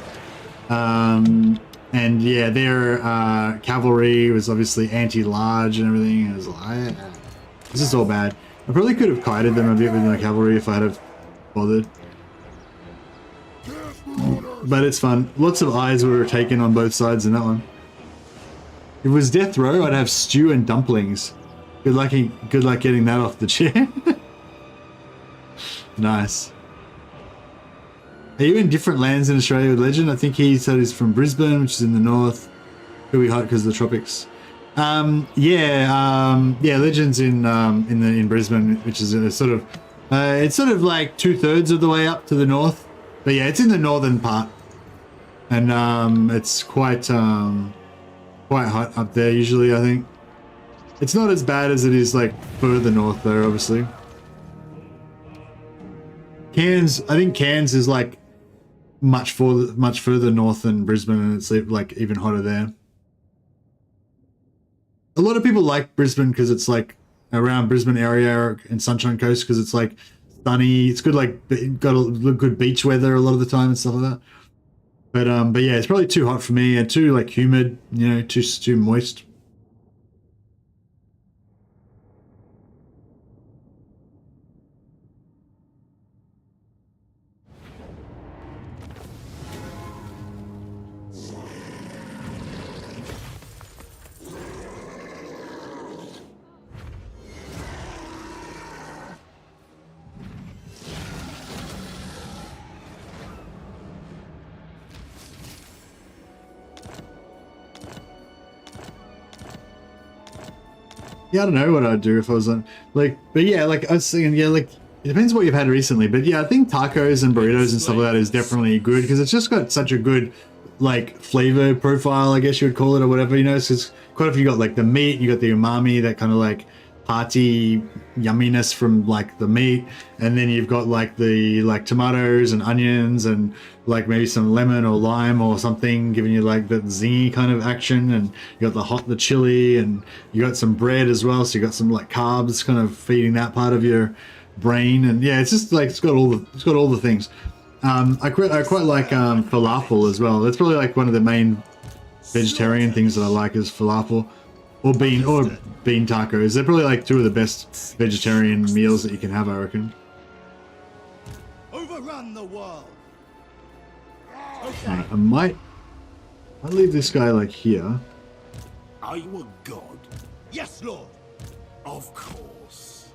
And yeah, their cavalry was obviously anti-large and everything. It was like, this is all bad. I probably could have kited them a bit with my cavalry if I had have bothered. But it's fun. Lots of eyes were taken on both sides in that one. If it was death row, I'd have stew and dumplings. Good luck getting that off the chair. Nice. Are you in different lands in Australia with Legend? I think he said he's from Brisbane, which is in the north. Could be hot because of the tropics. Yeah, Legend's in Brisbane, which is a sort of it's sort of like 2/3 of the way up to the north. But yeah, it's in the northern part, and it's quite hot up there usually. I think it's not as bad as it is like further north though. Obviously, Cairns. I think Cairns is like much further north than Brisbane, and it's like even hotter there. A lot of people like Brisbane because it's like around Brisbane area and Sunshine Coast because it's like sunny. It's good, like got a good beach weather a lot of the time and stuff like that. But yeah, it's probably too hot for me and too like humid, you know, too moist. Yeah, I don't know what I'd do if I was on, like, but yeah, like I was saying, yeah, like it depends what you've had recently, but yeah, I think tacos and burritos and stuff like that is definitely good because it's just got such a good like flavor profile, I guess you would call it, or whatever, you know. So it's quite if you got like the meat, you got the umami, that kind of like hearty yumminess from like the meat, and then you've got like the tomatoes and onions and like maybe some lemon or lime or something giving you like that zingy kind of action, and you got the chili, and you got some bread as well, so you got some like carbs kind of feeding that part of your brain. And yeah, it's just like it's got all the things. I quite like falafel as well. That's probably like one of the main vegetarian things that I like is falafel. Or bean tacos. They're probably like two of the best vegetarian meals that you can have, I reckon. Overrun the world. Okay. Right, I'll leave this guy like here. Are you a god? Yes, Lord. Of course.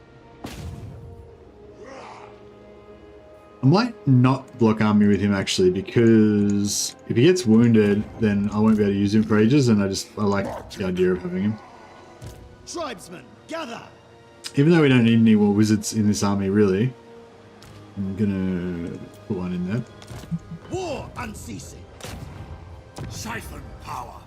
I might not block army with him actually, because if he gets wounded, then I won't be able to use him for ages, and I like the idea of having him. Tribesmen, gather. Even though we don't need any more wizards in this army, really. I'm gonna put one in there. War unceasing. Siphon power.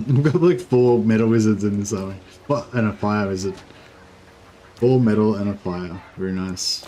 We've got like 4 metal wizards in this army. What? And a fire wizard. 4 metal and a fire. Very nice.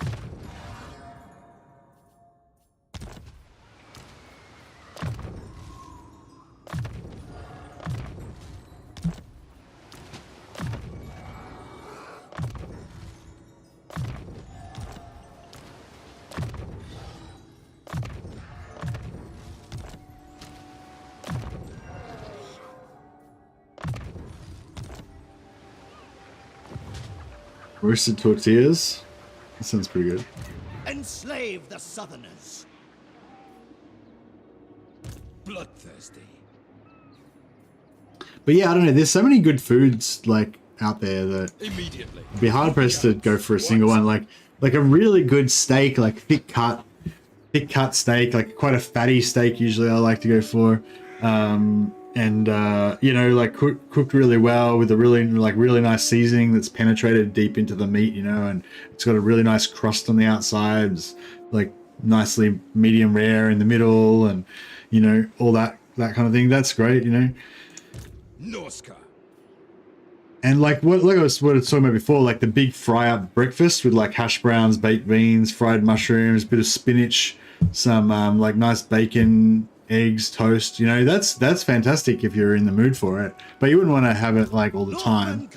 Roasted tortillas. That sounds pretty good. Enslave the Southerners. Bloodthirsty. But yeah, I don't know. There's so many good foods like out there that Immediately. I'd be hard pressed to go for a single one. Like a really good steak, like thick cut steak, like quite a fatty steak. Usually, I like to go for, you know, like cooked really well with a really nice seasoning that's penetrated deep into the meat. You know, and it's got a really nice crust on the outside. It's like nicely medium rare in the middle, and you know, all that kind of thing. That's great. You know. Norska. And like what I was talking about before, like the big fry up breakfast with like hash browns, baked beans, fried mushrooms, bit of spinach, some like nice bacon, eggs, toast. You know, that's fantastic if you're in the mood for it. But you wouldn't want to have it like all the time.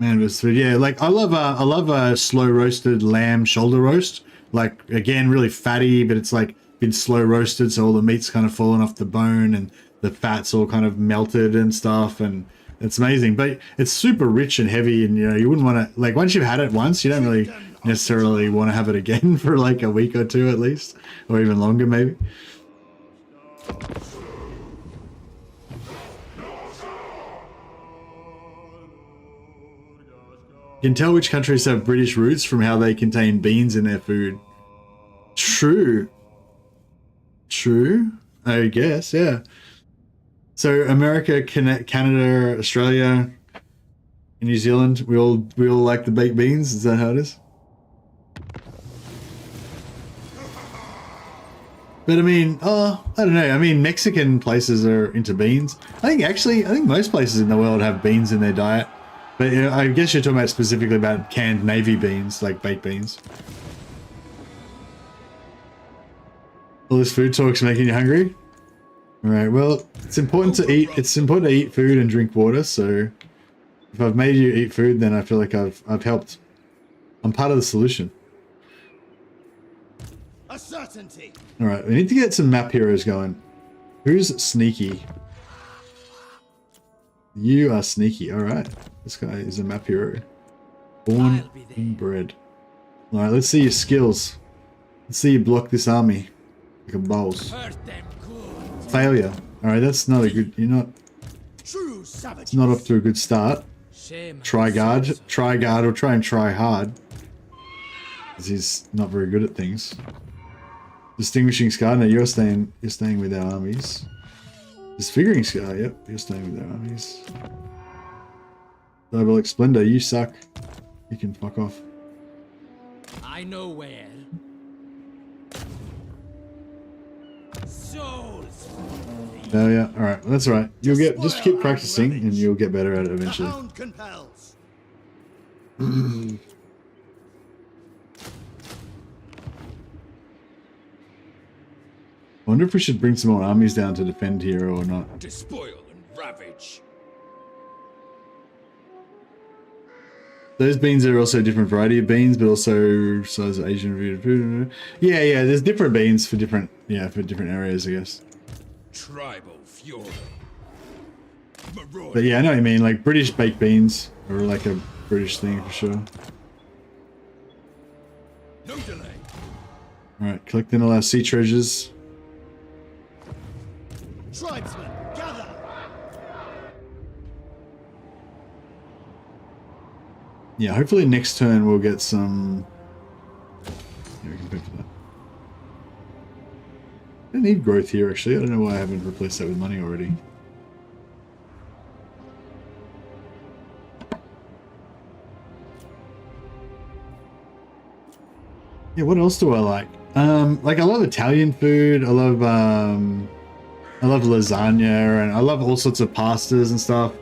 Man, but yeah, like I love a slow roasted lamb shoulder roast. Like again, really fatty, but it's like been slow roasted, so all the meat's kind of fallen off the bone and the fat's all kind of melted and stuff, and it's amazing. But it's super rich and heavy, and you know, you wouldn't want to, like, once you've had it once, you don't really necessarily want to have it again for like a week or two at least, or even longer maybe. You can tell which countries have British roots from how they contain beans in their food. True, I guess, yeah. So America, Canada, Australia, and New Zealand, we all like the baked beans. Is that how it is? But I mean, I don't know. I mean, Mexican places are into beans. I think most places in the world have beans in their diet. But you know, I guess you're talking about specifically about canned navy beans, like baked beans. All this food talk's making you hungry? All right, well, it's important to eat. It's important to eat food and drink water. So, if I've made you eat food, then I feel like I've helped. I'm part of the solution. A certainty. All right, we need to get some map heroes going. Who's sneaky? You are sneaky. All right, this guy is a map hero. Born and bred. All right, let's see your skills. Let's see you block this army like a boss. Failure. All right, that's not a good. You're not. True savage. It's not off to a good start. Try guard, or try and try hard, because he's not very good at things. Distinguishing scar. No, you're staying with our armies. Disfiguring scar. Yep, you're staying with our armies. Diabolic Splendor. You suck. You can fuck off. I know where. Souls. Oh yeah. All right. Well, that's all right. You'll get. Just keep practicing, and you'll get better at it eventually. The hound compels. I wonder if we should bring some more armies down to defend here or not. Despoil and ravage. Those beans are also a different variety of beans, but also size of Asian food. Yeah. There's different beans for different areas, I guess. Tribal fury. But yeah, I know what you mean. Like British baked beans are like a British thing for sure. No delay. All right, collecting all our sea treasures. Tribesmen, gather. Yeah, hopefully next turn we'll get some. Yeah, we can pay for that. I don't need growth here actually. I don't know why I haven't replaced that with money already. Yeah, what else do I like? Like I love Italian food. I love I love lasagna, and I love all sorts of pastas and stuff.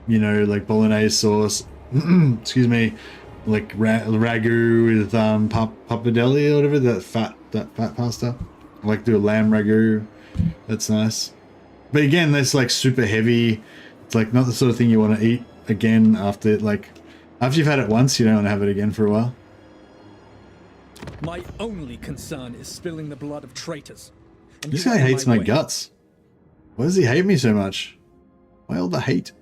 You know, like bolognese sauce. Excuse me, like ragu with pappardelle or whatever, that fat pasta. I like to do a lamb ragu. That's nice. But again, that's like super heavy. It's like not the sort of thing you want to eat again after you've had it once. You don't want to have it again for a while. My only concern is spilling the blood of traitors. And This you guy are in hates my way. guts. Why does he hate me so much? Why all the hate?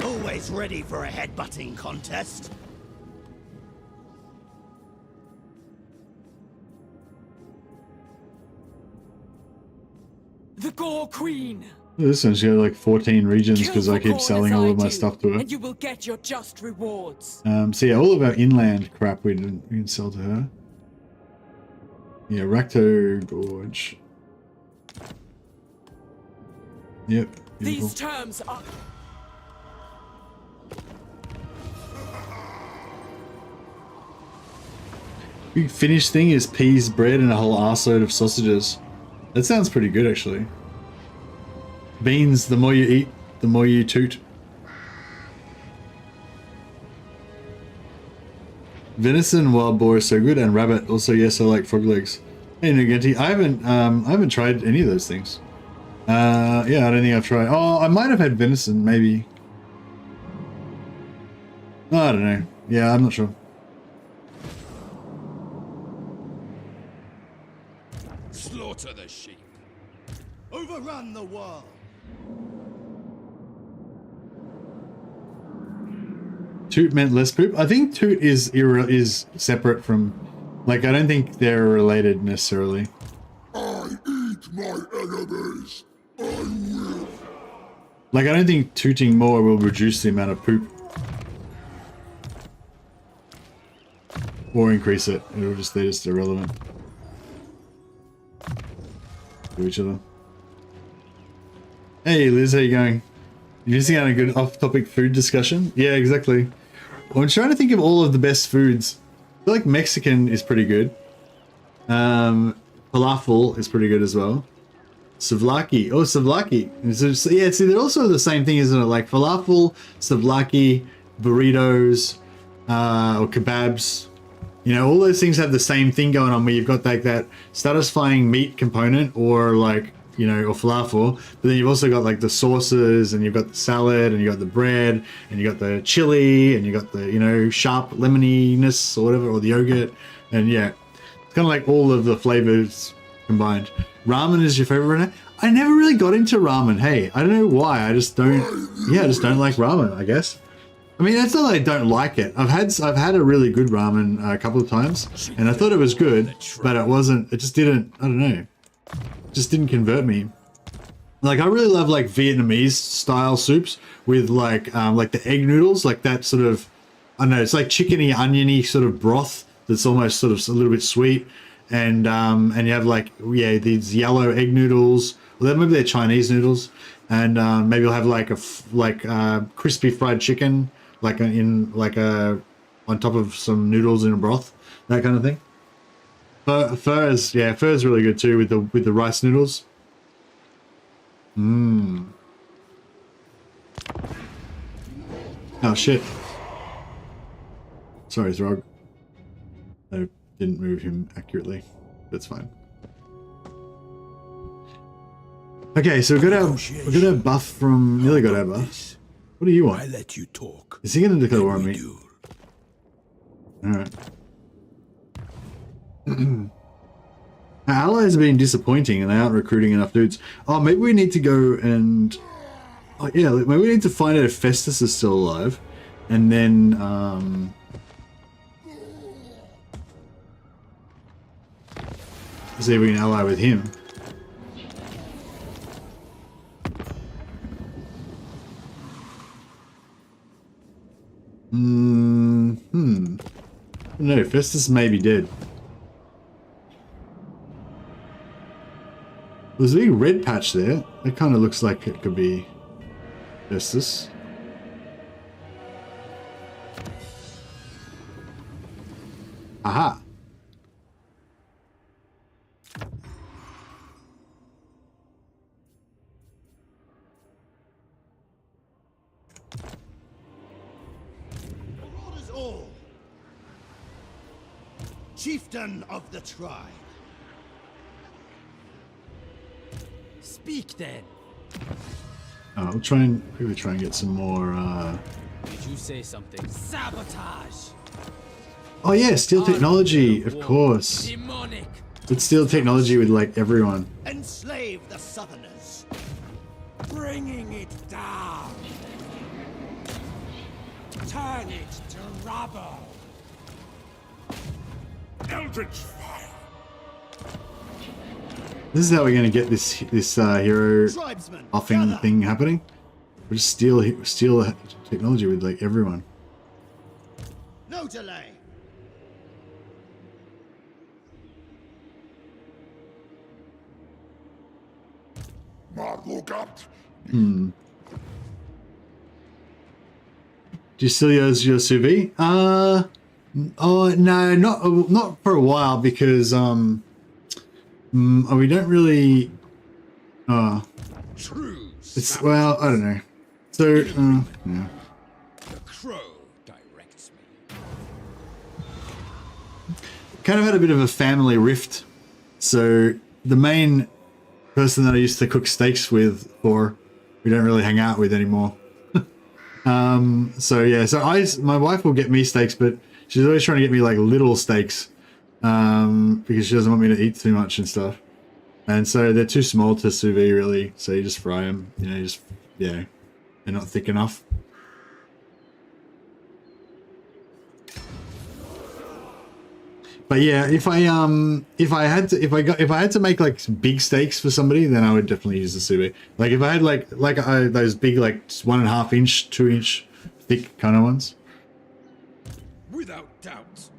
Always ready for a headbutting contest. The Gore Queen. This one's got like 14 regions because I keep selling all of my stuff to her. And you will get your just rewards. So yeah, all of our inland crap we can sell to her. Yeah, Rakto Gorge. Yep. Beautiful. These terms are... Big finished thing is peas, bread, and a whole arseload of sausages. That sounds pretty good, actually. Beans, the more you eat, the more you toot. Venison, wild boar is so good, and rabbit. Also, yes, I like frog legs. Hey, Nugenti, I haven't tried any of those things. Yeah, I don't think I've tried. Oh, I might have had venison, maybe. I don't know. Yeah, I'm not sure. Slaughter the sheep. Overrun the world. Toot meant less poop. I think toot is separate from, like, I don't think they're related necessarily. I eat my enemies. I will. Like, I don't think tooting more will reduce the amount of poop. Or increase it. They're just irrelevant to each other. Hey Liz, how you going? You missing out on a good off-topic food discussion? Yeah, exactly. Well, I'm trying to think of all of the best foods. I feel like Mexican is pretty good. Falafel is pretty good as well. Souvlaki. Oh, souvlaki. So, yeah, see, they're also the same thing, isn't it? Like falafel, souvlaki, burritos, or kebabs. You know, all those things have the same thing going on where you've got like that satisfying meat component or like, you know, or falafel, but then you've also got like the sauces and you've got the salad and you got the bread and you got the chili and you got the, you know, sharp lemoniness or whatever, or the yogurt. And yeah, it's kind of like all of the flavors combined. Ramen is your favorite right now? I never really got into ramen. Hey, I don't know why. I just don't like ramen, I guess. I mean, it's not that I don't like it. I've had a really good ramen a couple of times, and I thought it was good, but it wasn't. It just didn't. I don't know. Just didn't convert me. Like I really love like Vietnamese style soups with like the egg noodles, like that sort of. I don't know. It's like chickeny, oniony sort of broth that's almost sort of a little bit sweet, and you have like these yellow egg noodles. Well, maybe they're Chinese noodles, and maybe you'll have like crispy fried chicken. Like on top of some noodles in a broth, that kind of thing. Pho is really good too with the rice noodles. Oh shit! Sorry, Throg. I didn't move him accurately. That's fine. Okay, so we got our buff from. Nearly got our buff. What do you want? I let you talk. Is he going to declare war on me? Do. Alright. Our allies are being disappointing and they aren't recruiting enough dudes. Oh, maybe we need to go and... Oh, yeah, maybe we need to find out if Festus is still alive. And then, see if we can ally with him. No, Festus may be dead. There's a big red patch there. It kind of looks like it could be Festus. Aha. Orders all. Chieftain of the tribe. Speak then. We'll try and maybe try and get some more. Did you say something? Sabotage. Oh yeah, steel technology, of course. Demonic. It's steel technology with like everyone. Enslave the Southerners. Bringing it down. Turn it to rubble. Eldritch fire. This is how we're gonna get this hero Tribesmen, offing gather. thing happening. We just steal technology with like everyone. No delay. Do you still use your sous vide? Oh no, not for a while because we don't really. True. It's well, I don't know. So yeah. The crow directs me. Kind of had a bit of a family rift. So the main person that I used to cook steaks with, or we don't really hang out with anymore. So yeah, so my wife will get me steaks, but she's always trying to get me like little steaks, because she doesn't want me to eat too much and stuff. And so they're too small to sous vide really. So you just fry them, you know, they're not thick enough. But yeah, if I had to make like some big steaks for somebody, then I would definitely use the sous vide. Like if I had those big like 1.5 inch, 2 inch thick kind of ones. Without doubt.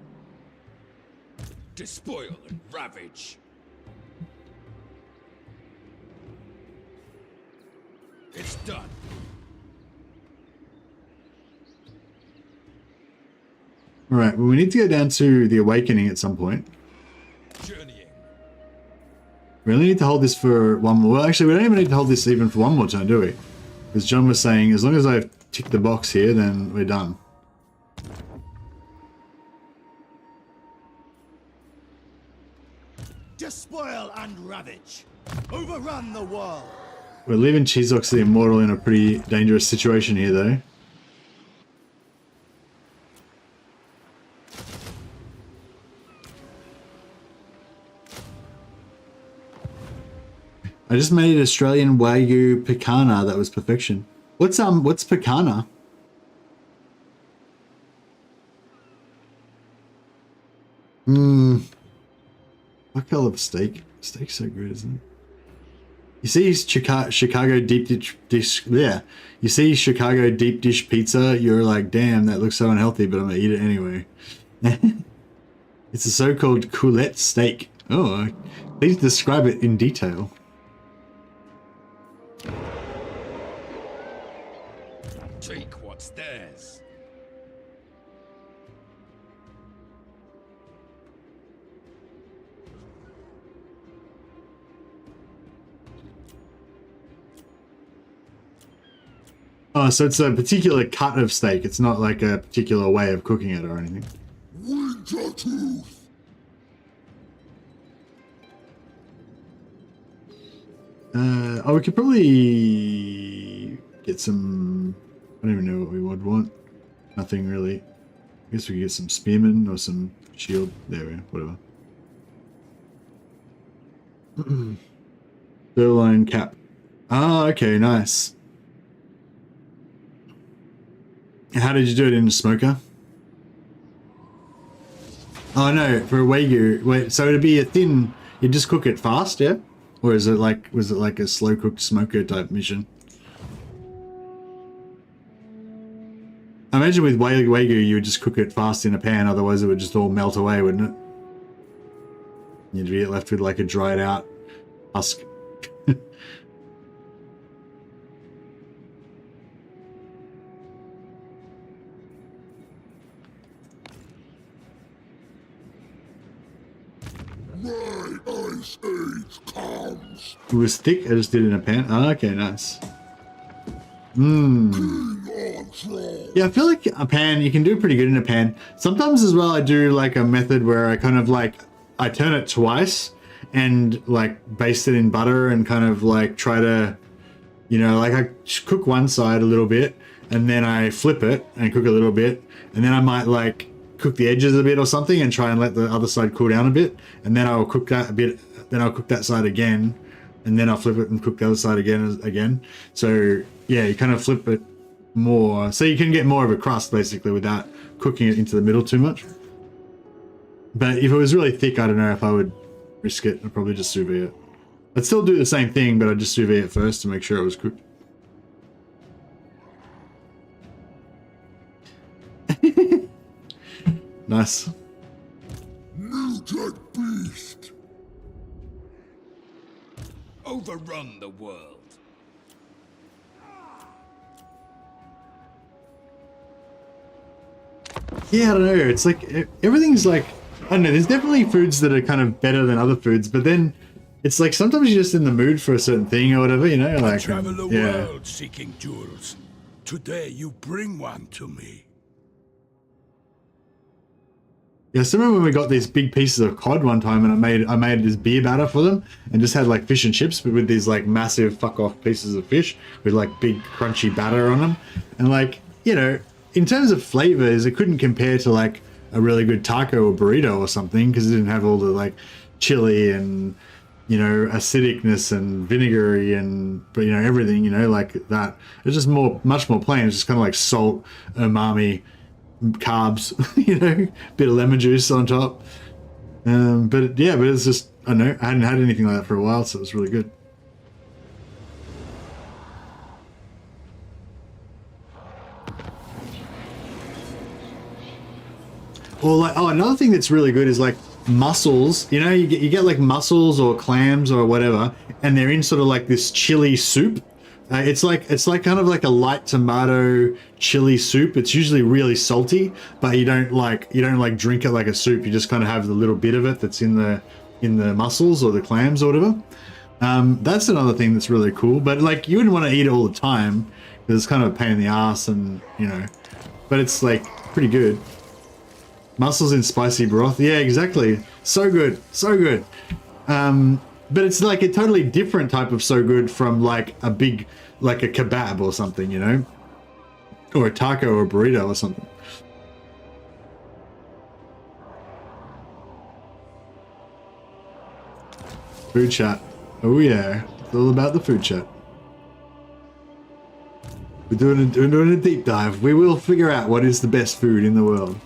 Despoil and ravage. It's done. All right. Well, we need to go down to the Awakening at some point. Journeying. We only need to hold this for one more. Well, actually, we don't even need to hold this even for one more turn, do we? Because John was saying, as long as I've ticked the box here, then we're done. Despoil and ravage. Overrun the world. We're leaving Chizox the Immortal in a pretty dangerous situation here, though. I just made Australian Wagyu Picana. That was perfection. What's Picana? Fuck, I love steak. Steak's so good, isn't it? You see Chicago deep dish. Yeah, you see Chicago deep dish pizza. You're like, damn, that looks so unhealthy, but I'm gonna eat it anyway. It's a so-called coulette steak. Oh, please describe it in detail. Take what's theirs. Oh, so it's a particular cut of steak. It's not like a particular way of cooking it or anything. Winter tooth. Oh, we could probably get some. I don't even know what we would want. Nothing really. I guess we could get some spearmen or some shield. There we go. Whatever. Sirloin cap. Ah, okay, nice. How did you do it in a smoker? Oh no, for a Wagyu. Wait, so it'd be a thin. You just cook it fast, yeah? Or is it like, was it like a slow cooked smoker type mission? I imagine with Wagyu you would just cook it fast in a pan, otherwise it would just all melt away, wouldn't it? You'd be left with like a dried out husk. It was thick. I just did it in a pan. Oh, okay, nice. Yeah, I feel like a pan, you can do pretty good in a pan. Sometimes as well, I do like a method where I kind of like, I turn it twice and like baste it in butter and kind of like try to, you know, like I cook one side a little bit and then I flip it and cook a little bit. And then I might like cook the edges a bit or something and try and let the other side cool down a bit. And then I'll cook that a bit, then I'll cook that side again. And then I'll flip it and cook the other side again. So yeah, you kind of flip it more. So you can get more of a crust basically without cooking it into the middle too much. But if it was really thick, I don't know if I would risk it. I'd probably just sous vide it. I'd still do the same thing, but I'd just sous vide it first to make sure it was cooked. Nice. Mutant beast. Overrun the world. Yeah, I don't know. It's like everything's like, I don't know. There's definitely foods that are kind of better than other foods, but then it's like sometimes you're just in the mood for a certain thing or whatever, you know. Like, I travel the yeah. world seeking jewels. Today you bring one to me. Yeah, I still remember when we got these big pieces of cod one time, and I made this beer batter for them, and just had like fish and chips, but with these like massive fuck off pieces of fish with like big crunchy batter on them, and like, you know, in terms of flavors, it couldn't compare to like a really good taco or burrito or something because it didn't have all the like chili and, you know, acidicness and vinegary and, but you know, everything, you know, like that. It's just much more plain. It's just kind of like salt, umami, carbs, you know, bit of lemon juice on top. But yeah, but it's just, I don't know, I hadn't had anything like that for a while, so it was really good. Or like, oh, another thing that's really good is like mussels. You know, you get like mussels or clams or whatever, and they're in sort of like this chili soup. It's like kind of like a light tomato chili soup. It's usually really salty, but you don't like drink it like a soup. You just kind of have the little bit of it that's in the mussels or the clams or whatever. That's another thing that's really cool. But like you wouldn't want to eat it all the time because it's kind of a pain in the ass, and you know. But it's like pretty good. Mussels in spicy broth. Yeah, exactly. So good. So good. But it's like a totally different type of so good from like a big, like a kebab or something, you know? Or a taco or a burrito or something. Food chat. Oh yeah. It's all about the food chat. We're doing a deep dive. We will figure out what is the best food in the world.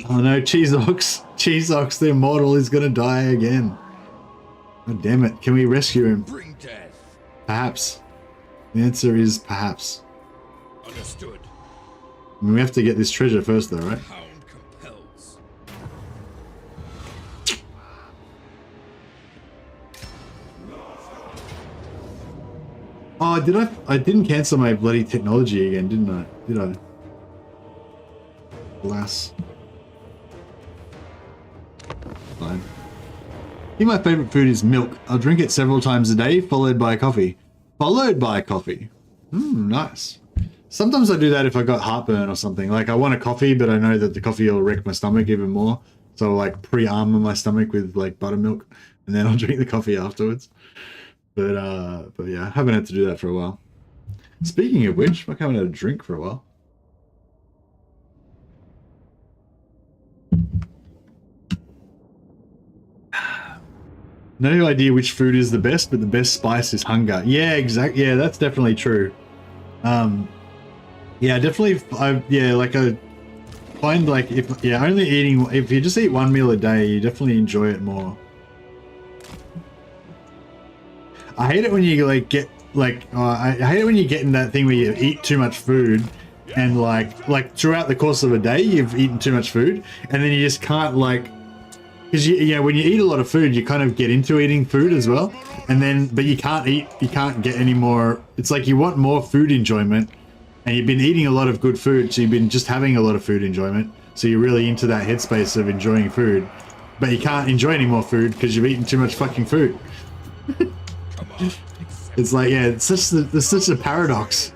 Oh no, Cheese Ox, the immortal, is gonna die again. Oh damn it, can we rescue him? Bring death. Perhaps. The answer is perhaps. Understood. I mean, we have to get this treasure first though, right? Hound compels. Oh, I didn't cancel my bloody technology again, didn't I? Did I? Alas. Fine. I think my favorite food is milk. I'll drink it several times a day, followed by coffee. Followed by coffee. Nice. Sometimes I do that if I got heartburn or something. Like I want a coffee, but I know that the coffee will wreck my stomach even more. So I'll like pre-armor my stomach with like buttermilk, and then I'll drink the coffee afterwards. But yeah, I haven't had to do that for a while. Speaking of which, I haven't had a drink for a while. No idea which food is the best, but the best spice is hunger. Yeah, exactly. Yeah, that's definitely true. Yeah, definitely. Like I find like if you just eat one meal a day, you definitely enjoy it more. I hate it when you like get like I hate it when you get in that thing where you eat too much food, and like throughout the course of a day you've eaten too much food, and then you just can't like. Because when you eat a lot of food, you kind of get into eating food as well, but you can't get any more. It's like you want more food enjoyment, and you've been eating a lot of good food, so you've been just having a lot of food enjoyment, so you're really into that headspace of enjoying food, but you can't enjoy any more food because you've eaten too much fucking food. It's like, yeah, it's such a paradox.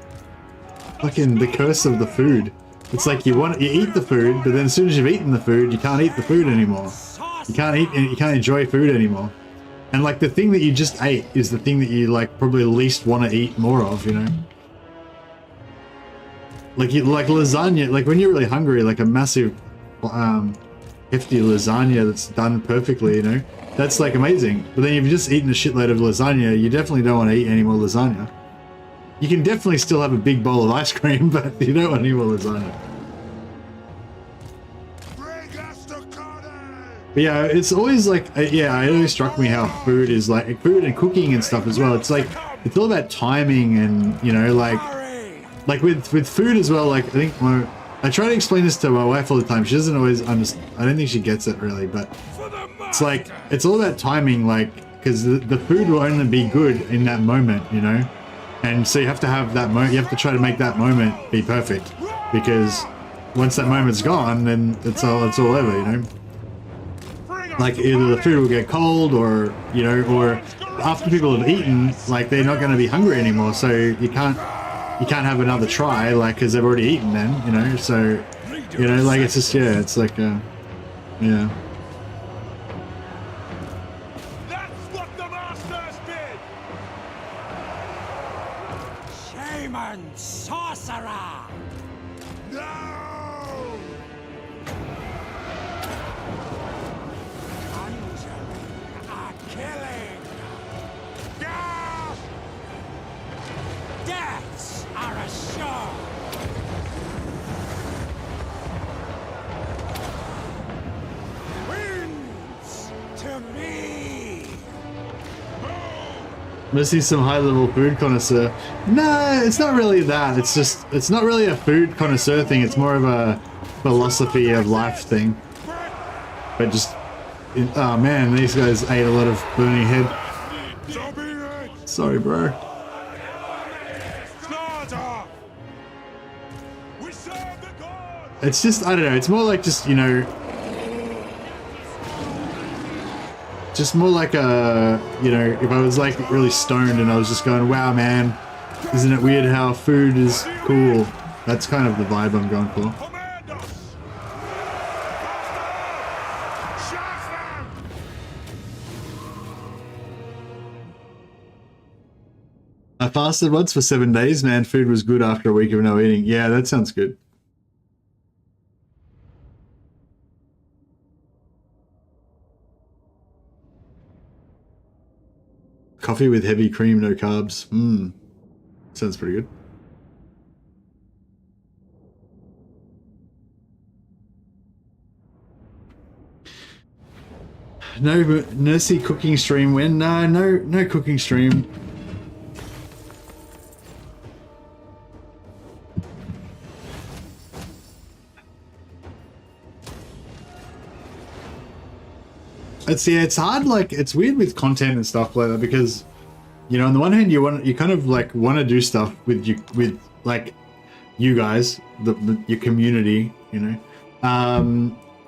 Fucking the curse of the food. It's like you eat the food, but then as soon as you've eaten the food, you can't eat the food anymore. You can't enjoy food anymore. And like the thing that you just ate is the thing that you like probably least want to eat more of, you know? Like lasagna, like when you're really hungry, like a massive hefty lasagna that's done perfectly, you know? That's like amazing. But then you've just eaten a shitload of lasagna, you definitely don't want to eat any more lasagna. You can definitely still have a big bowl of ice cream, but you don't want any more lasagna. But yeah, it's always like, yeah, it always struck me how food is like, food and cooking and stuff as well. It's like, it's all about timing and, you know, like with food as well, like I think I try to explain this to my wife all the time. She doesn't always understand. I don't think she gets it really, but it's like, it's all about timing, like, because the food will only be good in that moment, you know? And so you have to have that moment, you have to try to make that moment be perfect, because once that moment's gone, then it's all over, you know? Like either the food will get cold or, you know, or after people have eaten, like they're not going to be hungry anymore, so you can't have another try, like, because they've already eaten then, you know? So, you know, like it's just, yeah, it's like, yeah. Sorcerer! No! Conjuring are killing! Deaths are assured! Wins to me! Must see some high-level food connoisseur. No, it's not really that. It's just, it's not really a food connoisseur thing. It's more of a philosophy of life thing. But just, oh man, these guys ate a lot of burning head. Sorry, bro. It's just, I don't know. It's more like just, you know, just more like a, you know, if I was like really stoned and I was just going, wow, man, isn't it weird how food is cool? That's kind of the vibe I'm going for. I fasted once for 7 days, man. Food was good after a week of no eating. Yeah, that sounds good. Coffee with heavy cream, no carbs. Sounds pretty good. No Nursey cooking stream win. No cooking stream. It's hard, like it's weird with content and stuff like that, because, you know, on the one hand you kind of like want to do stuff with like you guys, your community, you know,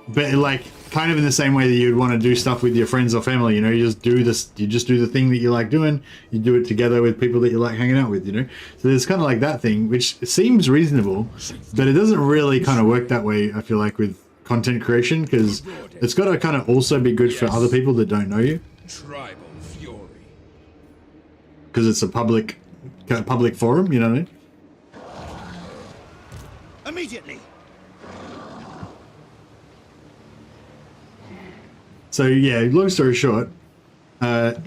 but like kind of in the same way that you'd want to do stuff with your friends or family, you know, you just do the thing that you like doing, you do it together with people that you like hanging out with, you know. So there's kind of like that thing, which seems reasonable, but it doesn't really kind of work that way, I feel like, with content creation, because it's got to kind of also be good for other people that don't know you, Tribal fury. because it's a public forum, you know what I mean? Immediately! So yeah, long story short,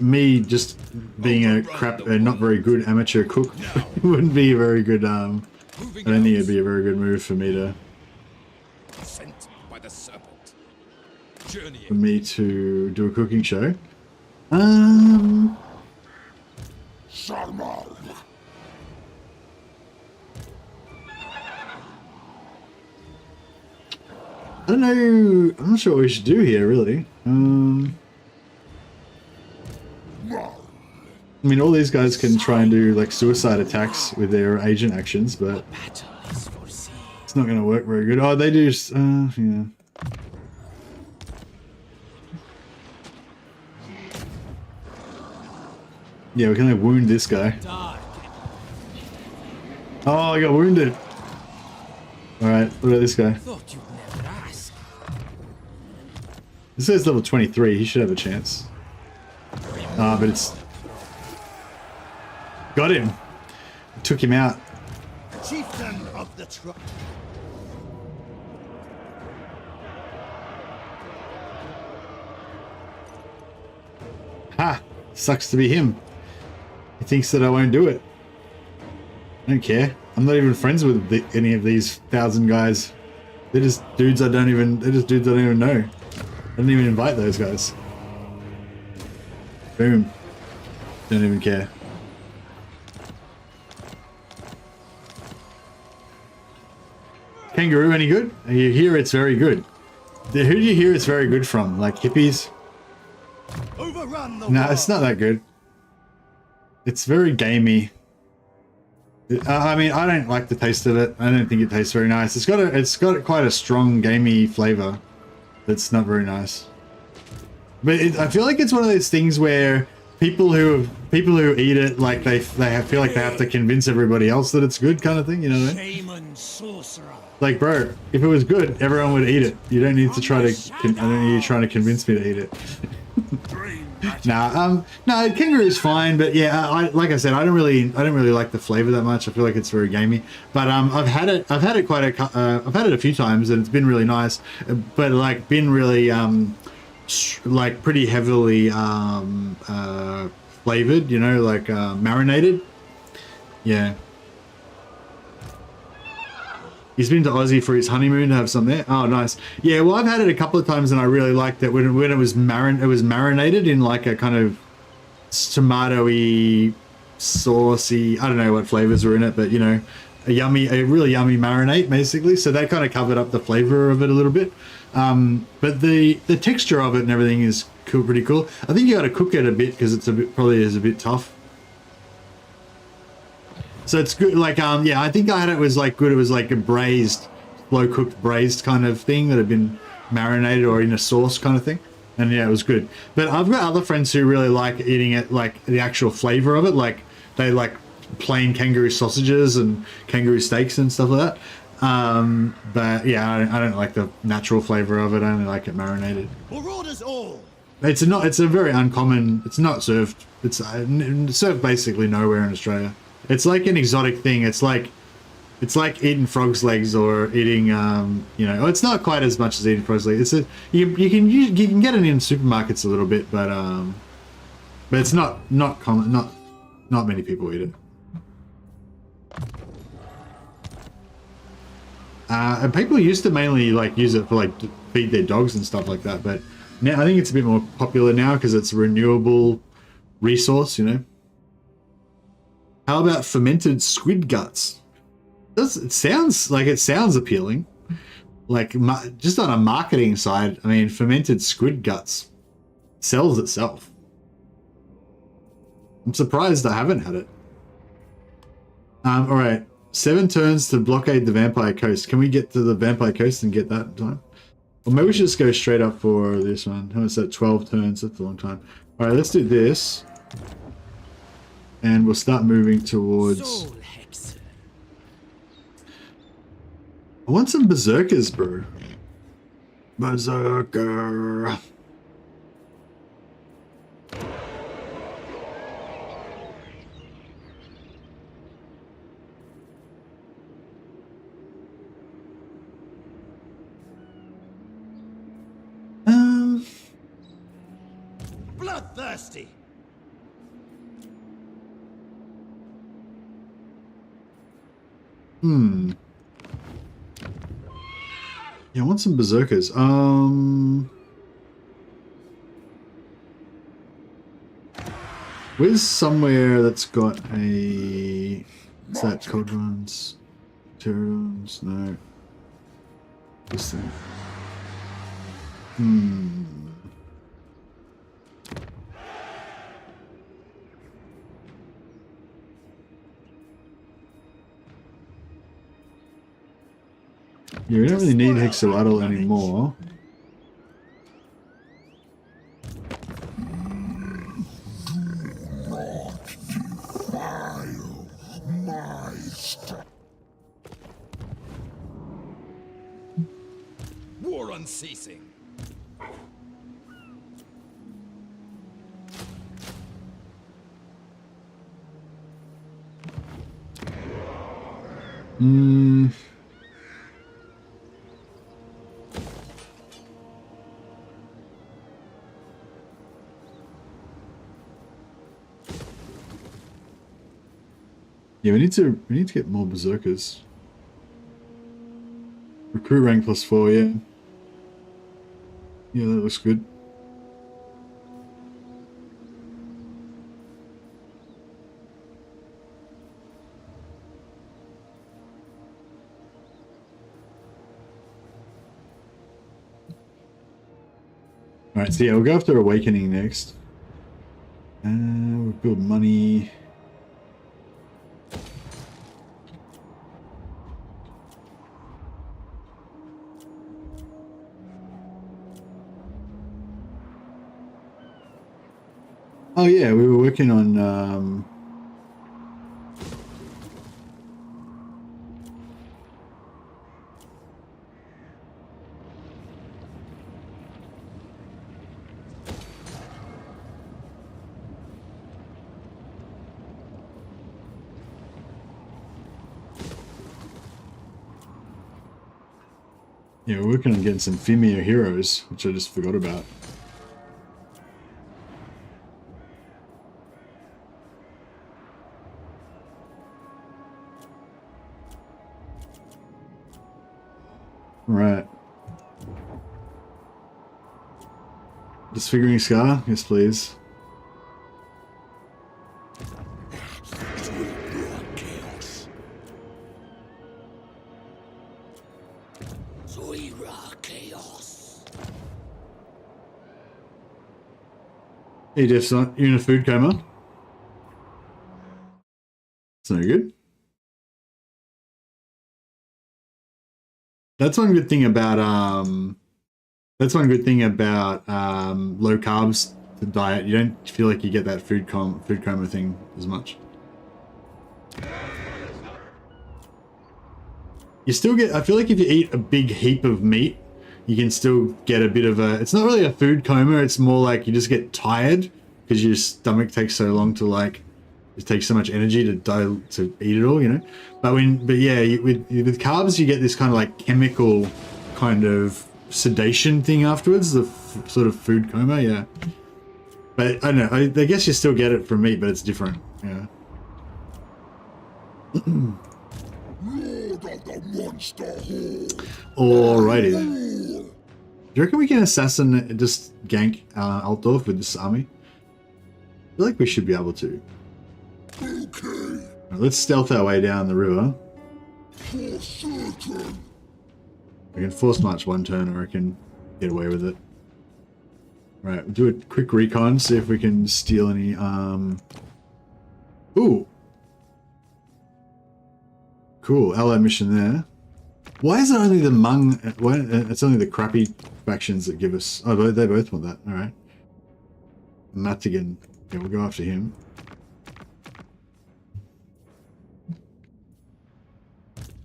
me just being a not very good amateur cook wouldn't be a very good, I don't think it'd be a very good move for me to do a cooking show. I don't know. I'm not sure what we should do here, really. I mean, all these guys can try and do like suicide attacks with their agent actions, but it's not going to work very good. Oh, they do. Yeah. Yeah, we can like wound this guy. Oh, I got wounded. All right, what about this guy? Thought you'd never ask. This guy's level 23. He should have a chance. But it's got him. Took him out. Chieftain of the tribe. Ha! Sucks to be him. He thinks that I won't do it. I don't care. I'm not even friends with any of these 1,000 guys. They're just dudes I don't even. They're just dudes I don't even know. I didn't even invite those guys. Boom. Don't even care. Kangaroo any good? You hear it's very good. Who do you hear it's very good from? Like hippies? Overrun the No, world. it's not that good. It's very gamey. I mean, I don't like the taste of it. I don't think it tastes very nice. It's got quite a strong gamey flavor. That's not very nice. But I feel like it's one of those things where people who eat it, like they feel like they have to convince everybody else that it's good, kind of thing. You know what I mean? Shaman sorcerer. Like, bro, if it was good, everyone would eat it. You don't need to try to. I don't need you trying to convince me to eat it. No, kangaroo's fine, but yeah, like I said, I don't really like the flavor that much. I feel like it's very gamey. But I've had it a few times, and it's been really nice. But like, been really like pretty heavily flavored, you know, like marinated. Yeah. He's been to Aussie for his honeymoon to have some there. Oh, nice. Yeah, well, I've had it a couple of times and I really liked it when it was marinated in like a kind of tomatoey, saucy, I don't know what flavors were in it, but you know, a really yummy marinade basically. So that kind of covered up the flavor of it a little bit. But the texture of it and everything is cool, pretty cool. I think you got to cook it a bit because it's probably is a bit tough. So it's good, like, yeah, I think I had it was like good. It was like a braised, slow cooked braised kind of thing that had been marinated or in a sauce kind of thing. And yeah, it was good. But I've got other friends who really like eating it, like the actual flavor of it. Like they like plain kangaroo sausages and kangaroo steaks and stuff like that. But yeah, I don't like the natural flavor of it. I only like it marinated. Marauders all. It's a very uncommon, it's not served. It's served basically nowhere in Australia. It's like an exotic thing. It's like eating frog's legs or eating, you know, it's not quite as much as eating frog's legs. You can get it in supermarkets a little bit, but it's not common. Not many people eat it. And people used to mainly like use it for like to feed their dogs and stuff like that, but now I think it's a bit more popular now because it's a renewable resource, you know. How about fermented squid guts? It sounds appealing. Like just on a marketing side, I mean, fermented squid guts sells itself. I'm surprised I haven't had it. All right, 7 turns to blockade the Vampire Coast. Can we get to the Vampire Coast and get that in time? Or maybe we should just go straight up for this one. How much is that? 12 turns. That's a long time. All right, let's do this. And we'll start moving towards... I want some berserkers, bro. Berserker. Bloodthirsty. Yeah, I want some berserkers. Where's somewhere that's got a... What's that? Code runs? Turns? No. This thing. Yeah, we don't really need Hexawaddle anymore. War unceasing. Yeah, we need to get more berserkers. Recruit rank +4, yeah. Yeah, that looks good. Alright, so yeah, we'll go after Awakening next. We'll build money. Oh yeah, we were working on yeah, we're working on getting some Femia heroes, which I just forgot about. Right. Disfiguring Scar? Yes, please. Hey, Jeff, you in a food coma? That's no good. That's one good thing about low carbs diet. You don't feel like you get that food coma thing as much. You still get, I feel like if you eat a big heap of meat, you can still get a bit of a, it's not really a food coma, it's more like you just get tired because your stomach takes so long to like, it takes so much energy to eat it all, you know. But yeah, with carbs, you get this kind of like chemical kind of sedation thing afterwards, the sort of food coma, yeah. But I don't know, I guess you still get it from meat, but it's different, yeah. Alrighty then. Do you reckon we can assassin just gank Altdorf with this army? I feel like we should be able to. Okay. Right, let's stealth our way down the river. For certain. I can force march one turn, or I can get away with it. Right, we'll do a quick recon, see if we can steal any. Ooh. Cool, allied mission there. Why is it only the Hmong? It's only the crappy factions that give us. Oh, they both want that. All right. Matigan. Yeah, we'll go after him.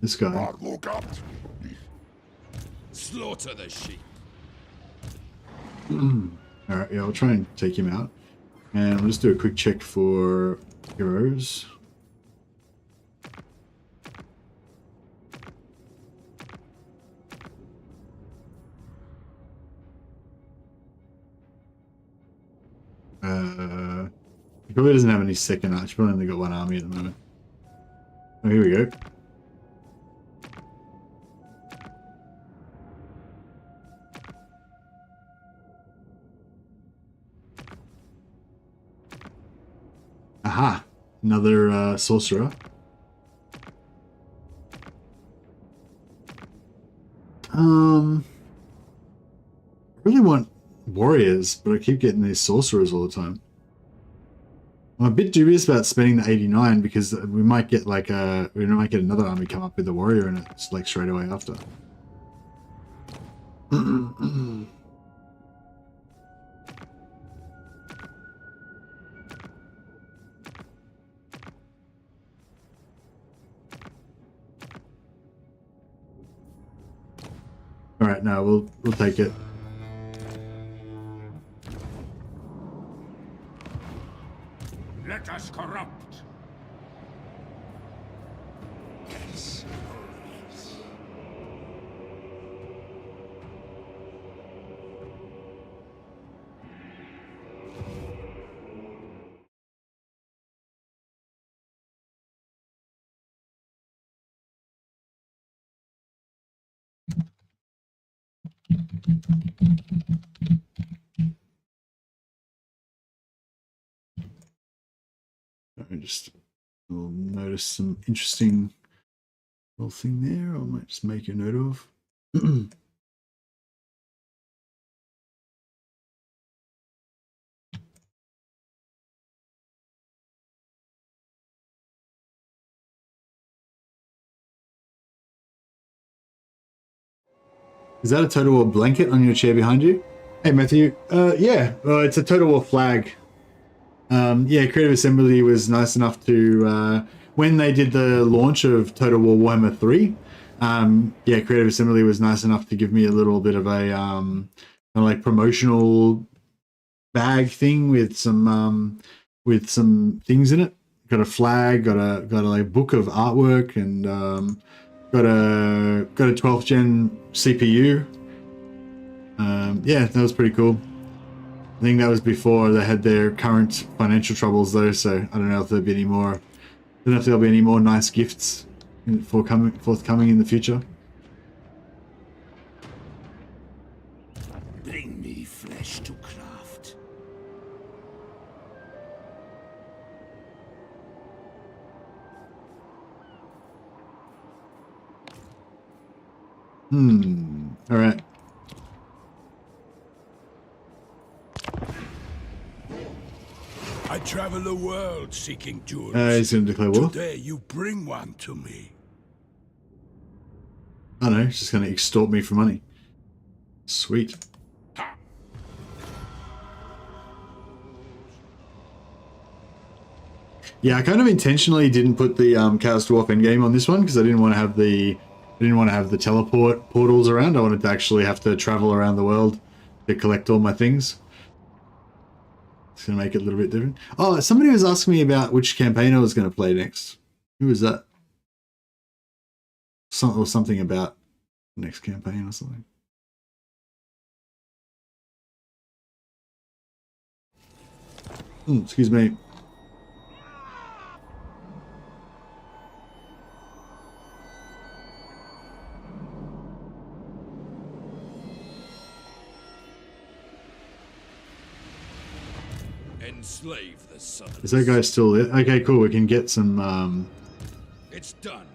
This guy. Look up. Slaughter the sheep. Alright, yeah, I'll try and take him out. And we'll just do a quick check for heroes. He probably doesn't have any second arch, probably only got one army at the moment. Oh, here we go. Aha! Another sorcerer. I really want warriors, but I keep getting these sorcerers all the time. I'm a bit dubious about spending the 89 because we might get like we might get another army come up with a warrior in it like straight away after. All right, no, we'll take it. Let us corrupt. I just will notice some interesting little thing there. I might just make a note of. Is that a Total War blanket on your chair behind you? Hey, Matthew. Yeah, it's a Total War flag. Yeah, Creative Assembly was nice enough to, when they did the launch of Total War Warhammer 3, yeah, Creative Assembly was nice enough to give me a little bit of a kind of like promotional bag thing with some things in it. Got a flag, got a like book of artwork, and got a 12th gen CPU. Yeah, that was pretty cool. I think that was before they had their current financial troubles though, so I don't know if there'll be any more. I don't know if there'll be any more nice gifts forthcoming in the future. Bring me flesh to craft. All right. I travel the world seeking jewels. He's going to declare war. Today you bring one to me. I don't know, he's just going to extort me for money. Sweet. Yeah, I kind of intentionally didn't put the Chaos Dwarf endgame on this one because I didn't want to have the teleport portals around. I wanted to actually have to travel around the world to collect all my things. It's going to make it a little bit different. Oh, somebody was asking me about which campaign I was going to play next. Who was that? Something about next campaign or something. Excuse me. Enslave the southern. Is that guy still there? Okay, cool. We can get some. It's done.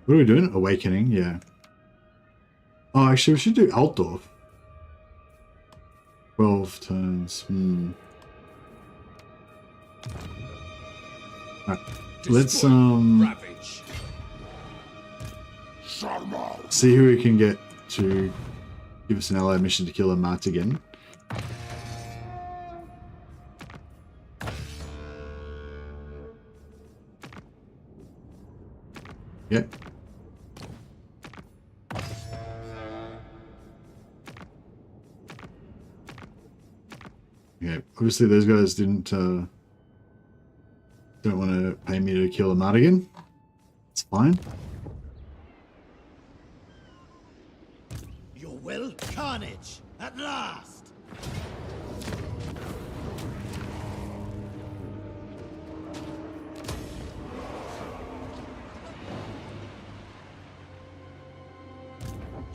What are we doing? Awakening, yeah. Oh, actually, we should do Altdorf. 12 turns. Alright. Let's Ravage. see who we can get to give us an allied mission to kill a Mart again. Yep. Yeah, obviously those guys don't want to pay me to kill a Mardigan. It's fine. Your will, carnage, at last!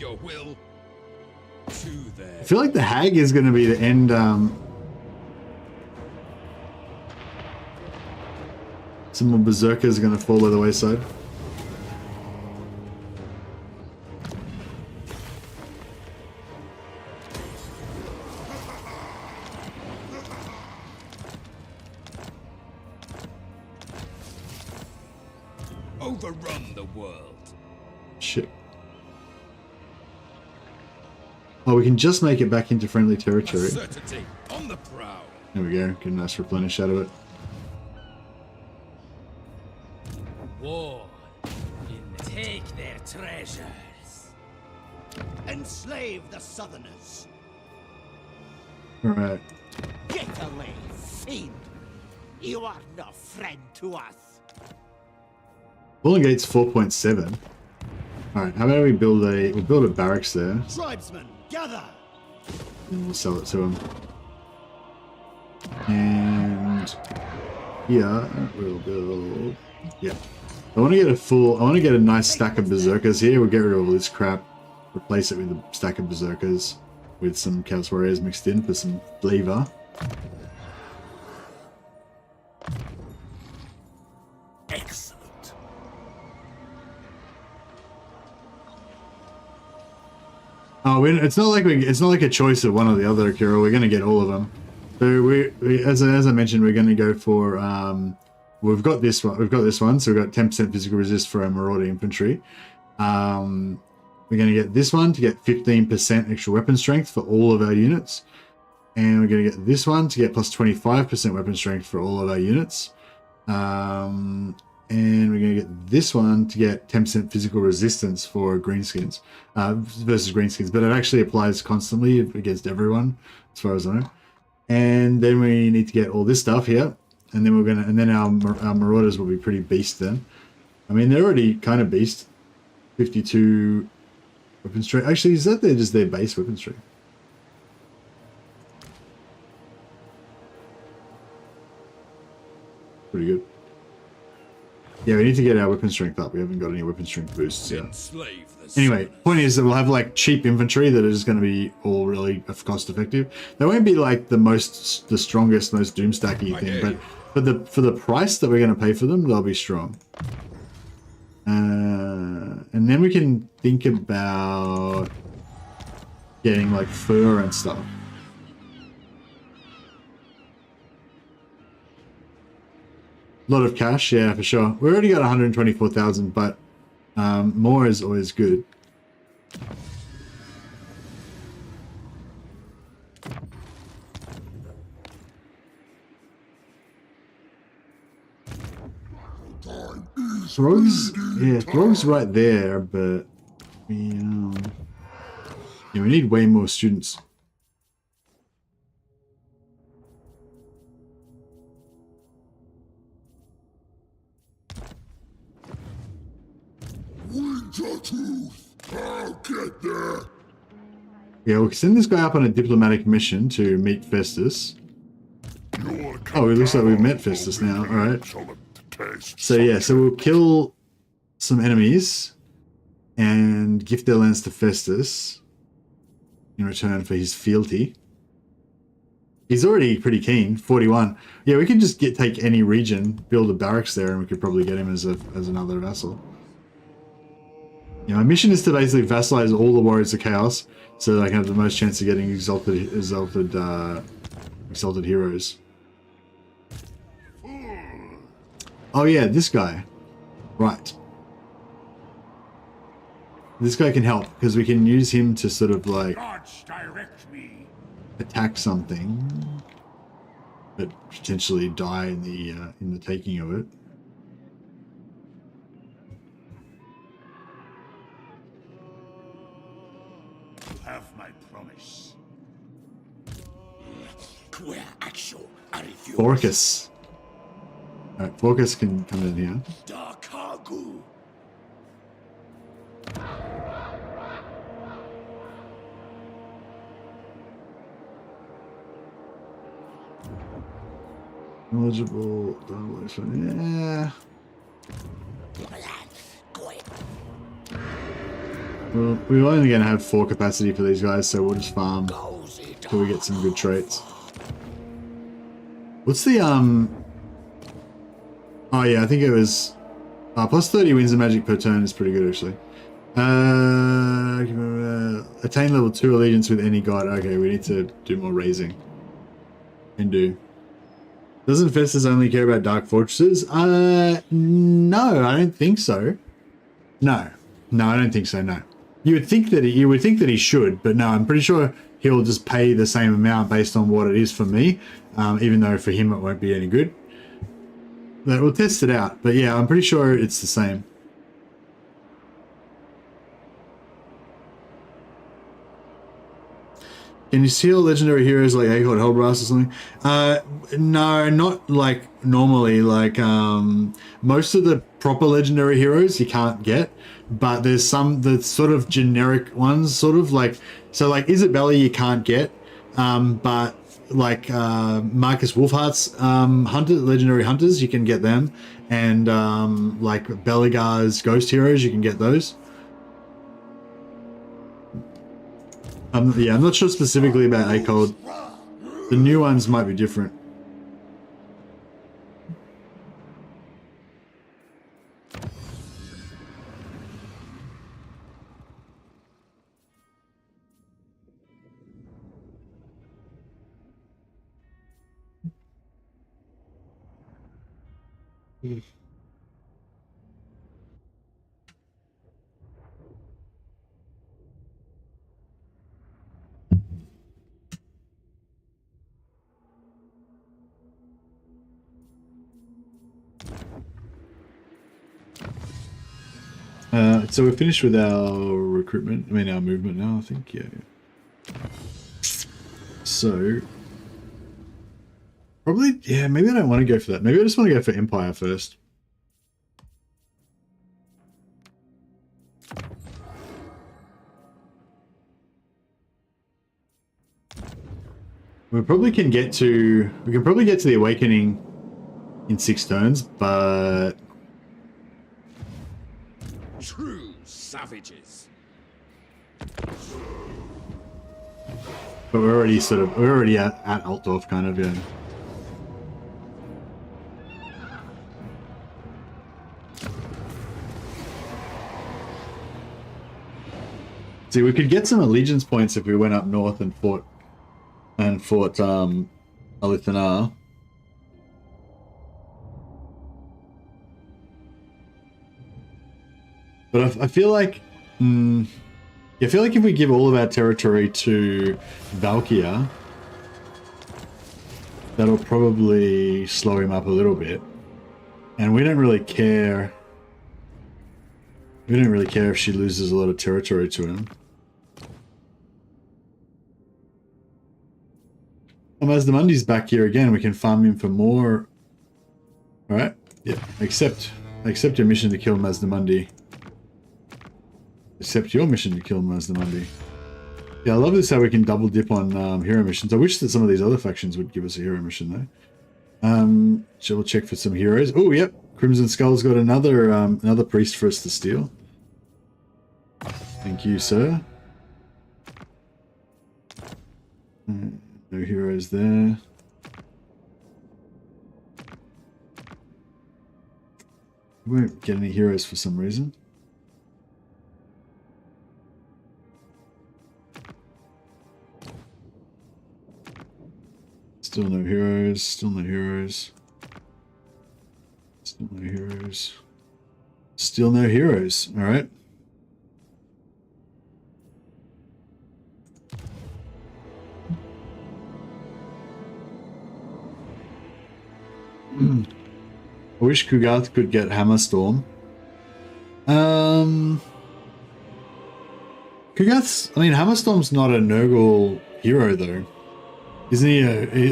Your will to their. I feel like the Hag is going to be the end. Some more berserkers are going to fall by the wayside. overrun the world. Shit. Oh, we can just make it back into friendly territory. Certainty on the prowl. There we go. Get a nice replenish out of it. War. Take their treasures. Enslave the Southerners. Alright. Get away, fiend. You are no friend to us. Bowling Gate's 4.7. Alright, how about we'll build a barracks there. Tribesmen, gather. And we'll sell it to him. And here we'll build. Yeah. I want to get a nice stack of berserkers here. We'll get rid of all this crap. Replace it with a stack of berserkers with some Chaos Warriors mixed in for some flavor. Excellent. Oh, it's not like a choice of one or the other, Kira. We're gonna get all of them. So we as I mentioned, we're gonna go for we've got this one. So we've got 10% physical resist for our Marauder infantry. We're going to get this one to get 15% extra weapon strength for all of our units. And we're going to get this one to get plus 25% weapon strength for all of our units. And we're going to get this one to get 10% physical resistance for greenskins versus greenskins. But it actually applies constantly against everyone, as far as I know. And then we need to get all this stuff here. And then our Marauders will be pretty beast then. I mean, they're already kind of beast. 52 weapon strength. Actually, is that just their base weapon strength? Pretty good. Yeah, we need to get our weapon strength up. We haven't got any weapon strength boosts yet. Anyway, point is that we'll have like cheap infantry that is going to be all really cost effective. They won't be like the strongest, most doomstacky thing, but for the price that we're going to pay for them, they'll be strong. And then we can think about getting like fur and stuff. A lot of cash, yeah, for sure. We already got 124,000, but more is always good. Throg's right there, but we need way more students. I'll get there. Yeah, we'll send this guy up on a diplomatic mission to meet Festus. Oh, it looks like we've met Festus now. Alright. So yeah, so we'll kill some enemies and gift their lands to Festus in return for his fealty. He's already pretty keen, 41. Yeah, we could just take any region, build a barracks there, and we could probably get him as another vassal. Yeah, my mission is to basically vassalize all the Warriors of Chaos so that I can have the most chance of getting exalted heroes. Oh yeah, this guy. Right. This guy can help because we can use him to sort of like attack something, but potentially die in the taking of it. You have my promise. Orcus. Alright, Orcus can come in here. Eligible, yeah. Well, we're only going to have 4 capacity for these guys, so we'll just farm till we get some good traits. What's the, oh yeah, I think it was, plus 30 wins of magic per turn is pretty good, actually. Attain level 2 allegiance with any god. Okay, we need to do more raising. Can do. Doesn't Festus only care about Dark Fortresses? No, I don't think so. No, I don't think so. No, you would think that he should, but no, I'm pretty sure he'll just pay the same amount based on what it is for me, even though for him it won't be any good. But we'll test it out. But yeah, I'm pretty sure it's the same. Can you steal legendary heroes like Acorn Hellbrass or something? No, not like normally. Like most of the proper legendary heroes you can't get, but there's some the sort of generic ones, sort of like Isabella you can't get, but like Marcus Wolfheart's legendary hunters you can get them, and like Beligar's ghost heroes you can get those. Yeah, I'm not sure specifically about Acold. The new ones might be different. So we're finished with our recruitment. I mean, our movement now, I think. Yeah. So probably, yeah. Maybe I don't want to go for that. Maybe I just want to go for Empire first. We probably can get to. We can probably get to the Awakening in 6 turns, but. True savages. But we're already at Altdorf, kind of, yeah. See, we could get some allegiance points if we went up north and fought Alithanar. But I feel like, if we give all of our territory to Valkyria, that'll probably slow him up a little bit. And we don't really care. We don't really care if she loses a lot of territory to him. And as the Mundy's back here again, we can farm him for more. All right. Yeah. Accept your mission to kill Mazdamundi. Accept your mission to kill Mazdamundi. Yeah, I love this how we can double dip on hero missions. I wish that some of these other factions would give us a hero mission though. Shall we check for some heroes? Oh, yep. Crimson Skull's got another priest for us to steal. Thank you, sir. No heroes there. We won't get any heroes for some reason. Still no heroes, still no heroes. Still no heroes. Still no heroes, alright. I wish Kugath could get Hammerstorm. Kugath's, I mean, Hammerstorm's not a Nurgle hero though. Isn't he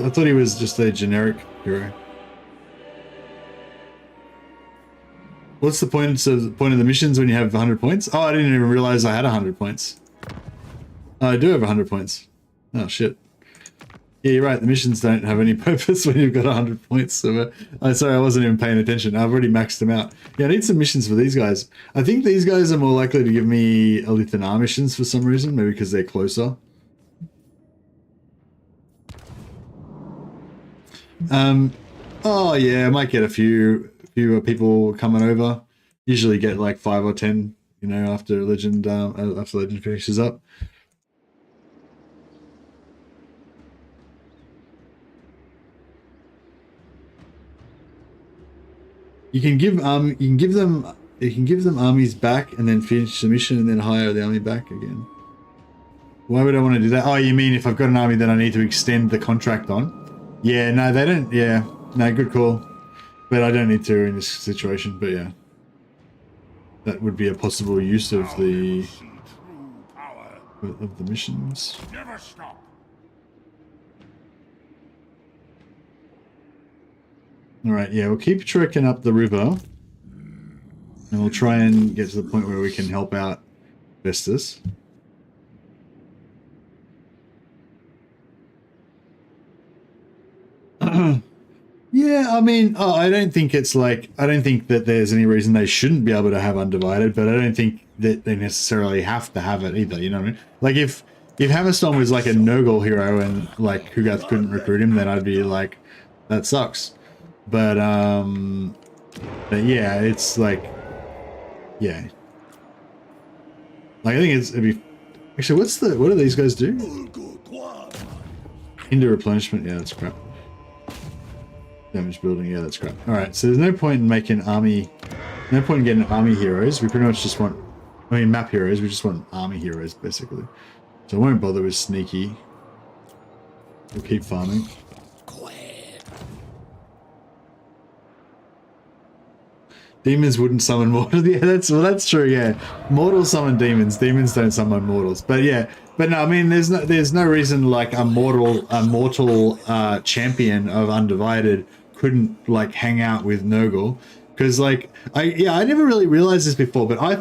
I thought he was just a generic hero. What's the point of the missions when you have 100 points? Oh, I didn't even realize I had 100 points. Oh, I do have 100 points. Oh, shit. Yeah, you're right. The missions don't have any purpose when you've got 100 points. So, sorry, I wasn't even paying attention. I've already maxed them out. Yeah, I need some missions for these guys. I think these guys are more likely to give me Alithanar missions for some reason. Maybe because they're closer. Oh yeah, I might get a few people coming over. Usually get like 5 or 10, you know, after Legend finishes up. You can give them armies back and then finish the mission and then hire the army back again. Why would I want to do that? Oh, you mean if I've got an army that I need to extend the contract on? Yeah, no, they don't. Yeah, no, good call. But I don't need to in this situation. But yeah, that would be a possible use of the missions. Never stop. All right, yeah, we'll keep trekking up the river, and we'll try and get to the point where we can help out Vestus. Yeah, I mean, I don't think it's like, I don't think that there's any reason they shouldn't be able to have Undivided, but I don't think that they necessarily have to have it either, you know what I mean? Like, if Hammerstone was like a Nurgle hero and like Hugath couldn't recruit him, then I'd be like, that sucks. But yeah, it's like, yeah. Like, I think it'd be, actually, what do these guys do? Into replenishment, yeah, that's crap. Damage building, yeah, that's crap. Alright, so there's no point in making army, no point in getting army heroes. We pretty much just want, I mean, map heroes, we just want army heroes, basically. So I won't bother with sneaky. We'll keep farming. Demons wouldn't summon mortals. Yeah, that's true. Yeah, mortals summon demons. Demons don't summon mortals. But yeah, but no, I mean, there's no reason like a mortal champion of Undivided couldn't like hang out with Nurgle, because like I never really realized this before, but I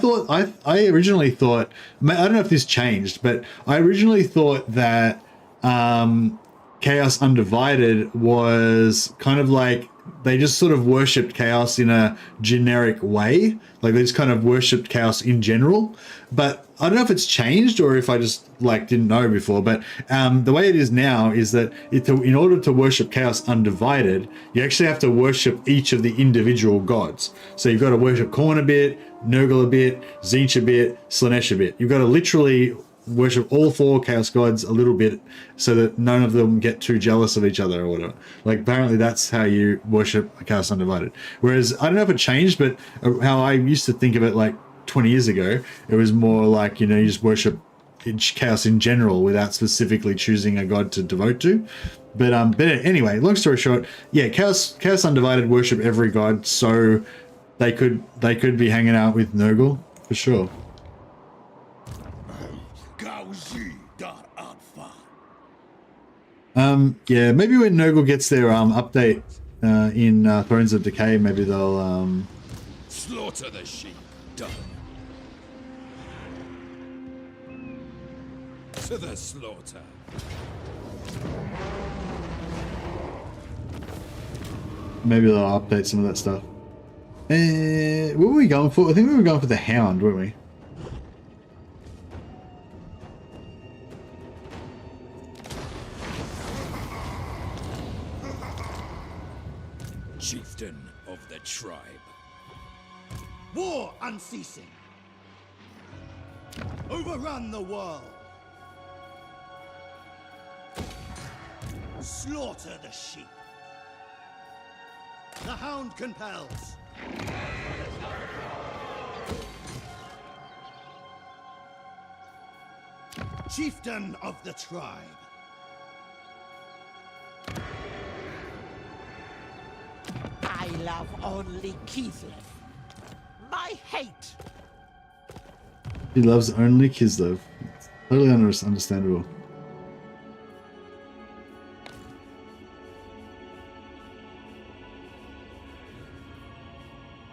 originally thought, I don't know if this changed, but I originally thought that Chaos Undivided was kind of like, they just sort of worshipped Chaos in a generic way. Like, they just kind of worshipped Chaos in general. But I don't know if it's changed or if I just like didn't know before. But the way it is now is that in order to worship Chaos Undivided, you actually have to worship each of the individual gods. So you've got to worship Khorne a bit, Nurgle a bit, Tzeentch a bit, Slaanesh a bit. You've got to literally worship all 4 chaos gods a little bit so that none of them get too jealous of each other or whatever. Like, apparently that's how you worship Chaos Undivided. Whereas, I don't know if it changed, but how I used to think of it like 20 years ago, it was more like, you know, you just worship Chaos in general without specifically choosing a god to devote to. But anyway, long story short, yeah, Chaos Undivided worship every god, so they could be hanging out with Nurgle for sure. Yeah, maybe when Nurgle gets their update in Thrones of Decay, maybe they'll slaughter the sheep. Done. To the slaughter. Maybe they'll update some of that stuff. What were we going for? I think we were going for the Hound, weren't we? Chieftain of the tribe. War unceasing. Overrun the world. Slaughter the sheep. The Hound compels. Chieftain of the tribe. I love only Kislev. My hate. He loves only Kislev. Totally understandable.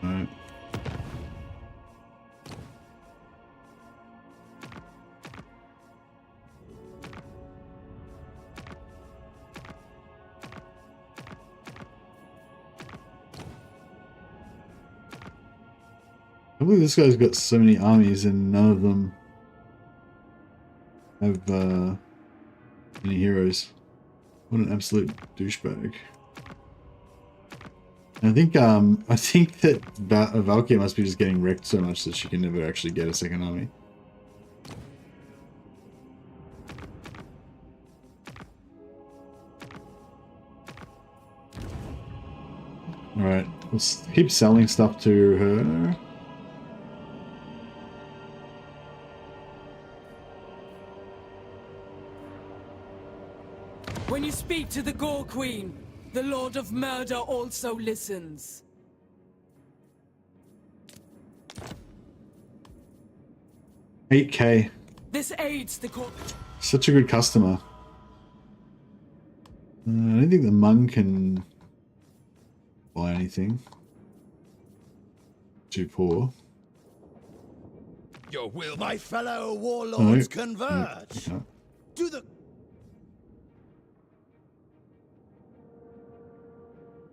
Alright. I believe this guy's got so many armies and none of them have any heroes. What an absolute douchebag. I think that Valkyrie must be just getting wrecked so much that she can never actually get a second army. Alright. Let's keep selling stuff to her. When you speak to the Gore Queen, the Lord of Murder also listens. $8K. This aids the court. Such a good customer. I don't think the Mung can buy anything. Too poor. Your will, my fellow warlords, converge. No. Do the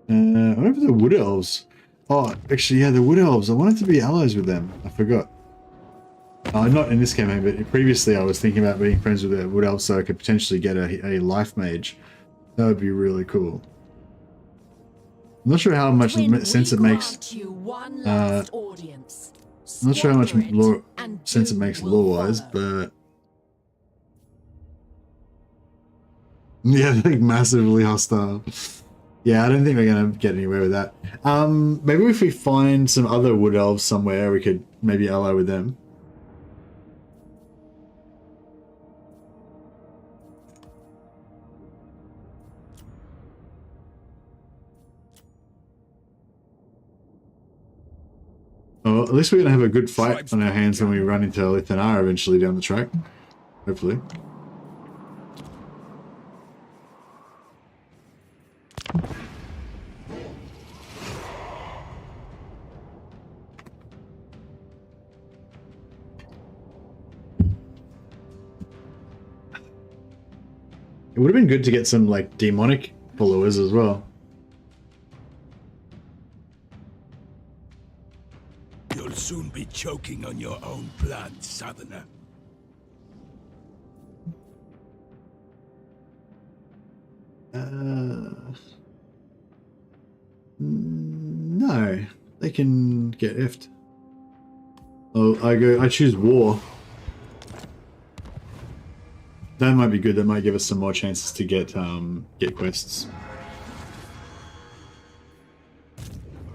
What about the Wood Elves? Oh, actually, yeah, the Wood Elves. I wanted to be allies with them. I forgot. Not in this campaign, but previously I was thinking about being friends with the Wood Elves so I could potentially get a life mage. That would be really cool. I'm not sure how much sense it makes. I'm not sure how much sense it makes lore-wise, but yeah, like massively hostile. Yeah, I don't think we're gonna get anywhere with that. Maybe if we find some other Wood Elves somewhere, we could maybe ally with them. Well, at least we're going to have a good fight on our hands when we run into Lithanar eventually down the track. Hopefully. It would have been good to get some, like, demonic followers as well. You'll soon be choking on your own blood, Southerner. No. They can get effed. Oh, I choose war. That might be good. That might give us some more chances to get quests.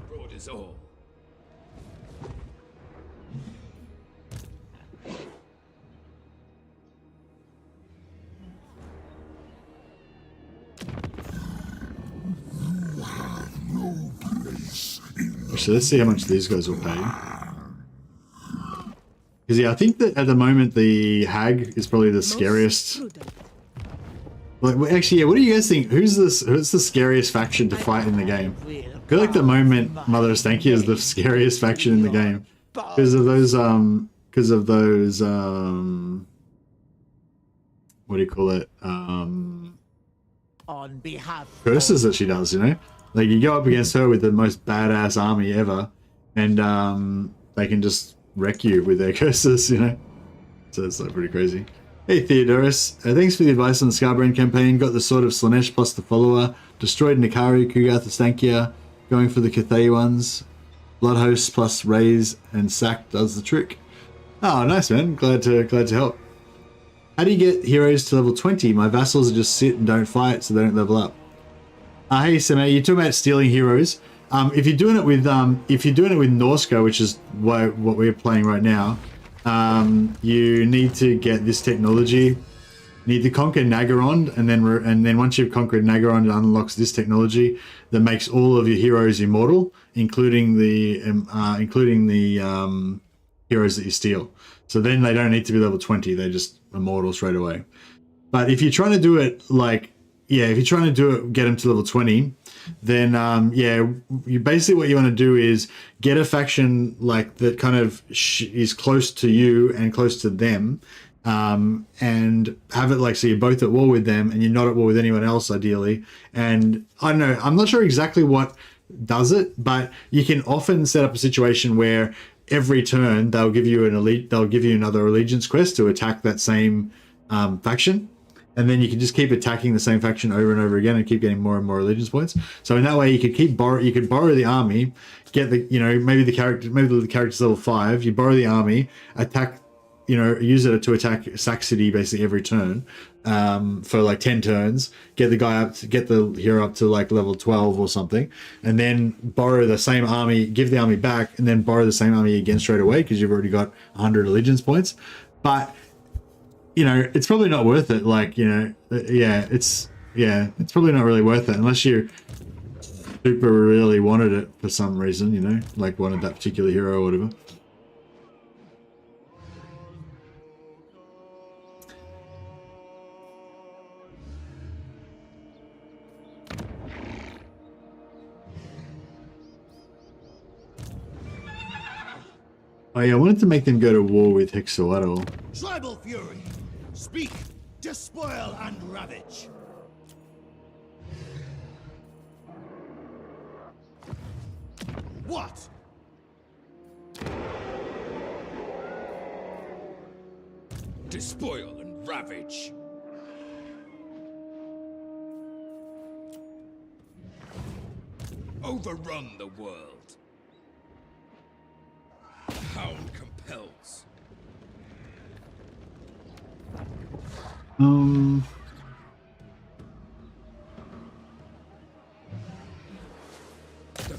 Broad is all. So let's see how much these guys will pay. Because yeah, I think that at the moment the Hag is probably the scariest. Like, actually, yeah. What do you guys think? Who's the scariest faction to fight in the game? I feel like the moment Mother of Stanky is the scariest faction in the game because of those what do you call it? On behalf Curses that she does, you know? Like, you go up against her with the most badass army ever, and they can just wreck you with their curses, you know? So it's like pretty crazy. Hey Theodorus, thanks for the advice on the Scarbrand campaign. Got the Sword of Slanesh plus the follower. Destroyed Nikari, Kugath, Stankia. Going for the Cathay ones. Blood Hosts plus Raise and Sack does the trick. Oh, nice man. Glad to help. How do you get heroes to level 20? My vassals just sit and don't fight, so they don't level up. Hey Seme, you're talking about stealing heroes. If you're doing it with Norska, which is what we're playing right now, you need to get this technology. You need to conquer Naggarond, and then once you've conquered Naggarond, it unlocks this technology that makes all of your heroes immortal, including the heroes that you steal. So then they don't need to be level 20; they're just immortal straight away. But if you're trying to do it get them to level 20, then you basically what you want to do is get a faction like that kind of is close to you and close to them, and have it like so you're both at war with them and you're not at war with anyone else ideally. And I don't know, I'm not sure exactly what does it, but you can often set up a situation where every turn they'll give you another allegiance quest to attack that same faction. And then you can just keep attacking the same faction over and over again and keep getting more and more allegiance points. So in that way, you could borrow the army, get maybe the character's level 5. You borrow the army, attack, you know, use it to attack Sack City basically every turn, for like 10 turns, get the hero up to like level 12 or something, and then borrow the same army, give the army back, and then borrow the same army again straight away because you've already got 100 allegiance points. But, you know, it's probably not worth it. Like, you know, it's probably not really worth it unless you super really wanted it for some reason, you know, like wanted that particular hero or whatever. Oh yeah, I wanted to make them go to war with Hexawatl. Tribal fury, speak, despoil and ravage. What? Despoil and ravage. Overrun the world. Hound compels. The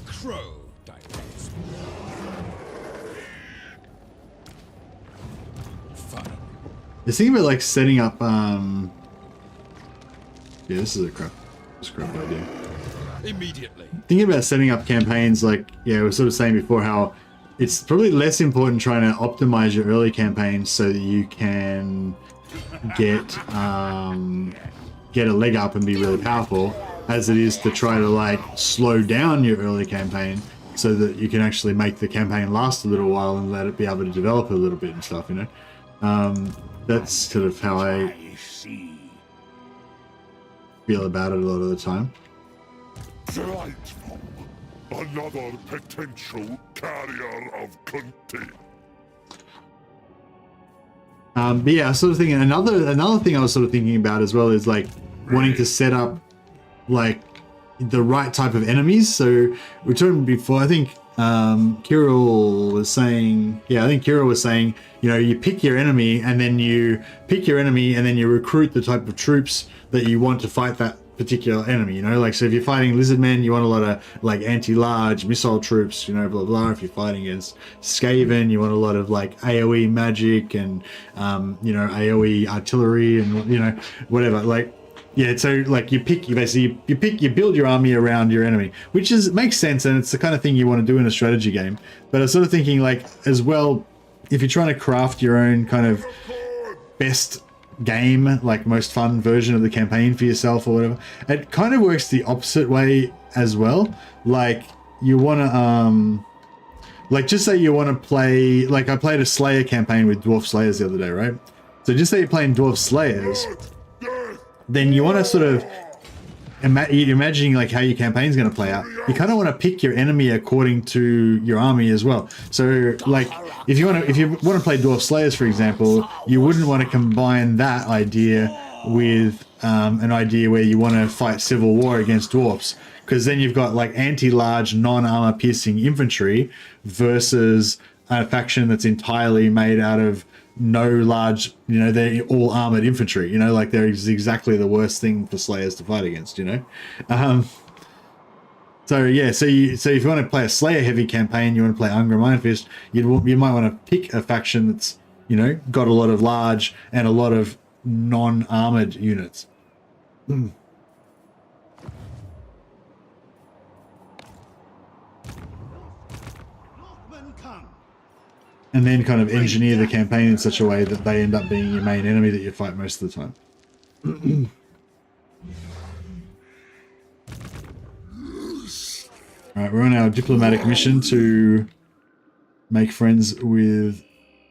crow directs. Fine. The thing about like setting up, yeah, this is a crap idea. Immediately. Thinking about setting up campaigns, like, yeah, we were sort of saying before how it's probably less important trying to optimize your early campaigns so that you can get a leg up and be really powerful, as it is to try to like slow down your early campaign so that you can actually make the campaign last a little while and let it be able to develop a little bit and stuff, you know. That's sort of how I feel about it a lot of the time. Delightful. Another potential carrier of content. But yeah, I was sort of thinking another thing I was sort of thinking about as well is like wanting to set up like the right type of enemies. So we were talking before, I think Kirill was saying, you know, you pick your enemy and then you recruit the type of troops that you want to fight that particular enemy, you know, like, so if you're fighting lizardmen, you want a lot of like anti-large missile troops, you know, blah blah. If you're fighting against Skaven, you want a lot of like AoE magic and you know, AoE artillery and, you know, whatever. Like, yeah, so like you build your army around your enemy, which makes sense, and it's the kind of thing you want to do in a strategy game. But I was sort of thinking, like, as well, if you're trying to craft your own kind of best game, like most fun version of the campaign for yourself or whatever, it kind of works the opposite way as well. Like, you want to like, just say you want to play, like, I played a Slayer campaign with Dwarf Slayers the other day, right? So just say you're playing Dwarf Slayers, then you want to sort of you're imagining like how your campaign's going to play out. You kind of want to pick your enemy according to your army as well. So like, if you want to play Dwarf Slayers, for example, you wouldn't want to combine that idea with an idea where you want to fight civil war against dwarfs, because then you've got like anti-large, non-armor piercing infantry versus a faction that's entirely made out of no large, you know, they're all armored infantry, you know, like they're exactly the worst thing for Slayers to fight against, you know. So yeah, so if you want to play a Slayer heavy campaign, you want to play Ungram Iron Fist, you might want to pick a faction that's, you know, got a lot of large and a lot of non-armored units. And then kind of engineer the campaign in such a way that they end up being your main enemy that you fight most of the time. Alright, we're on our diplomatic mission to make friends with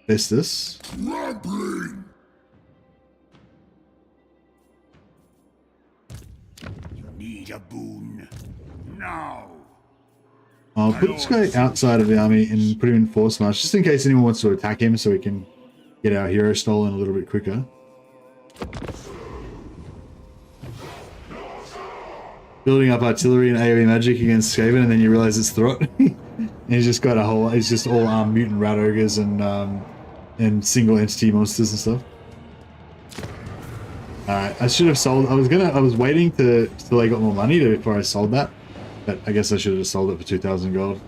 Festus. Rambling. You need a boon now. I'll put this guy outside of the army and put him in force march, just in case anyone wants to attack him, so we can get our hero stolen a little bit quicker. Building up artillery and AoE magic against Skaven, and then you realize it's Throt. He's just got he's just all armed mutant rat ogres and and single entity monsters and stuff. Alright, I should have sold. I was waiting till I got more money before I sold that, but I guess I should have sold it for 2,000 gold.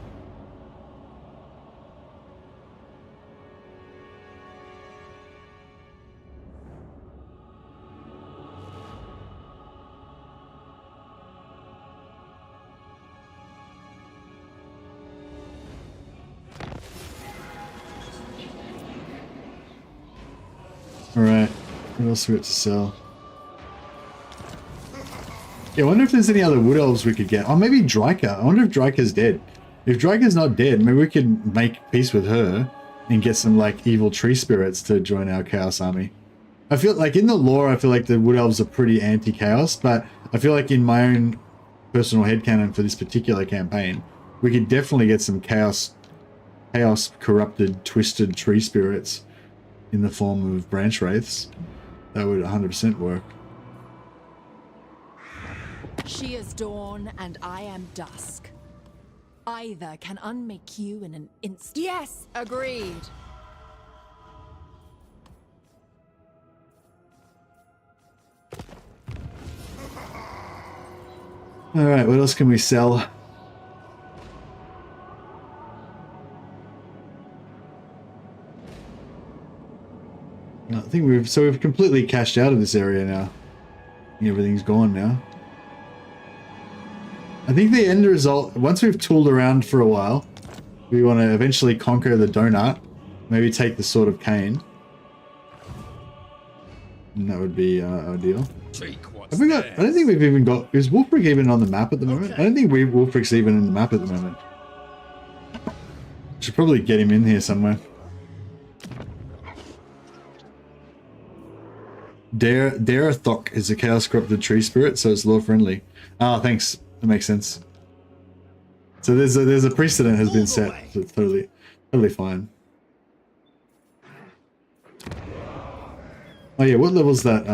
Alright, what else we got to sell? Yeah, I wonder if there's any other wood elves we could get. Oh, maybe Dryka. I wonder if Dryka's dead. If Dryka's not dead, maybe we could make peace with her and get some, like, evil tree spirits to join our Chaos Army. I feel like in the lore, I feel like the wood elves are pretty anti-chaos, but I feel like in my own personal headcanon for this particular campaign, we could definitely get some chaos corrupted, twisted tree spirits in the form of branch wraiths. That would 100% work. She is dawn and I am dusk. Either can unmake you in an instant. Yes, agreed. Alright, what else can we sell? I think we've completely cashed out of this area now. Everything's gone now. I think the end result, once we've tooled around for a while, we want to eventually conquer the donut, maybe take the Sword of Cain. And that would be ideal. Have we got, I don't think we've even got, is WULFRIK even on the map at the moment? I don't think WULFRIK's even in the map at the moment. Should probably get him in here somewhere. Darethok is a chaos corrupted tree spirit, so it's lore friendly. Ah, thanks. That makes sense. So there's a precedent has been set, so it's totally fine. Oh yeah, what level's that?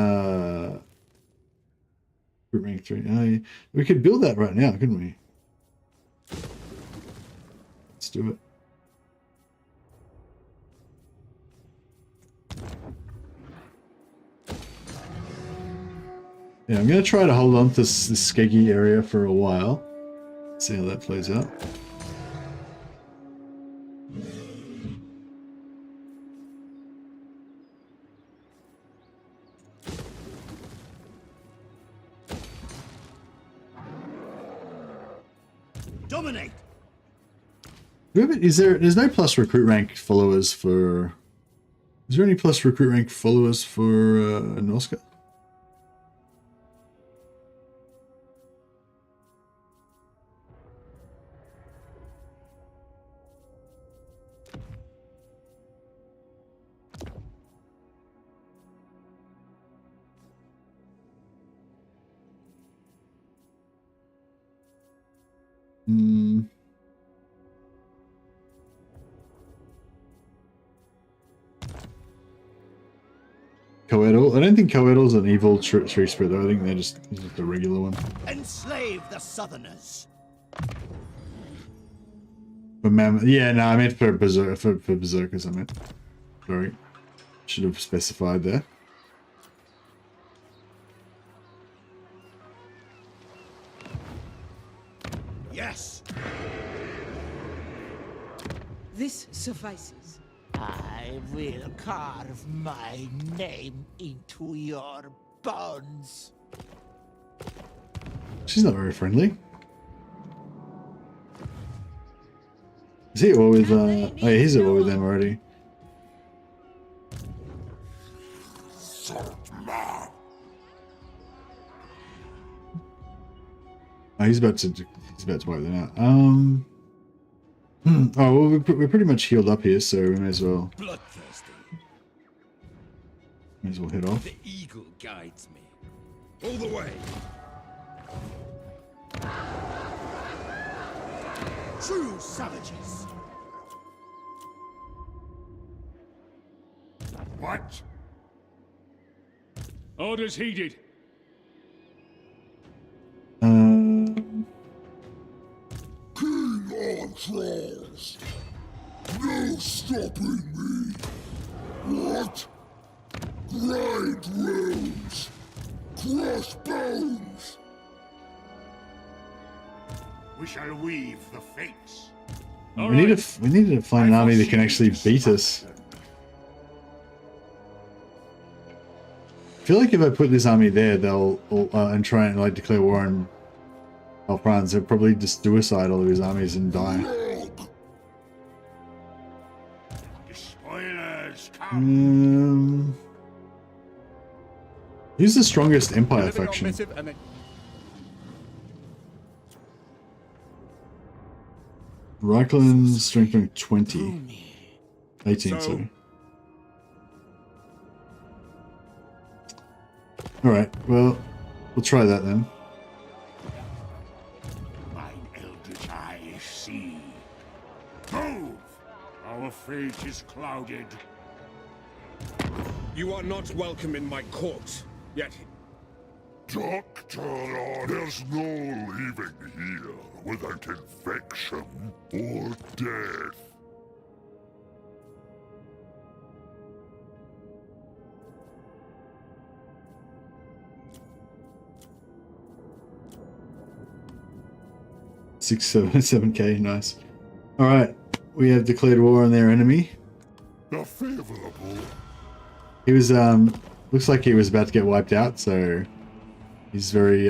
Group rank 3. We could build that right now, couldn't we? Let's do it. Yeah, I'm going to try to hold on to this skeggy area for a while. See how that plays out. Dominate. There's no plus recruit rank followers for... Is there any plus recruit rank followers for Norska? Coedal? I don't think Coedal's an evil tree spirit though. I think they're just a regular one. Enslave the Southerners. For Mammoth? Yeah, no, I meant for Berserkers. I meant. Sorry, should have specified there. Yes. This suffices. I will carve my name into your bones. She's not very friendly. Is he at war with, oh yeah, he's at war with them already. Oh, he's about to wipe them out. Oh, well, we're pretty much healed up here, so we may as well. Bloodthirsty. May as well head off. The eagle guides me. All the way. True savages. What? Orders heeded. King on trolls. No stopping me. What? Grind roads! Crossbones! We shall weave the fates. We need to find an army that can actually beat us. I feel like if I put this army there, they'll and try and like declare war on France, they'll probably just suicide all of his armies and die. Who's the strongest Empire faction? Reichland strengthening 20. 18, sorry. Alright, well, we'll try that then. Mine eldritch eyes see. Move! Our fate is clouded. You are not welcome in my court, yet... Doctor, there's no leaving here without infection or death. $7K, nice. Alright, we have declared war on their enemy. The favorable. He was, looks like he was about to get wiped out, so he's very,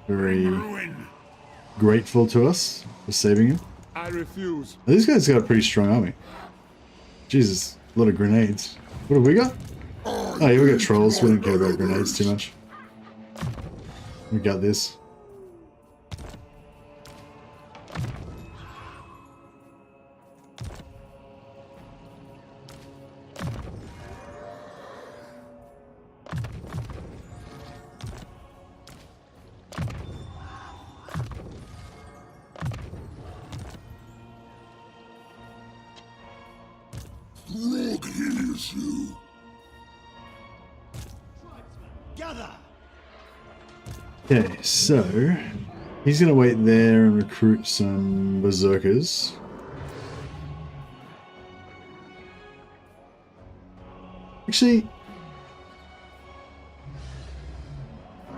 very grateful to us for saving him. I refuse. This guy's got a pretty strong army. Jesus, a lot of grenades. What have we got? Oh yeah, we got trolls. We don't care about grenades too much. We got this. Rogue hears you. Gather. Okay, so he's gonna wait there and recruit some berserkers. Actually, I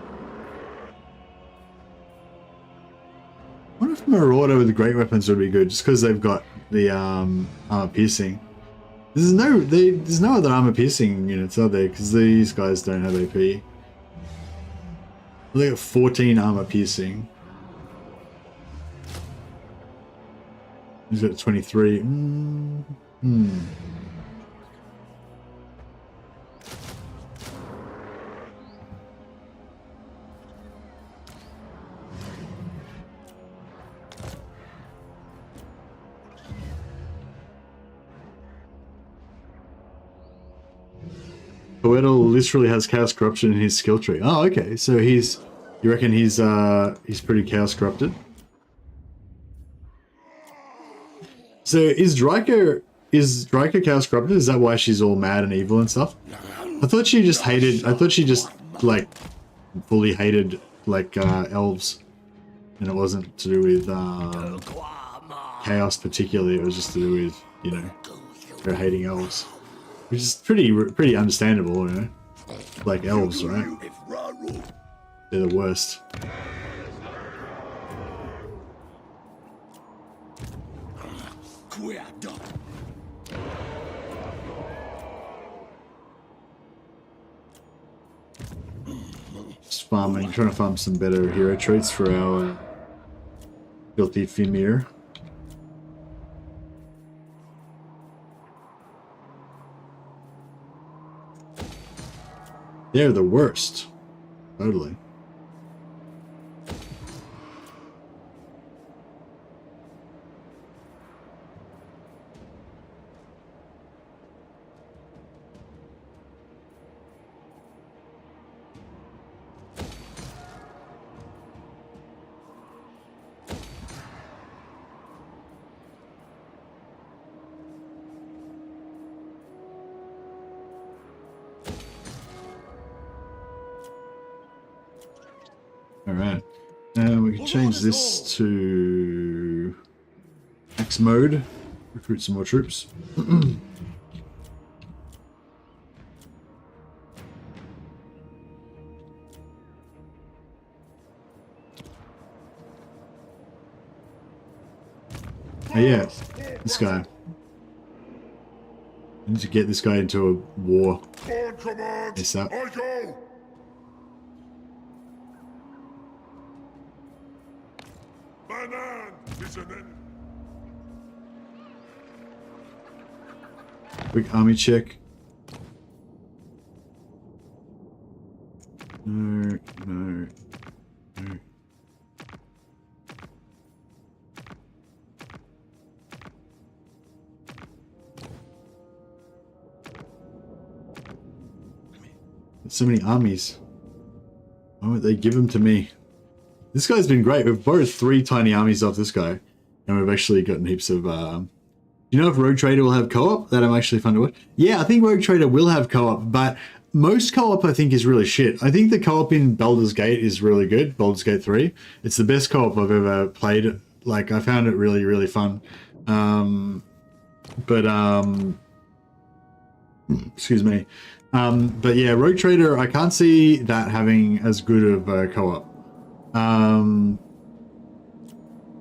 wonder if Marauder with the great weapons would be good, just because they've got the armor piercing. There's no other armor piercing units, are there? Because these guys don't have AP. They got 14 armor piercing. He's got 23. Poetal literally has chaos corruption in his skill tree. Oh, okay. So you reckon he's pretty chaos corrupted? So is Dryker chaos corrupted? Is that why she's all mad and evil and stuff? I thought she just like fully hated like elves, and it wasn't to do with chaos particularly. It was just to do with, you know, her hating elves. Which is pretty understandable, you know? Like elves, right? They're the worst. Just farming, trying to farm some better hero traits for our filthy Fimir. They're the worst. Totally. Alright, we can change this to X mode, recruit some more troops. Oh yeah, this guy. I need to get this guy into a war. On command, Yes, sir. I go. Banan is an enemy. Quick army check. No, no, no. So many armies. Why would they give them to me? This guy's been great. We've borrowed 3 tiny armies off this guy, and we've actually gotten heaps of. Do you know if Rogue Trader will have co-op? That I'm actually fun to watch. Yeah, I think Rogue Trader will have co-op, but most co-op I think is really shit. I think the co-op in Baldur's Gate is really good. Baldur's Gate 3. It's the best co-op I've ever played. Like I found it really, really fun. Excuse me. But yeah, Rogue Trader, I can't see that having as good of a co-op.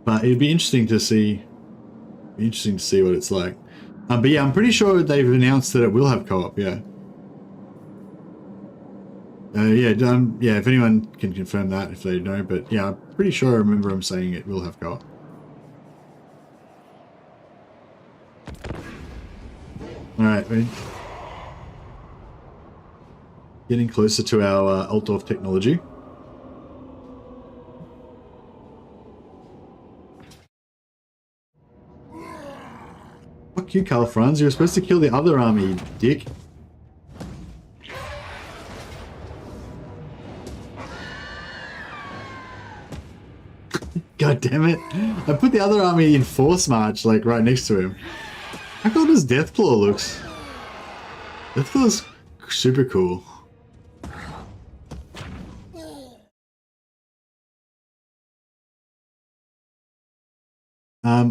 But it'd be interesting to see. What it's like. But yeah, I'm pretty sure they've announced that it will have co-op. Yeah. Yeah. If anyone can confirm that, if they know, but yeah, I'm pretty sure I remember them saying it will have co-op. All right, ready? Getting closer to our Altdorf technology. Fuck you, Karl Franz. You were supposed to kill the other army, you dick. God damn it. I put the other army in force march, like, right next to him. How cool does Deathclaw looks? Deathclaw's super cool.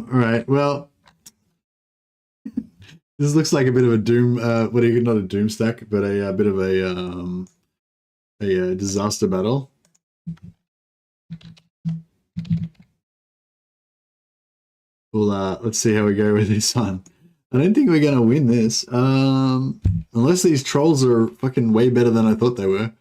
Right, well, this looks like a bit of a doom, not a doom stack, but a bit of a disaster battle. Well, let's see how we go with this one. I don't think we're gonna win this, unless these trolls are fucking way better than I thought they were.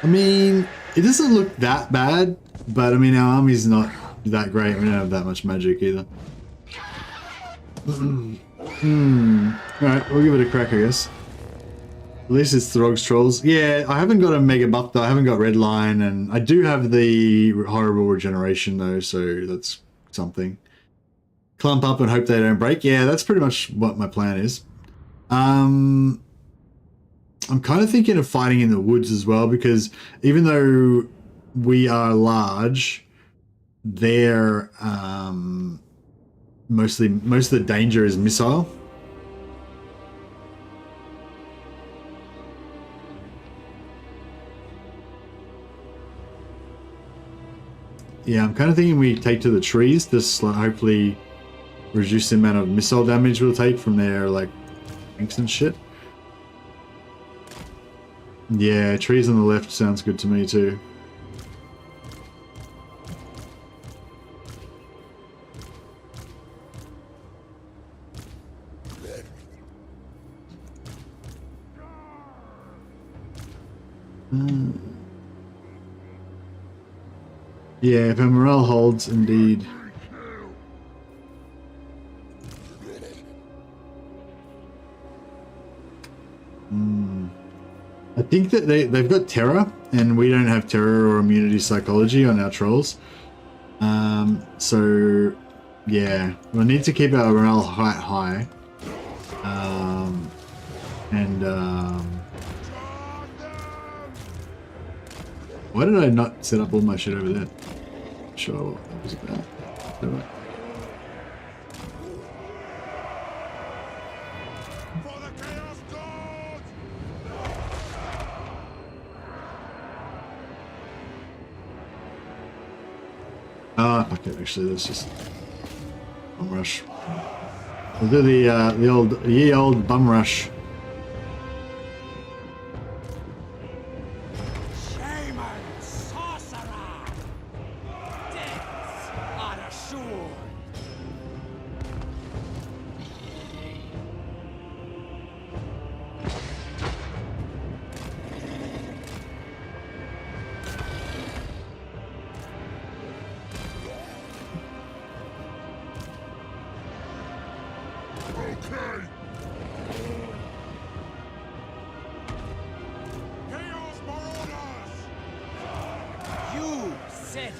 I mean, it doesn't look that bad, but I mean, our army's not that great. We don't have that much magic either. Alright, we'll give it a crack, I guess. At least it's Throg's Trolls. Yeah, I haven't got a mega buff though. I haven't got red line, and I do have the horrible regeneration though, so that's something. Clump up and hope they don't break. Yeah, that's pretty much what my plan is. I'm kind of thinking of fighting in the woods as well, because even though we are large, they're most of the danger is missile. Yeah, I'm kind of thinking we take to the trees, just like hopefully reduce the amount of missile damage we'll take from their like tanks and shit. Yeah, trees on the left sounds good to me too. Yeah, if our morale holds, indeed. I think that they've got terror, and we don't have terror or immunity psychology on our trolls. So yeah, we'll need to keep our morale high. Why did I not set up all my shit over there? Not sure what that was about. Anyway. Ah, fuck it, actually, let's just bum rush. We'll do the ye old bum rush. Shame on Okay. Chaos Marauders! You said it.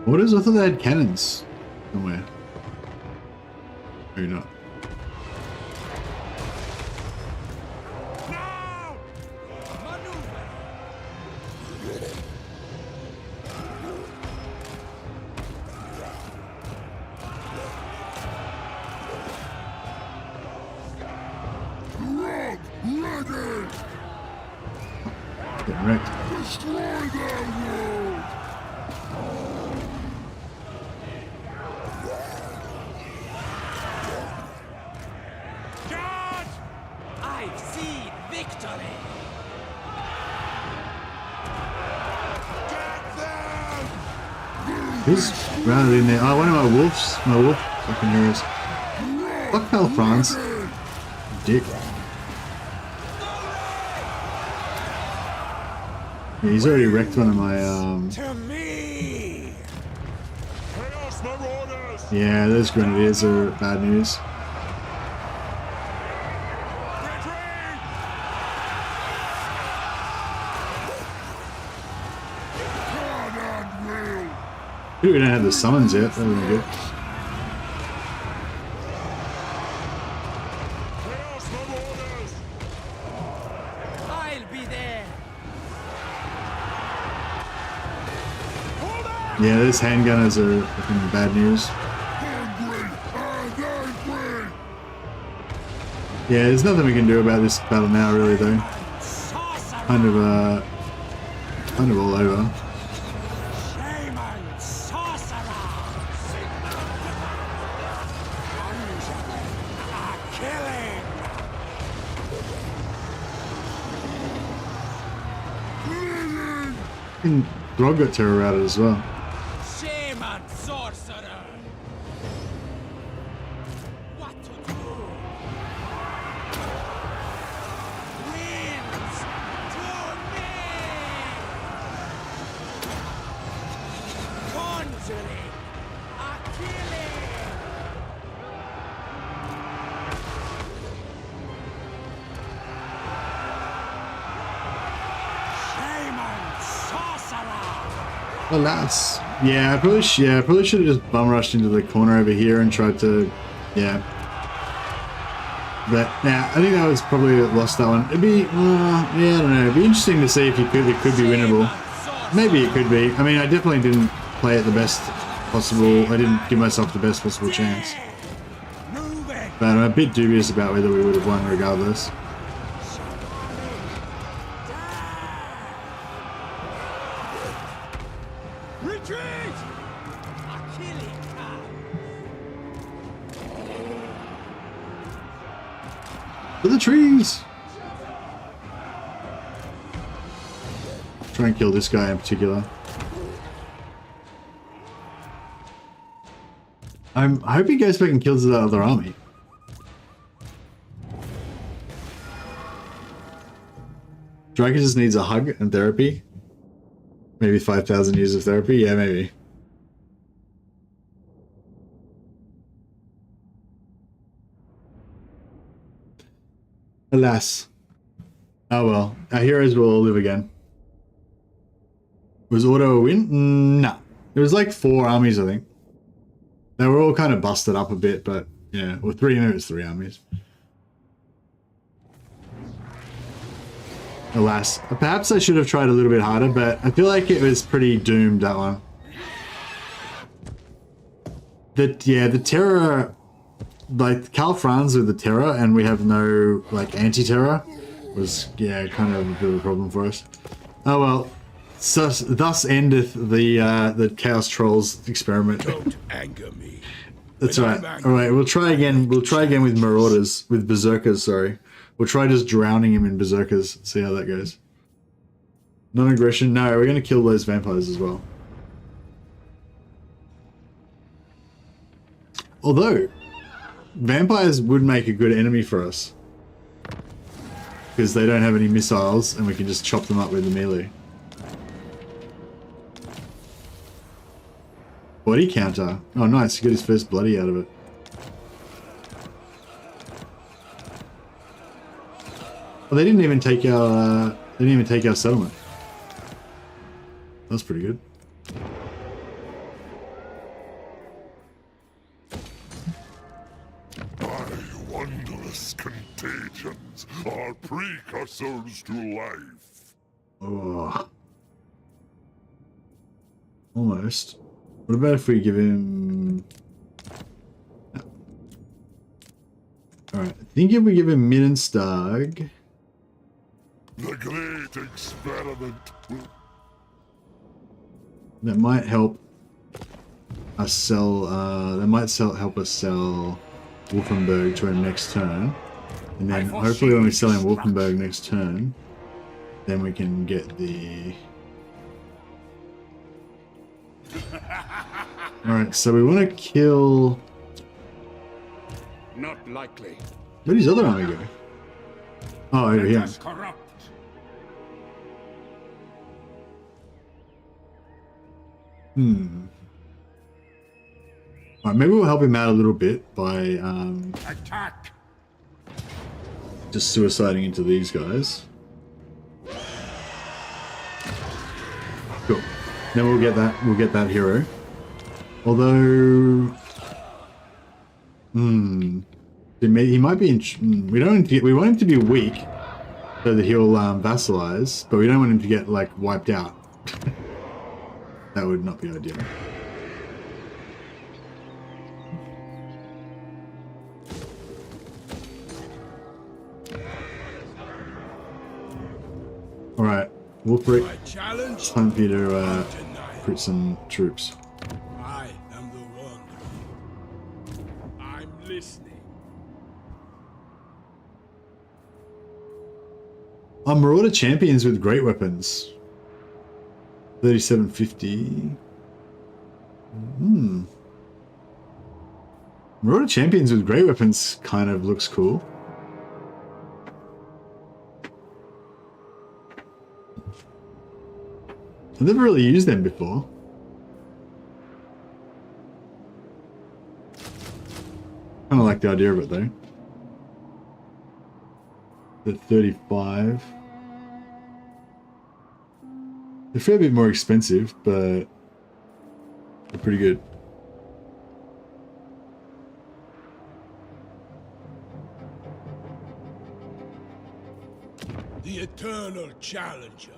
What is? I thought they had cannons somewhere. Maybe not. Getting wrecked. Destroy their world! I've seen victory. Who's rounded in there? Oh, one of my wolves. My wolf fucking heroes. Fuck hell, Franz. Dick. Yeah, he's already wrecked one of my, To me! Chaos Marauders! Yeah, those grenadiers are bad news. Ooh, we don't have the summons yet. That would be good. I'll be there. Yeah, those handgunners are fucking bad news. Yeah, there's nothing we can do about this battle now, really, though. Kind of all over. And Throg got terror routed as well. Shaman sorcerer. What to do? Winds to me. Conjuring. A killing. Shaman sorcerer. Alas. Yeah, I probably should have just bum rushed into the corner over here and tried to, yeah. But yeah, I think that was probably lost that one. It'd be, yeah, I don't know. It'd be interesting to see if it could be winnable. Maybe it could be. I mean, I definitely didn't play it the best possible. I didn't give myself the best possible chance. But I'm a bit dubious about whether we would have won regardless. Retreat! A killing cow. For the trees! Try and kill this guy in particular. I hope he goes back and kills that other army. Draco just needs a hug and therapy. Maybe 5,000 years of therapy? Yeah, maybe. Alas. Oh well. Our heroes will all live again. Was Auto a win? No. It was like 4 armies, I think. They were all kind of busted up a bit, but yeah. Well, 3 armies. Alas. Perhaps I should have tried a little bit harder, but I feel like it was pretty doomed, that one. The terror, like Karl Franz with the terror, and we have no like anti-terror, was kind of a bit of a problem for us. Oh well. So, thus endeth the Chaos Trolls experiment. Don't anger me. That's right. All right, we'll try again. We'll try again with Marauders, with Berserkers. Sorry, we'll try just drowning him in Berserkers. See how that goes. Non-aggression. No, we're gonna kill those vampires as well. Although vampires would make a good enemy for us. Because they don't have any missiles and we can just chop them up with the melee. Body counter. Oh nice, he got his first bloody out of it. Well, they didn't even take our settlement. That's pretty good. Wondrous contagions are precursors to life. Oh. Almost. What about if we give him... No. Alright, I think if we give him Midenstag... The great experiment will... That might help us sell, help us sell Wolfenberg to him next turn. And then hopefully when we sell him Wolfenberg next turn, then we can get the... Alright, so we want to kill... Not likely. Where did his other army go? Oh, over here. Corrupt. Alright, maybe we'll help him out a little bit by Attack. just suiciding into these guys. Cool. Then we'll get that hero. Although he might be in, we want him to be weak so that he'll vassalize, but we don't want him to get like wiped out. That would not be ideal. Alright, Wulfric, it's time for you to recruit some troops. I am the wanderer. I'm listening. Marauder champions with great weapons. 3750. Marauder champions with great weapons kind of looks cool. I've never really used them before. Kind of like the idea of it though. The 35. They're a fair bit more expensive, but they're pretty good. The eternal challenger.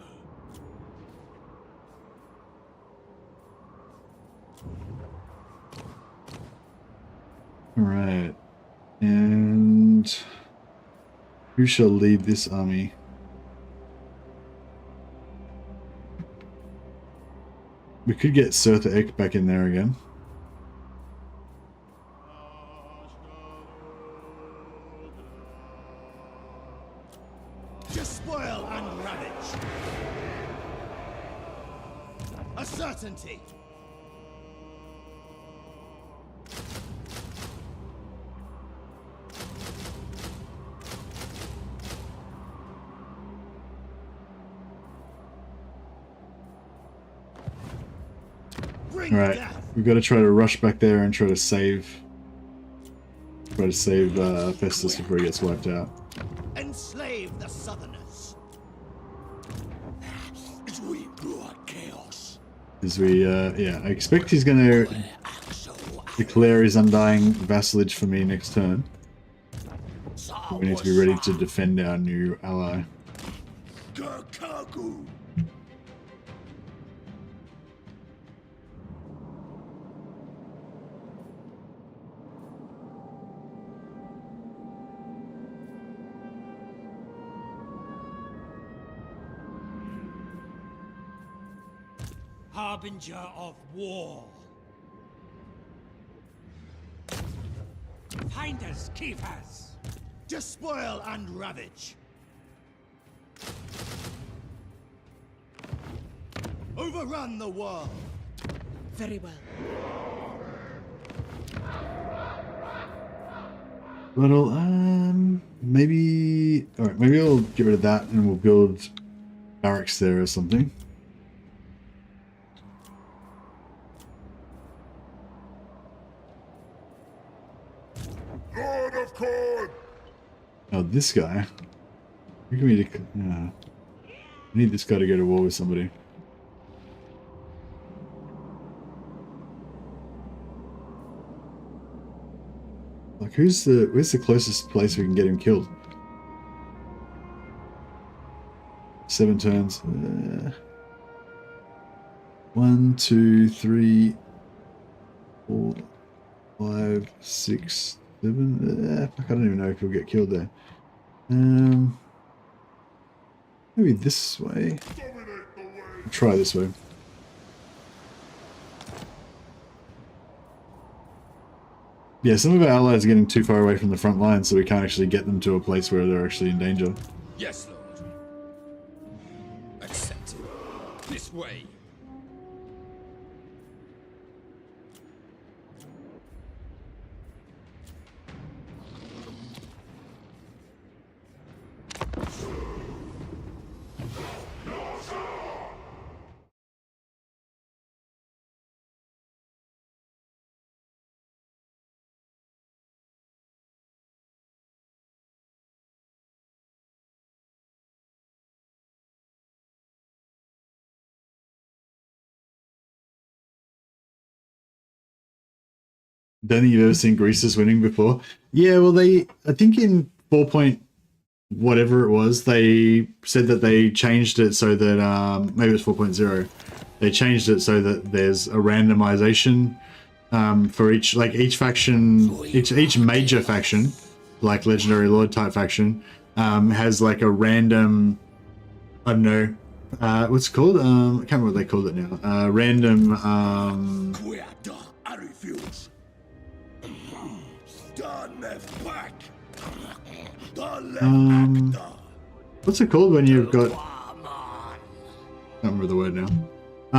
Alright. And who shall lead this army? We could get Surtha Ek back in there again. Despoil and ravage. A certainty. Alright, we've got to try to rush back there and try to save Festus before he gets wiped out. Enslave the Southerners. We brought chaos. Because yeah, I expect he's going to declare his undying vassalage for me next turn. But we need to be ready to defend our new ally. Harbinger of war. Finders keepers. Despoil and ravage. Overrun the world. Very well. Well, maybe... Alright, maybe I'll get rid of that and we'll build barracks there or something. Lord of Corn! Oh, this guy. You can be I need this guy to go to war with somebody. Like, where's the closest place we can get him killed? 7 turns. 1, 2, 3, 4, 5, 6, 7. Fuck, I don't even know if he'll get killed there. Maybe this way. I'll try this way. Yeah, some of our allies are getting too far away from the front line, so we can't actually get them to a place where they're actually in danger. Yes, Lord. Accepted. This way. Don't think you've ever seen Greases winning before. Yeah, well, I think in 4 point whatever it was, they said that they changed it so that, maybe it was 4.0. They changed it so that there's a randomization for each faction, each major faction, like Legendary Lord type faction, has like a random, I don't know, what's it called? I can't remember what they called it now. Random, I refuse. what's it called when you've got... I can't remember the word now.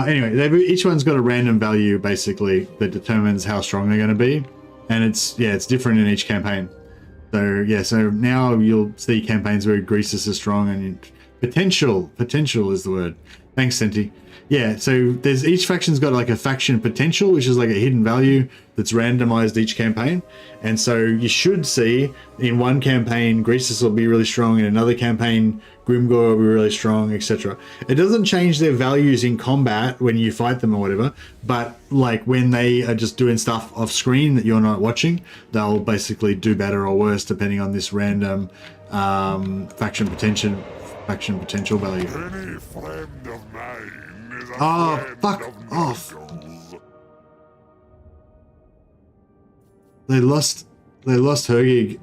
Anyway, each one's got a random value, basically, that determines how strong they're going to be. And it's different in each campaign. So, yeah, so now you'll see campaigns where Greases is strong and potential is the word. Thanks, Senti. Yeah, so each faction's got like a faction potential, which is like a hidden value that's randomized each campaign. And so you should see in one campaign, Greases will be really strong, in another campaign, Grimgor will be really strong, etc. It doesn't change their values in combat when you fight them or whatever, but like when they are just doing stuff off screen that you're not watching, they'll basically do better or worse depending on this random faction potential value. Any friend of mine is a Oh, friend fuck of off. Nurgle's. They lost Hergig.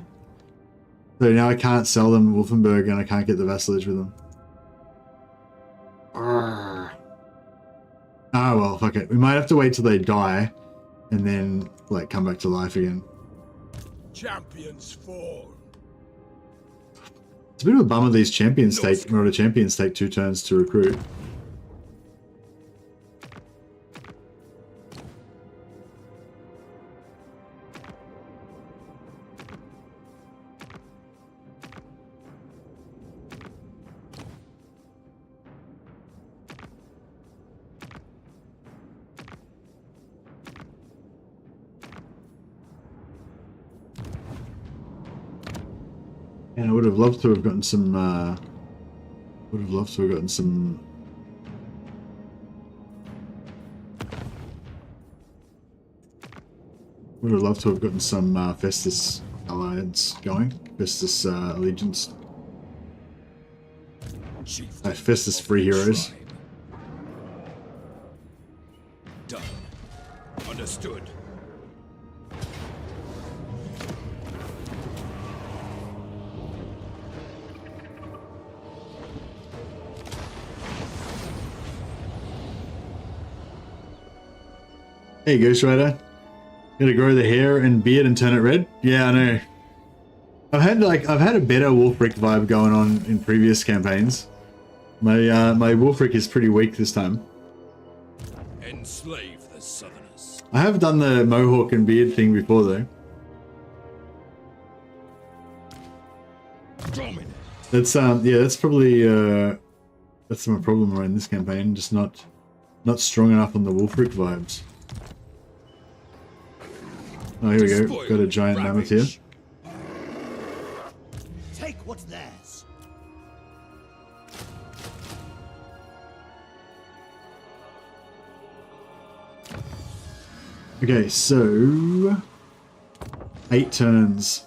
So now I can't sell them Wolfenberg and I can't get the vassalage with them. Arrgh. Oh well, fuck it. We might have to wait till they die and then like come back to life again. Champions fall. It's a bit of a bummer these champions take 2 turns to recruit. And I would have loved to have gotten some, would have loved to have gotten some... Would have loved to have gotten some Festus alliance going. Festus allegiance. Festus free heroes. Done. Understood. Hey, Ghost Rider. Gotta grow the hair and beard and turn it red? Yeah, I know. I've had a better WULFRIK vibe going on in previous campaigns. My WULFRIK is pretty weak this time. Enslave the Southerners. I have done the mohawk and beard thing before though. Dominate. That's yeah, that's probably that's my problem around this campaign. Just not strong enough on the WULFRIK vibes. Oh, here we go. Got a giant mammoth here. Take what's theirs. Okay, so 8 turns.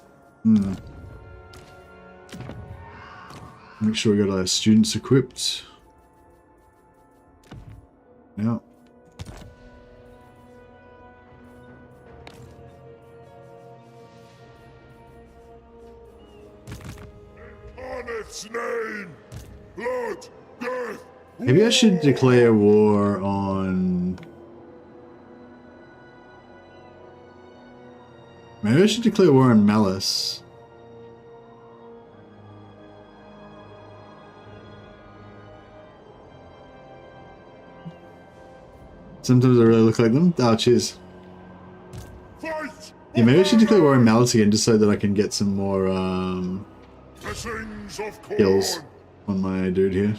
Make sure we got our students equipped. Yeah. On its name! Blood! Death! Maybe I should declare war on... Maybe I should declare war on Malice. Sometimes I really look like them. Oh, cheers. Fight! Yeah, maybe I should declare war on Malice again, just so that I can get some more Blessings of corn! kills on my dude here.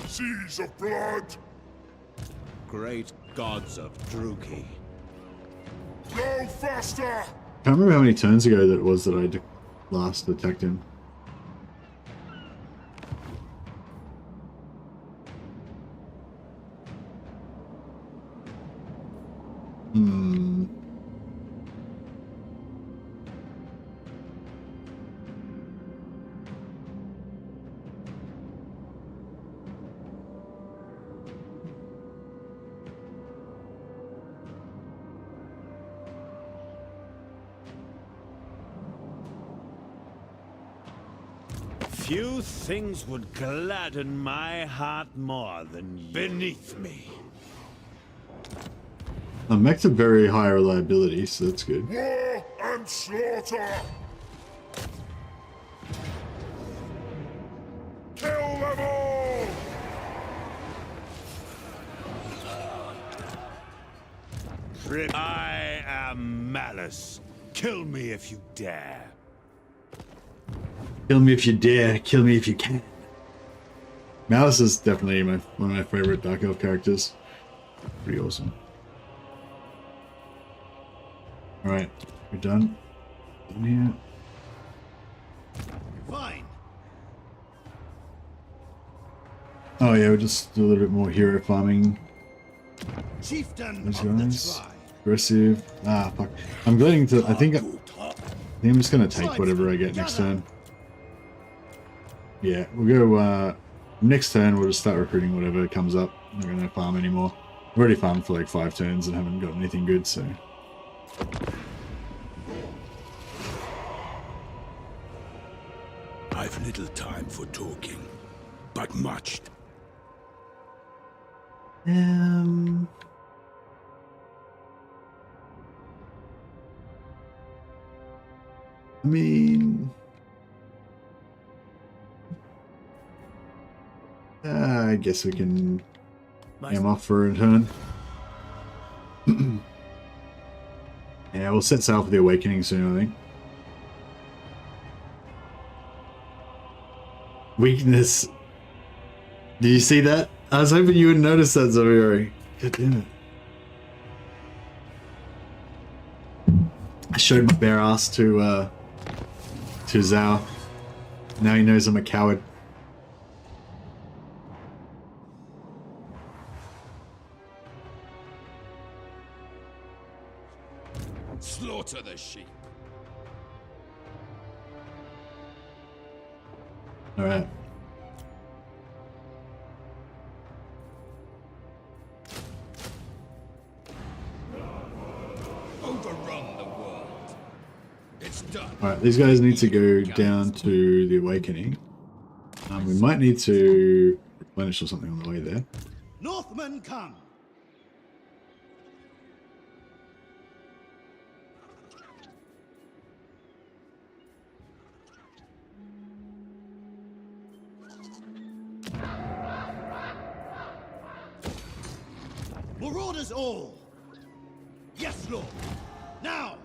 Seas of blood! Great gods of Druki. Go faster! Can't remember how many turns ago that was that I last attacked him. Few things would gladden my heart more than you. Beneath me. Mechs are very high reliability, so that's good. War and slaughter! Kill them all! I am Malice. Kill me if you dare. Kill me if you dare, kill me if you can. Malice is definitely one of my favorite Dark Elf characters. Pretty awesome. Alright, we're done. Done here. Fine. Oh yeah, we'll just do a little bit more hero farming. Chieftain These of the guys. tribe. Aggressive. Ah, fuck. I'm going to... I think I'm just going to take whatever I get next turn. Yeah, we'll go... next turn, we'll just start recruiting whatever comes up. I'm not going to farm anymore. I've already farmed for like 5 turns and haven't got anything good, so... I've little time for talking, but much. I mean... I guess we can aim off for a turn. Yeah, we'll set sail for the Awakening soon, I think. Weakness. Did you see that? I was hoping you would notice that, Zaviori. God damn it. I showed my bare ass to Zhao. Now he knows I'm a coward. Slaughter the sheep. Alright. Overrun the world. It's done. Alright, these guys need to go down to the Awakening. We might need to replenish or something on the way there. Northmen come. Marauders all! Yes, Lord! Now!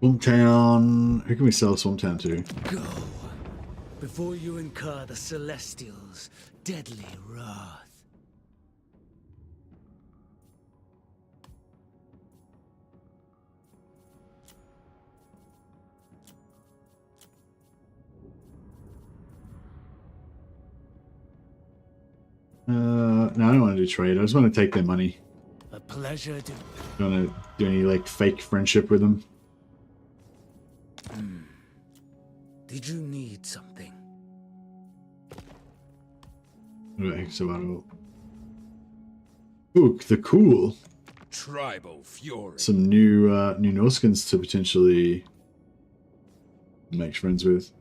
Swamptown. Who can we sell Swamptown to? Go, before you incur the Celestials' deadly wrath. No, I don't want to do trade. I just want to take their money. A pleasure to... Don't want to do any like fake friendship with them. Did you need something? Ooh, the cool. Tribal fury. Some new Norskins to potentially make friends with.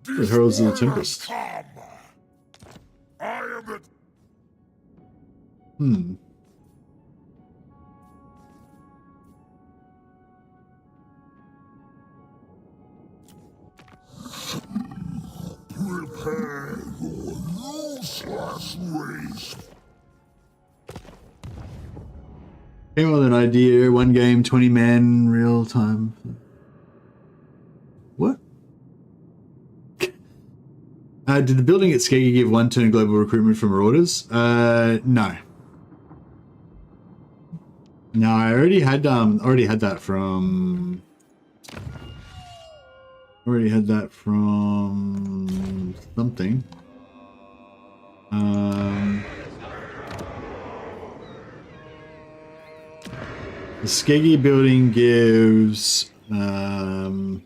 The Heralds of the Tempest. Come. I am the... Prepare your useless waste. Came up with an idea. 1 game, 20 men, real time. What? Did the building at Skeggy give 1 turn global recruitment for Marauders? No. No, I already had that from. Already had that from something. The Skeggy building gives +2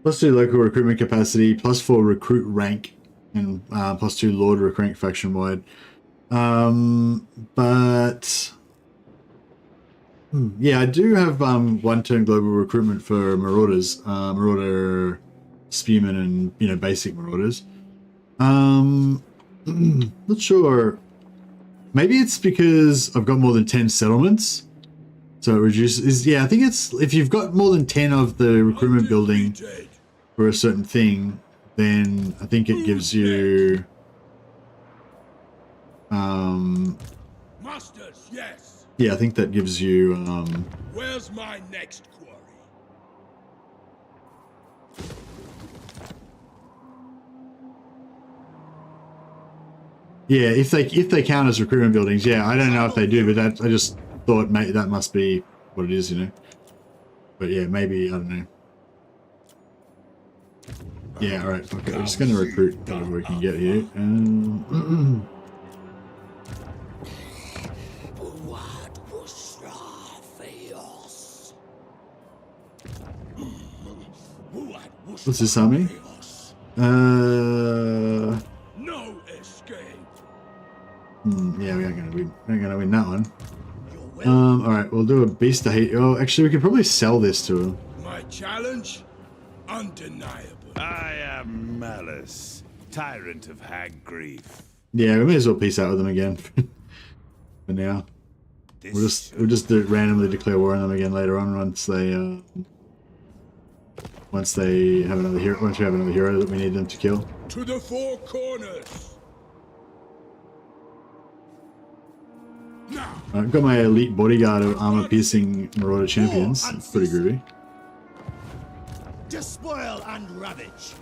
local recruitment capacity, +4 recruit rank, and +2 Lord recruit faction wide. But yeah, I do have 1 turn global recruitment for Marauders, Marauder, Spearmen, and basic Marauders. Not sure. Maybe it's because I've got more than 10 settlements. So it reduces, yeah, I think it's, if you've got more than 10 of the recruitment building for a certain thing, then I think it gives you, Masters, yes. yeah, I think that gives you, Where's my next quarry? yeah, if they count as recruitment buildings, yeah, I don't know if they do, but that, I just thought maybe that must be what it is, But yeah, maybe, I don't know. Yeah, alright, okay, we're just going to recruit whatever we can get here. What's this army? No escape. Yeah, we aren't gonna win that one. Alright, we'll do a beast to hate. Oh, actually, we could probably sell this to him. My challenge? Undeniable. I am Malice, tyrant of hag grief. Yeah, we may as well peace out with them again. For now. We'll just randomly declare war on them again later on once they have another hero. Once we have another hero that we need them to kill. To the 4 corners. Now. I've got my elite bodyguard of armor-piercing Marauder champions. It's pretty groovy. Despoil and ravage.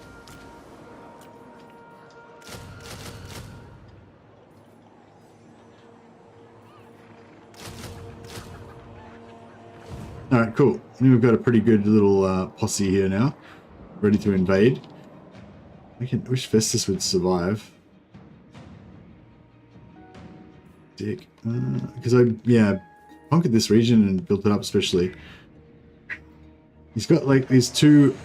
Alright, cool. I think we've got a pretty good little posse here now. Ready to invade. I wish Festus would survive. Dick. Because I conquered this region and built it up especially. He's got like these 2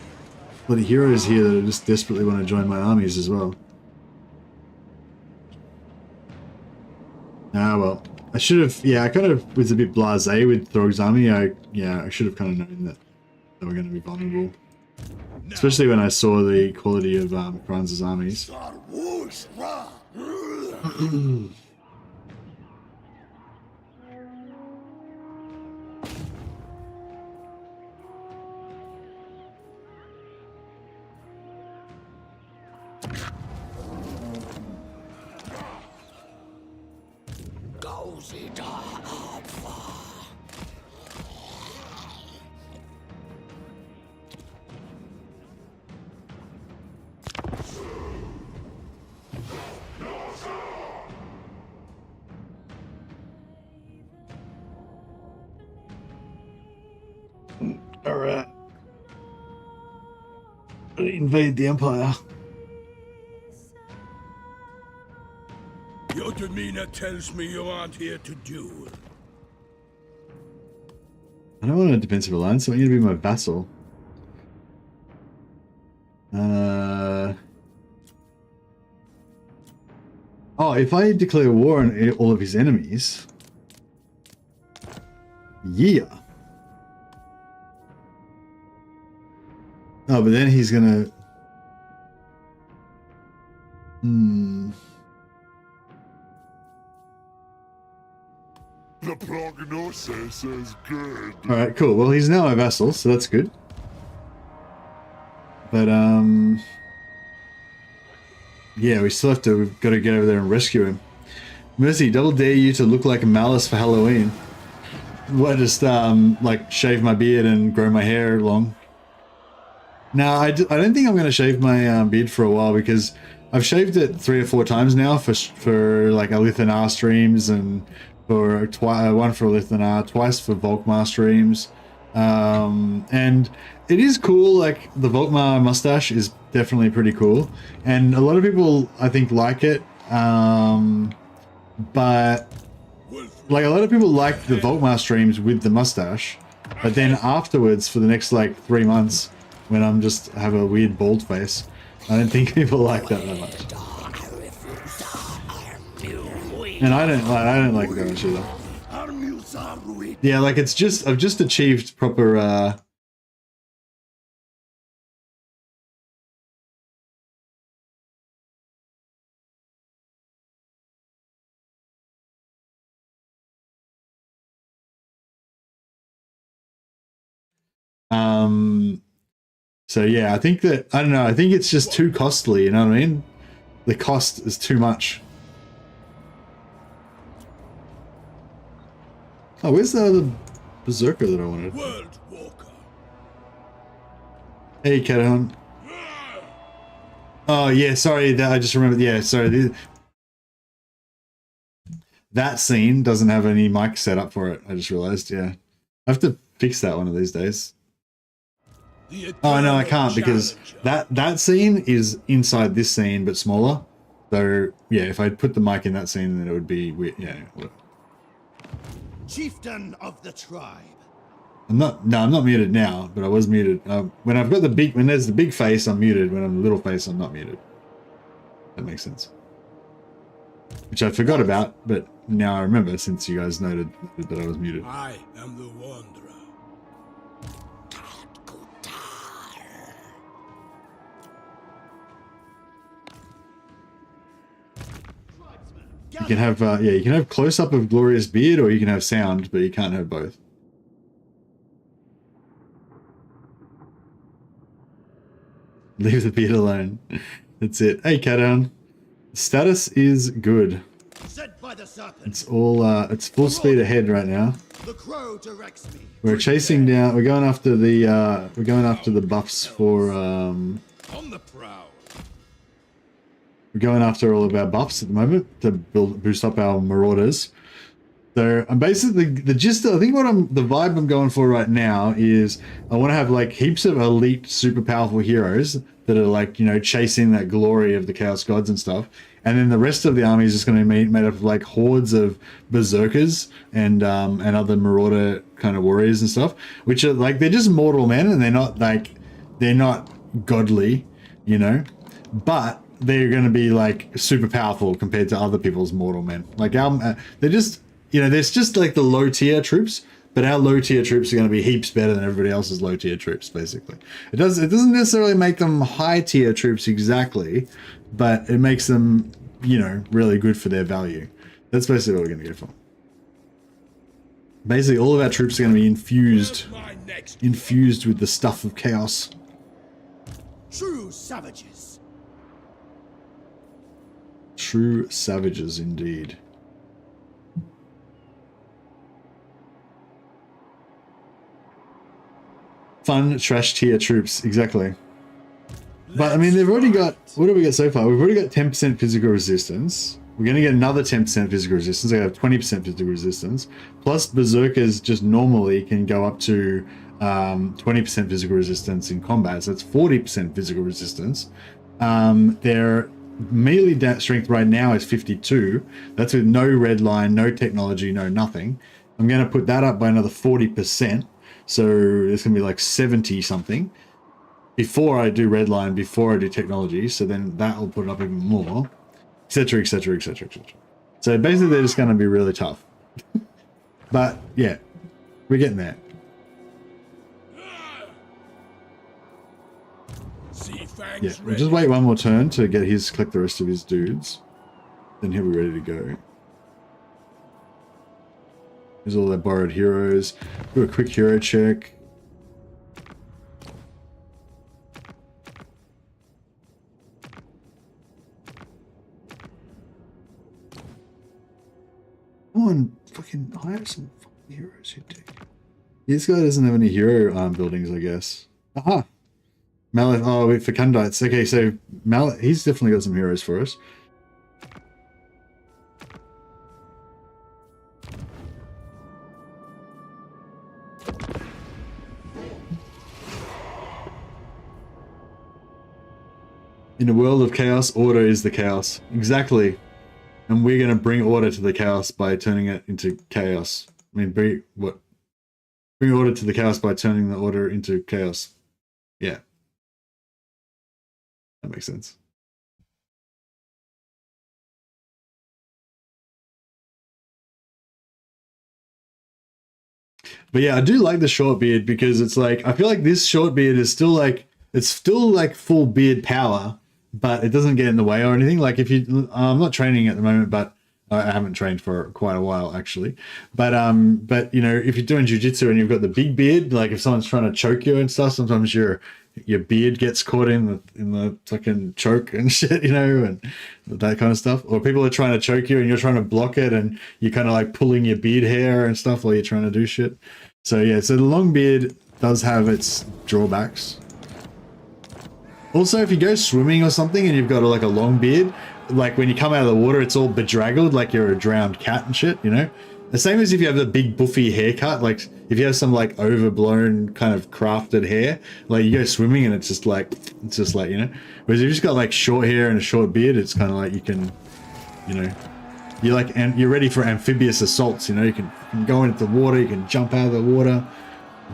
bloody heroes here that just desperately want to join my armies as well. Ah, well. I should have, I kind of was a bit blasé with Throg's army. I should have kind of known that they were going to be vulnerable. Especially when I saw the quality of Kranz's armies. Alright. Invade the Empire. Your demeanor tells me you aren't here to duel. I don't want a defensive alliance, I want you to be my vassal. Oh, if I declare war on all of his enemies... Yeah. Oh, but then he's gonna... The prognosis is good. Alright, cool. Well, he's now my vassal, so that's good. But, yeah, we still have to... We've got to get over there and rescue him. Mercy, double dare you to look like a Malice for Halloween. What, just, like, shave my beard and grow my hair long? No, I don't think I'm going to shave my beard for a while, because I've shaved it 3 or 4 times now for like, a Lithanar streams, and for one for Lithanar, twice for Volkmar streams. And it is cool, like, the Volkmar mustache is definitely pretty cool. And a lot of people, I think, like it. But... Like, a lot of people like the Volkmar streams with the mustache, but then afterwards, for the next, like, 3 months, when I'm just have a weird bald face, I don't think people like that much. And I don't like it that much either. Yeah, like, it's just, I've just achieved proper, so yeah, I think that, I don't know, I think it's just too costly, you know what I mean? The cost is too much. Oh, where's the other berserker that I wanted? World Walker. Hey, Catahan. Oh yeah, sorry, that I just remembered, yeah, sorry. That scene doesn't have any mic set up for it, I just realized, yeah. I have to fix that one of these days. Oh no, I can't, because that scene is inside this scene but smaller. So yeah, if I put the mic in that scene, then it would be weird. Yeah. Chieftain of the tribe. I'm not muted now, but I was muted. When I've got when there's the big face, I'm muted. When I'm the little face, I'm not muted. That makes sense. Which I forgot about, but now I remember since you guys noted that I was muted. I am the Wanderer. You can have, yeah, you can have close-up of Glorious Beard, or you can have sound, but you can't have both. Leave the beard alone. That's it. Hey, Catahan. Status is good. It's all, it's full speed ahead right now. The crow directs me. We're chasing down, we're going after the buffs for, On the prowl. we're going after all of our buffs at the moment to boost up our marauders. So I'm basically, the gist, I think the vibe I'm going for right now is I want to have like heaps of elite, super powerful heroes that are like, you know, chasing that glory of the Chaos Gods and stuff. And then the rest of the army is just going to be made up of like hordes of berserkers and other marauder kind of warriors and stuff, which are like, they're just mortal men and they're not godly, you know, but they're going to be like super powerful compared to other people's mortal men. Like they're just, you know, there's just like the low tier troops, but our low tier troops are going to be heaps better than everybody else's low tier troops, basically. It doesn't necessarily make them high tier troops exactly, but it makes them, you know, really good for their value. That's basically what we're going to go for. Basically, all of our troops are going to be infused with the stuff of chaos. True savages. True savages, indeed. Fun trash tier troops, exactly. But I mean, they've already got, what have we got so far? We've already got 10% physical resistance. We're going to get another 10% physical resistance. I have 20% physical resistance. Plus berserkers just normally can go up to 20% physical resistance in combat, so it's 40% physical resistance. Their melee strength right now is 52. That's with no red line, no technology, no nothing. I'm going to put that up by another 40%, so it's going to be like 70 something before I do red line, before I do technology, so then that will put it up even more, etc, etc, etc, etc. So basically they're just going to be really tough. But yeah, we're getting there. Yeah, we'll just wait one more turn to get collect the rest of his dudes. Then he'll be ready to go. Here's all their borrowed heroes. Do a quick hero check. Come on, fucking hire some fucking heroes who do. This guy doesn't have any hero buildings, I guess. Aha! Malith, oh, wait, for Kundites. Okay, so Malith, he's definitely got some heroes for us. In a world of chaos, order is the chaos. Exactly. And we're going to bring order to the chaos by turning it into chaos. I mean, bring order to the chaos by turning the order into chaos. Yeah. That makes sense. But yeah, I do like the short beard because it's like, I feel like this short beard is still like, it's still like full beard power, but it doesn't get in the way or anything. Like if you, I'm not training at the moment, but I haven't trained for quite a while actually. But you know, if you're doing jiu-jitsu and you've got the big beard, like if someone's trying to choke you and stuff, sometimes your beard gets caught in the fucking choke and shit, you know, and that kind of stuff. Or people are trying to choke you and you're trying to block it and you're kind of like pulling your beard hair and stuff while you're trying to do shit. So yeah, so the long beard does have its drawbacks. Also, if you go swimming or something and you've got like a long beard, like when you come out of the water, it's all bedraggled like you're a drowned cat and shit, you know? The same as if you have a big buffy haircut, like if you have some like overblown kind of crafted hair, like you go swimming and it's just like, you know? Whereas if you've just got like short hair and a short beard, it's kind of like you can, you know, you're like, and you're ready for amphibious assaults, you know? You can go into the water, you can jump out of the water,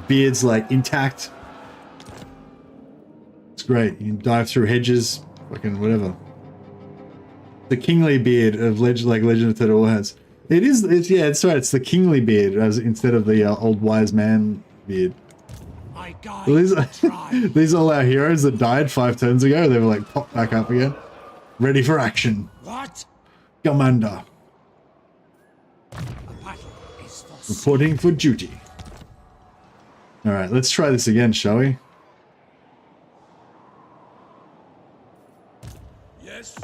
beard's like intact. It's great. You can dive through hedges, fucking whatever. The kingly beard of Legend of Total War has. Yeah, it's right. It's the kingly beard instead of the old wise man beard. These are all our heroes that died 5 turns ago. They were like popped back up again, ready for action. What? Commander. Reporting for duty. All right, let's try this again, shall we? Yes.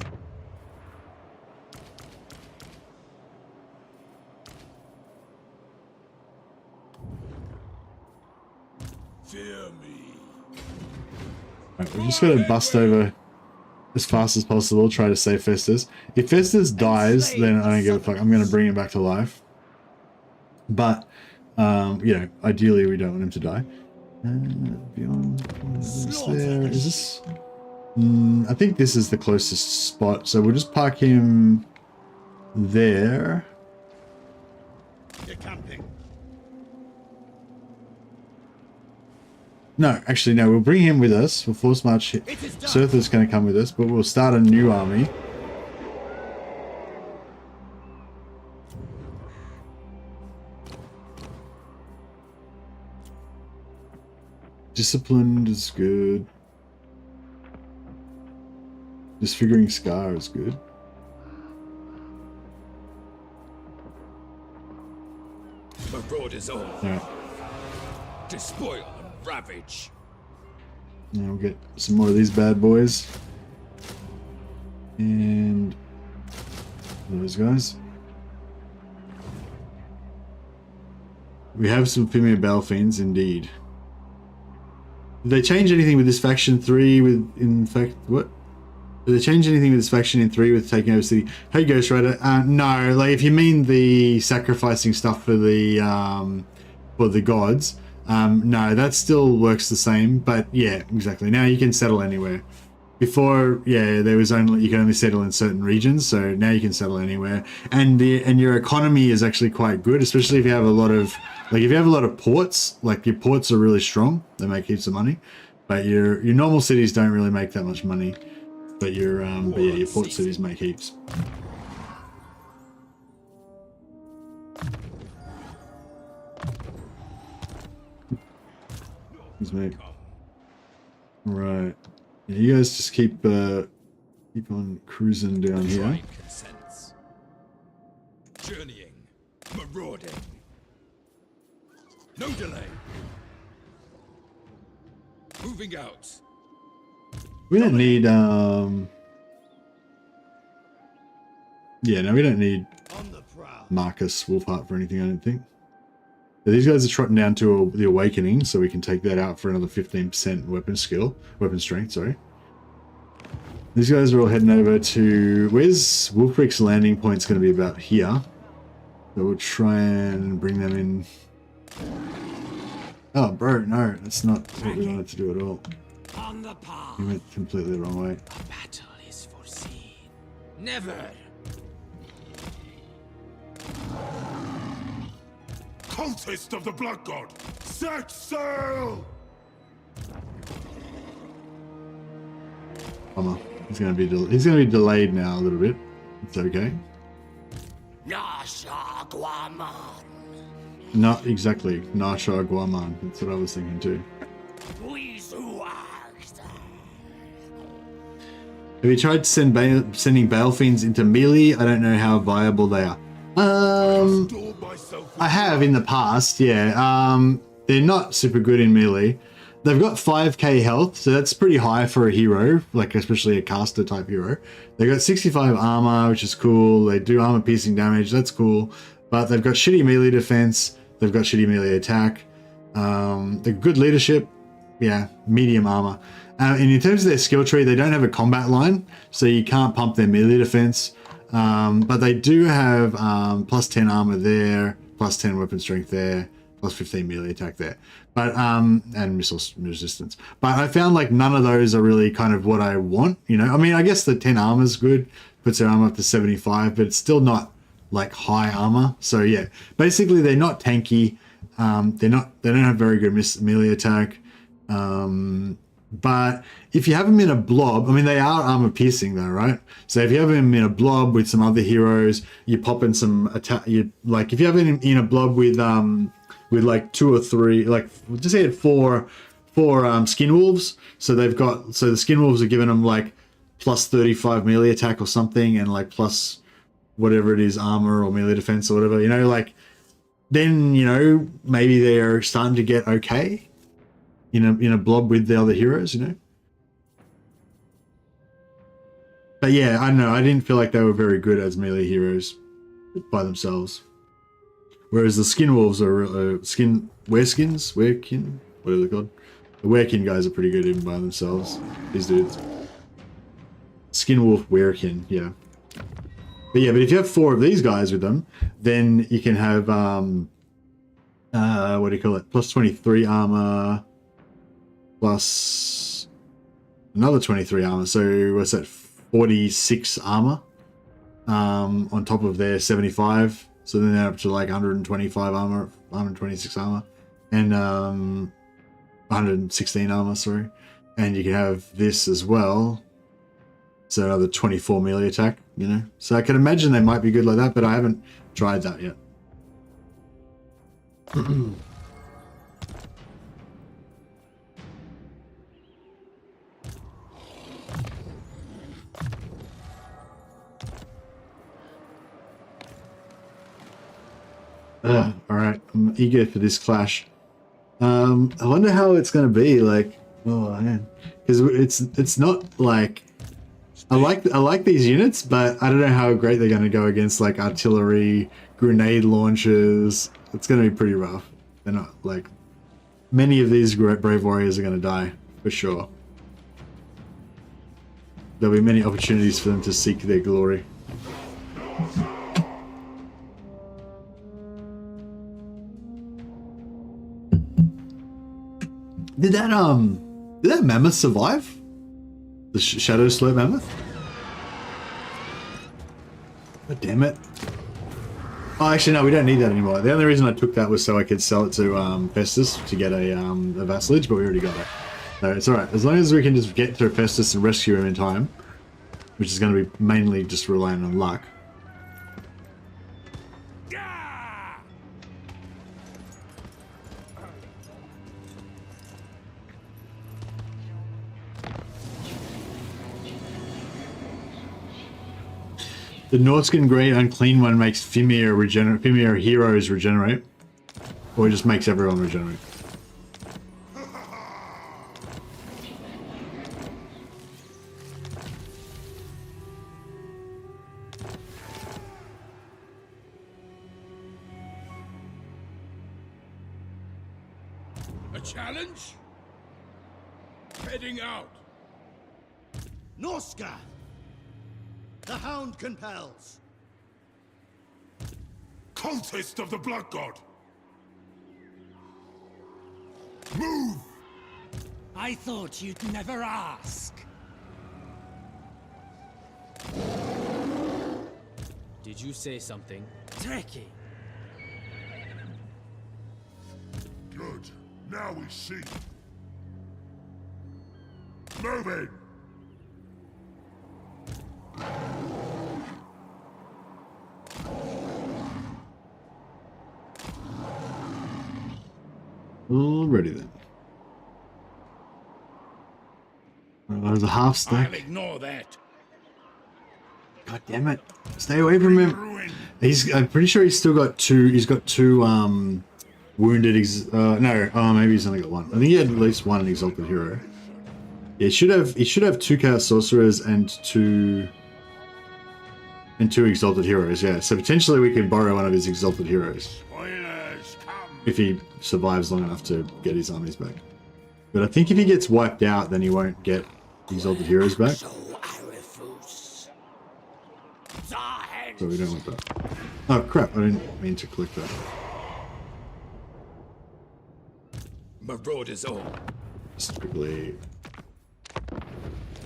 Fear me. Right, we're just gonna bust over as fast as possible, try to save Festus. If Festus dies, then I don't give a fuck. I'm gonna bring him back to life. But, you know, ideally we don't want him to die. Beyond there. Is this? I think this is the closest spot, so we'll just park him there. You're camping. No, actually, no. We'll bring him with us. We'll force march. Surtha's going to come with us, but we'll start a new army. Disciplined is good. Disfiguring Scar is good. Marauders all. Alright. Despoil and ravage. Now we'll get some more of these bad boys. And those guys. We have some Pimia Balfiends, indeed. Did they change anything with this faction 3 with, in fact, what? Did they change anything with this faction in 3 with taking over city? Hey, Ghost Rider. No, like if you mean the sacrificing stuff for the gods, No, that still works the same, but yeah, exactly. Now you can settle anywhere. Before, yeah, there was only, you can only settle in certain regions, so now you can settle anywhere. And your economy is actually quite good, especially if you have a lot of, like if you have a lot of ports, like your ports are really strong, they make heaps of money. But your normal cities don't really make that much money. But your your port cities make heaps. Excuse me. Right. Yeah, you guys just keep on cruising down here. Journeying, marauding. No delay. Moving out. We don't need yeah, no, we don't need Marcus Wolfheart for anything, I don't think. Yeah, these guys are trotting down to the Awakening, so we can take that out for another 15% weapon strength, sorry. These guys are all heading over to... Where's Wulfrik's landing point's going to be about here. So we'll try and bring them in. Oh, bro, no, that's not what we wanted to do at all. On the path. We went completely the wrong way. A battle is foreseen. Never. Cultist of the Blood God, set sail! Bummer. He's gonna be delayed now a little bit. It's okay. Nasha Guaman. Not exactly. Nasha Guaman. That's what I was thinking too. Have you tried sending Balefiends into melee? I don't know how viable they are. I have in the past, yeah. They're not super good in melee. They've got 5k health, so that's pretty high for a hero, like especially a caster type hero. They got 65 armor, which is cool. They do armor piercing damage, that's cool. But they've got shitty melee defense. They've got shitty melee attack. They're good leadership. Yeah, medium armor. And in terms of their skill tree, they don't have a combat line, so you can't pump their melee defense. But they do have plus 10 armor there, plus 10 weapon strength there, plus 15 melee attack there. But and missile resistance. But I found like none of those are really kind of what I want, you know. I mean, I guess the 10 armor is good, puts their armor up to 75, but it's still not like high armor. So yeah, basically they're not tanky. They don't have very good melee attack. But if you have them in a blob, I mean, they are armor piercing though, right? So if you have them in a blob with some other heroes, you pop in some attack. Like if you have them in a blob with like 2 or 3, like just say four skin wolves. So the skin wolves are giving them like plus 35 melee attack or something, and like plus whatever it is, armor or melee defense or whatever. You know, like then you know maybe they're starting to get okay. In a blob with the other heroes, you know. But yeah, I don't know. I didn't feel like they were very good as melee heroes by themselves. Whereas the skin wolves are werekin, whatever they're called. The werekin guys are pretty good even by themselves. These dudes. Skin wolf werekin, yeah. But yeah, but if you have 4 of these guys with them, then you can have what do you call it? Plus 23 armor. Plus another 23 armor, so what's that, 46 armor on top of their 75, so then they're up to like 125 armor, 126 armor, and 116 armor, sorry. And you can have this as well, so another 24 melee attack, you know. So I can imagine they might be good like that, but I haven't tried that yet. Alright, I'm eager for this clash. I wonder how it's going to be, like, oh man, because it's not like, I like these units, but I don't know how great they're going to go against like artillery, grenade launchers. It's going to be pretty rough. They're not like, many of these brave warriors are going to die for sure. There'll be many opportunities for them to seek their glory. Did that mammoth survive? The shadow slope mammoth? God damn it. Oh, actually, no, we don't need that anymore. The only reason I took that was so I could sell it to Festus to get a vassalage, but we already got it. So it's alright. As long as we can just get to Festus and rescue him in time, which is going to be mainly just relying on luck. The Nordskin Great Unclean one makes Fimir heroes regenerate. Or it just makes everyone regenerate. A challenge? Heading out. Norska! The Hound compels. Cultist of the Blood God! Move! I thought you'd never ask. Did you say something? Tricky. Good. Now we see. Move in! Alrighty then. There's a half stack. I'll ignore that. God damn it! Stay away from him. I'm pretty sure he's still got two. He's got two wounded. No. Oh, maybe he's only got one. I think he had at least one exalted hero. Yeah, he should have two chaos sorcerers and two exalted heroes. Yeah, so potentially we could borrow one of his exalted heroes if he survives long enough to get his armies back. But I think if he gets wiped out, then he won't get exalted heroes back. So we don't want that. Oh crap! I didn't mean to click that. Marauders all. Just quickly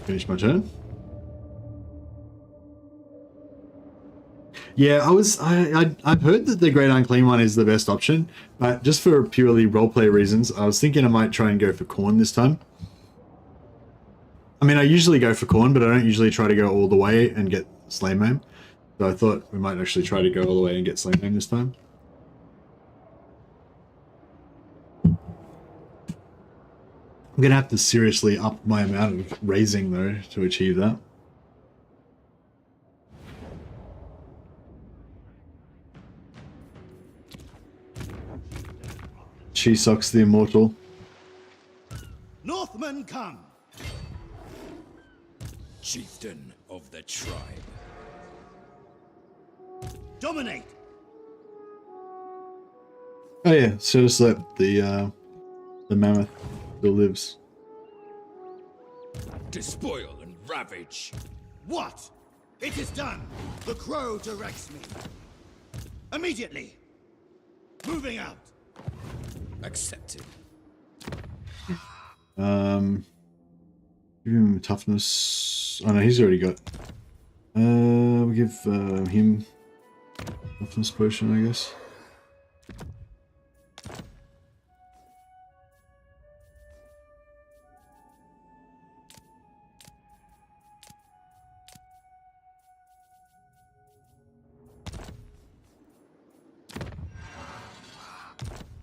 finish my turn. Yeah, I've heard that the Great Unclean one is the best option, but just for purely roleplay reasons, I was thinking I might try and go for Khorne this time. I mean, I usually go for Khorne, but I don't usually try to go all the way and get Slain Maim. So I thought we might actually try to go all the way and get Slain Maim this time. I'm going to have to seriously up my amount of raising, though, to achieve that. She sucks the immortal. Northmen come! Chieftain of the tribe. Dominate! Oh yeah, so just let the mammoth still lives. Despoil and ravage. What? It is done! The crow directs me. Immediately! Moving out! Accepted. Give him toughness. Oh no, he's already got. We'll give him toughness potion, I guess.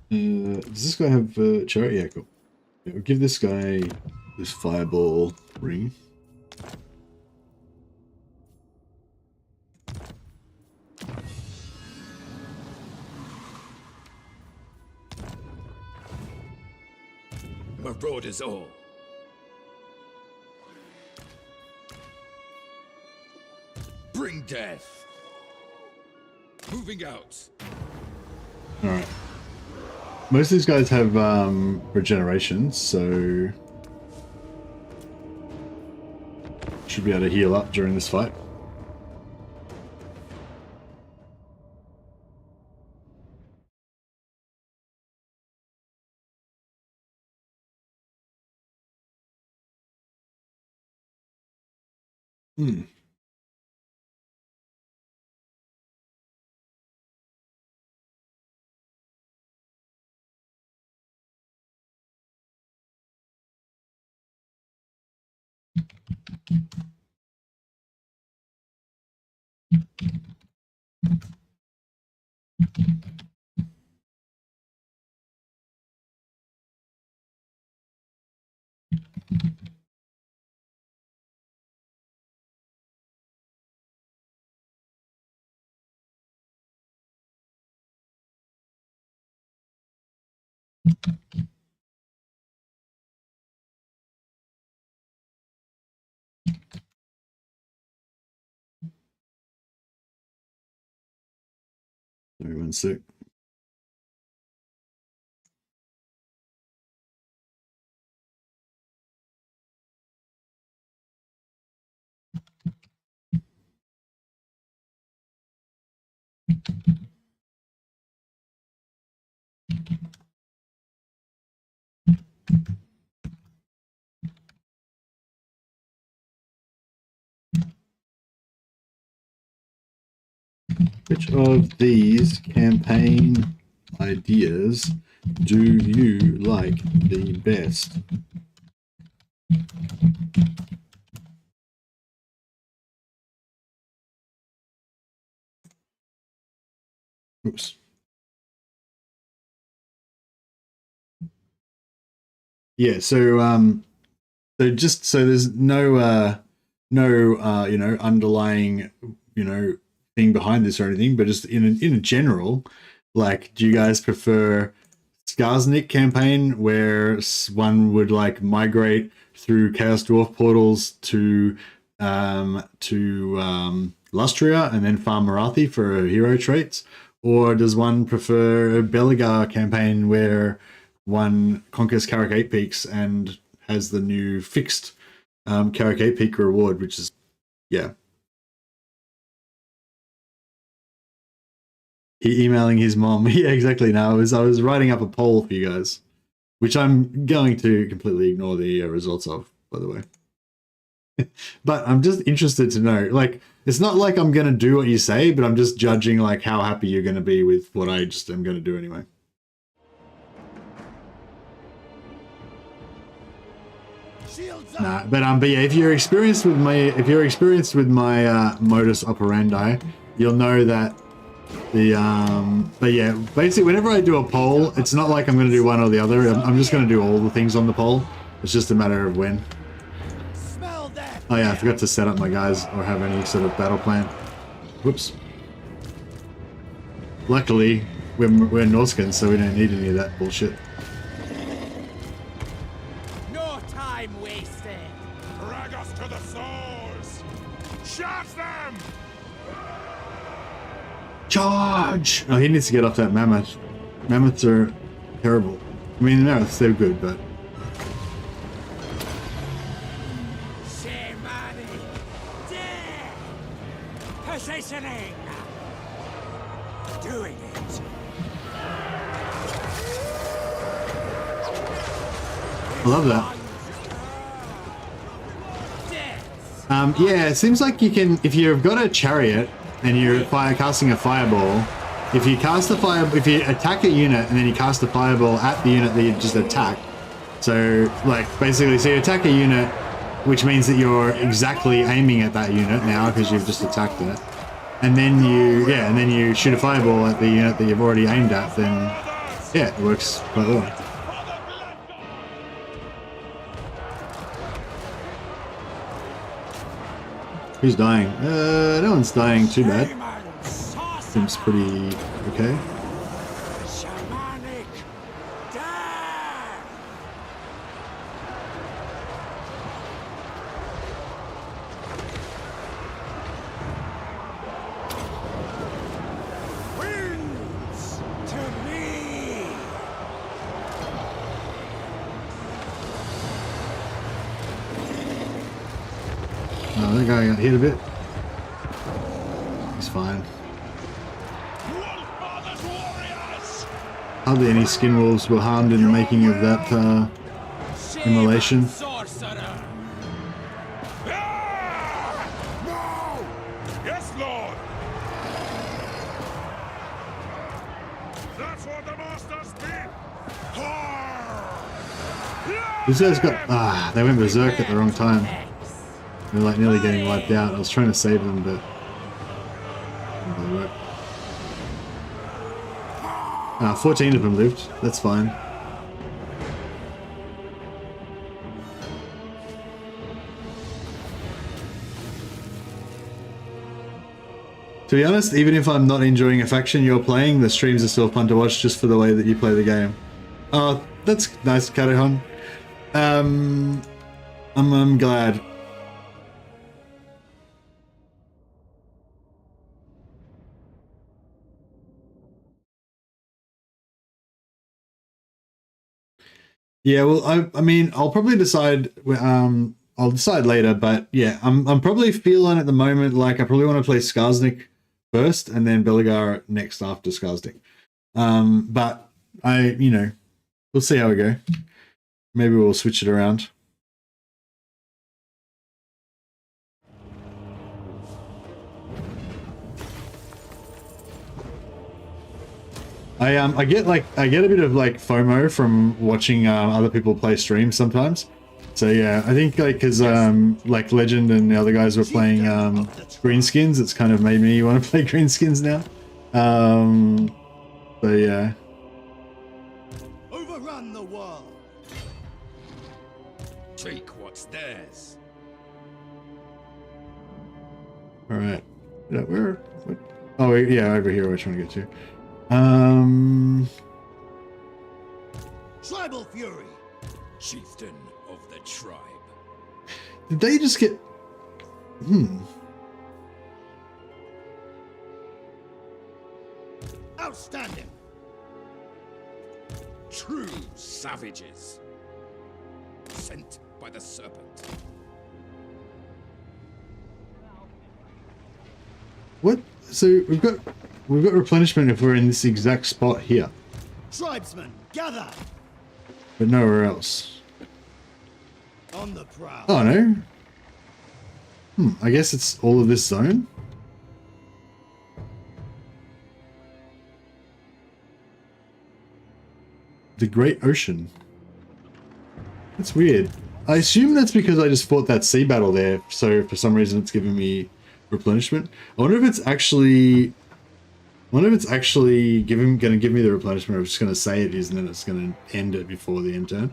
Does this guy have chariot? Yeah, cool. Yeah, we'll give this guy this fireball ring. Marauders all. Bring death. Moving out. Alright. Most of these guys have regeneration, so should be able to heal up during this fight. Hmm. Sorry, 1 sec. Which of these campaign ideas do you like the best? Oops. Yeah, so just so there's no you know, underlying, you know, thing behind this or anything, but just in a general, like, do you guys prefer Skarsnik campaign where one would like migrate through Chaos Dwarf portals to Lustria and then farm Marathi for hero traits, or does one prefer a Belagar campaign where one conquers Carrick 8 Peaks and has the new fixed Carrick 8 Peak reward, which is, yeah. He emailing his mom. Yeah, exactly. Now I was writing up a poll for you guys, which I'm going to completely ignore the results of, by the way. But I'm just interested to know, like, it's not like I'm going to do what you say, but I'm just judging like how happy you're going to be with what I just am going to do anyway. Nah, but yeah, if you're experienced with my modus operandi, you'll know that the but yeah, basically whenever I do a poll, it's not like I'm going to do one or the other. I'm just going to do all the things on the poll. It's just a matter of when. Oh yeah, I forgot to set up my guys or have any sort of battle plan. Whoops. Luckily, we're Norskins, so we don't need any of that bullshit. No time wasted. Drag us to the swords! Shot them! Charge! Oh, he needs to get off that mammoth. Mammoths are terrible. I mean, the mammoths, they're good, but... Positioning. Doing it. I love that. Yeah, it seems like you can, if you've got a chariot and you're casting a fireball, if you attack a unit and then you cast a fireball at the unit that you just attacked, so like basically, so you attack a unit, which means that you're exactly aiming at that unit now because you've just attacked it, and then you shoot a fireball at the unit that you've already aimed at, then yeah, it works quite well. Who's dying? No one's dying too bad. Seems pretty okay. Oh, that guy got hit a bit. He's fine. Hardly any skin wolves were harmed in the making of that immolation. sword! That's what the master speak! This guy's got... they went berserk at the wrong time. They're like nearly getting wiped out. I was trying to save them, but... didn't really work. 14 of them lived. That's fine. To be honest, even if I'm not enjoying a faction you're playing, the streams are still fun to watch just for the way that you play the game. Oh, that's nice, Karuhan. I'm glad. Yeah, well, I mean, I'll probably decide. I'll decide later, but yeah, I'm probably feeling at the moment like I probably want to play Skarsnik first, and then Belegar next after Skarsnik. But we'll see how we go. Maybe we'll switch it around. I get a bit of like FOMO from watching other people play streams sometimes. So yeah, I think like because like Legend and the other guys were playing greenskins, it's kind of made me want to play greenskins now. So yeah. Overrun the world. Take what's theirs. All right. Where? Oh yeah, over here. We're trying to get to. Tribal fury. Chieftain of the tribe. Did they just get... Outstanding. True savages. Sent by the serpent. What? So we've got replenishment if we're in this exact spot here, Tribesmen, gather. but nowhere else. On the prowl. Oh no. I guess it's all of this zone. The Great Ocean. That's weird. I assume that's because I just fought that sea battle there, so for some reason it's giving me replenishment. I wonder if it's actually... gonna give me the replenishment, or I'm just gonna say it is and then it's gonna end it before the end turn.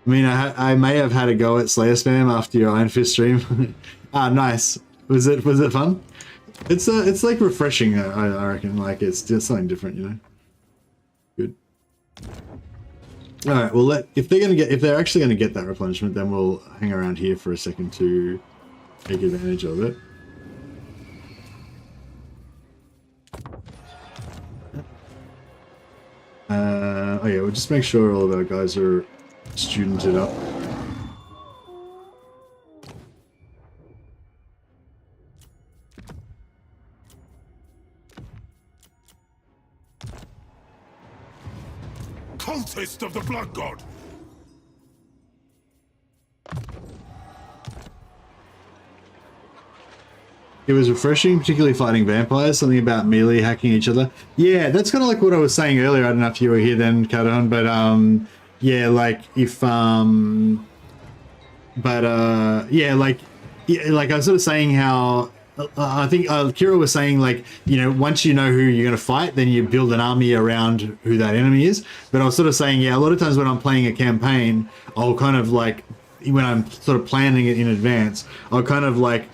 I mean, I may have had a go at Slayer spam after your Iron Fist stream. Nice. Was it fun? It's like refreshing, I reckon. Like it's just something different, you know. Good. All right. Well, if they're actually gonna get that replenishment, then we'll hang around here for a second to take advantage of it. Oh yeah, we'll just make sure all of our guys are studented up. Cultist of the Blood God! It was refreshing, particularly fighting vampires. Something about melee hacking each other. Yeah, that's kind of like what I was saying earlier. I don't know if you were here then, Kadahan, but yeah, like if like I was sort of saying how I think Kira was saying, like, you know, once you know who you're going to fight, then you build an army around who that enemy is. But I was sort of saying, yeah, a lot of times when I'm playing a campaign, I'll kind of like, when I'm sort of planning it in advance, I'll kind of like,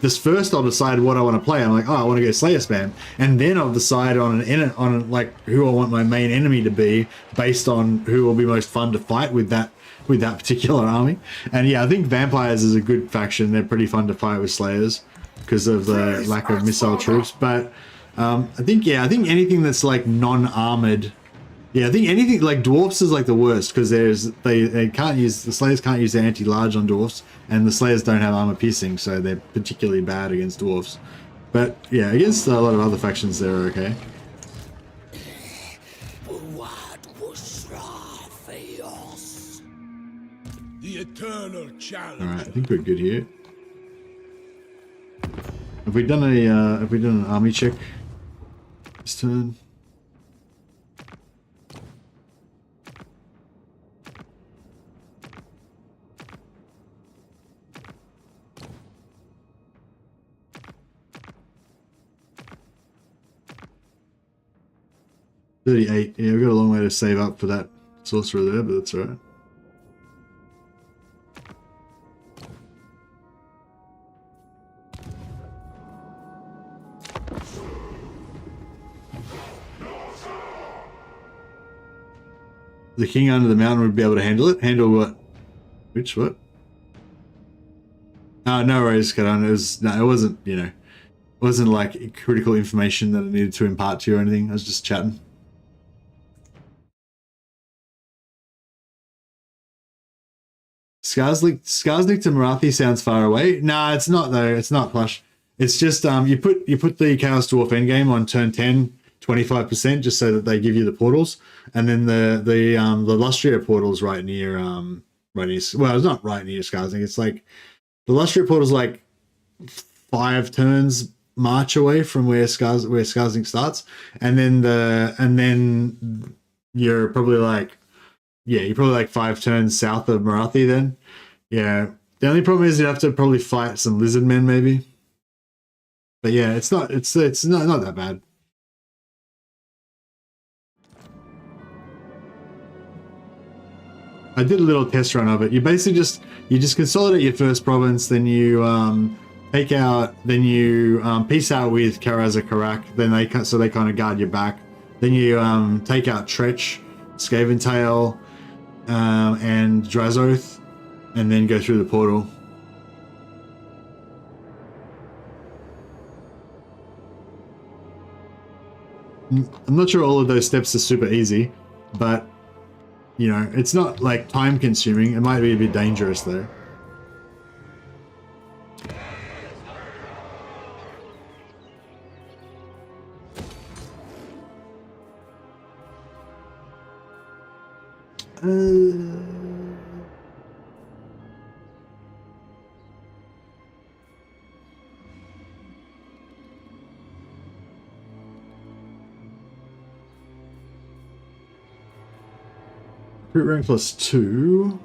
this first I'll decide what I want to play. I'm like, oh, I want to go Slayer spam, and then I'll decide on like who I want my main enemy to be based on who will be most fun to fight with that particular army. And yeah, I think vampires is a good faction. They're pretty fun to fight with Slayers because of the lack of missile troops. But I think anything that's like non-armored. Yeah, I think anything like dwarfs is like the worst because the Slayers can't use their anti-large on dwarfs, and the Slayers don't have armor piercing, so they're particularly bad against dwarfs. But yeah, against a lot of other factions, they're okay. The eternal challenge. All right, I think we're good here. Have we done an army check this turn? $38. Yeah, we've got a long way to save up for that sorcerer there, but that's alright. The king under the mountain would be able to handle it. Handle what? Which what? Oh, no worries, Karan. It wasn't, you know, it wasn't like critical information that I needed to impart to you or anything. I was just chatting. Skarsnik to Marathi sounds far away. Nah, it's not though. It's not, Plush. It's just you put the Chaos Dwarf endgame on turn 10, 25%, just so that they give you the portals, and then the Lustria portal's right near well, it's not right near Skarsnik. It's like the Lustria portal's like 5 turns march away from where Skarsnik starts, and then you're probably like, yeah, you're probably like 5 turns south of Marathi then. Yeah. The only problem is you have to probably fight some lizard men maybe. But yeah, it's not that bad. I did a little test run of it. You basically just consolidate your first province, then you peace out with Karaza Karak, then they kind of guard your back. Then you take out Tretch, Skaven Tail, and Drazoth, and then go through the portal. I'm not sure all of those steps are super easy, but you know, it's not like time consuming. It might be a bit dangerous though. Recruit rank +2.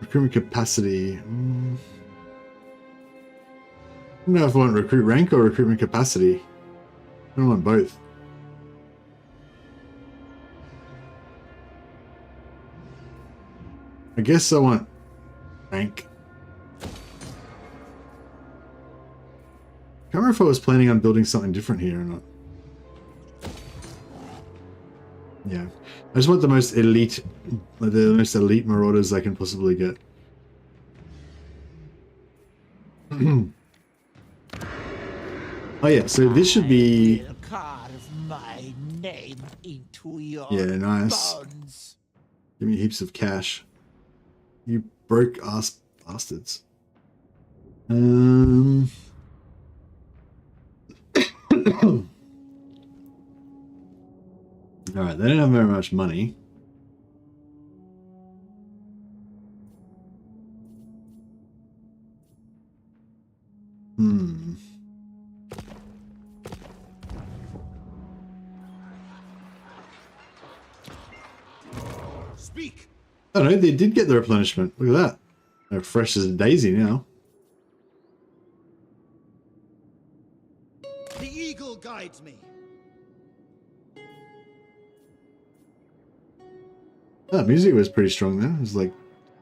Recruitment capacity. I don't know if I want recruit rank or recruitment capacity. I don't want both. I guess I want rank. I can't remember if I was planning on building something different here or not. Yeah, I just want the most elite marauders I can possibly get. Oh yeah, so this should be. Carve my name into your nice. bones. Give me heaps of cash. You broke ass bastards. Alright, they don't have very much money. Speak. Oh no, they did get the replenishment. Look at that. They're fresh as a daisy now. The eagle guides me. That music was pretty strong there. It was like,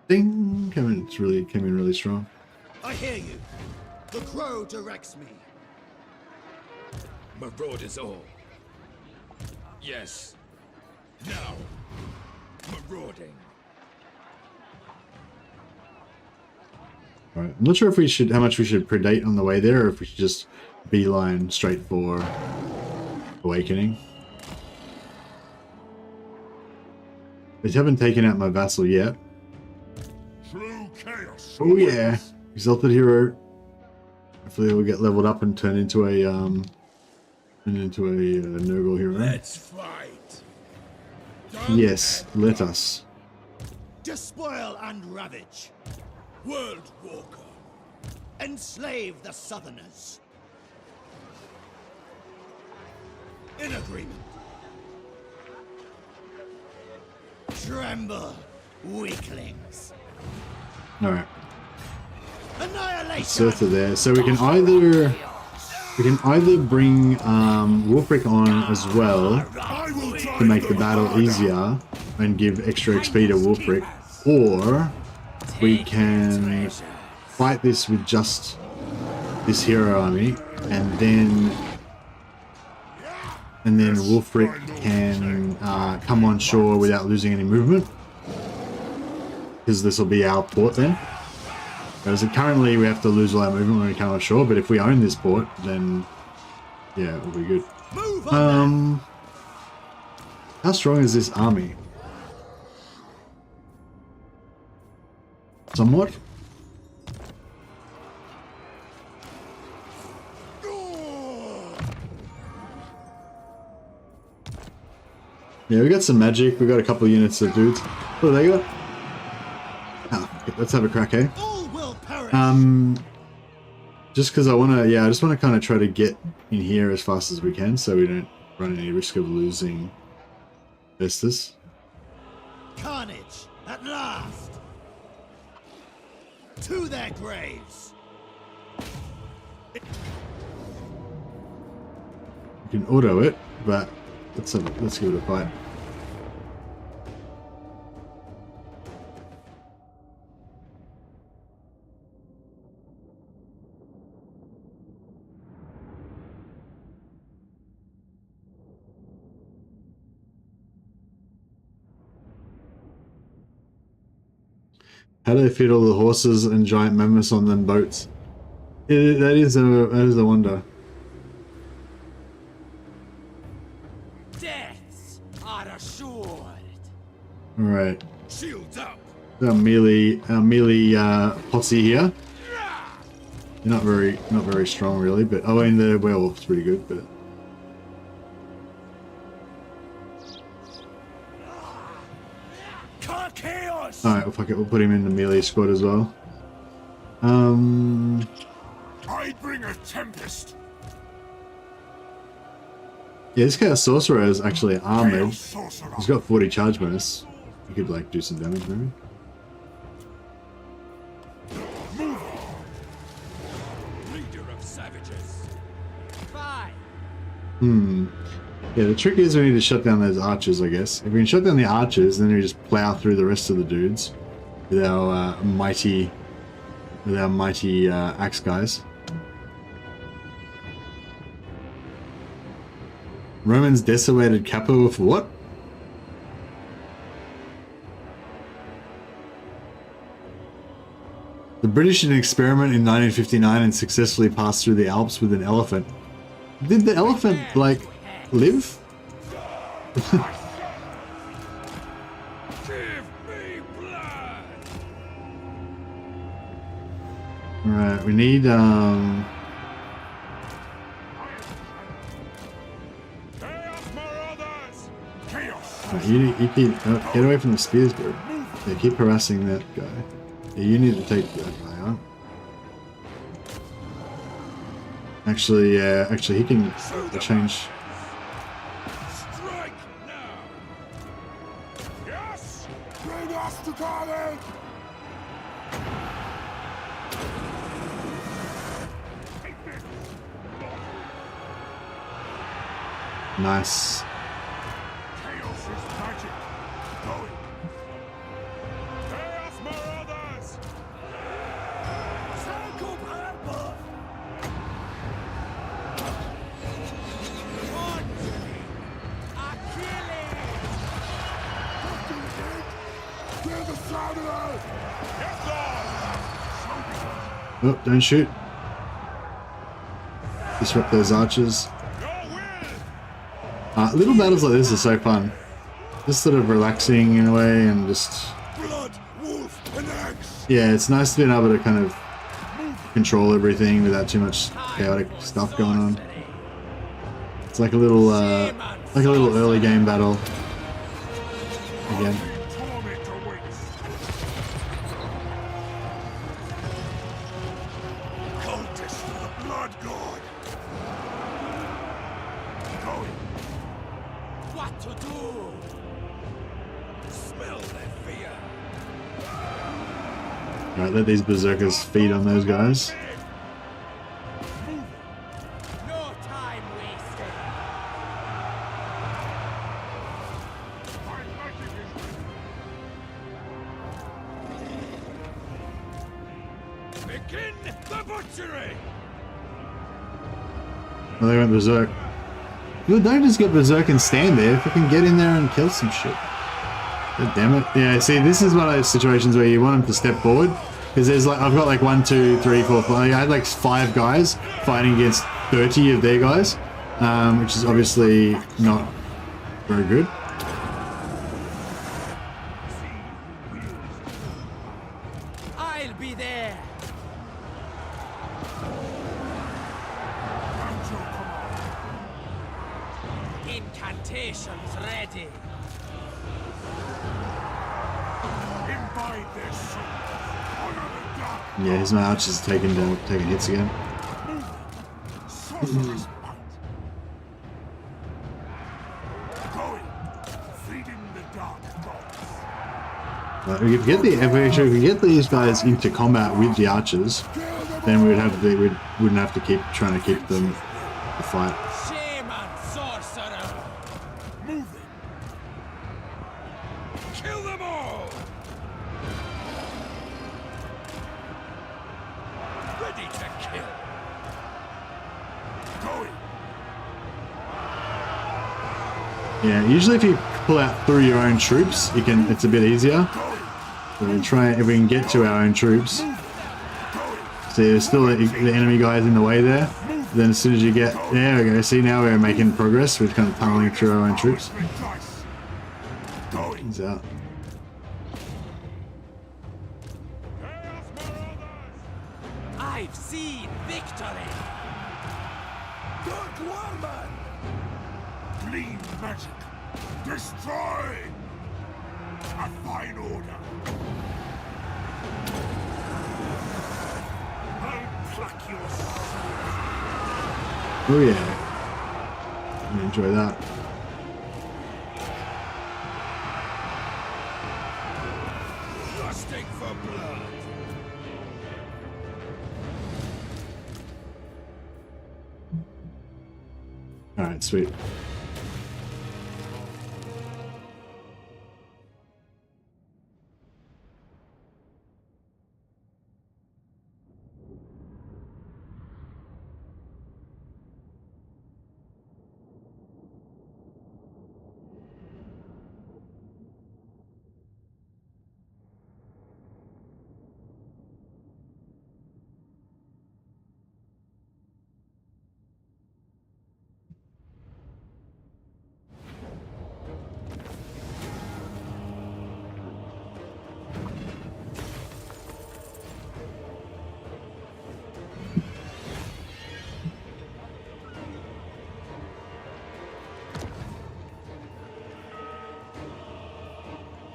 ding, came in really strong. I hear you. The crow directs me. Marauders all. Yes. Now. Marauding. Alright, I'm not sure if how much we should predate on the way there, or if we should just beeline straight for Awakening. They haven't taken out my vassal yet. True chaos. Oh yeah, Exalted Hero. Hopefully we'll get leveled up and turn into a Nurgle hero. Let's fight. Yes, let us. Despoil and ravage. World Walker. Enslave the Southerners. In agreement. Tremble, weaklings. All right. Annihilation. Surfer there, so we can either bring WULFRIK on as well to make the battle easier and give extra XP to WULFRIK, or we can fight this with just this hero army, and then WULFRIK can come on shore without losing any movement, because this will be our port then. Whereas currently we have to lose all our movement when we come on shore, but if we own this port, then yeah, it will be good. How strong is this army? Somewhat. Yeah, we got some magic. We got a couple of units of dudes. What do they got? Oh, okay, let's have a crack, eh? Just because I want to, yeah, I just want to kind of try to get in here as fast as we can so we don't run any risk of losing Estes. Carnage, at last! To their graves! You can auto it, but let's give it a fight. How do they fit all the horses and giant mammoths on them boats? That is a wonder. Deaths are assured. All right. Shields up. Our melee posse here. They're not very strong really, but oh, and the werewolf's pretty good, but. Alright, well, fuck it, we'll put him in the melee squad as well. I bring a tempest. Yeah, this guy's sorcerer is actually armored. He's got 40 charge bonus. He could like do some damage maybe. Leader of savages. Yeah, the trick is we need to shut down those archers, I guess. If we can shut down the archers, then we just plow through the rest of the dudes with our mighty axe guys. Romans desolated capital for what? The British did an experiment in 1959 and successfully passed through the Alps with an elephant. Did the elephant, like, live? Give me blood. Alright, we need, Right, you keep, get away from the spears, bro. Yeah, keep harassing that guy. Yeah, you need to take that guy out. Actually, he can change. Strike now. Yes. Bring us to college. Nice. Chaos is magic. Going. Chaos marauders. Oh, don't shoot. Disrupt those archers. Little battles like this are so fun. Just sort of relaxing in a way and just... Yeah, it's nice being able to kind of control everything without too much chaotic stuff going on. It's like a little early game battle. Again. Blood God. Going. What to do? Smell their fear. Alright, let these berserkers feed on those guys. No time wasted. Begin the butchery. Oh, they went berserk. Well, don't just get berserk and stand there. If you can get in there and kill some shit. God damn it. Yeah, see, this is one of those situations where you want them to step forward. Because there's like, I've got like 1, 2, 3, 4, 5. I had like 5 guys fighting against 30 of their guys. Which is obviously not very good. I'll be there. Incantations ready. Imbibe their souls. Honor the dark. Yeah, his archers is taking hits again. Sorcerer's might. Going. Feeding the dark gods. We could get if we get these guys into combat with the archers, then we wouldn't have to keep trying to keep them to fight. Shame on sorcerer. Moving. Kill them all. Ready to kill. Going. Yeah, usually if you pull out through your own troops, it's a bit easier. So we'll try if we can get to our own troops. See, there's still the enemy guys in the way there. Then as soon as you get there, we go. See, now we're making progress. We're kind of tunneling through our own troops. He's out. I've seen victory. Dark Warman. Clean magic. Destroy. A fine order. I'll pluck your soul. Oh yeah. I enjoy that. Lusting for blood. Alright, sweet.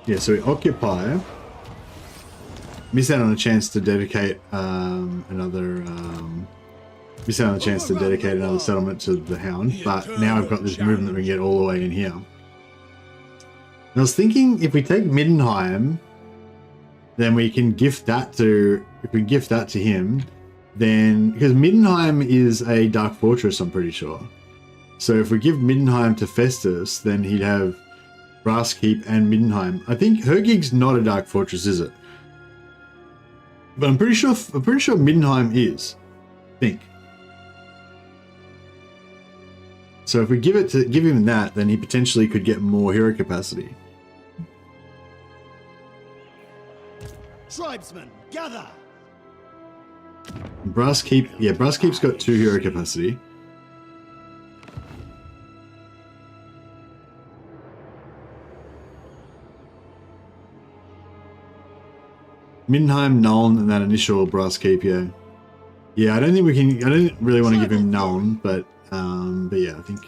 Yeah, so we occupy. Miss out on a chance to dedicate another settlement to the Hound, but now I've got this movement that we can get all the way in here. And I was thinking if we take Middenheim, then we can gift that to him, then because Middenheim is a dark fortress, I'm pretty sure. So if we give Middenheim to Festus, then he'd have Brass Keep and Middenheim. I think Hergig's not a dark fortress, is it? But I'm pretty sure Middenheim is. I think. So if we give him that, then he potentially could get more hero capacity. Tribesmen, gather! Brass Keep, yeah, Brass Keep's got 2 hero capacity. Middenheim, Nuln, and that initial Brass Keep, yeah. Yeah, I don't think we can, I don't really want to give him Nuln, but yeah, I think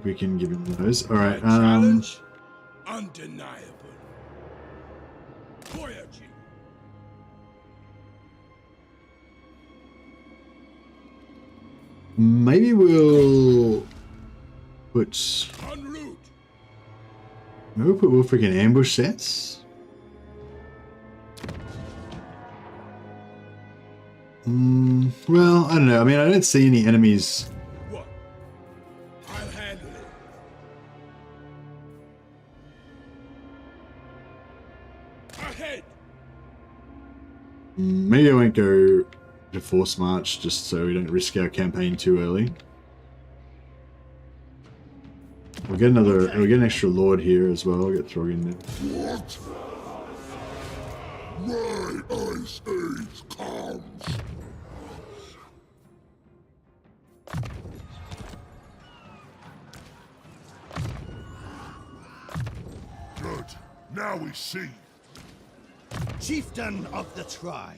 we can give him those. Alright, Challenge undeniable. Voyage. Maybe we'll put... En route. Maybe we'll put WULFRIK in ambush sets. Well, I don't know. I mean, I don't see any enemies. What? I'll handle it. Ahead. Maybe I won't go to force march just so we don't risk our campaign too early. We'll get another. We'll get an extra lord here as well. I'll get Throg in there. What? My ice age comes. Good. Now we see. Chieftain of the tribe.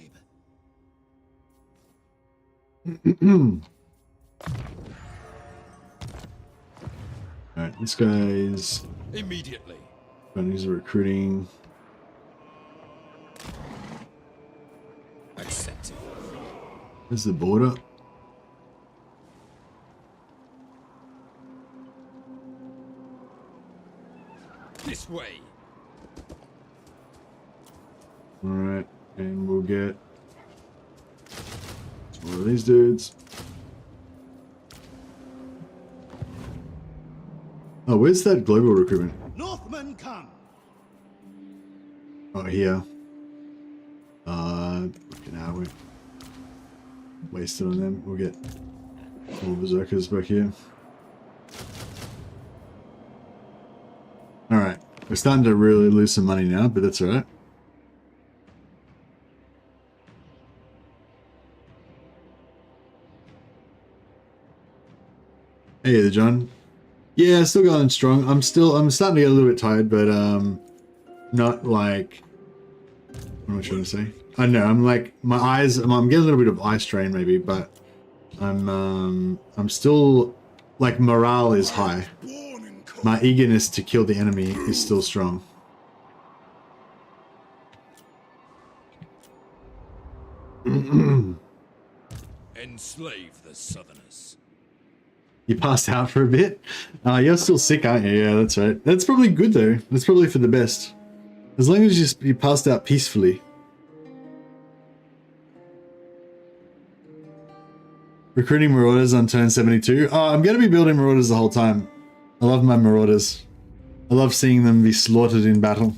Alright, this guy's... Immediately. He's recruiting. Accepted. There's the border. This way. Alright, and we'll get some more of these dudes. Oh, where's that global recruitment? Northmen come. Oh, here. Fucking hell, we wasted on them. We'll get more berserkers back here. Alright, we're starting to really lose some money now, but that's alright. Hey there, John. Yeah, still going strong. I'm starting to get a little bit tired, but not like, what am I trying to say? I know, I'm like, my eyes, I'm getting a little bit of eye strain maybe, but I'm still, like, morale is high. My eagerness to kill the enemy is still strong. Enslave the Southerners. You passed out for a bit? You're still sick, aren't you? Yeah, that's right. That's probably good, though. That's probably for the best. As long as you passed out peacefully. Recruiting Marauders on turn 72. Oh, I'm going to be building Marauders the whole time. I love my Marauders. I love seeing them be slaughtered in battle.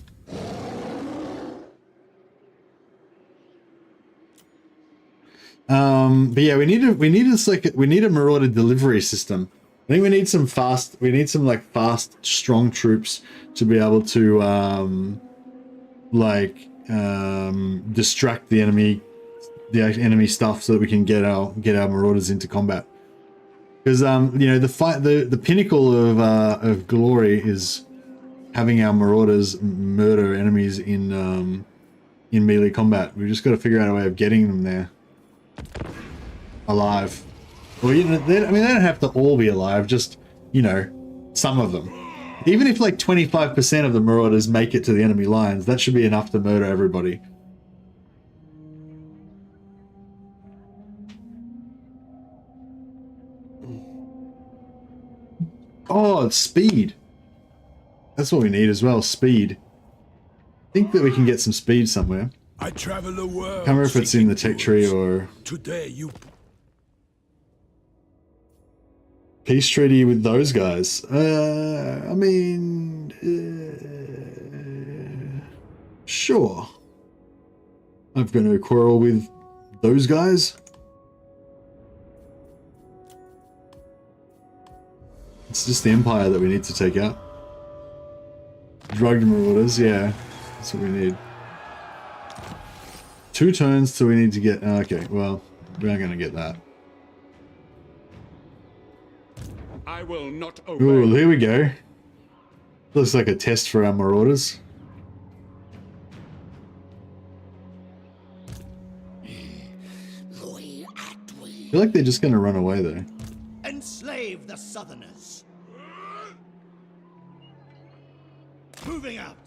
But yeah, we need a Marauder delivery system. I think we need some fast strong troops to be able to distract the enemy stuff so that we can get our Marauders into combat. Because you know, the pinnacle of glory is having our Marauders murder enemies in melee combat. We've just got to figure out a way of getting them there alive. Well, you know, they don't have to all be alive, just, you know, some of them. Even if like 25% of the Marauders make it to the enemy lines, that should be enough to murder everybody. Oh, it's speed. That's what we need as well, speed. I think that we can get some speed somewhere. I travel the world. I can't remember if it's in the tech tree or... Today you... Peace treaty with those guys. I mean... sure. I've got no quarrel with those guys. It's just the Empire that we need to take out. Drugged Marauders, yeah. That's what we need. 2 turns till we need to get... Okay, well, we aren't going to get that. I will not obey. Ooh, here we go. Looks like a test for our Marauders. I feel like they're just going to run away, though. Enslave the Southerners. Moving out.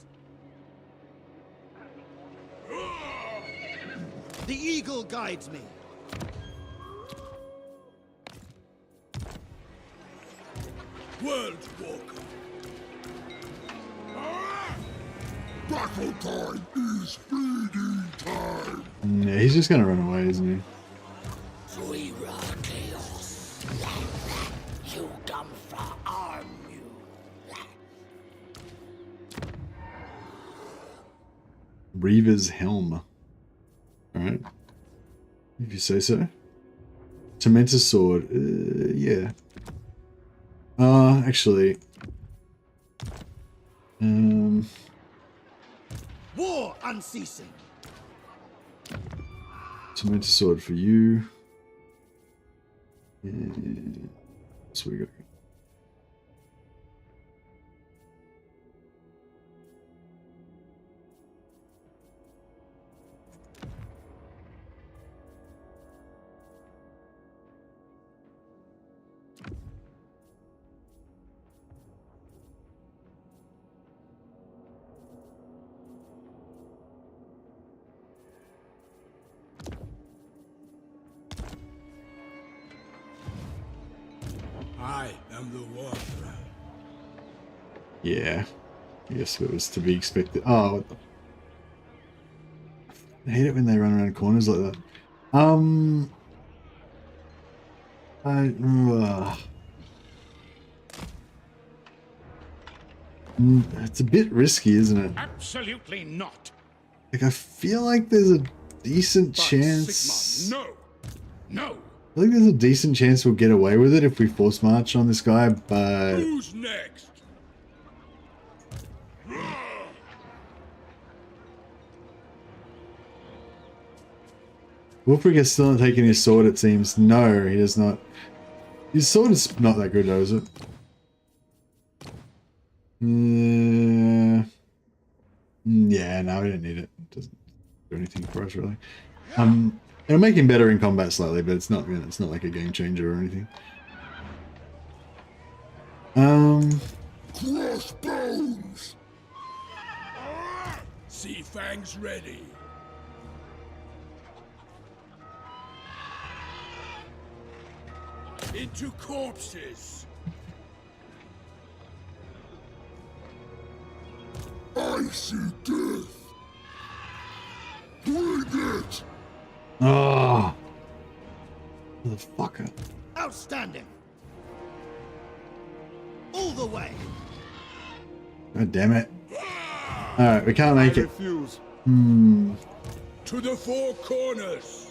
The eagle guides me. World Walker. Battle time is feeding time. Yeah, he's just gonna run away, isn't he? chaos. You come for arm you. Reaver's Helm. Alright. If you say so. Tormentor's Sword. Yeah. Actually. War unceasing. Tormentor's Sword for you. Yeah. That's what we got. I am the Warhammer. Yeah. Yes, it was to be expected. Oh, what the... I hate it when they run around corners like that. It's a bit risky, isn't it? Absolutely not. Like, I feel like there's a decent But chance... Sigmar, no. I think there's a decent chance we'll get away with it if we force march on this guy, but... Who's next? WULFRIK is still not taking his sword, it seems. No, he does not. His sword is not that good, though, is it? Yeah, no, we don't need it. It doesn't do anything for us, really. It'll make him better in combat slightly, but it's not, you know, it's not like a game changer or anything. Crossbones! Sea Fangs ready. Into corpses. I see death. Bring it! Oh, motherfucker. Outstanding. All the way. God damn it. Alright, we can't make it. Refuse. Hmm. To the four corners.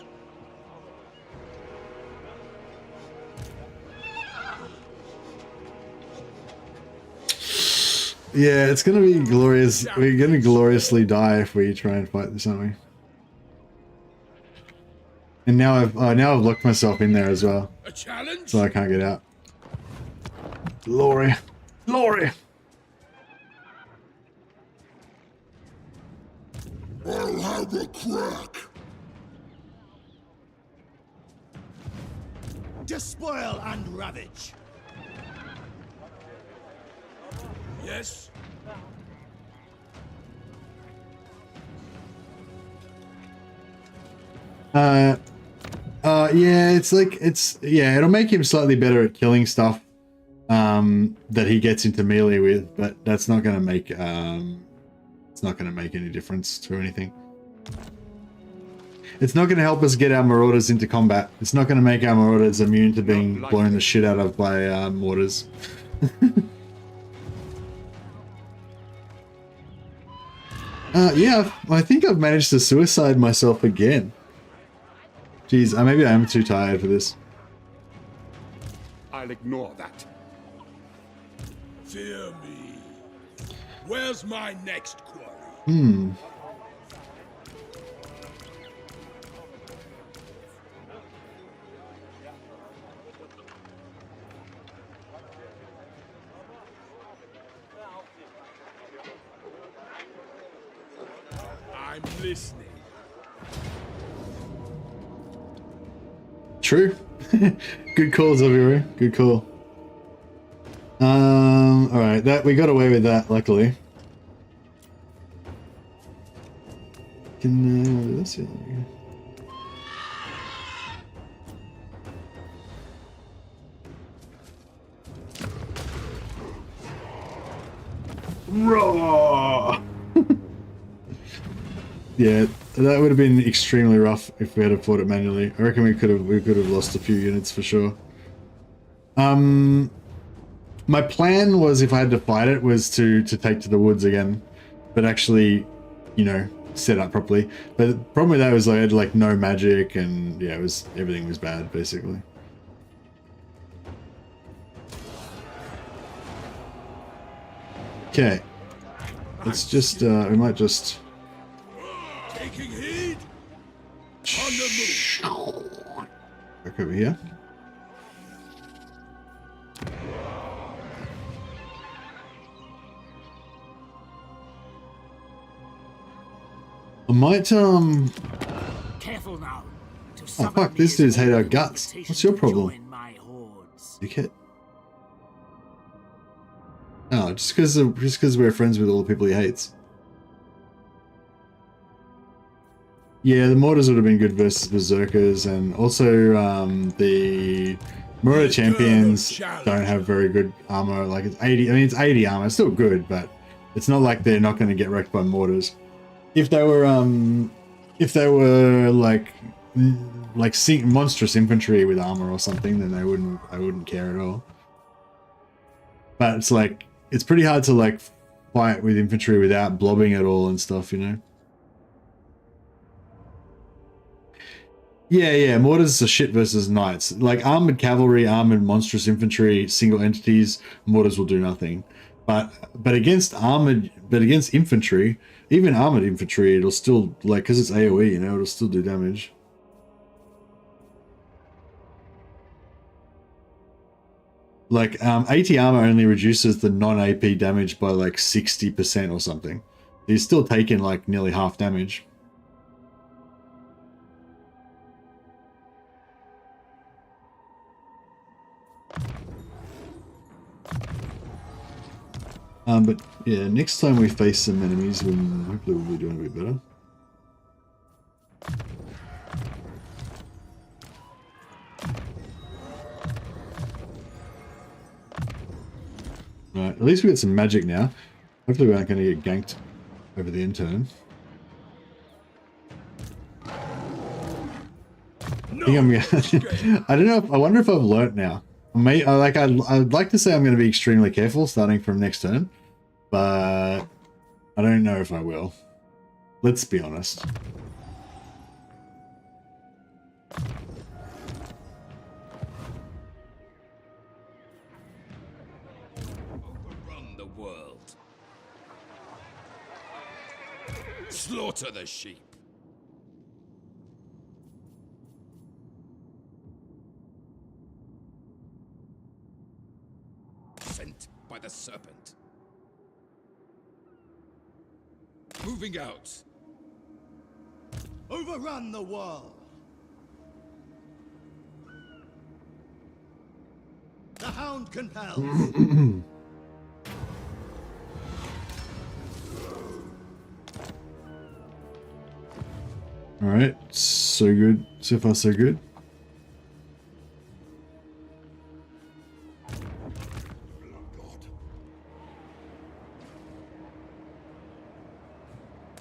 Yeah, it's gonna be glorious. We're gonna gloriously die if we try and fight this, aren't we? And now I've locked myself in there as well. A challenge? So I can't get out. Glory. Glory! I'll have a crack. Despoil and ravage. Yes. Yeah, it's like, yeah, it'll make him slightly better at killing stuff, that he gets into melee with, but that's not gonna make, it's not gonna make any difference to anything. It's not gonna help us get our marauders into combat. It's not gonna make our marauders immune to being blown the shit out of by, mortars. Yeah, I think I've managed to suicide myself again. Jeez, maybe I am too tired for this. I'll ignore that. Fear me. Where's my next quarry? I'm listening. True. Good calls, everyone. Good call. Alright, that we got away with that, luckily. can do this. Yeah. Raw. Yeah, that would have been extremely rough if we had fought it manually. I reckon we could have lost a few units for sure. My plan was, if I had to fight it, was to take to the woods again, but actually, you know, set up properly. But the problem with that was I had like no magic, and yeah, everything was bad basically. Okay, let's just we might just Taking heed. On the move. back over here. I might Careful now. Oh fuck, this dude's hate our guts. What's your problem? Dickhead. Oh, just because we're friends with all the people he hates. Yeah, the mortars would have been good versus berserkers, and also the Marauder champions don't have very good armor. Like it's 80. I mean, it's 80 armor. It's still good, but it's not like they're not going to get wrecked by mortars. If they were like monstrous infantry with armor or something, then I wouldn't care at all. But it's like, it's pretty hard to like fight with infantry without blobbing at all and stuff, you know? Yeah, mortars are shit versus knights. Like armored cavalry, armored monstrous infantry, single entities, mortars will do nothing. But against infantry, even armored infantry, it'll still, like, because it's AoE, you know, it'll still do damage. Like 80 armor only reduces the non-AP damage by like 60% or something. He's still taking like nearly half damage. But yeah, next time we face some enemies, hopefully we'll be doing a bit better. Alright, at least we got some magic now. Hopefully we aren't going to get ganked over the end turn. I think I'm gonna I don't know if, I wonder if I've learnt now. I'd like to say I'm going to be extremely careful starting from next turn, but I don't know if I will. Let's be honest. Overrun the world. Slaughter the sheep. Sent by the serpent. Moving out. Overrun the world. The hound compels. Alright, so good. So far so good.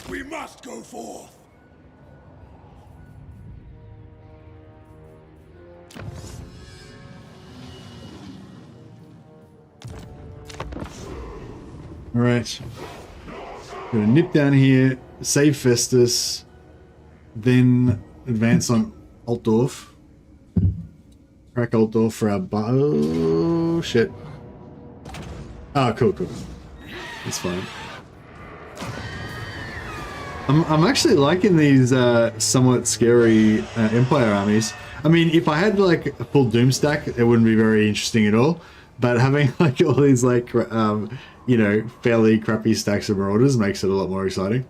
We must go forth. Alright. Gonna nip down here, save Festus, then advance on Altdorf. Crack Altdorf for our oh shit. Oh, cool. It's fine. I'm actually liking these somewhat scary Empire armies. I mean, if I had like a full Doom stack, it wouldn't be very interesting at all. But having like all these like, you know, fairly crappy stacks of Marauders makes it a lot more exciting.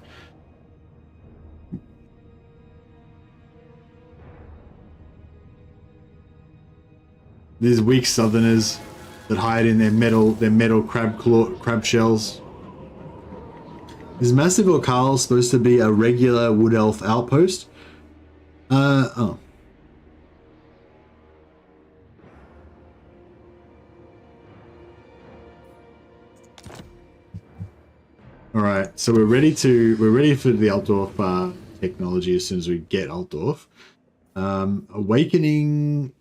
These weak Southerners that hide in their metal crab shells. Is Massive Orcal supposed to be a regular Wood Elf outpost? Oh. Alright, so we're ready for the Altdorf technology as soon as we get Altdorf. Awakening.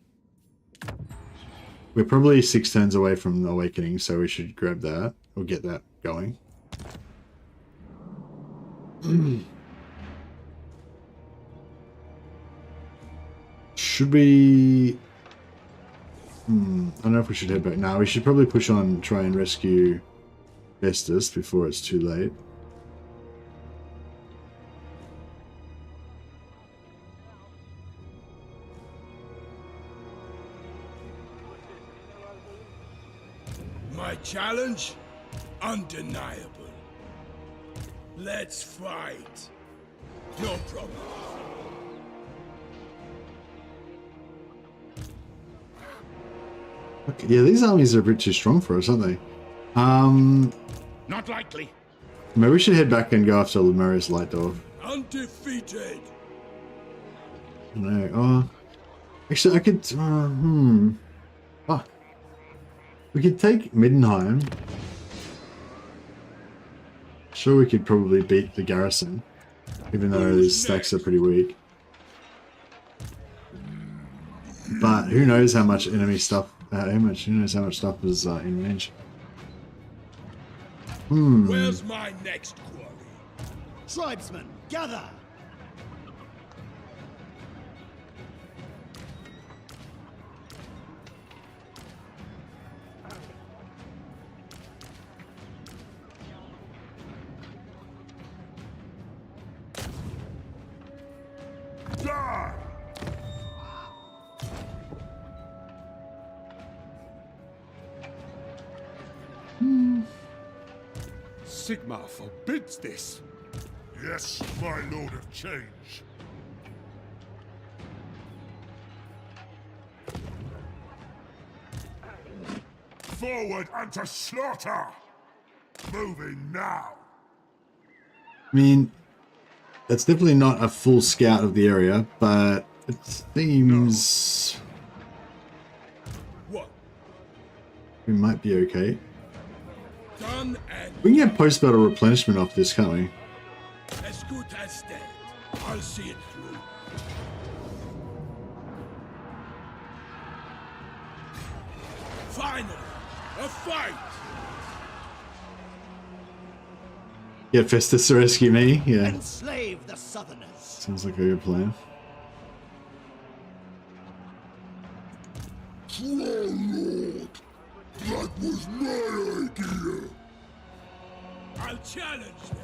We're probably 6 turns away from Awakening, so we should grab that or get that going. Should we... I don't know if we should head back. No, we should probably push on, try and rescue Vestus before it's too late. My challenge? Undeniable. Let's fight. No problem. Okay, yeah, these armies are a bit too strong for us, aren't they? Not likely. Maybe we should head back and go after Lemurius Lightdorf. Undefeated. No, actually, I could. We could take Middenheim. Sure, we could probably beat the garrison, even though these stacks are pretty weak. But who knows how much enemy stuff? Who knows how much stuff is in range? Where's my next quarry? Tribesmen, gather! Die! Sigma forbids this. Yes, my Lord of Change. Forward and to slaughter! Moving now! I mean, that's definitely not a full scout of the area, but it seems What? we might be okay. Done and We can get post-battle replenishment off this, can't we? as good as dead. I'll see it through. Finally, a fight! Get Festus to rescue me? Yeah. Enslave the Southerners. Sounds like a good plan. Troll Lord! That was my idea! I'll challenge them.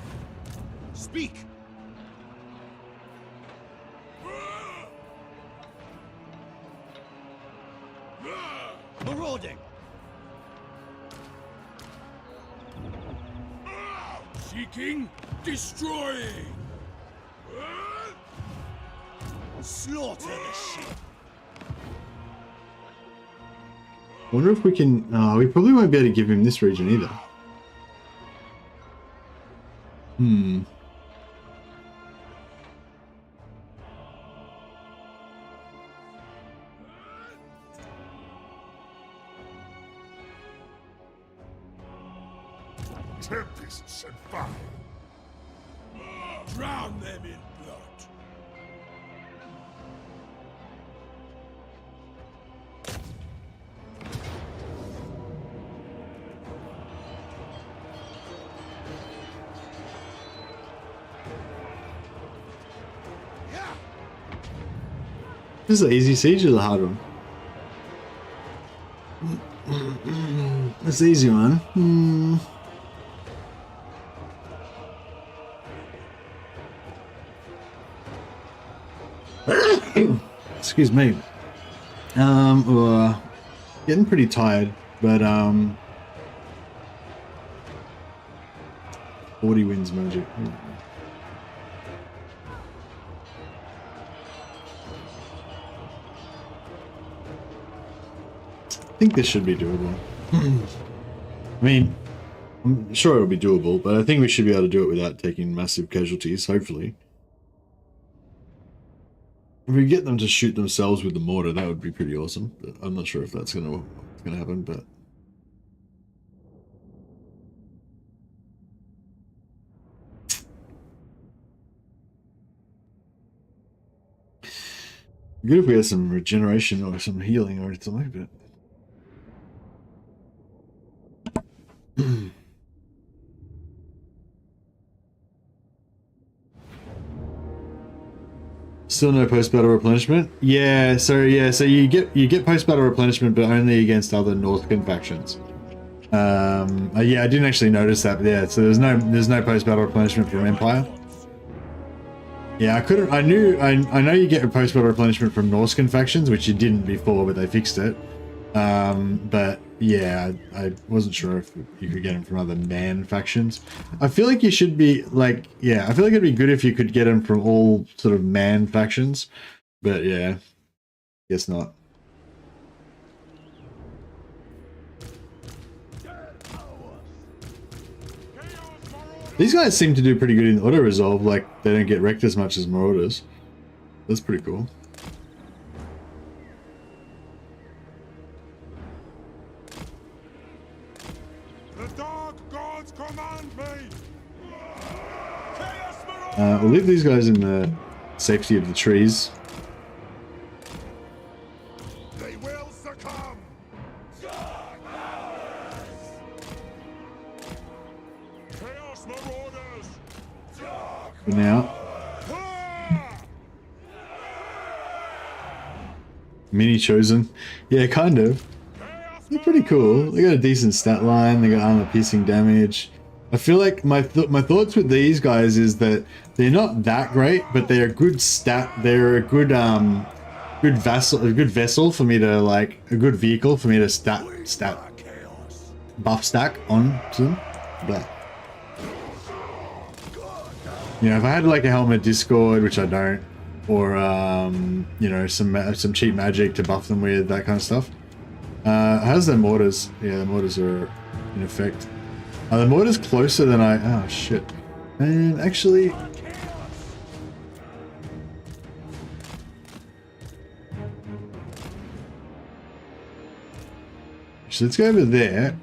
Speak! Marauding! Seeking, destroying. Slaughter the sheep! Wonder if we can... we probably won't be able to give him this region either. Tempests and fire! Drown them in blood. This is an easy siege or the hard one? That's the easy one. Excuse me. Getting pretty tired, but 40 wins magic. I think this should be doable. I mean, I'm sure it'll be doable, but I think we should be able to do it without taking massive casualties, hopefully. If we get them to shoot themselves with the mortar, that would be pretty awesome. But I'm not sure if that's gonna happen, but good if we had some regeneration or some healing or something, but still no post-battle replenishment. Yeah, so you get post-battle replenishment, but only against other Northkin factions. Yeah, I didn't actually notice that, but yeah, so there's no post-battle replenishment from Empire. Yeah, I know you get a post-battle replenishment from Norscan factions, which you didn't before, but they fixed it. But yeah, I wasn't sure if you could get them from other man factions. I feel like you should be like, yeah, I feel like it'd be good if you could get them from all sort of man factions, but yeah, guess not. These guys seem to do pretty good in auto resolve, like they don't get wrecked as much as Marauders. That's pretty cool. We'll leave these guys in the safety of the trees. They will succumb. Chaos Marauders. For now. Mini Chosen. Yeah, kind of. They're pretty cool. They got a decent stat line. They got armor piercing damage. I feel like my thoughts with these guys is that they're not that great, but they're a good stat. They're a good vessel for me to like, a good vehicle for me to buff stack on to them. But you know, if I had like a helmet Discord, which I don't, or you know, some cheap magic to buff them with, that kind of stuff. How's the mortars? Yeah, the mortars are in effect. The mortar's closer than oh shit. And actually, so let's go over there,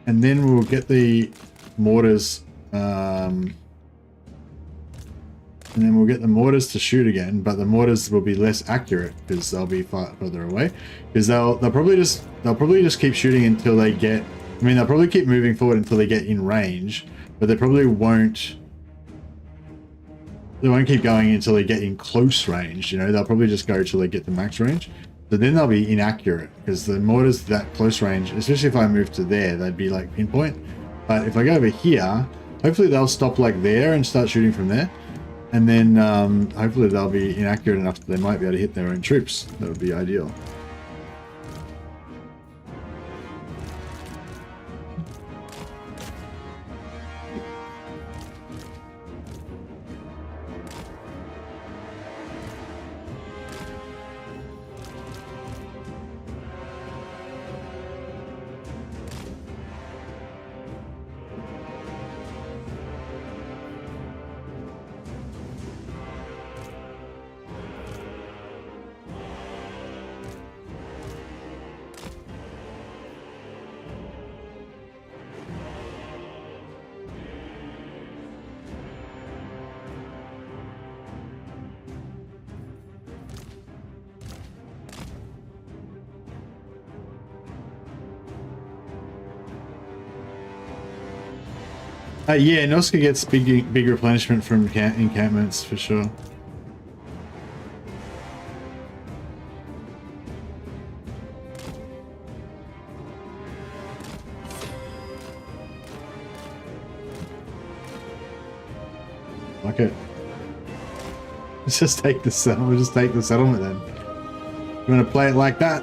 and then we'll get the mortars, and then we'll get the mortars to shoot again. But the mortars will be less accurate because they'll be far further away. Because they'll probably just keep shooting until they get. I mean, they'll probably keep moving forward until they get in range, but they probably won't. They won't keep going until they get in close range. You know, they'll probably just go till they get the max range. But then they'll be inaccurate because the mortars that close range, especially if I move to there, they'd be like pinpoint. But if I go over here, hopefully they'll stop like there and start shooting from there, and then hopefully they'll be inaccurate enough that they might be able to hit their own troops. That would be ideal. Yeah, Noska gets big replenishment from encampments for sure. Like it. Let's just take the settlement. We'll just take the settlement then. You want to play it like that?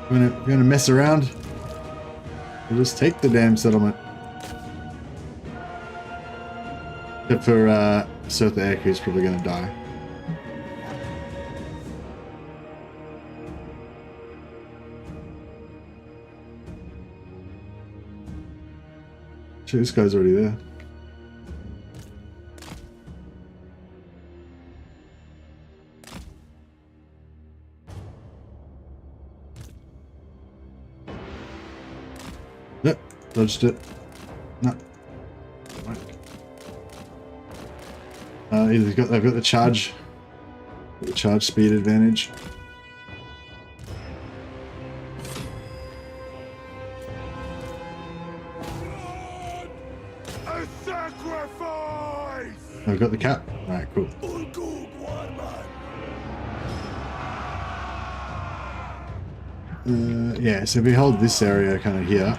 You want to mess around? We'll just take the damn settlement. Except for Sotha Ek, who's probably going to die. Actually, this guy's already there. Yep, dodged it. No. They've got the charge speed advantage. A sacrifice! I've got the cap. Alright, cool. Yeah, so if we hold this area kind of here.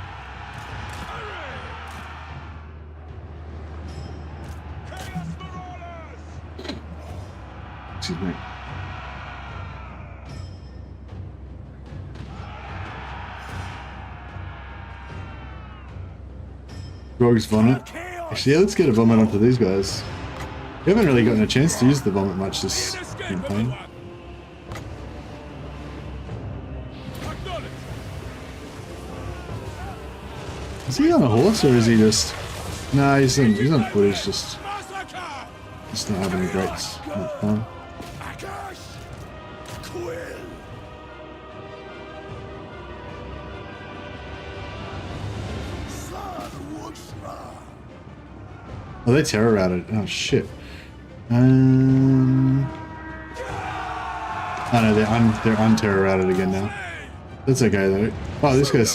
Excuse me. Rogue's vomit. Actually, yeah, let's get a vomit onto these guys. We haven't really gotten a chance to use the vomit much this campaign. Is he on a horse or is he just... Nah, he's on foot, he's just not having a great fun. Oh, they terror routed. Oh shit. Oh no, they're unterror routed again now. That's okay though. Oh, this guy's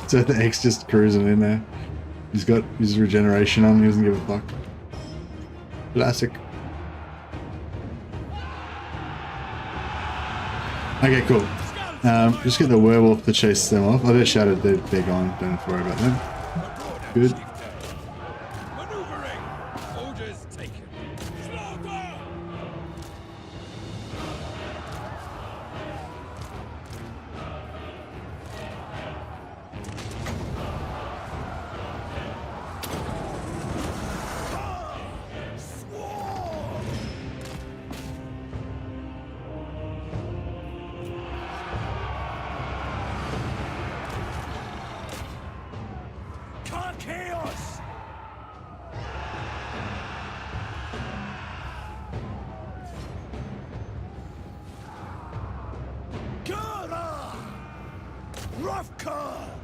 so the X just cruising in there. He's got his regeneration on. He doesn't give a fuck. Classic. Okay, cool. Just get the werewolf to chase them off. Oh, they're shattered. They're gone. Don't have to worry about them. Good.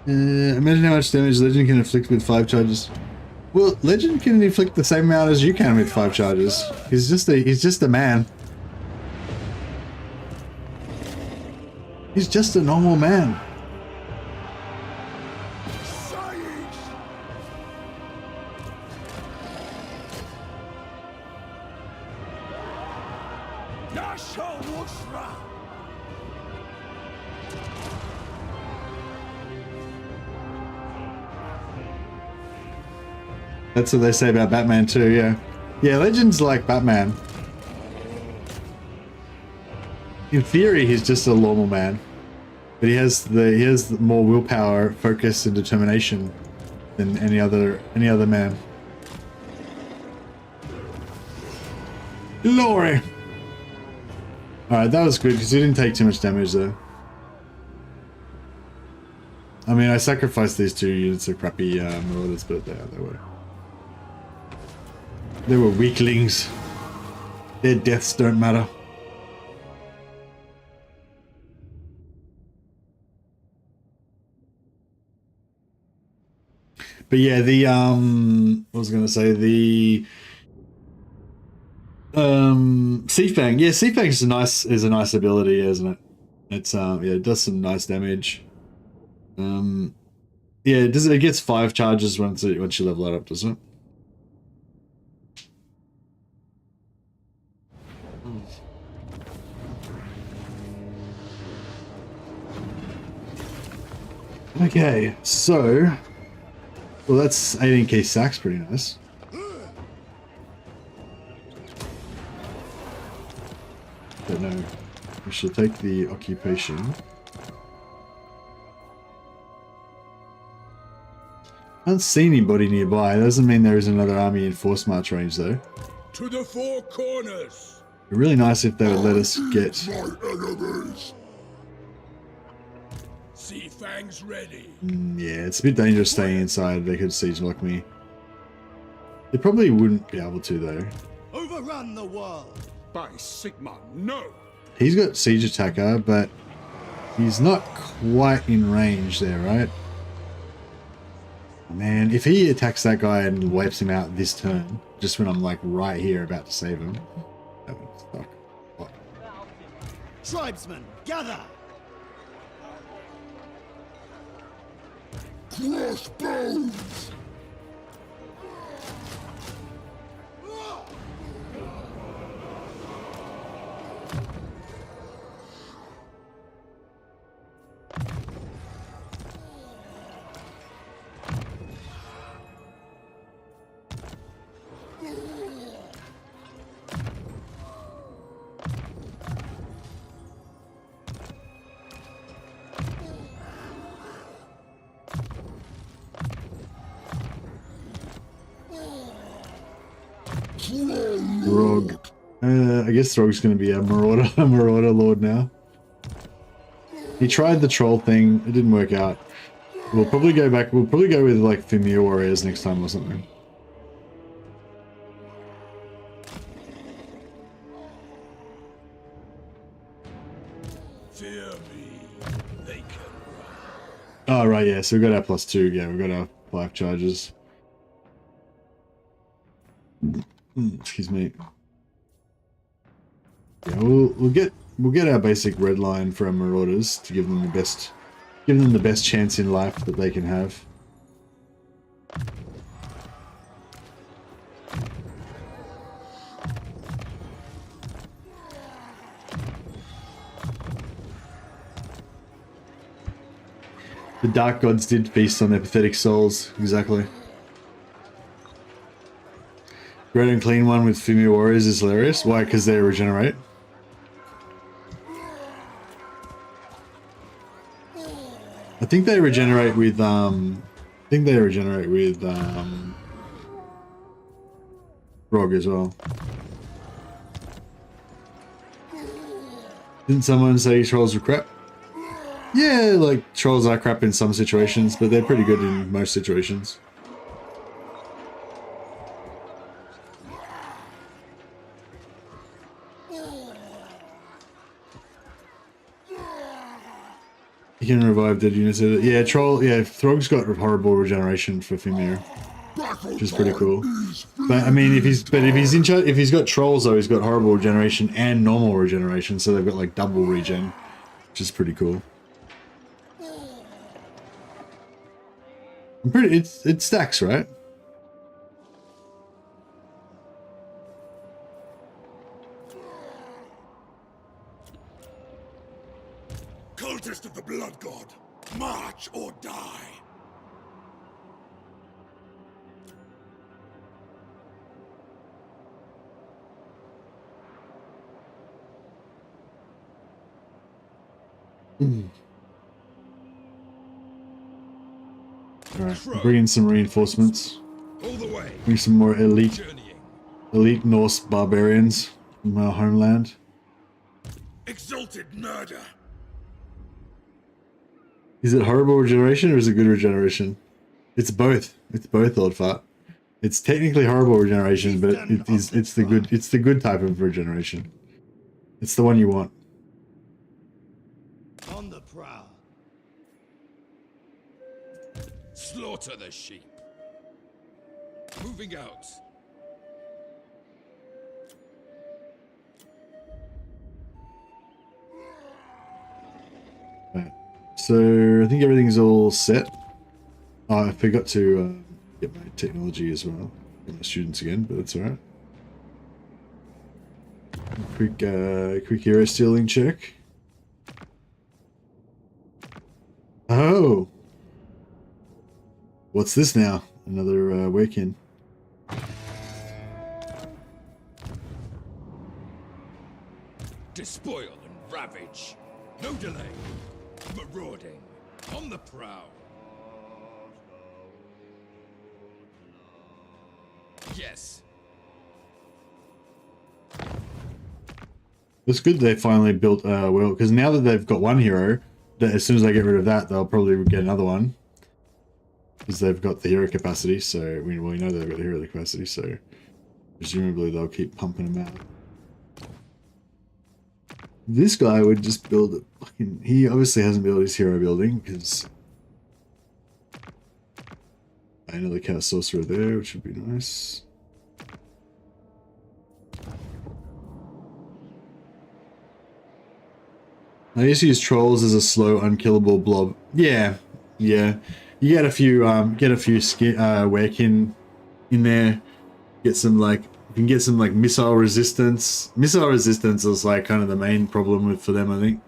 Imagine how much damage Legend can inflict with 5 charges. Well, Legend can inflict the same amount as you can with 5 charges. He's just a man. He's just a normal man. That's what they say about Batman too, yeah. Yeah, Legend's like Batman. In theory, he's just a normal man. But he has more willpower, focus, and determination than any other man. Glory! Alright, that was good, because he didn't take too much damage though. I mean, I sacrificed these 2 units of crappy marauders, but they were. They were weaklings. Their deaths don't matter. But yeah, the what was I gonna say, the C-Fang. Yeah, C-Fang is a nice ability, isn't it? It's yeah, it does some nice damage. Yeah, it gets 5 charges once you level it up, doesn't it? Okay, so, well, that's 18k sacks, pretty nice. But no, we should take the occupation. I don't see anybody nearby. That doesn't mean there is another army in force march range, though. To the 4 corners. It'd be really nice if they would let us get. Sea fangs ready. Yeah, it's a bit dangerous staying inside. They could siege lock me. They probably wouldn't be able to though. Overrun the world. By Sigma, no. He's got siege attacker, but he's not quite in range there, right? Man, if he attacks that guy and wipes him out this turn, just when I'm like right here about to save him, that would suck. What? Tribesmen, gather. Crossbones! Throg. I guess Throg's going to be a marauder, a marauder lord now. He tried the troll thing. It didn't work out. We'll probably go back. We'll probably go with like Fimir warriors next time or something. Fear me, they can run. Oh right, yeah. So we got our +2. Yeah, we got our 5 charges. Excuse me. Yeah, we'll get our basic red line for our marauders to give them the best chance in life that they can have. The dark gods did feast on their pathetic souls, exactly. Red and clean one with Fimir warriors is hilarious. Why? Because they regenerate. I think they regenerate with Rog as well. Didn't someone say trolls are crap? Yeah, like trolls are crap in some situations, but they're pretty good in most situations. You can revive dead units. Yeah, troll. Yeah, Throg's got horrible regeneration for Fimir, which is pretty cool. But I mean, if he's got trolls though, he's got horrible regeneration and normal regeneration, so they've got like double regen, which is pretty cool. It stacks, right? Cultist of the Blood God, march or die! Alright, bring in some reinforcements. All the way. Bring some more elite Norse barbarians from our homeland. Exalted murder! Is it horrible regeneration or is it good regeneration? It's both. It's both, Lord Fart. It's technically horrible regeneration, but it's the good type of regeneration. It's the one you want. On the prowl. Slaughter the sheep. Moving out. Right. So I think everything's all set. Oh, I forgot to get my technology as well. Get my students again, but that's alright. Quick hero stealing check. Oh! What's this now? Another Wakin. Despoil and ravage. No delay. Marauding. On the prowl. Yes. It's good they finally built well, because now that they've got one hero, as soon as I get rid of that, they'll probably get another one. Because they've got the hero capacity, so we know they've got the hero capacity, so presumably they'll keep pumping them out. This guy would just build it. He obviously hasn't built his hero building, because another Chaos Sorcerer there, which would be nice. I used to use trolls as a slow, unkillable blob. Yeah, yeah. You get a few Werekin in there. Get some you can get some missile resistance. Missile resistance is like kind of the main problem for them, I think.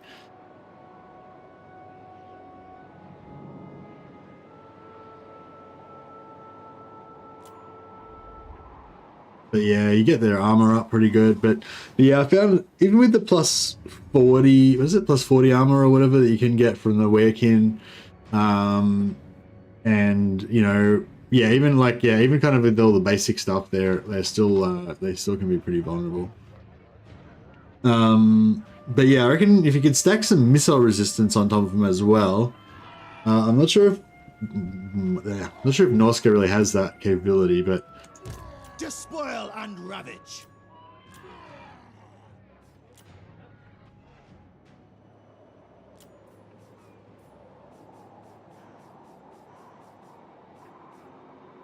But yeah, you get their armor up pretty good. But yeah, I found even with the plus 40, was it plus 40 armor or whatever that you can get from the Werekin, and you know, yeah, even kind of with all the basic stuff, they're still they still can be pretty vulnerable. But yeah, I reckon if you could stack some missile resistance on top of them as well. I'm not sure if Norska really has that capability, but Despoil and ravage.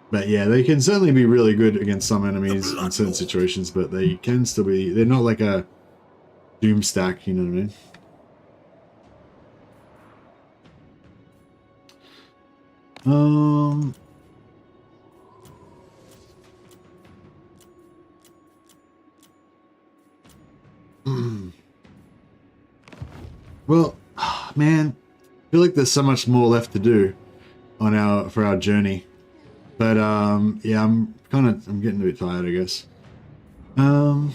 But yeah, they can certainly be really good against some enemies in certain situations, but they can still be, they're not like a doom stack, you know what I mean? Well, man, I feel like there's so much more left to do on for our journey. But yeah, I'm getting a bit tired, I guess. So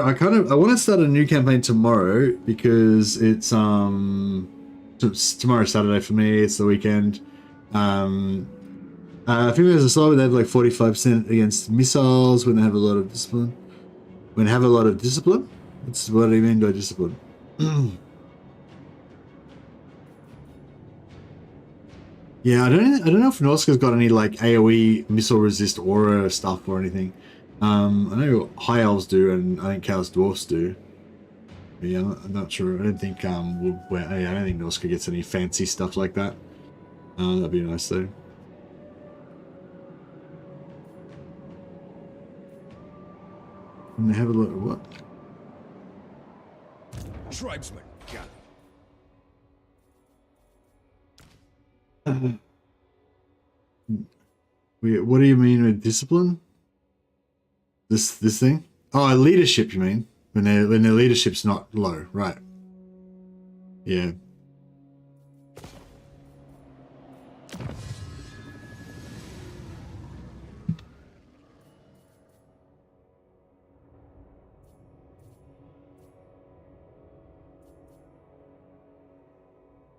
I want to start a new campaign tomorrow because it's tomorrow's Saturday for me. It's the weekend. I think there's a slot where they have like 45% against missiles when they have a lot of discipline. When they have a lot of discipline? That's what I mean by discipline. Yeah, I don't know if Norska's got any like AoE missile resist aura stuff or anything. I know High Elves do, and I think Chaos Dwarfs do. But yeah, I'm not sure. I don't think I don't think Norska gets any fancy stuff like that. That'd be nice though. And they have a lot of what? Tribesmen, gather. What do you mean with discipline? This thing? Oh, leadership. You mean when their leadership's not low, right? Yeah.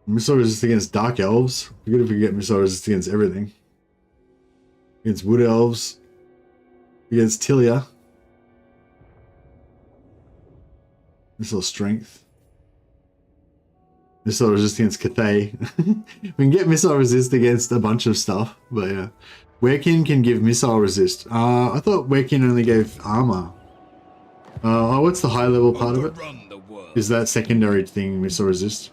Missile resist against Dark Elves. Be good if we get missile resist against everything. Against Wood Elves. Against Tilia. Missile Strength. Missile resist against Cathay. We can get missile resist against a bunch of stuff, but yeah. Werekin can give missile resist. I thought Werekin only gave armor. Oh, what's the high level part of it? Is that secondary thing missile resist?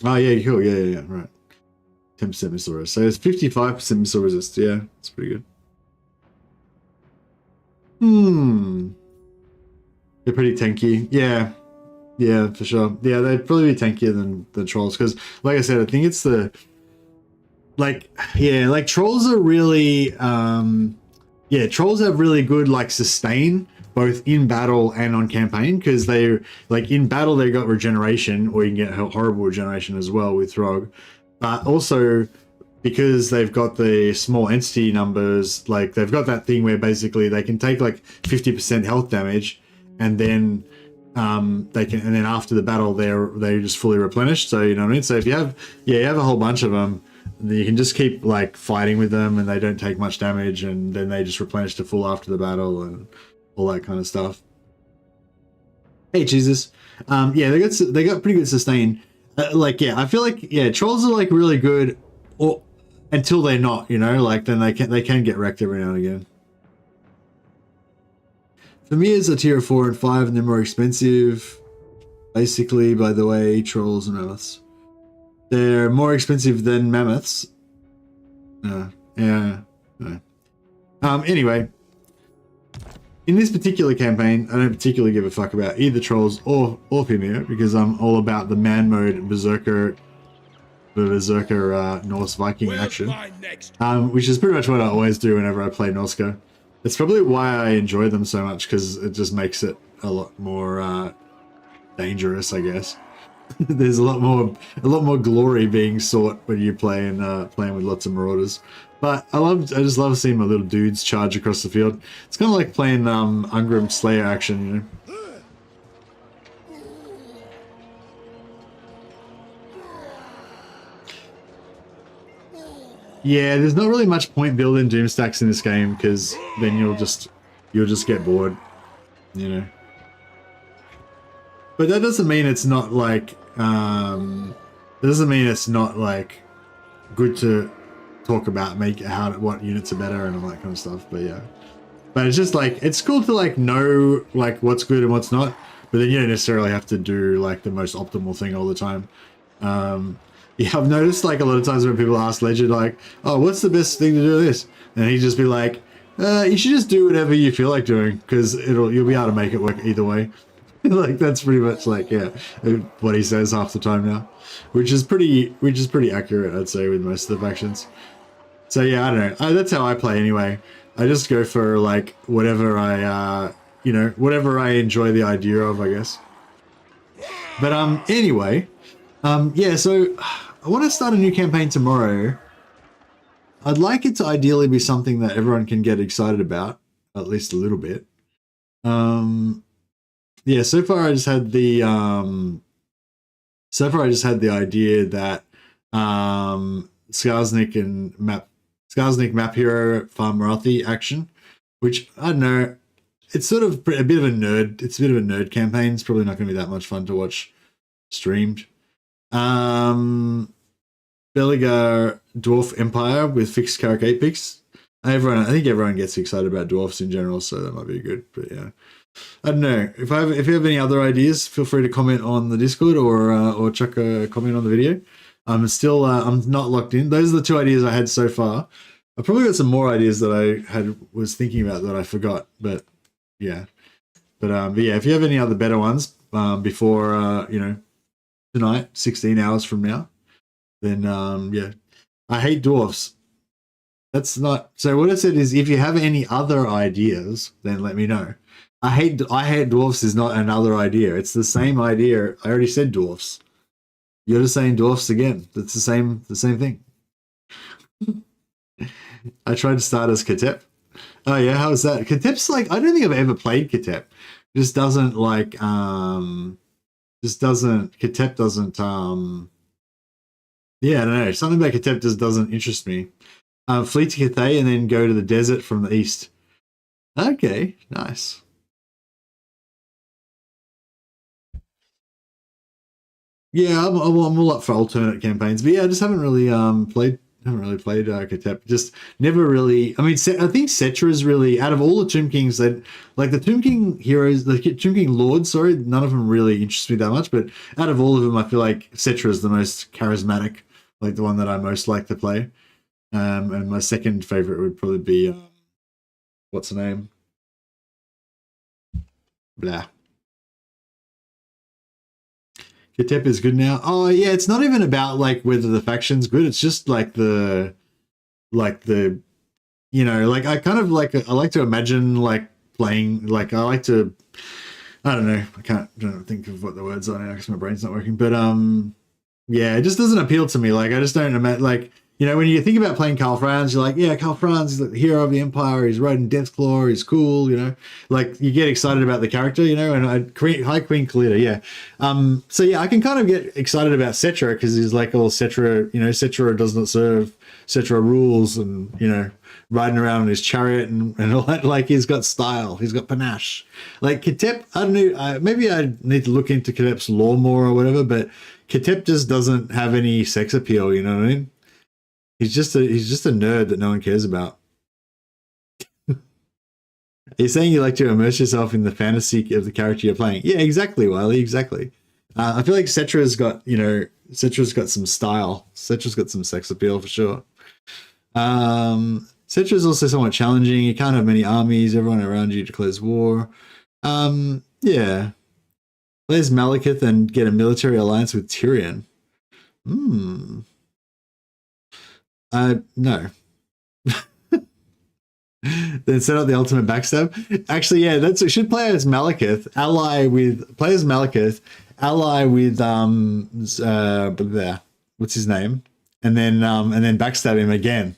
Oh yeah, cool. Yeah, right. 10% missile resist. So it's 55% missile resist. Yeah, that's pretty good. They're pretty tanky. Yeah, for sure. Yeah, they'd probably be tankier than the trolls because, like I said, I think it's the trolls are really trolls have really good sustain both in battle and on campaign because they in battle they got regeneration, or you can get horrible regeneration as well with Throg, but also because they've got the small entity numbers, they've got that thing where basically they can take 50% health damage, and then then after the battle they're just fully replenished. So you know what I mean. So if you have a whole bunch of them, you can just keep fighting with them, and they don't take much damage, and then they just replenish to full after the battle, and all that kind of stuff. Hey, Jesus. Yeah, they got pretty good sustain. Like, yeah, I feel like, yeah, trolls are like really good, or until they're not, you know, like then they can get wrecked every now and again. For me, it's a tier 4 and 5, and they're more expensive. Basically, by the way, trolls and mammoths. They're more expensive than mammoths. Yeah. Anyway, in this particular campaign, I don't particularly give a fuck about either trolls or Pimir, because I'm all about the man mode berserker Norse Viking action, which is pretty much what I always do whenever I play Norska. It's probably why I enjoy them so much, because it just makes it a lot more dangerous, I guess. There's a lot more glory being sought when you playing with lots of marauders. But I just love seeing my little dudes charge across the field. It's kind of like playing Ungrim Slayer action, you know. Yeah, there's not really much point building doom stacks in this game, because then you'll just get bored, you know. But that doesn't mean it's not like good to talk about what units are better and all that kind of stuff. But yeah, but it's just like, it's cool to like know like what's good and what's not, but then you don't necessarily have to do like the most optimal thing all the time. Yeah, I've noticed like a lot of times when people ask Ledger like, oh, what's the best thing to do with this, and he'd just be like, you should just do whatever you feel like doing, because you'll be able to make it work either way. Like that's pretty much like, yeah, what he says half the time now, which is pretty accurate, I'd say, with most of the factions. So yeah, I don't know. That's how I play anyway. I just go for like whatever I enjoy the idea of, I guess. But anyway, yeah. So I want to start a new campaign tomorrow. I'd like it to ideally be something that everyone can get excited about, at least a little bit. Yeah, so far I just had the idea that Skarsnik map hero farm Marathi action, which I don't know, it's sort of a bit of a nerd campaign. It's probably not going to be that much fun to watch streamed. Beligar Dwarf Empire with fixed Carrick 8 picks. I think everyone gets excited about dwarfs in general, so that might be good. But yeah, I don't know. If you have any other ideas, feel free to comment on the Discord or chuck a comment on the video. I'm not locked in. Those are the two ideas I had so far. I probably got some more ideas that I was thinking about that I forgot. But yeah, but yeah, if you have any other better ones before tonight, 16 hours from now, then yeah, I hate dwarfs. That's not, so what I said is, if you have any other ideas, then let me know. I hate dwarfs is not another idea. It's the same idea. I already said dwarfs. You're just saying dwarfs again. That's the same thing. I tried to start as Ketep. Oh yeah, how was that? Ketep's like, I don't think I've ever played Ketep. Ketep doesn't yeah, I don't know. Something about Ketep just doesn't interest me. Flee to Cathay and then go to the desert from the east. Okay, nice. Yeah, I'm all up for alternate campaigns, but yeah, I just haven't really played Ketep. Just never really. I mean, I think Cetra's really, out of all the Tomb Kings, that like the Tomb King heroes, the Tomb King lords, sorry, none of them really interest me that much. But out of all of them, I feel like Cetra is the most charismatic, like the one that I most like to play. And my second favorite would probably be what's her name? Blah. Ketep is good now. Oh yeah, it's not even about like whether the faction's good. It's just like the you know, like I kind of like, I like to imagine like playing, like I like to, I don't know, I don't think of what the words are now because my brain's not working. But yeah, it just doesn't appeal to me. Like I just don't imagine, like, you know, when you think about playing Karl Franz, you're like, yeah, Karl Franz is the hero of the Empire. He's riding Deathclaw. He's cool, you know. Like, you get excited about the character, you know. And High Queen Kalita, yeah. So, yeah, I can kind of get excited about Cetra because he's like all Cetra, you know, Cetra does not serve, Cetra rules and, you know, riding around in his chariot and all that. Like, he's got style. He's got panache. Like, Ketep, I don't know, maybe I need to look into Ketep's lore more or whatever, but Ketep just doesn't have any sex appeal, you know what I mean? He's just a nerd that no one cares about. You're saying you like to immerse yourself in the fantasy of the character you're playing. Yeah, exactly, Wiley, exactly. I feel like Cetra's got, you know, Cetra's got some style. Cetra's got some sex appeal for sure. Cetra's also somewhat challenging. You can't have many armies. Everyone around you declares war. Yeah. There's Malekith and get a military alliance with Tyrion. No. Then set up the ultimate backstab. Actually, yeah, it should play as Malekith, ally with what's his name? And then backstab him again.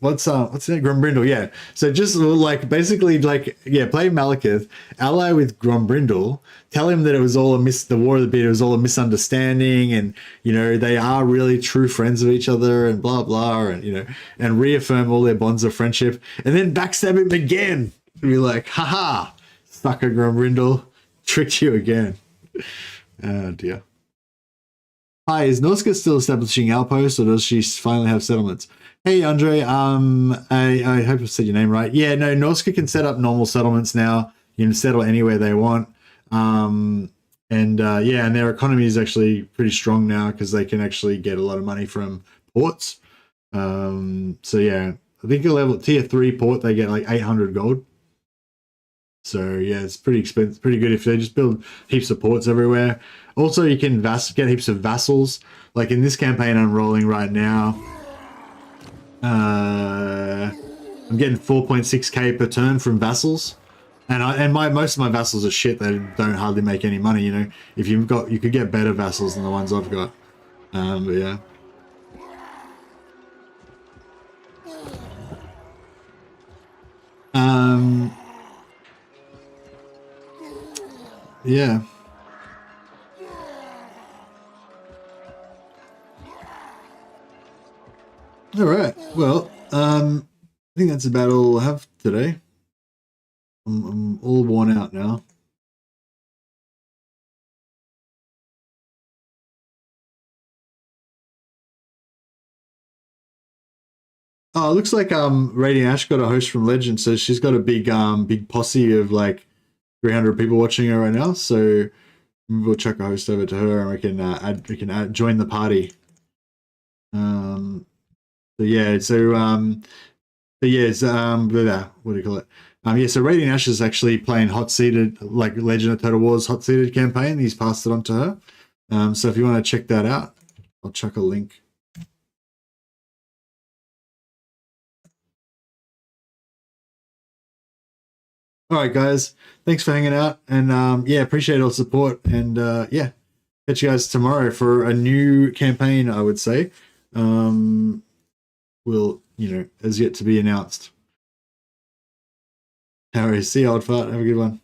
What's his name? Grombrindle, yeah. So just like basically like, yeah, play Malekith, ally with Grombrindle, tell him that it was all the War of the Beard, it was all a misunderstanding, and you know, they are really true friends of each other and blah blah, and you know, and reaffirm all their bonds of friendship, and then backstab him again. And be like, haha, sucker Grombrindle, tricked you again. Oh dear. Hi, is Norska still establishing outposts, or does she finally have settlements? Hey, Andre, I hope I said your name right. Yeah, no, Norska can set up normal settlements now. You can settle anywhere they want. And their economy is actually pretty strong now because they can actually get a lot of money from ports. So, yeah, I think a level tier 3 port, they get like 800 gold. So, yeah, it's pretty expensive, pretty good if they just build heaps of ports everywhere. Also, you can get heaps of vassals. Like in this campaign I'm rolling right now, I'm getting 4.6k per turn from vassals, and most of my vassals are shit. They don't hardly make any money. You know, if you could get better vassals than the ones I've got. But yeah. Yeah. All right. Well, I think that's about all I have today. I'm all worn out now. Oh, it looks like Radiant Ash got a host from Legend, so she's got a big posse of like 300 people watching her right now. So we'll chuck a host over to her, and we can join the party. What do you call it? So Radiant Ash is actually playing hot seated, like Legend of Total War's hot seated campaign. He's passed it on to her. So if you want to check that out, I'll chuck a link. All right, guys. Thanks for hanging out, and appreciate all the support. And catch you guys tomorrow for a new campaign. I would say, has yet to be announced. All right, see you, old fart. Have a good one.